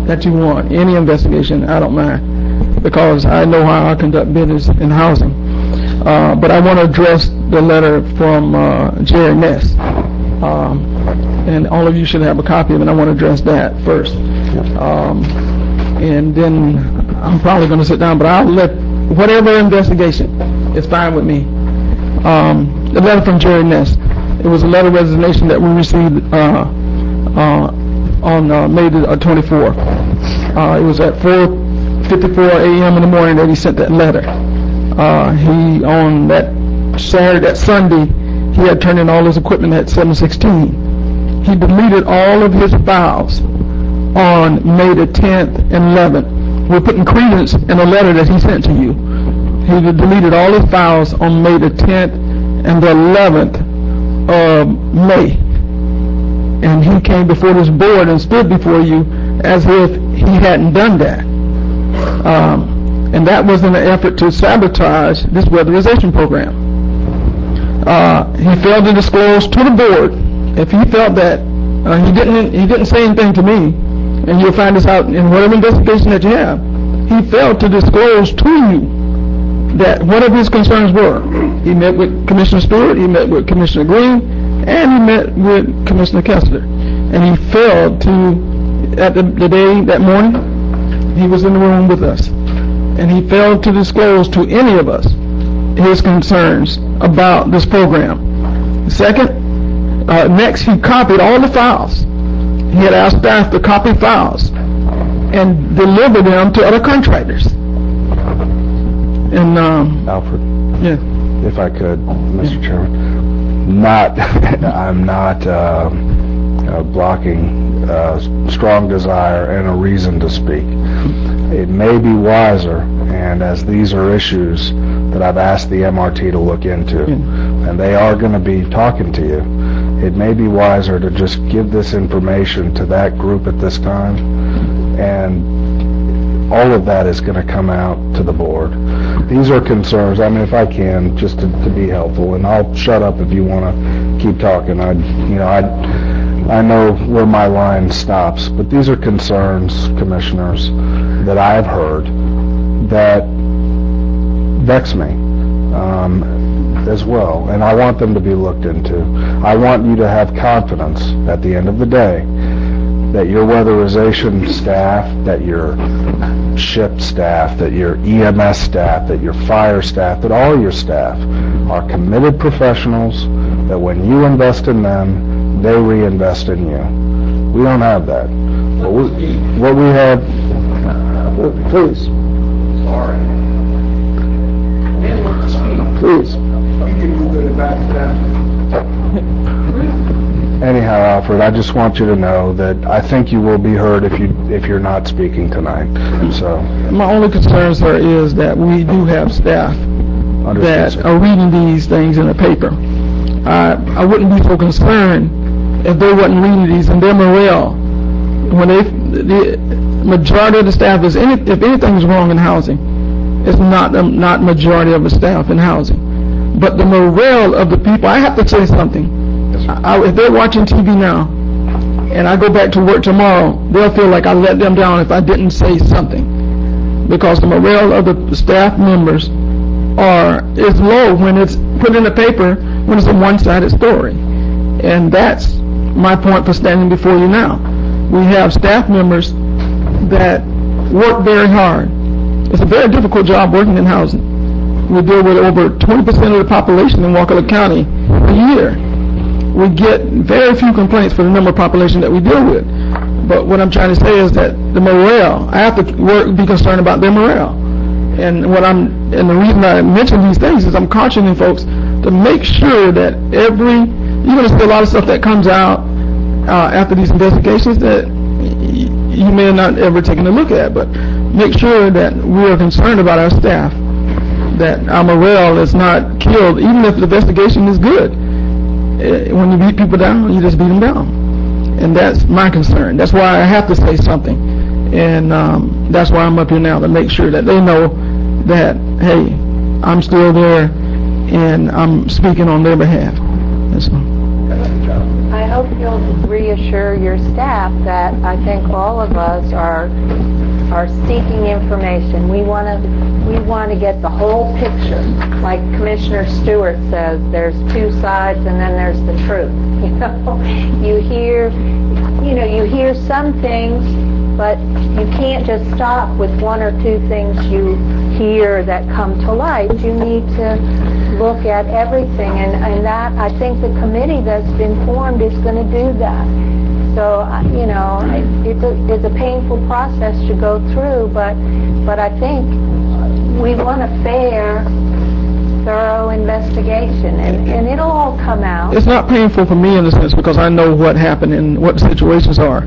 that you want. Any investigation, I don't mind, because I know how I conduct business in housing. But I want to address the letter from Jerry Ness. And all of you should have a copy of it. I want to address that first. And then I'm probably going to sit down, but I'll let whatever investigation is fine with me. The letter from Jerry Ness. It was a letter of resignation that we received on May the 24th. It was at 4:54 a.m. in the morning that he sent that letter. On that Sunday, he he had turned in all his equipment at 7/16. He deleted all of his files on May the 10th and 11th. We're putting credence in a letter that he sent to you. He deleted all his files on May the 10th and the 11th of May. And he came before this board and stood before you as if he hadn't done that. And that was in an effort to sabotage this weatherization program. He failed to disclose to the board. If he felt that he didn't say anything to me, and you'll find this out in whatever investigation that you have, he failed to disclose to you that whatever his concerns were. He met with Commissioner Stewart, he met with Commissioner Green, and he met with Commissioner Kessler. And he failed to, at the day, that morning, he was in the room with us. And he failed to disclose to any of us his concerns about this program. Second, next he copied all the files. He had asked staff to copy files and deliver them to other contractors. And Alfred, yeah, if I could, Mr. Chairman, I'm not blocking strong desire and a reason to speak. It may be wiser, and as these are issues that I've asked the MRT to look into, and they are going to be talking to you, it may be wiser to just give this information to that group at this time, and all of that is going to come out to the board. These are concerns, I mean, if I can, just to be helpful, and I'll shut up if you want to keep talking. I know where my line stops, but these are concerns, commissioners, that I've heard that vex me as well, and I want them to be looked into. I want you to have confidence at the end of the day that your weatherization staff, that your ship staff, that your EMS staff, that your fire staff, that all your staff are committed professionals, that when you invest in them, they reinvest in you. We don't have that. What we have... Please. Sorry. Please. Anyhow, Alfred, I just want you to know that I think you will be heard if you're not speaking tonight. So my only concern, sir, is that we do have staff that are reading these things in the paper. I wouldn't be so concerned if they wasn't reading these, and their morale, when the majority of the staff is, if anything is wrong in housing, it's not majority of the staff in housing, but the morale of the people. I have to say something. If they're watching TV now, and I go back to work tomorrow, they'll feel like I let them down if I didn't say something, because the morale of the staff members is low when it's put in the paper, when it's a one-sided story. And that's my point for standing before you now. We have staff members that work very hard. It's a very difficult job working in housing. We deal with over 20% of the population in Wakulla County a year. We get very few complaints for the number of population that we deal with. But what I'm trying to say is that the morale, I have to be concerned about their morale. And the reason I mention these things is I'm cautioning folks to make sure that you're going to see a lot of stuff that comes out after these investigations that you may not ever taken a look at, but make sure that we are concerned about our staff, that our morale is not killed, even if the investigation is good. When you beat people down, you just beat them down. And that's my concern. That's why I have to say something. And that's why I'm up here now, to make sure that they know that, hey, I'm still there and I'm speaking on their behalf. That's all. I hope you'll reassure your staff that I think all of us are seeking information. We want to get the whole picture. Like Commissioner Stewart says, there's two sides and then there's the truth. You hear some things, but you can't just stop with one or two things you hear that come to light. You need to look at everything, and that, I think the committee that's been formed is going to do that. So, it's a painful process to go through, but I think we want a fair thorough investigation, and it'll all come out. It's not painful for me in a sense because I know what happened and what the situations are.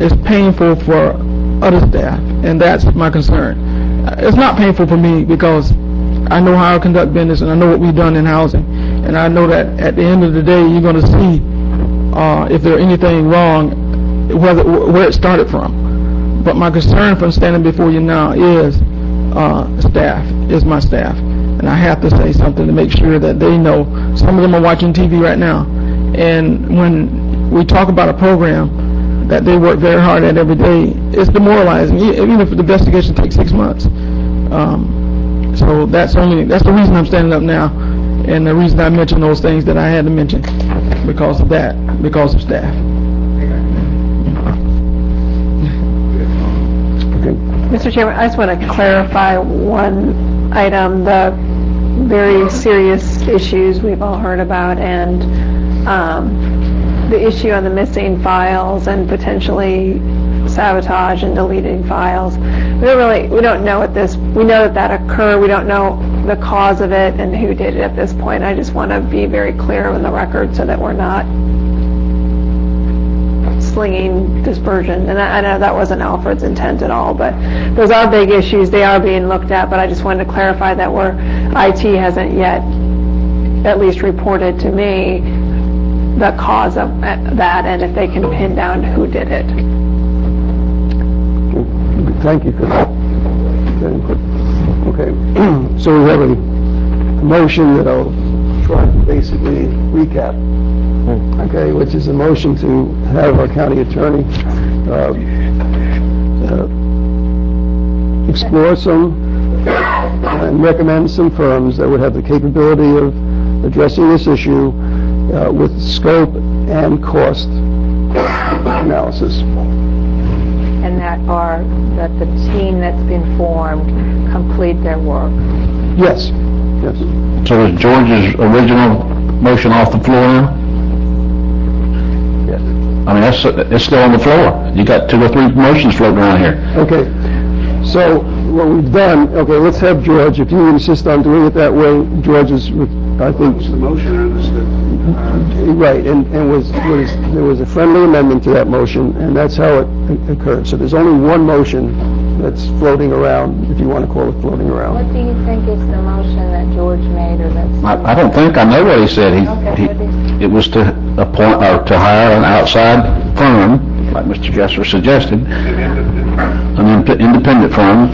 It's painful for other staff, and that's my concern. It's not painful for me because I know how I conduct business and I know what we've done in housing, and I know that at the end of the day you're going to see if there's anything wrong, where it started from. But my concern from standing before you now is my staff. And I have to say something to make sure that they know. Some of them are watching TV right now. And when we talk about a program that they work very hard at every day, it's demoralizing, even if the investigation takes 6 months. So that's the reason I'm standing up now, and the reason I mentioned those things that I had to mention, because of that, because of staff. Mr. Chairman, I just want to clarify one item, the very serious issues we've all heard about, and the issue on the missing files and potentially sabotage and deleting files. We don't know we know that occurred. We don't know the cause of it and who did it at this point. I just want to be very clear on the record so that we're not slinging dispersion. And I know that wasn't Alfred's intent at all, but those are big issues. They are being looked at, but I just wanted to clarify that IT hasn't yet at least reported to me the cause of that and if they can pin down who did it. Thank you for that input. Okay, so we have a motion that I'll try to basically recap. Okay, which is a motion to have our county attorney explore some and recommend some firms that would have the capability of addressing this issue with scope and cost analysis. And that the team that's been formed complete their work. Yes. So is George's original motion off the floor now? Yes. I mean, it's still on the floor. You got 2 or 3 motions floating around here. Okay. So what we've done, let's have George, if you insist on doing it that way, George is, I think... The motion, I understood. Right, and there was a friendly amendment to that motion, and that's how it occurred. So there's only one motion that's floating around, if you want to call it floating around. What do you think is the motion that George made, or that's... I don't think I know what he said. It was to appoint or to hire an outside firm, like Mr. Jesser suggested, an independent firm,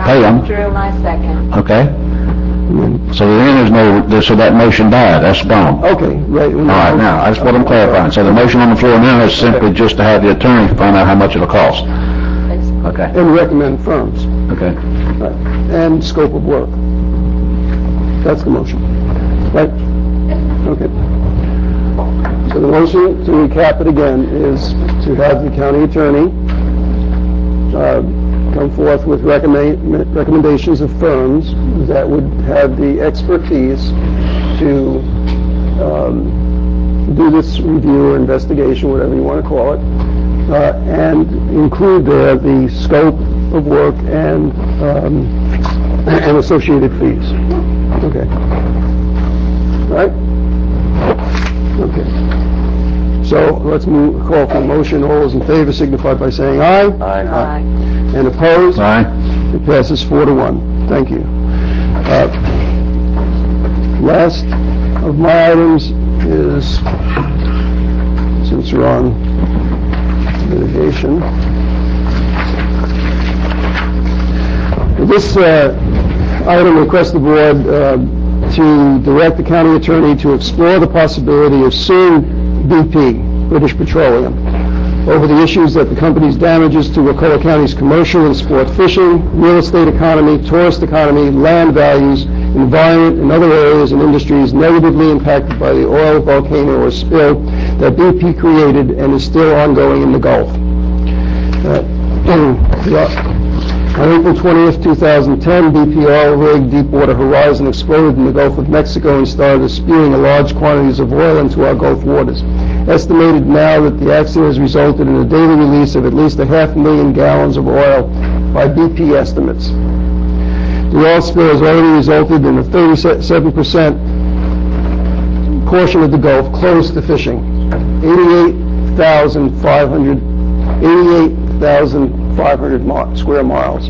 pay them. I withdrew my second. Okay. So so that motion died. That's gone. Okay, right. All right, now, that's what I'm clarifying. So the motion on the floor now is simply just to have the attorney find out how much it'll cost. Okay. And recommend firms. Okay. Right. And scope of work. That's the motion. Right? Okay. So the motion, to recap it again, is to have the county attorney come forth with recommendations of firms that would have the expertise to do this review or investigation, whatever you want to call it, and include there the scope of work and associated fees. Okay. Right? Okay. So let's call for a motion. All those in favor signify by saying aye. Aye. And opposed? Aye. It passes 4-1. Thank you. Last of my items is, since we're on litigation, this item requests the board to direct the county attorney to explore the possibility of suing BP, British Petroleum, over the issues that the company's damages to Wakulla County's commercial and sport fishing, real estate economy, tourist economy, land values, environment, and other areas and industries negatively impacted by the oil volcano or spill that BP created and is still ongoing in the Gulf. On April 20th, 2010, BP oil rig Deepwater Horizon exploded in the Gulf of Mexico and started spewing large quantities of oil into our Gulf waters. Estimated now that the accident has resulted in a daily release of at least 500,000 gallons of oil by BP estimates. The oil spill has already resulted in a 37% portion of the Gulf closed to fishing. 88,500 square miles.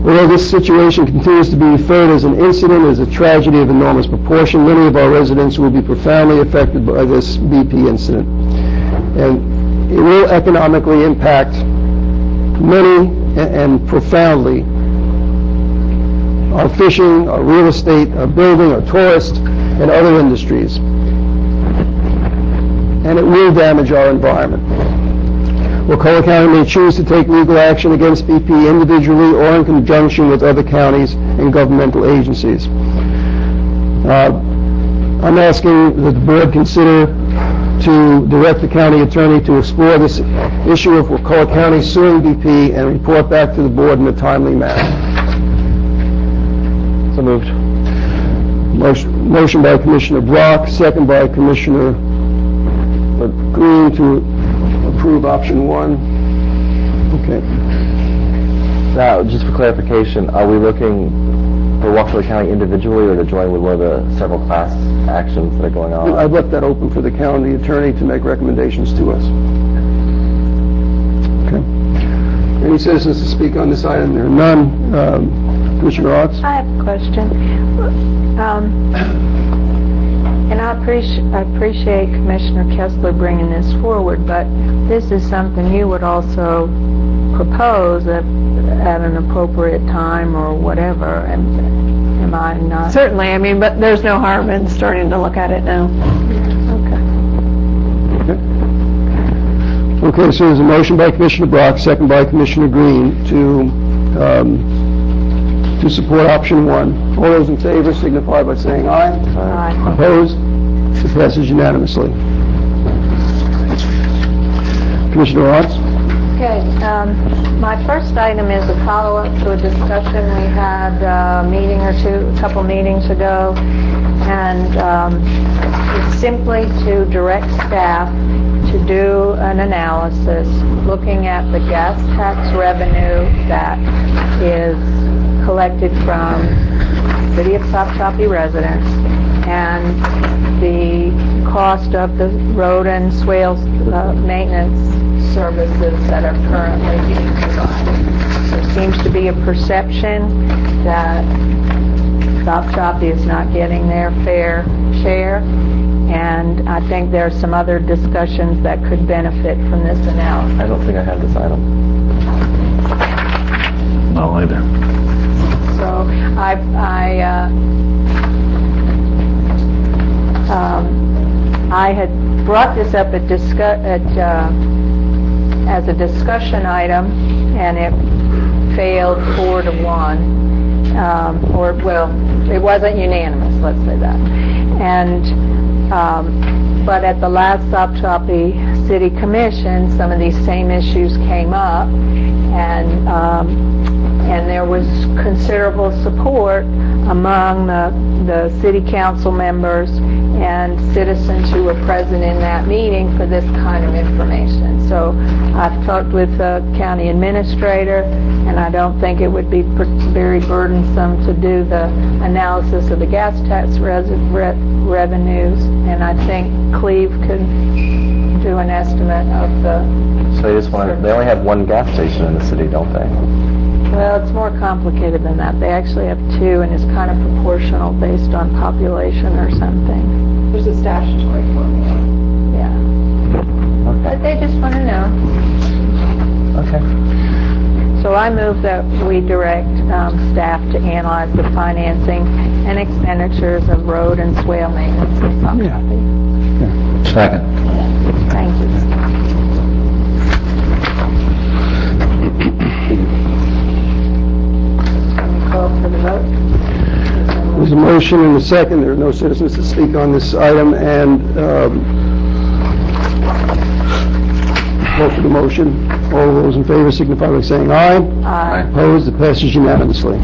Although this situation continues to be referred as an incident, as a tragedy of enormous proportion, many of our residents will be profoundly affected by this BP incident. And it will economically impact many and profoundly our fishing, our real estate, our building, our tourists, and other industries. And it will damage our environment. Wakulla County may choose to take legal action against BP individually or in conjunction with other counties and governmental agencies. I'm asking that the board consider to direct the county attorney to explore this issue of Wakulla County suing BP and report back to the board in a timely manner. So moved. Motion by Commissioner Brock, second by Commissioner Green to approve option 1. Okay. Now, just for clarification, are we looking for Wakulla County individually or to join with one of the several class actions that are going on? I've left that open for the county attorney to make recommendations to us. Okay. Any citizens to speak on this item? There are none. Commissioner Otts? I have a question. And I appreciate Commissioner Kessler bringing this forward, but this is something you would also propose at an appropriate time or whatever. Am I not? Certainly, I mean, but there's no harm in starting to look at it now. Okay, so there's a motion by Commissioner Brock, second by Commissioner Green to support option 1. All those in favor signify by saying aye. Aye. Opposed? It passes unanimously. Commissioner Otts? Okay, my first item is a follow-up to a discussion we had a couple meetings ago, and it's simply to direct staff to do an analysis looking at the gas tax revenue that is collected from City of Sopchoppy residents and the cost of the road and swale maintenance services that are currently being provided. There seems to be a perception that Sopchoppy is not getting their fair share, and I think there are some other discussions that could benefit from this analysis. I don't think I have this item. No, either. So I had brought this up as a discussion item, and it failed 4-1. It wasn't unanimous, let's say that. And but at the last Sopchoppy City Commission, some of these same issues came up, and there was considerable support among the city council members and citizens who were present in that meeting for this kind of information. So I've talked with the county administrator, and I don't think it would be very burdensome to do the analysis of the gas tax revenues, and I think Cleve could do an estimate of the... So they only have one gas station in the city, don't they? Well, it's more complicated than that. They actually have 2, and it's kind of proportional based on population or something. There's a statutory formula. Yeah. Okay. But they just want to know. Okay. So I move that we direct staff to analyze the financing and expenditures of road and swale maintenance in Sopchoppy. Second. Thank you. Call for the vote. There's a motion and a second. There are no citizens to speak on this item, and vote for the motion. All those in favor signify by saying aye. Aye. Opposed? It passes unanimously.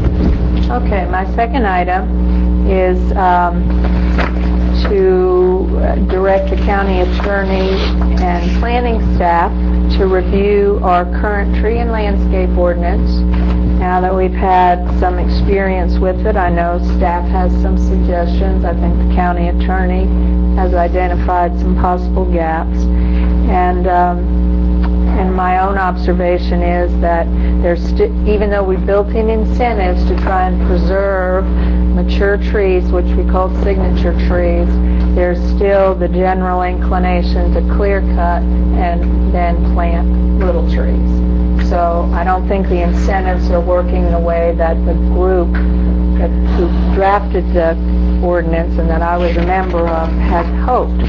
Okay, my second item is to direct direct the county attorney and planning staff to review our current tree and landscape ordinance. Now that we've had some experience with it, I know staff has some suggestions. I think the county attorney has identified some possible gaps. And my own observation is that there's even though we built in incentives to try and preserve mature trees, which we call signature trees, there's still the general inclination to clear cut and then plant little trees. So I don't think the incentives are working the way that the group who drafted the ordinance and that I was a member of had hoped.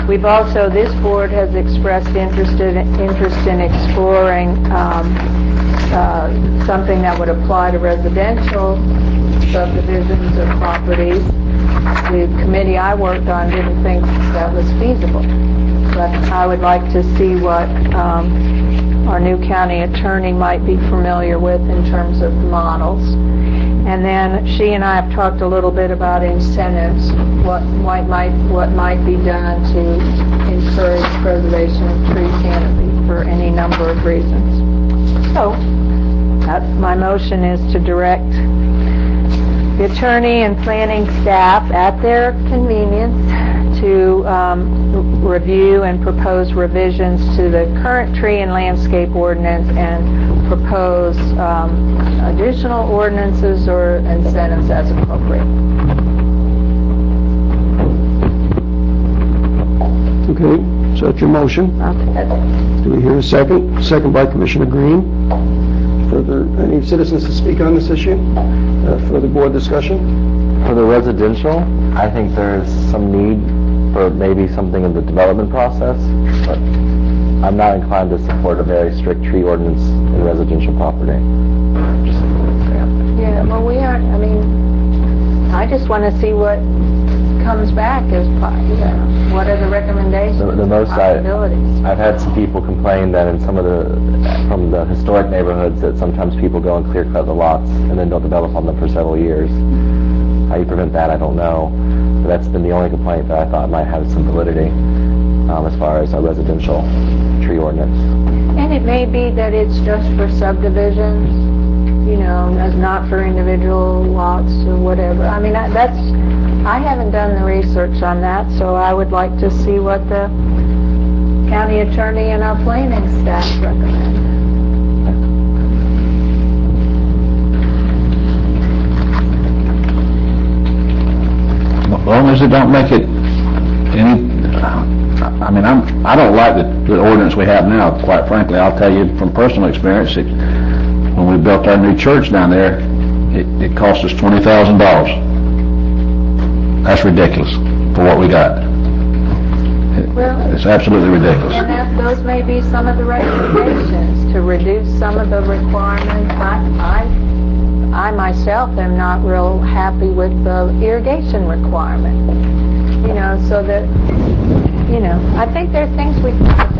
We've also, this board has expressed interest in exploring something that would apply to residential subdivisions or properties. The committee I worked on didn't think that was feasible, but I would like to see what our new county attorney might be familiar with in terms of models. And then she and I have talked a little bit about incentives, what might be done to encourage preservation of tree canopy for any number of reasons. So, my motion is to direct the attorney and planning staff at their convenience to review and propose revisions to the current tree and landscape ordinance and propose additional ordinances or incentives as appropriate. Okay, so that's your motion. Okay. Do we hear a second? Second by Commissioner Green. Further, any citizens to speak on this issue? Further board discussion? For the residential, I think there's some need for maybe something in the development process, but I'm not inclined to support a very strict tree ordinance in residential property. Just an example. Yeah, well, we aren't, I mean, I just want to see what comes back as, what are the recommendations, the most possibilities. I've had some people complain that in some of from the historic neighborhoods that sometimes people go and clear cut the lots and then don't develop on them for several years. How you prevent that, I don't know. But that's been the only complaint that I thought might have some validity as far as a residential tree ordinance. And it may be that it's just for subdivisions, you know, as not for individual lots or whatever. I mean, I haven't done the research on that, so I would like to see what the county attorney and our planning staff recommend. As long as it don't make it any, I mean, I don't like the ordinance we have now, quite frankly. I'll tell you from personal experience, when we built our new church down there, it cost us $20,000. That's ridiculous for what we got. It's absolutely ridiculous. And those may be some of the recommendations, to reduce some of the requirements. I myself am not real happy with the irrigation requirement. You know, so that, you know, I think there are things we can look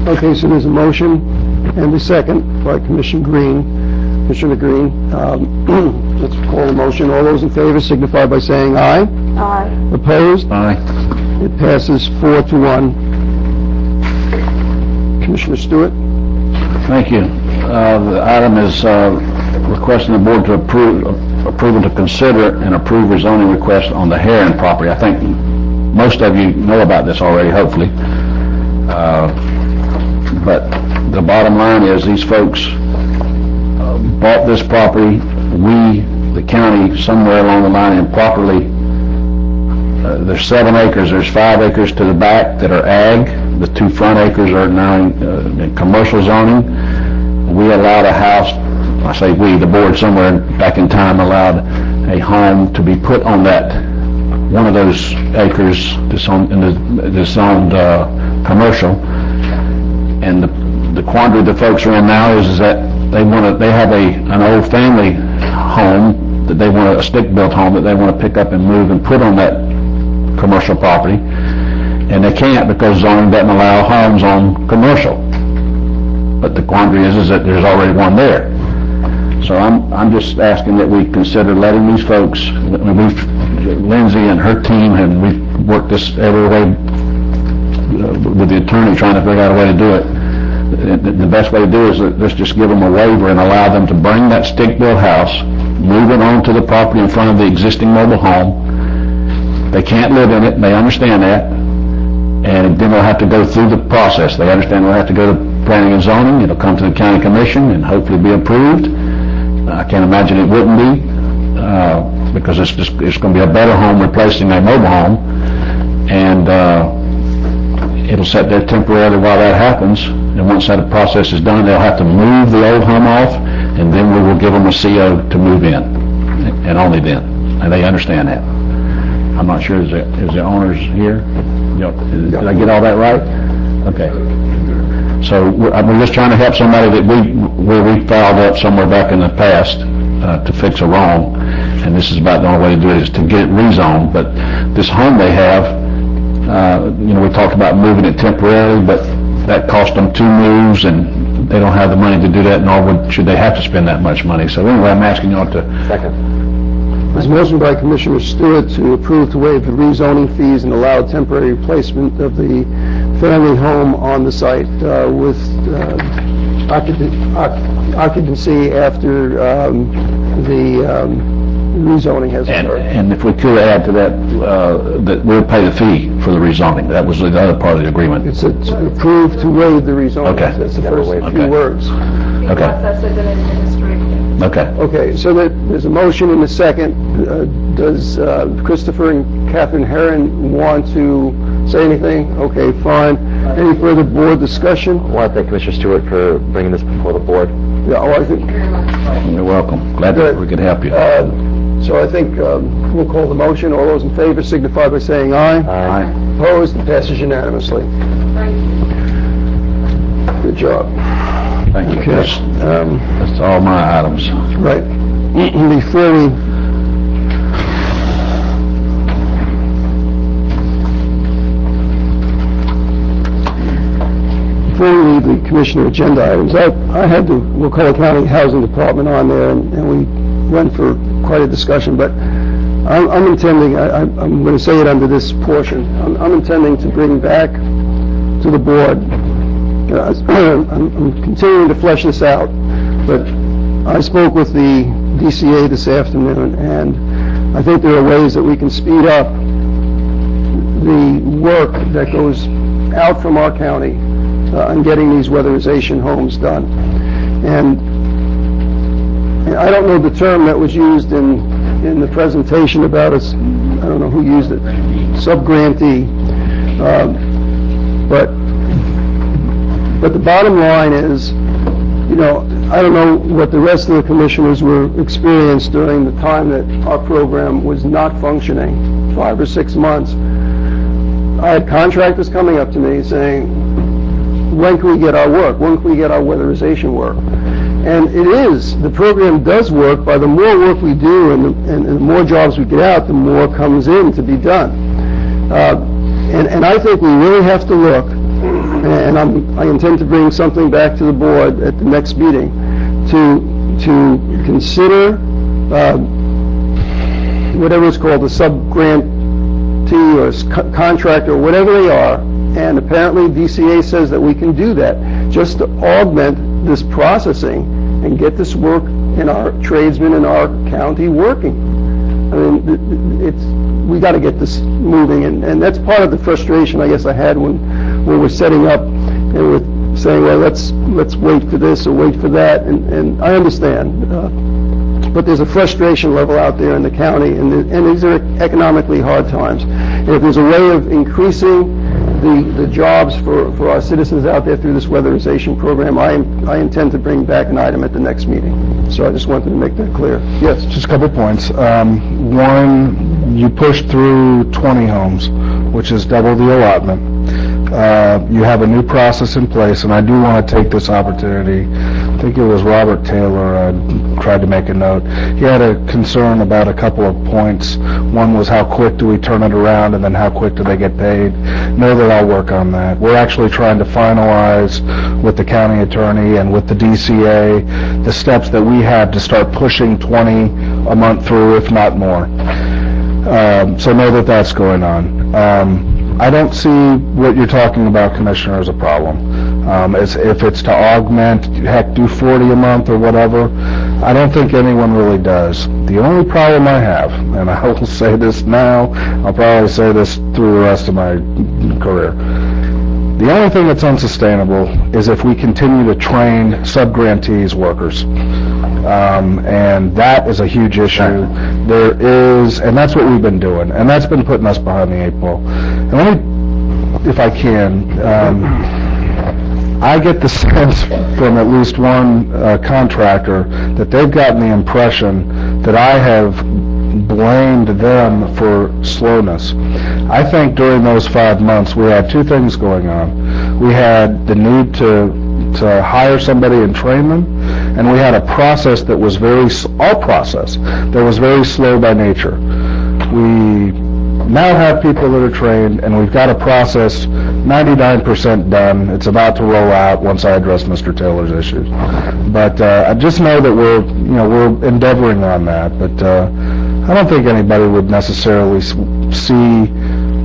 at. Okay, so there's a motion and a second by Commissioner Green. Commissioner Green, let's call the motion. All those in favor signify by saying aye. Aye. Opposed? Aye. It passes 4-1. Commissioner Stewart? Thank you. The item is requesting the board to approval to consider and approve rezoning request on the Heron property. I think most of you know about this already, hopefully. But the bottom line is these folks bought this property. We, the county, somewhere along the line improperly, there's 7 acres, there's 5 acres to the back that are ag. The 2 front acres are now in commercial zoning. We allowed a house, I say we, the board somewhere back in time allowed a home to be put on that, one of those acres that's zoned commercial. And the quandary the folks are in now is that they have an old family home that they want, a stick-built home that they want to pick up and move and put on that commercial property, and they can't because zoning doesn't allow homes on commercial. But the quandary is that there's already one there. So I'm just asking that we consider letting these folks, Lindsay and her team, and we've worked this every way with the attorney trying to figure out a way to do it. The best way to do it is let's just give them a waiver and allow them to bring that stick-built house, move it onto the property in front of the existing mobile home. They can't live in it, they understand that, and then they'll have to go through the process. They understand they'll have to go to planning and zoning, it'll come to the county commission and hopefully be approved. I can't imagine it wouldn't be, because it's going to be a better home replacing a mobile home, and it'll sit there temporarily while that happens, and once that process is done, they'll have to move the old home off, and then we will give them a CO to move in, and only then, and they understand that. I'm not sure, is the owners here? Did I get all that right? Okay. So we're just trying to help somebody that where we fouled up somewhere back in the past to fix a wrong, and this is about the only way to do it is to get it rezoned. But this home they have, we talked about moving it temporarily, but that cost them 2 moves, and they don't have the money to do that, nor should they have to spend that much money. So anyway, I'm asking you all to... Second. There's a motion by Commissioner Stewart to approve to waive the rezoning fees and allow temporary replacement of the family home on the site with occupancy after the rezoning has occurred. And if we could add to that, that we'll pay the fee for the rezoning. That was the other part of the agreement. It's approved to waive the rezoning. Okay. That's the first few words. Okay. Okay. Okay, so there's a motion and a second. Does Christopher and Catherine Herron want to say anything? Okay, fine. Any further board discussion? I want to thank Commissioner Stewart for bringing this before the board. Yeah, I think... You're welcome. Glad that we could help you. So I think we'll call the motion. All those in favor signify by saying aye. Aye. Opposed? It passes unanimously. Good job. Thank you. Okay. That's all my items. Right. Before we leave the commissioner agenda items, I had the Wakulla County Housing Department on there, and we went for quite a discussion, but I'm intending, I'm going to say it under this portion, I'm intending to bring back to the board, I'm continuing to flesh this out, but I spoke with the DCA this afternoon, and I think there are ways that we can speed up the work that goes out from our county on getting these weatherization homes done. And I don't know the term that was used in the presentation about us, I don't know who used it, sub-grantee, but the bottom line is, I don't know what the rest of the commissioners were experienced during the time that our program was not functioning, 5 or 6 months. I had contractors coming up to me saying, when can we get our work? When can we get our weatherization work? And the program does work by the more work we do and the more jobs we get out, the more comes in to be done. And I think we really have to look, and I intend to bring something back to the board at the next meeting, to consider whatever is called a sub-grantee or contractor, or whatever they are, and apparently DCA says that we can do that, just to augment this processing and get this work in our tradesmen in our county working. I mean, we got to get this moving, and that's part of the frustration I guess I had when we're setting up and we're saying, well, let's wait for this or wait for that, and I understand, but there's a frustration level out there in the county, and these are economically hard times. And if there's a way of increasing the jobs for our citizens out there through this weatherization program, I intend to bring back an item at the next meeting. So I just wanted to make that clear. Yes? Just a couple points. One, you pushed through 20 homes, which is double the allotment. you have a new process in place, and I do want to take this opportunity. I think it was Robert Taylor tried to make a note. He had a concern about a couple of points. One was how quick do we turn it around, and then how quick do they get paid. Know that I'll work on that. We're actually trying to finalize with the county attorney and with the DCA the steps that we have to start pushing 20 a month through, if not more. So know that that's going on. I don't see what you're talking about, Commissioner, as a problem. If it's to augment, heck, do 40 a month or whatever, I don't think anyone really does. The only problem I have, and I will say this now, I'll probably say this through the rest of my career, the only thing that's unsustainable is if we continue to train sub-grantees workers. And that is a huge issue. There is, and that's what we've been doing, and that's been putting us behind the 8 ball. And let me, if I can, I get the sense from at least one contractor that they've gotten the impression that I have blamed them for slowness. I think during those 5 months we had two things going on. We had the need to hire somebody and train them, and we had a process that was very slow by nature. We now have people that are trained, and we've got a process 99% done. It's about to roll out once I address Mr. Taylor's issues. But I just know that we're endeavoring on that. But I don't think anybody would necessarily see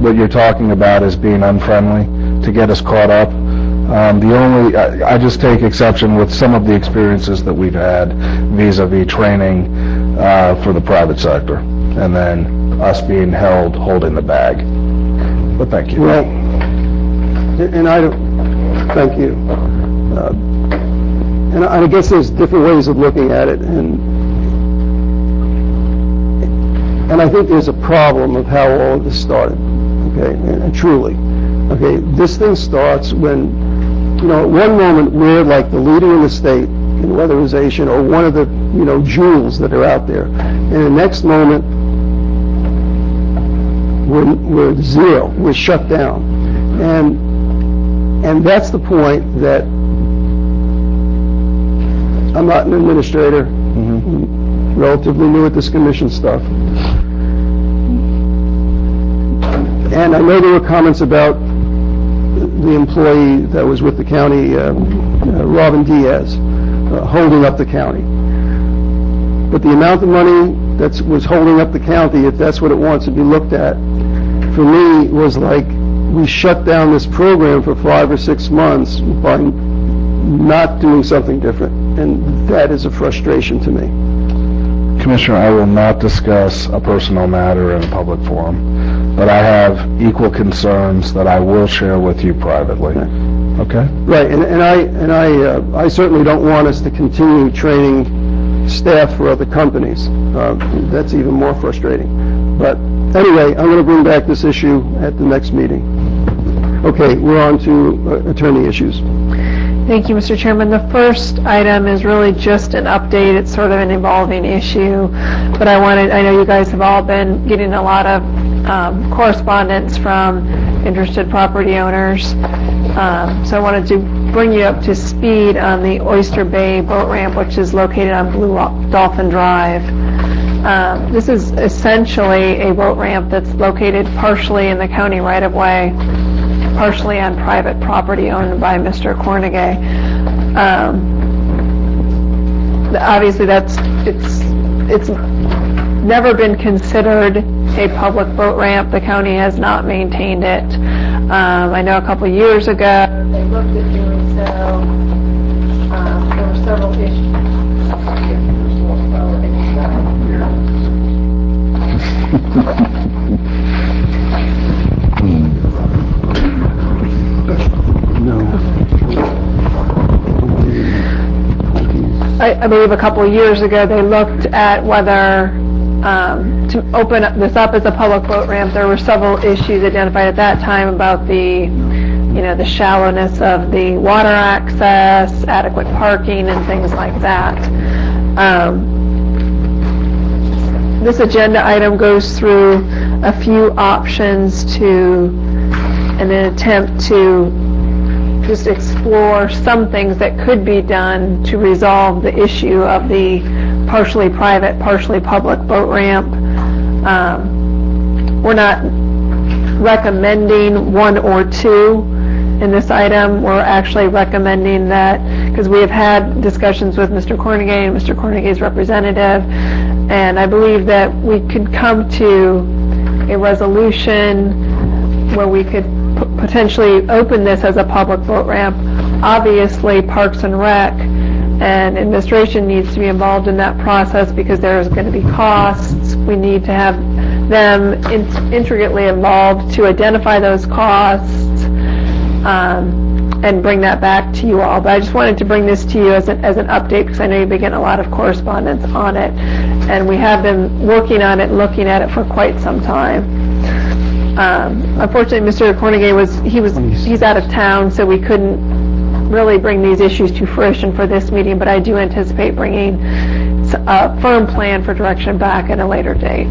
what you're talking about as being unfriendly to get us caught up. I just take exception with some of the experiences that we've had vis-a-vis training for the private sector, and then us being holding the bag. But thank you. Well, and I don't, thank you. And I guess there's different ways of looking at it, and I think there's a problem of how all of this started, okay, and truly. Okay, this thing starts when, at one moment we're like the leader in the state in weatherization, or one of the, jewels that are out there. And the next moment, we're zero, we're shut down. And that's the point that I'm not an administrator, relatively new at this commission stuff. And I know there were comments about the employee that was with the county, Robin Diaz, holding up the county. But the amount of money that was holding up the county, if that's what it wants to be looked at, for me was like we shut down this program for 5 or 6 months by not doing something different. And that is a frustration to me. Commissioner, I will not discuss a personal matter in a public forum, but I have equal concerns that I will share with you privately. Okay? Right, and I certainly don't want us to continue training staff for other companies. That's even more frustrating. But anyway, I'm going to bring back this issue at the next meeting. Okay, we're on to attorney issues. Thank you, Mr. Chairman. The first item is really just an update. It's sort of an evolving issue, but I know you guys have all been getting a lot of correspondence from interested property owners. So I wanted to bring you up to speed on the Oyster Bay boat ramp, which is located on Blue Dolphin Drive. This is essentially a boat ramp that's located partially in the county right-of-way, partially on private property owned by Mr. Cornegay. Obviously, it's never been considered a public boat ramp. The county has not maintained it. I know a couple years ago they looked at doing so. There were several issues. I believe a couple of years ago they looked at whether to open this up as a public boat ramp. There were several issues identified at that time about the shallowness of the water access, adequate parking, and things like that. This agenda item goes through a few options to in an attempt to just explore some things that could be done to resolve the issue of the partially private, partially public boat ramp. We're not recommending one or two in this item. We're actually recommending that, because we have had discussions with Mr. Cornegay and Mr. Cornegay's representative, and I believe that we could come to a resolution where we could potentially open this as a public boat ramp. Obviously, Parks and Rec and administration needs to be involved in that process because there's going to be costs. We need to have them intricately involved to identify those costs and bring that back to you all. But I just wanted to bring this to you as an update, because I know you've been getting a lot of correspondence on it, and we have been working on it and looking at it for quite some time. Unfortunately, Mr. Cornegay he's out of town, so we couldn't really bring these issues to fruition for this meeting, but I do anticipate bringing a firm plan for direction back at a later date.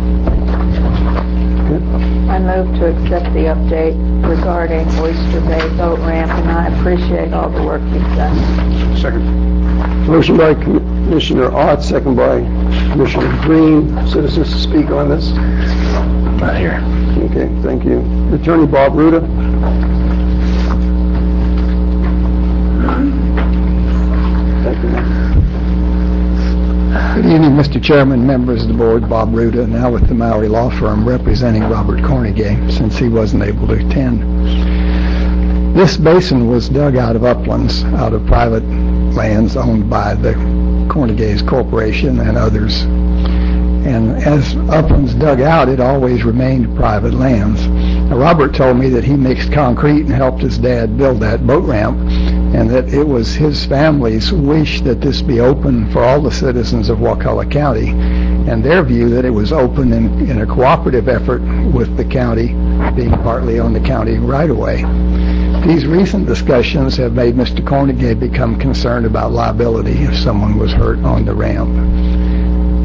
I move to accept the update regarding Oyster Bay boat ramp, and I appreciate all the work you've done. Second. Motion by Commissioner Ott, second by Commissioner Green. Citizens to speak on this? Right here. Okay, thank you. Attorney Bob Ruda. Thank you. Good evening, Mr. Chairman, members of the board. Bob Ruda, now with the Maori Law Firm, representing Robert Cornegay, since he wasn't able to attend. This basin was dug out of uplands, out of private lands owned by the Cornegay's Corporation and others. And as uplands dug out, it always remained private lands. Now, Robert told me that he mixed concrete and helped his dad build that boat ramp, and that it was his family's wish that this be open for all the citizens of Wakulla County, and their view that it was open in a cooperative effort with the county being partly on the county right-of-way. These recent discussions have made Mr. Cornegay become concerned about liability if someone was hurt on the ramp.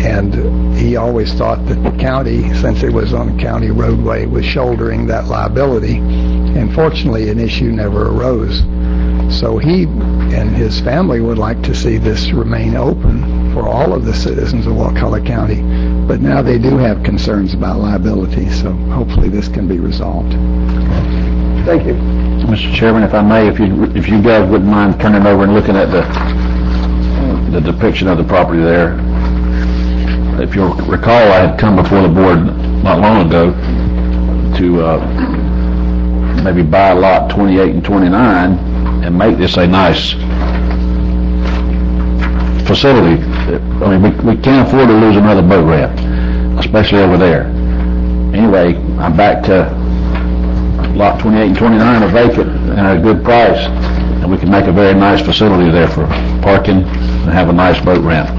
And he always thought that the county, since it was on a county roadway, was shouldering that liability. And fortunately, an issue never arose. So he and his family would like to see this remain open for all of the citizens of Wakulla County. But now they do have concerns about liability, so hopefully this can be resolved. Thank you. Mr. Chairman, if I may, if you guys wouldn't mind turning over and looking at the depiction of the property there. If you'll recall, I had come before the board not long ago to maybe buy lot 28 and 29 and make this a nice facility. I mean, we can't afford to lose another boat ramp, especially over there. Anyway, I'm back to lot 28 and 29 are vacant and at a good price, and we can make a very nice facility there for parking and have a nice boat ramp.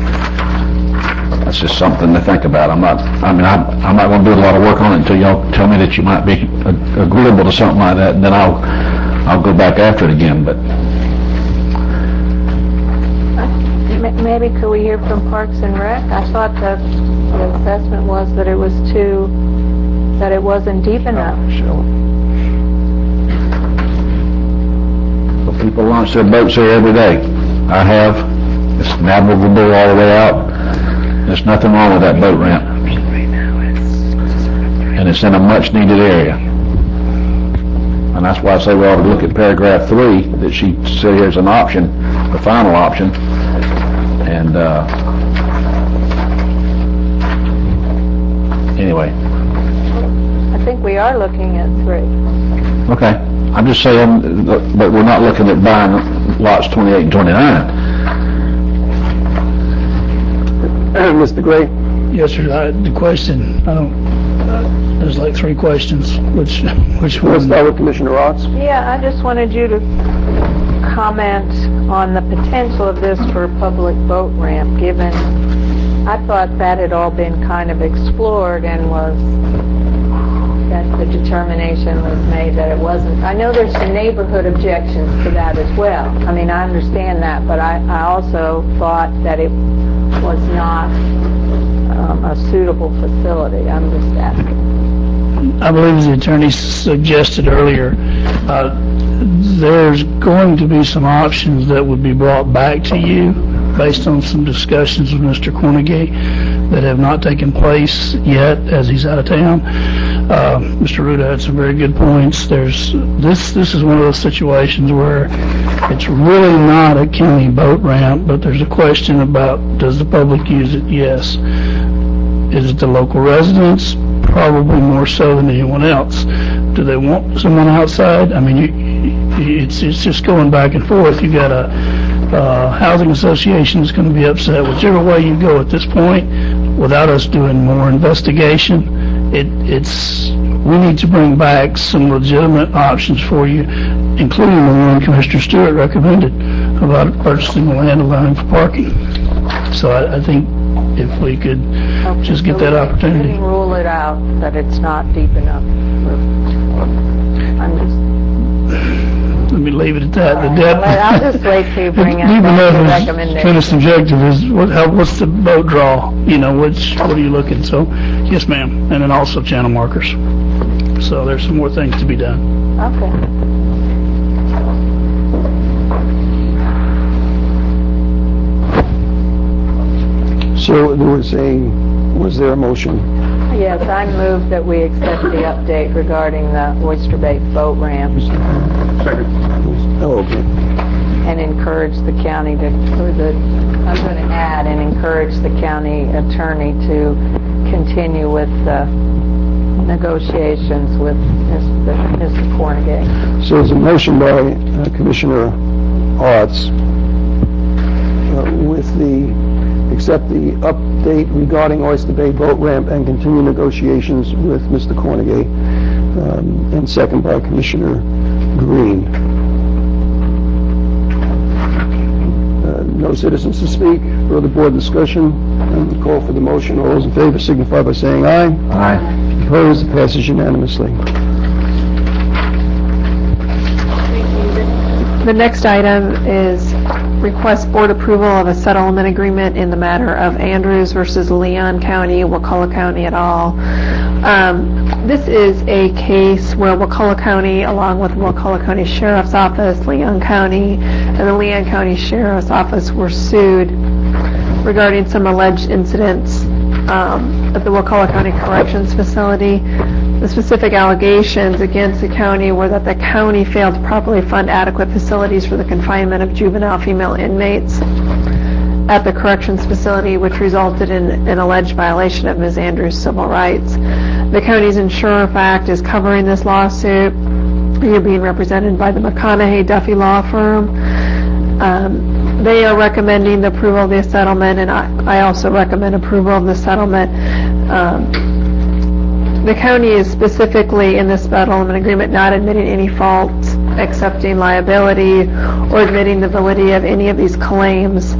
That's just something to think about. I'm not going to do a lot of work on it until y'all tell me that you might be agreeable to something like that, and then I'll go back after it again. But maybe could we hear from Parks and Rec? I thought the assessment was that it wasn't deep enough. Well, people launch their boats here every day. I have. It's navigable all the way out. There's nothing wrong with that boat ramp. And it's in a much needed area. And that's why I say we ought to look at paragraph 3 that she said here's an option, the final option. And anyway. I think we are looking at 3. Okay. I'm just saying, but we're not looking at buying lots 28 and 29. Mr. Gray? Yes, sir. The question, there's like 3 questions. Which Let's one? start with Commissioner Rotz. Yeah, I just wanted you to comment on the potential of this for a public boat ramp, given I thought that had all been kind of explored and that the determination was made that it wasn't. I know there's some neighborhood objections to that as well. I mean, I understand that, but I also thought that it was not a suitable facility. I'm just asking. I believe the attorney suggested earlier There's going to be some options that would be brought back to you based on some discussions with Mr. Cornegay that have not taken place yet as he's out of town. Mr. Ruda had some very good points. This is one of those situations where it's really not a county boat ramp, but there's a question about, does the public use it? Yes. Is it the local residents? Probably more so than anyone else. Do they want someone outside? I mean, it's just going back and forth. You got a housing association that's going to be upset. Whichever way you go at this point, without us doing more investigation, we need to bring back some legitimate options for you, including the one Commissioner Stewart recommended about purchasing the land and allowing for parking. So I think if we could just get that opportunity. Rule it out that it's not deep enough. Let me leave it at that. I'll just wait till you bring out the recommendation. Finished objective is what's the boat draw? You know, what are you looking? So, yes, ma'am. And then also channel markers. So there's some more things to be done. Okay. So was there a motion? Yes, I move that we accept the update regarding the Oyster Bay boat ramp. Second. Oh, okay. And encourage the county I'm going to add and encourage the county attorney to continue with the negotiations with Mr. Cornegay. So there's a motion by Commissioner Arts accept the update regarding Oyster Bay boat ramp and continue negotiations with Mr. Cornegay, and second by Commissioner Green. No citizens to speak. Further board discussion. And call for the motion. All those in favor signify by saying aye. Aye. Opposed? It passes unanimously. The next item is request board approval of a settlement agreement in the matter of Andrews versus Leon County, Wakulla County et al. This is a case where Wakulla County, along with Wakulla County Sheriff's Office, Leon County, and the Leon County Sheriff's Office were sued regarding some alleged incidents at the Wakulla County Corrections Facility. The specific allegations against the county were that the county failed to properly fund adequate facilities for the confinement of juvenile female inmates at the corrections facility, which resulted in an alleged violation of Ms. Andrews' civil rights. The county's insurer fact is covering this lawsuit. You're being represented by the McConaughey Duffy Law Firm. They are recommending the approval of the settlement, and I also recommend approval of the settlement. The county is specifically in this settlement agreement not admitting any fault, accepting liability, or admitting the validity of any of these claims.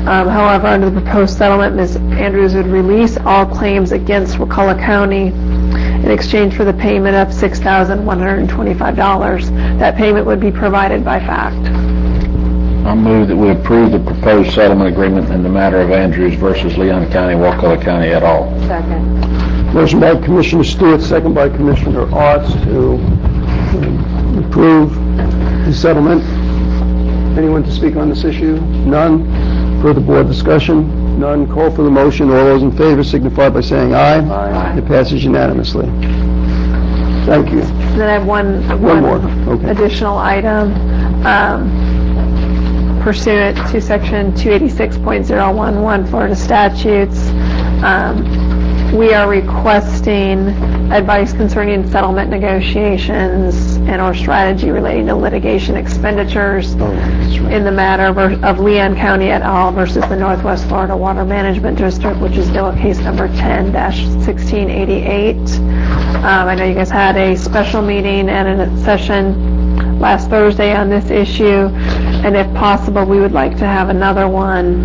However, under the proposed settlement, Ms. Andrews would release all claims against Wakulla County in exchange for the payment of $6,125. That payment would be provided by fact. I move that we approve the proposed settlement agreement in the matter of Andrews versus Leon County, Wakulla County et al. Second. Motion by Commissioner Stewart, second by Commissioner Arts to approve the settlement. Anyone to speak on this issue? None. Further board discussion? None. Call for the motion. All those in favor signify by saying aye. Aye. It passes unanimously. Thank you. Then I have one more. Okay. additional item. Pursuant to Section 286.011 Florida statutes, we are requesting advice concerning settlement negotiations and or strategy relating to litigation expenditures in the matter of Leon County et al. Versus the Northwest Florida Water Management District, which is still case number 10-1688. I know you guys had a special meeting and a session last Thursday on this issue, and if possible, we would like to have another one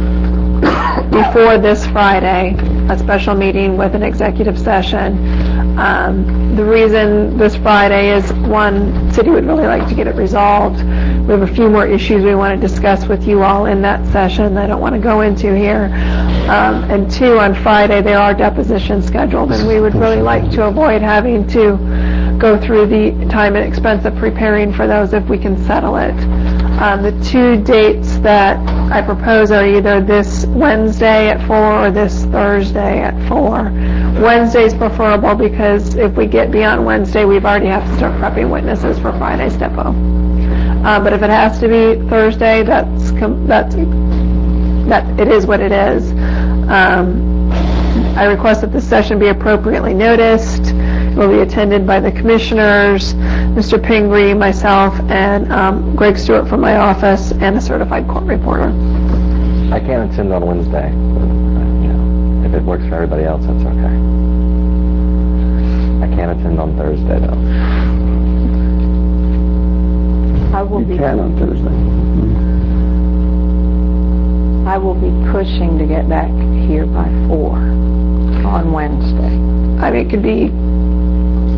before this Friday, a special meeting with an executive session. The reason this Friday is, one, city would really like to get it resolved. We have a few more issues we want to discuss with you all in that session that I don't want to go into here. And two, on Friday, there are depositions scheduled, and we would really like to avoid having to go through the time and expense of preparing for those if we can settle it. The two dates that I propose are either this Wednesday at 4 or this Thursday at 4. Wednesday's preferable because if we get beyond Wednesday, we've already have to start prepping witnesses for Friday's depo. But if it has to be Thursday, that it is what it is. I request that this session be appropriately noticed. It will be attended by the commissioners, Mr. Pingree, myself, and Greg Stewart from my office, and a certified court reporter. I can't attend on Wednesday. If it works for everybody else, that's okay. I can't attend on Thursday, though. You can on Thursday. I will be pushing to get back here by 4 on Wednesday. I mean, it could be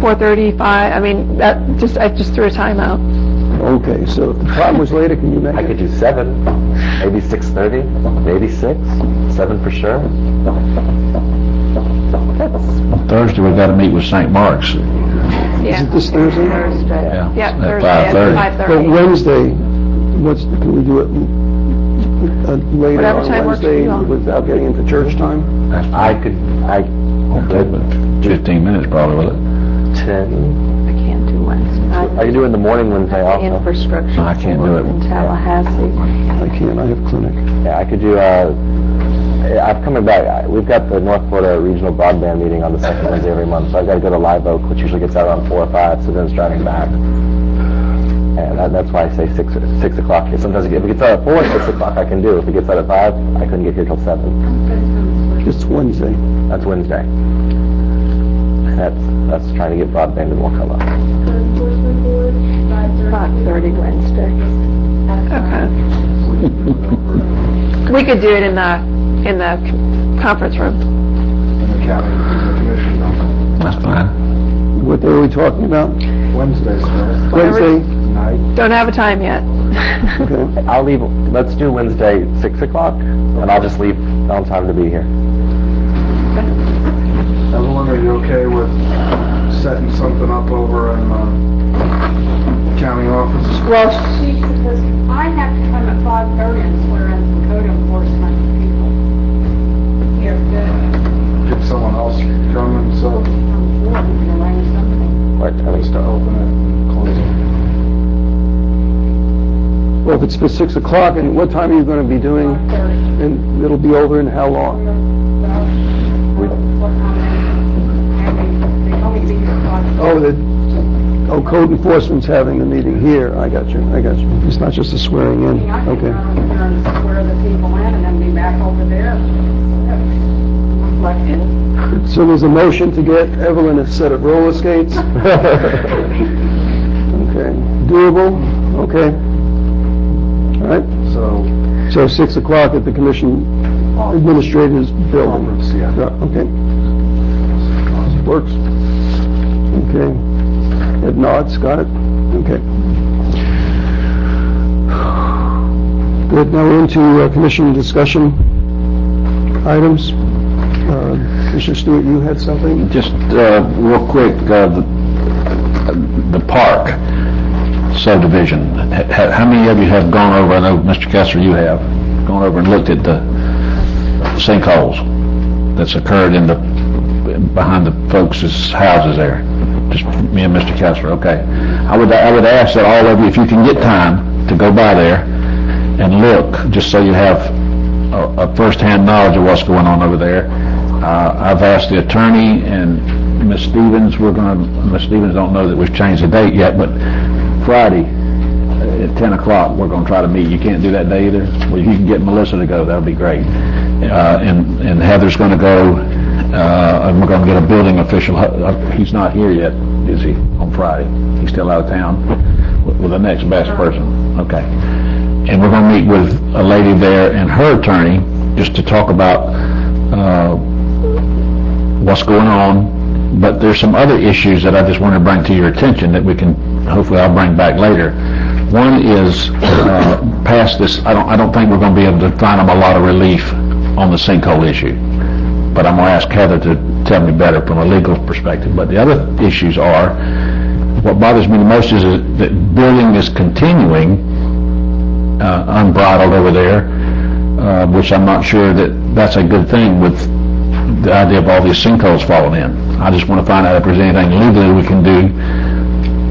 4:30, 5. I mean, I just threw a time out. Okay, so if the time was later, can you make I it? could do 7, maybe 6:30, maybe 6, 7 for sure. Thursday, we've got to meet with St. Mark's. Yeah. Is it this Thursday? Thursday. Yeah, at Thursday 5:30. at 5:30. But Wednesday, can we do it later Whatever on time works for Wednesday you all. without getting into church time? I could, Okay, but 15 minutes probably, will it? 10. I can't do Wednesday. I can do it in the morning Wednesday also. Infrastructure. No, I can't do it. In Tallahassee. I can't, I have clinic. Yeah, I could do, I'm coming back. We've got the North Florida Regional Broadband meeting on the second Wednesday every month, so I've got to go to Live Oak, which usually gets out around 4 or 5, so then it's driving back. And that's why I say 6 o'clock. Sometimes if it gets out at 4, 6 o'clock I can do. If it gets out at 5, I couldn't get here till 7. It's Wednesday. That's Wednesday. That's trying to get broadband in Wakulla. 5:30 Wednesday. Okay. We could do it in the conference room. That's fine. What day are we talking about? Wednesday. Wednesday? Don't have a time yet. Okay. I'll leave. Let's do Wednesday 6 o'clock, and I'll just leave on time to be here. Evelyn, are you okay with setting something up over in county office? Well, because I have to come at 5:30 and swear in some code enforcement people. Here, Get someone else coming, so Right, at least to open it and close it. Well, if it's for 6 o'clock, and what time are you going to be doing? And it'll be over in how long? Code enforcement's having the meeting here. I got you. It's not just a swearing in. Okay. swear the people in and then be back over there. So there's a motion to get Evelyn a set of roller skates? Okay. Doable? Okay. All right. So 6 o'clock at the Commission Administrator's Building. Yeah. Okay. Works. Okay. Ed nods. Got it. Okay. Good. Now we're into Commission discussion items. Commissioner Stewart, you had something? Just real quick, the park subdivision. How many of you have gone over, I know Mr. Kessler, you have, gone over and looked at the sinkholes that's occurred in behind the folks' houses there? Just me and Mr. Kessler, okay. I would ask that all of you, if you can get time, to go by there and look, just so you have a first-hand knowledge of what's going on over there. I've asked the attorney and Ms. Stevens, Ms. Stevens don't know that we've changed the date yet, but Friday at 10 o'clock, we're going to try to meet. You can't do that day either? Well, if you can get Melissa to go, that would be great. And Heather's going to go, and we're going to get a building official. He's not here yet, is he, on Friday? He's still out of town with the next best person. Okay. And we're going to meet with a lady there and her attorney, just to talk about what's going on, but there's some other issues that I just want to bring to your attention that we can, hopefully I'll bring back later. One is, past this, I don't think we're going to be able to find them a lot of relief on the sinkhole issue, but I'm going to ask Heather to tell me better from a legal perspective. But the other issues are, what bothers me the most is that building is continuing unbridled over there, which I'm not sure that that's a good thing with the idea of all these sinkholes falling in. I just want to find out if there's anything legally we can do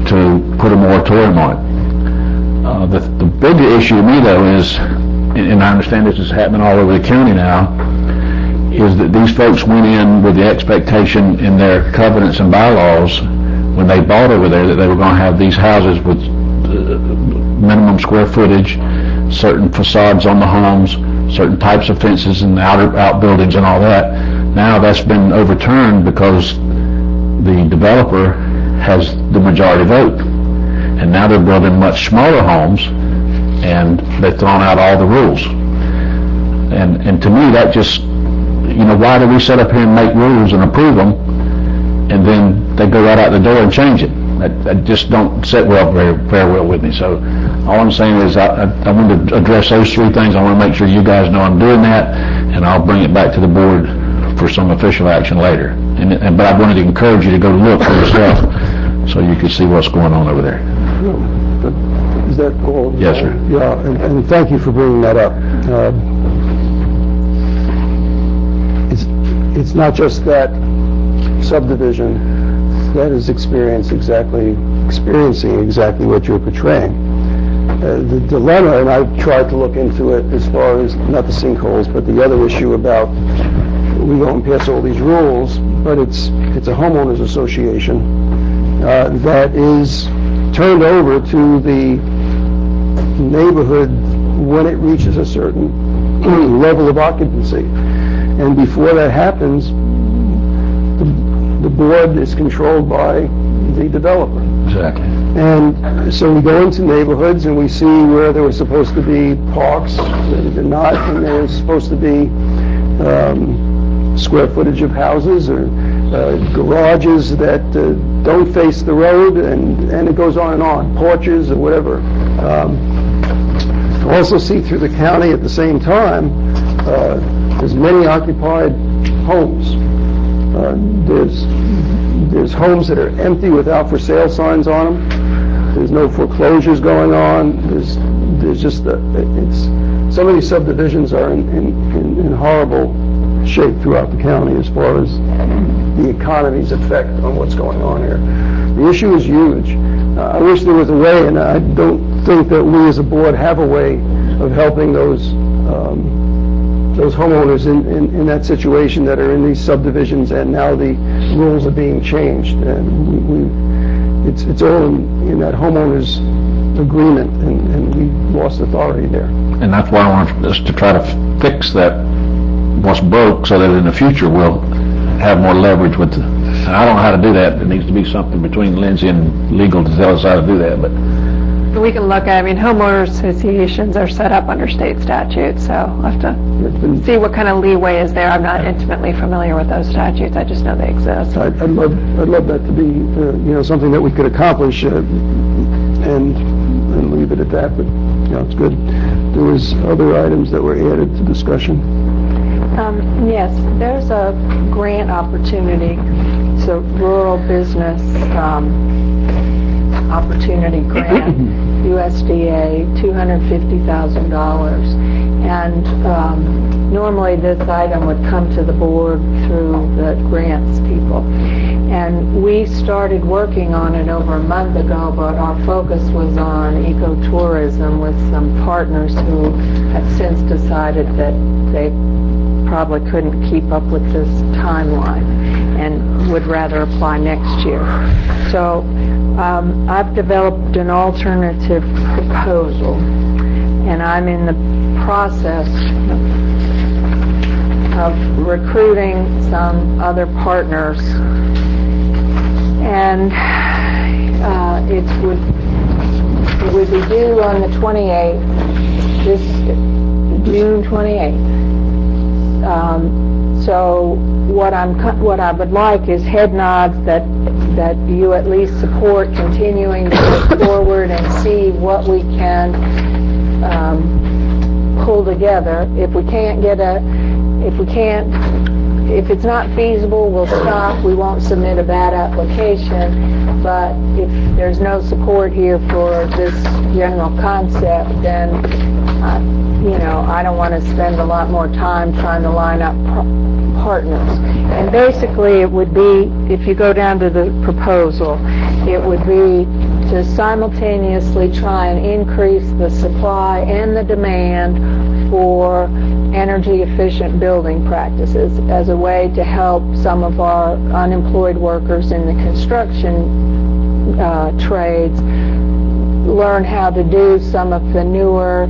to put a moratorium on it. The bigger issue to me, though, is, and I understand this is happening all over the county now, is that these folks went in with the expectation in their covenants and bylaws when they bought over there that they were going to have these houses with minimum square footage, certain facades on the homes, certain types of fences and outbuildings and all that. Now that's been overturned because the developer has the majority vote. And now they're building much smaller homes, and they've thrown out all the rules. And to me, that just, why do we sit up here and make rules and approve them, and then they go right out the door and change it? That just don't sit very well with me. So all I'm saying is I want to address those three things. I want to make sure you guys know I'm doing that, and I'll bring it back to the board for some official action later. But I wanted to encourage you to go look for yourself so you can see what's going on over there. Is that all? Yes, sir. Yeah, and thank you for bringing that up. It's not just that subdivision that is experiencing exactly what you're portraying. The dilemma, and I've tried to look into it as far as not the sinkholes, but the other issue about we go and pass all these rules, but it's a homeowners association that is turned over to the neighborhood when it reaches a certain level of occupancy. And before that happens, the board is controlled by the developer. Exactly. And so we go into neighborhoods and we see where there were supposed to be parks, they're not, and there's supposed to be square footage of houses or garages that don't face the road, and it goes on and on, porches or whatever. Also see through the county at the same time, there's many occupied homes. There's homes that are empty without for sale signs on them. There's no foreclosures going on. There's just some of these subdivisions are in horrible shape throughout the county as far as the economy's effect on what's going on here. The issue is huge. I wish there was a way, and I don't think that we as a board have a way of helping those homeowners in that situation that are in these subdivisions, and now the rules are being changed. And it's all in that homeowners agreement, and we lost authority there. And that's why I want us to try to fix that, what's broke, so that in the future we'll have more leverage with the, and I don't know how to do that. There needs to be something between Lindsay and legal to tell us how to do that, but We can look at, homeowners associations are set up under state statutes, so I'll have to see what kind of leeway is there. I'm not intimately familiar with those statutes, I just know they exist. I'd love that to be, something that we could accomplish, and leave it at that, but, it's good. There was other items that were added to discussion. Yes, there's a grant opportunity, so rural business opportunity grant, USDA, $250,000. And normally this item would come to the board through the grants people. And we started working on it over a month ago, but our focus was on ecotourism with some partners who have since decided that they probably couldn't keep up with this timeline and would rather apply next year. So I've developed an alternative proposal, and I'm in the process of recruiting some other partners, and it would be due on the 28th, June 28th. So what I would like is head nods that you at least support continuing to move forward and see what we can pull together. If it's not feasible, we'll stop. We won't submit a bad application. But if there's no support here for this general concept, then I don't want to spend a lot more time trying to line up partners. And basically, it would be, if you go down to the proposal, it would be to simultaneously try and increase the supply and the demand for energy-efficient building practices as a way to help some of our unemployed workers in the construction trades learn how to do some of the newer,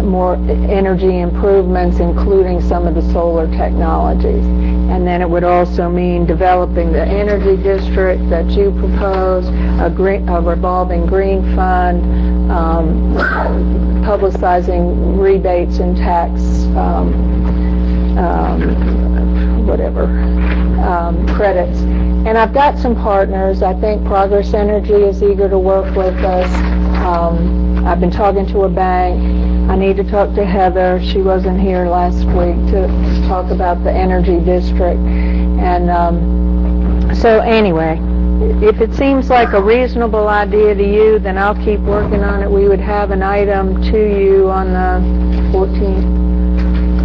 more energy improvements, including some of the solar technologies. And then it would also mean developing the energy district that you propose, a revolving green fund, publicizing rebates and tax, credits. And I've got some partners. I think Progress Energy is eager to work with us. I've been talking to a bank. I need to talk to Heather. She wasn't here last week to talk about the energy district. And so anyway, if it seems like a reasonable idea to you, then I'll keep working on it. We would have an item to you on the 14th.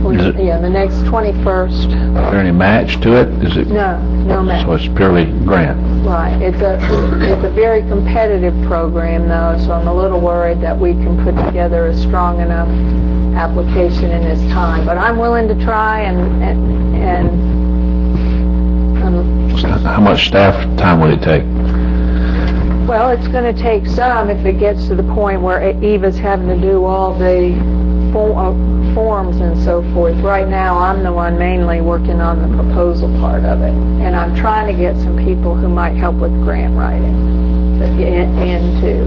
The next 21st. Is there any match to it? Is it? No match. So it's purely grant. Right. It's a very competitive program, though, so I'm a little worried that we can put together a strong enough application in this time. But I'm willing to try How much staff time would it take? Well, it's going to take some if it gets to the point where Eva's having to do all the forms and so forth. Right now, I'm the one mainly working on the proposal part of it, and I'm trying to get some people who might help with grant writing in too.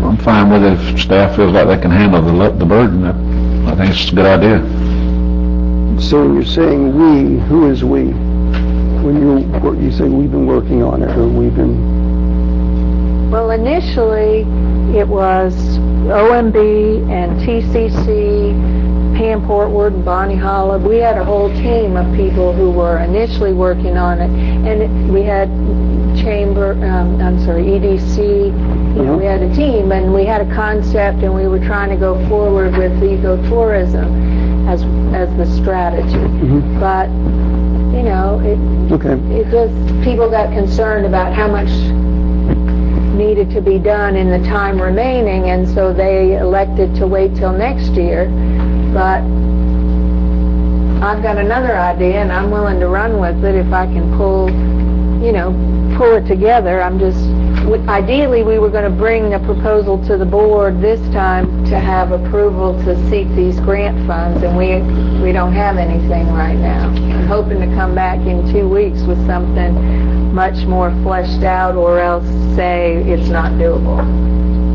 I'm fine with it if staff feels like they can handle the burden. I think it's a good idea. So you're saying we, who is we? When you say we've been working on it, or we've been... Well, initially, it was OMB and TCC, Pam Portwood and Bonnie Holla. We had a whole team of people who were initially working on it, and we had EDC. We had a team, and we had a concept, and we were trying to go forward with ecotourism as the strategy. But it just, people got concerned about how much needed to be done in the time remaining, and so they elected to wait till next year. But I've got another idea, and I'm willing to run with it if I can pull it together. Ideally, we were going to bring the proposal to the board this time to have approval to seek these grant funds, and we don't have anything right now. I'm hoping to come back in 2 weeks with something much more fleshed out, or else say it's not doable.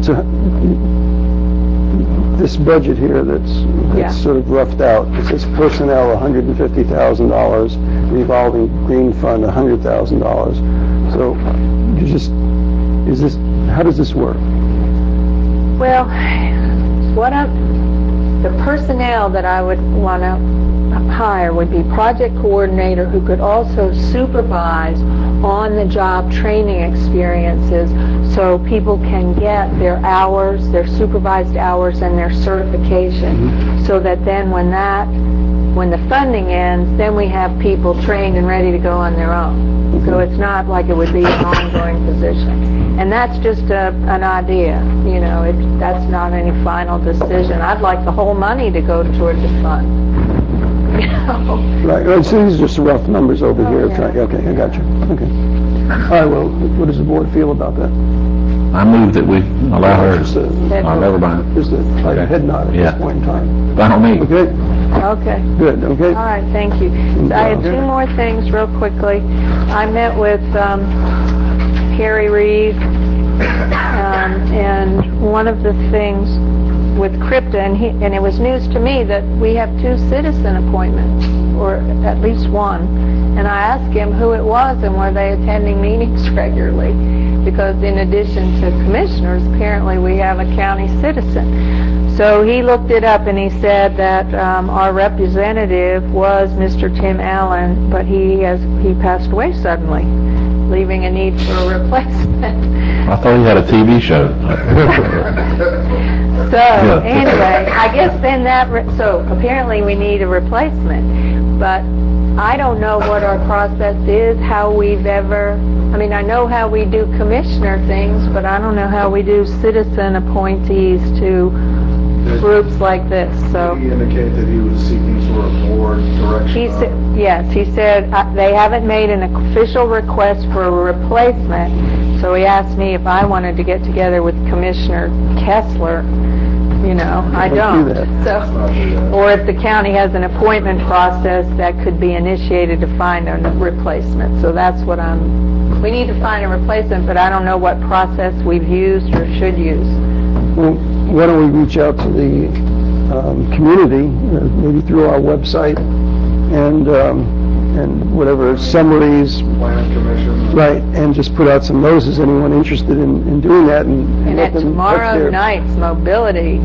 So this budget here that's sort of roughed out, it says personnel $150,000, revolving green fund $100,000. So how does this work? Well, the personnel that I would want to hire would be project coordinator who could also supervise on-the-job training experiences, so people can get their hours, their supervised hours, and their certification, so that then when the funding ends, then we have people trained and ready to go on their own. So it's not like it would be an ongoing position. And that's just an idea, that's not any final decision. I'd like the whole money to go towards the fund. Right, so these are just rough numbers over here. Okay, I got you. Okay. All right, well, what does the board feel about that? I move that we allow her. Never mind. Just a head nod at this point in time. By all means. Okay. Okay. Good, okay. All right, thank you. So I have two more things real quickly. I met with Harry Reeve, and one of the things with CRIPTA, and it was news to me that we have 2 citizen appointments, or at least one. And I asked him who it was and were they attending meetings regularly, because in addition to commissioners, apparently we have a county citizen. So he looked it up and he said that our representative was Mr. Tim Allen, but he passed away suddenly, leaving a need for a replacement. I thought he had a TV show. So anyway, I guess then so apparently we need a replacement, but I don't know what our process is, how we've ever, I mean, I know how we do commissioner things, but I don't know how we do citizen appointees to groups like this, so. He indicated that he was seeking sort of board direction. Yes, he said they haven't made an official request for a replacement, so he asked me if I wanted to get together with Commissioner Kessler. You know, I don't. So, or if the county has an appointment process that could be initiated to find a replacement. So that's what we need to find a replacement, but I don't know what process we've used or should use. Well, why don't we reach out to the community, maybe through our website, and whatever summaries, Plan commission. right, and just put out some notices, anyone interested in doing that, and let at them tomorrow night's mobility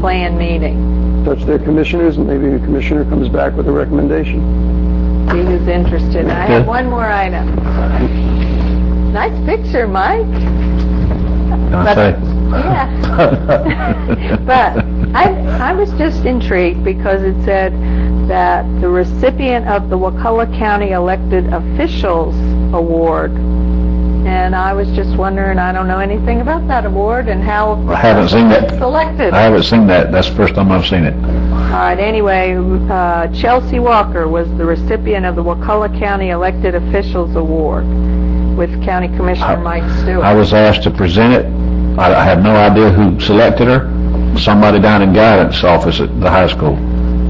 plan meeting, touch their commissioners, and maybe the commissioner comes back with a recommendation. see who's interested. I have one more item. Nice picture, Mike. Yeah. But I was just intrigued because it said that the recipient of the Wakulla County Elected Officials Award, and I was just wondering, I don't know anything about that award and how I haven't seen that. Selected. I haven't seen that. That's the first time I've seen it. All right, anyway, Chelsea Walker was the recipient of the Wakulla County Elected Officials Award with County Commissioner Mike Stewart. I was asked to present it. I have no idea who selected her. Somebody down in guidance office at the high school.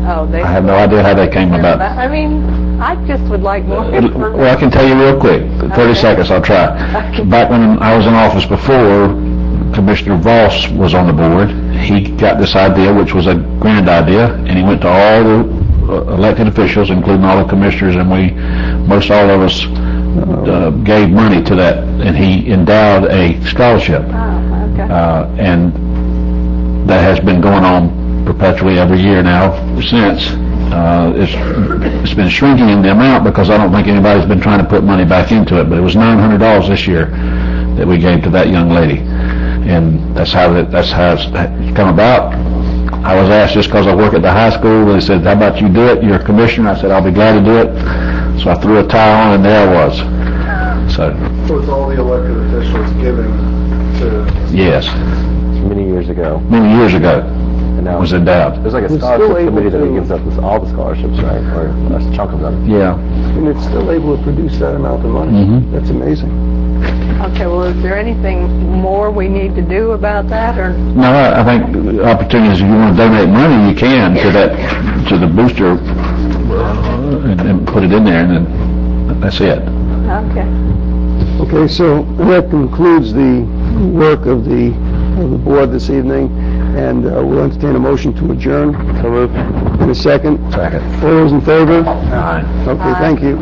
Oh, I have no idea how they came about. I mean, I just would like more information. Well, I can tell you real quick. 30 seconds, I'll try. Back when I was in office before, Commissioner Voss was on the board. He got this idea, which was a grand idea, and he went to all the elected officials, including all the commissioners, and most all of us gave money to that, and he endowed a scholarship. Oh, okay. And that has been going on perpetually every year now since. It's been shrinking in the amount because I don't think anybody's been trying to put money back into it, but it was $900 this year that we gave to that young lady, and that's how it's come about. I was asked just because I work at the high school. They said, "How about you do it? You're a commissioner." I said, "I'll be glad to do it." So I threw a tie on, and there I was. So it's all the elected officials giving to. Yes. Many years ago. Many years ago. And now was endowed. There's like a scholarship committee that gives up all the scholarships, right? Or a chunk of them. Yeah. And it's still able to produce that amount of money. Mm-hmm. That's amazing. Okay, well, is there anything more we need to do about that, or? No, I think the opportunities, if you want to donate money, you can to the booster and put it in there, and then that's it. Okay. Okay, so that concludes the work of the board this evening, and we'll entertain a motion to adjourn. So moved. In a second. Second. All those in favor? Aye. Okay, thank you.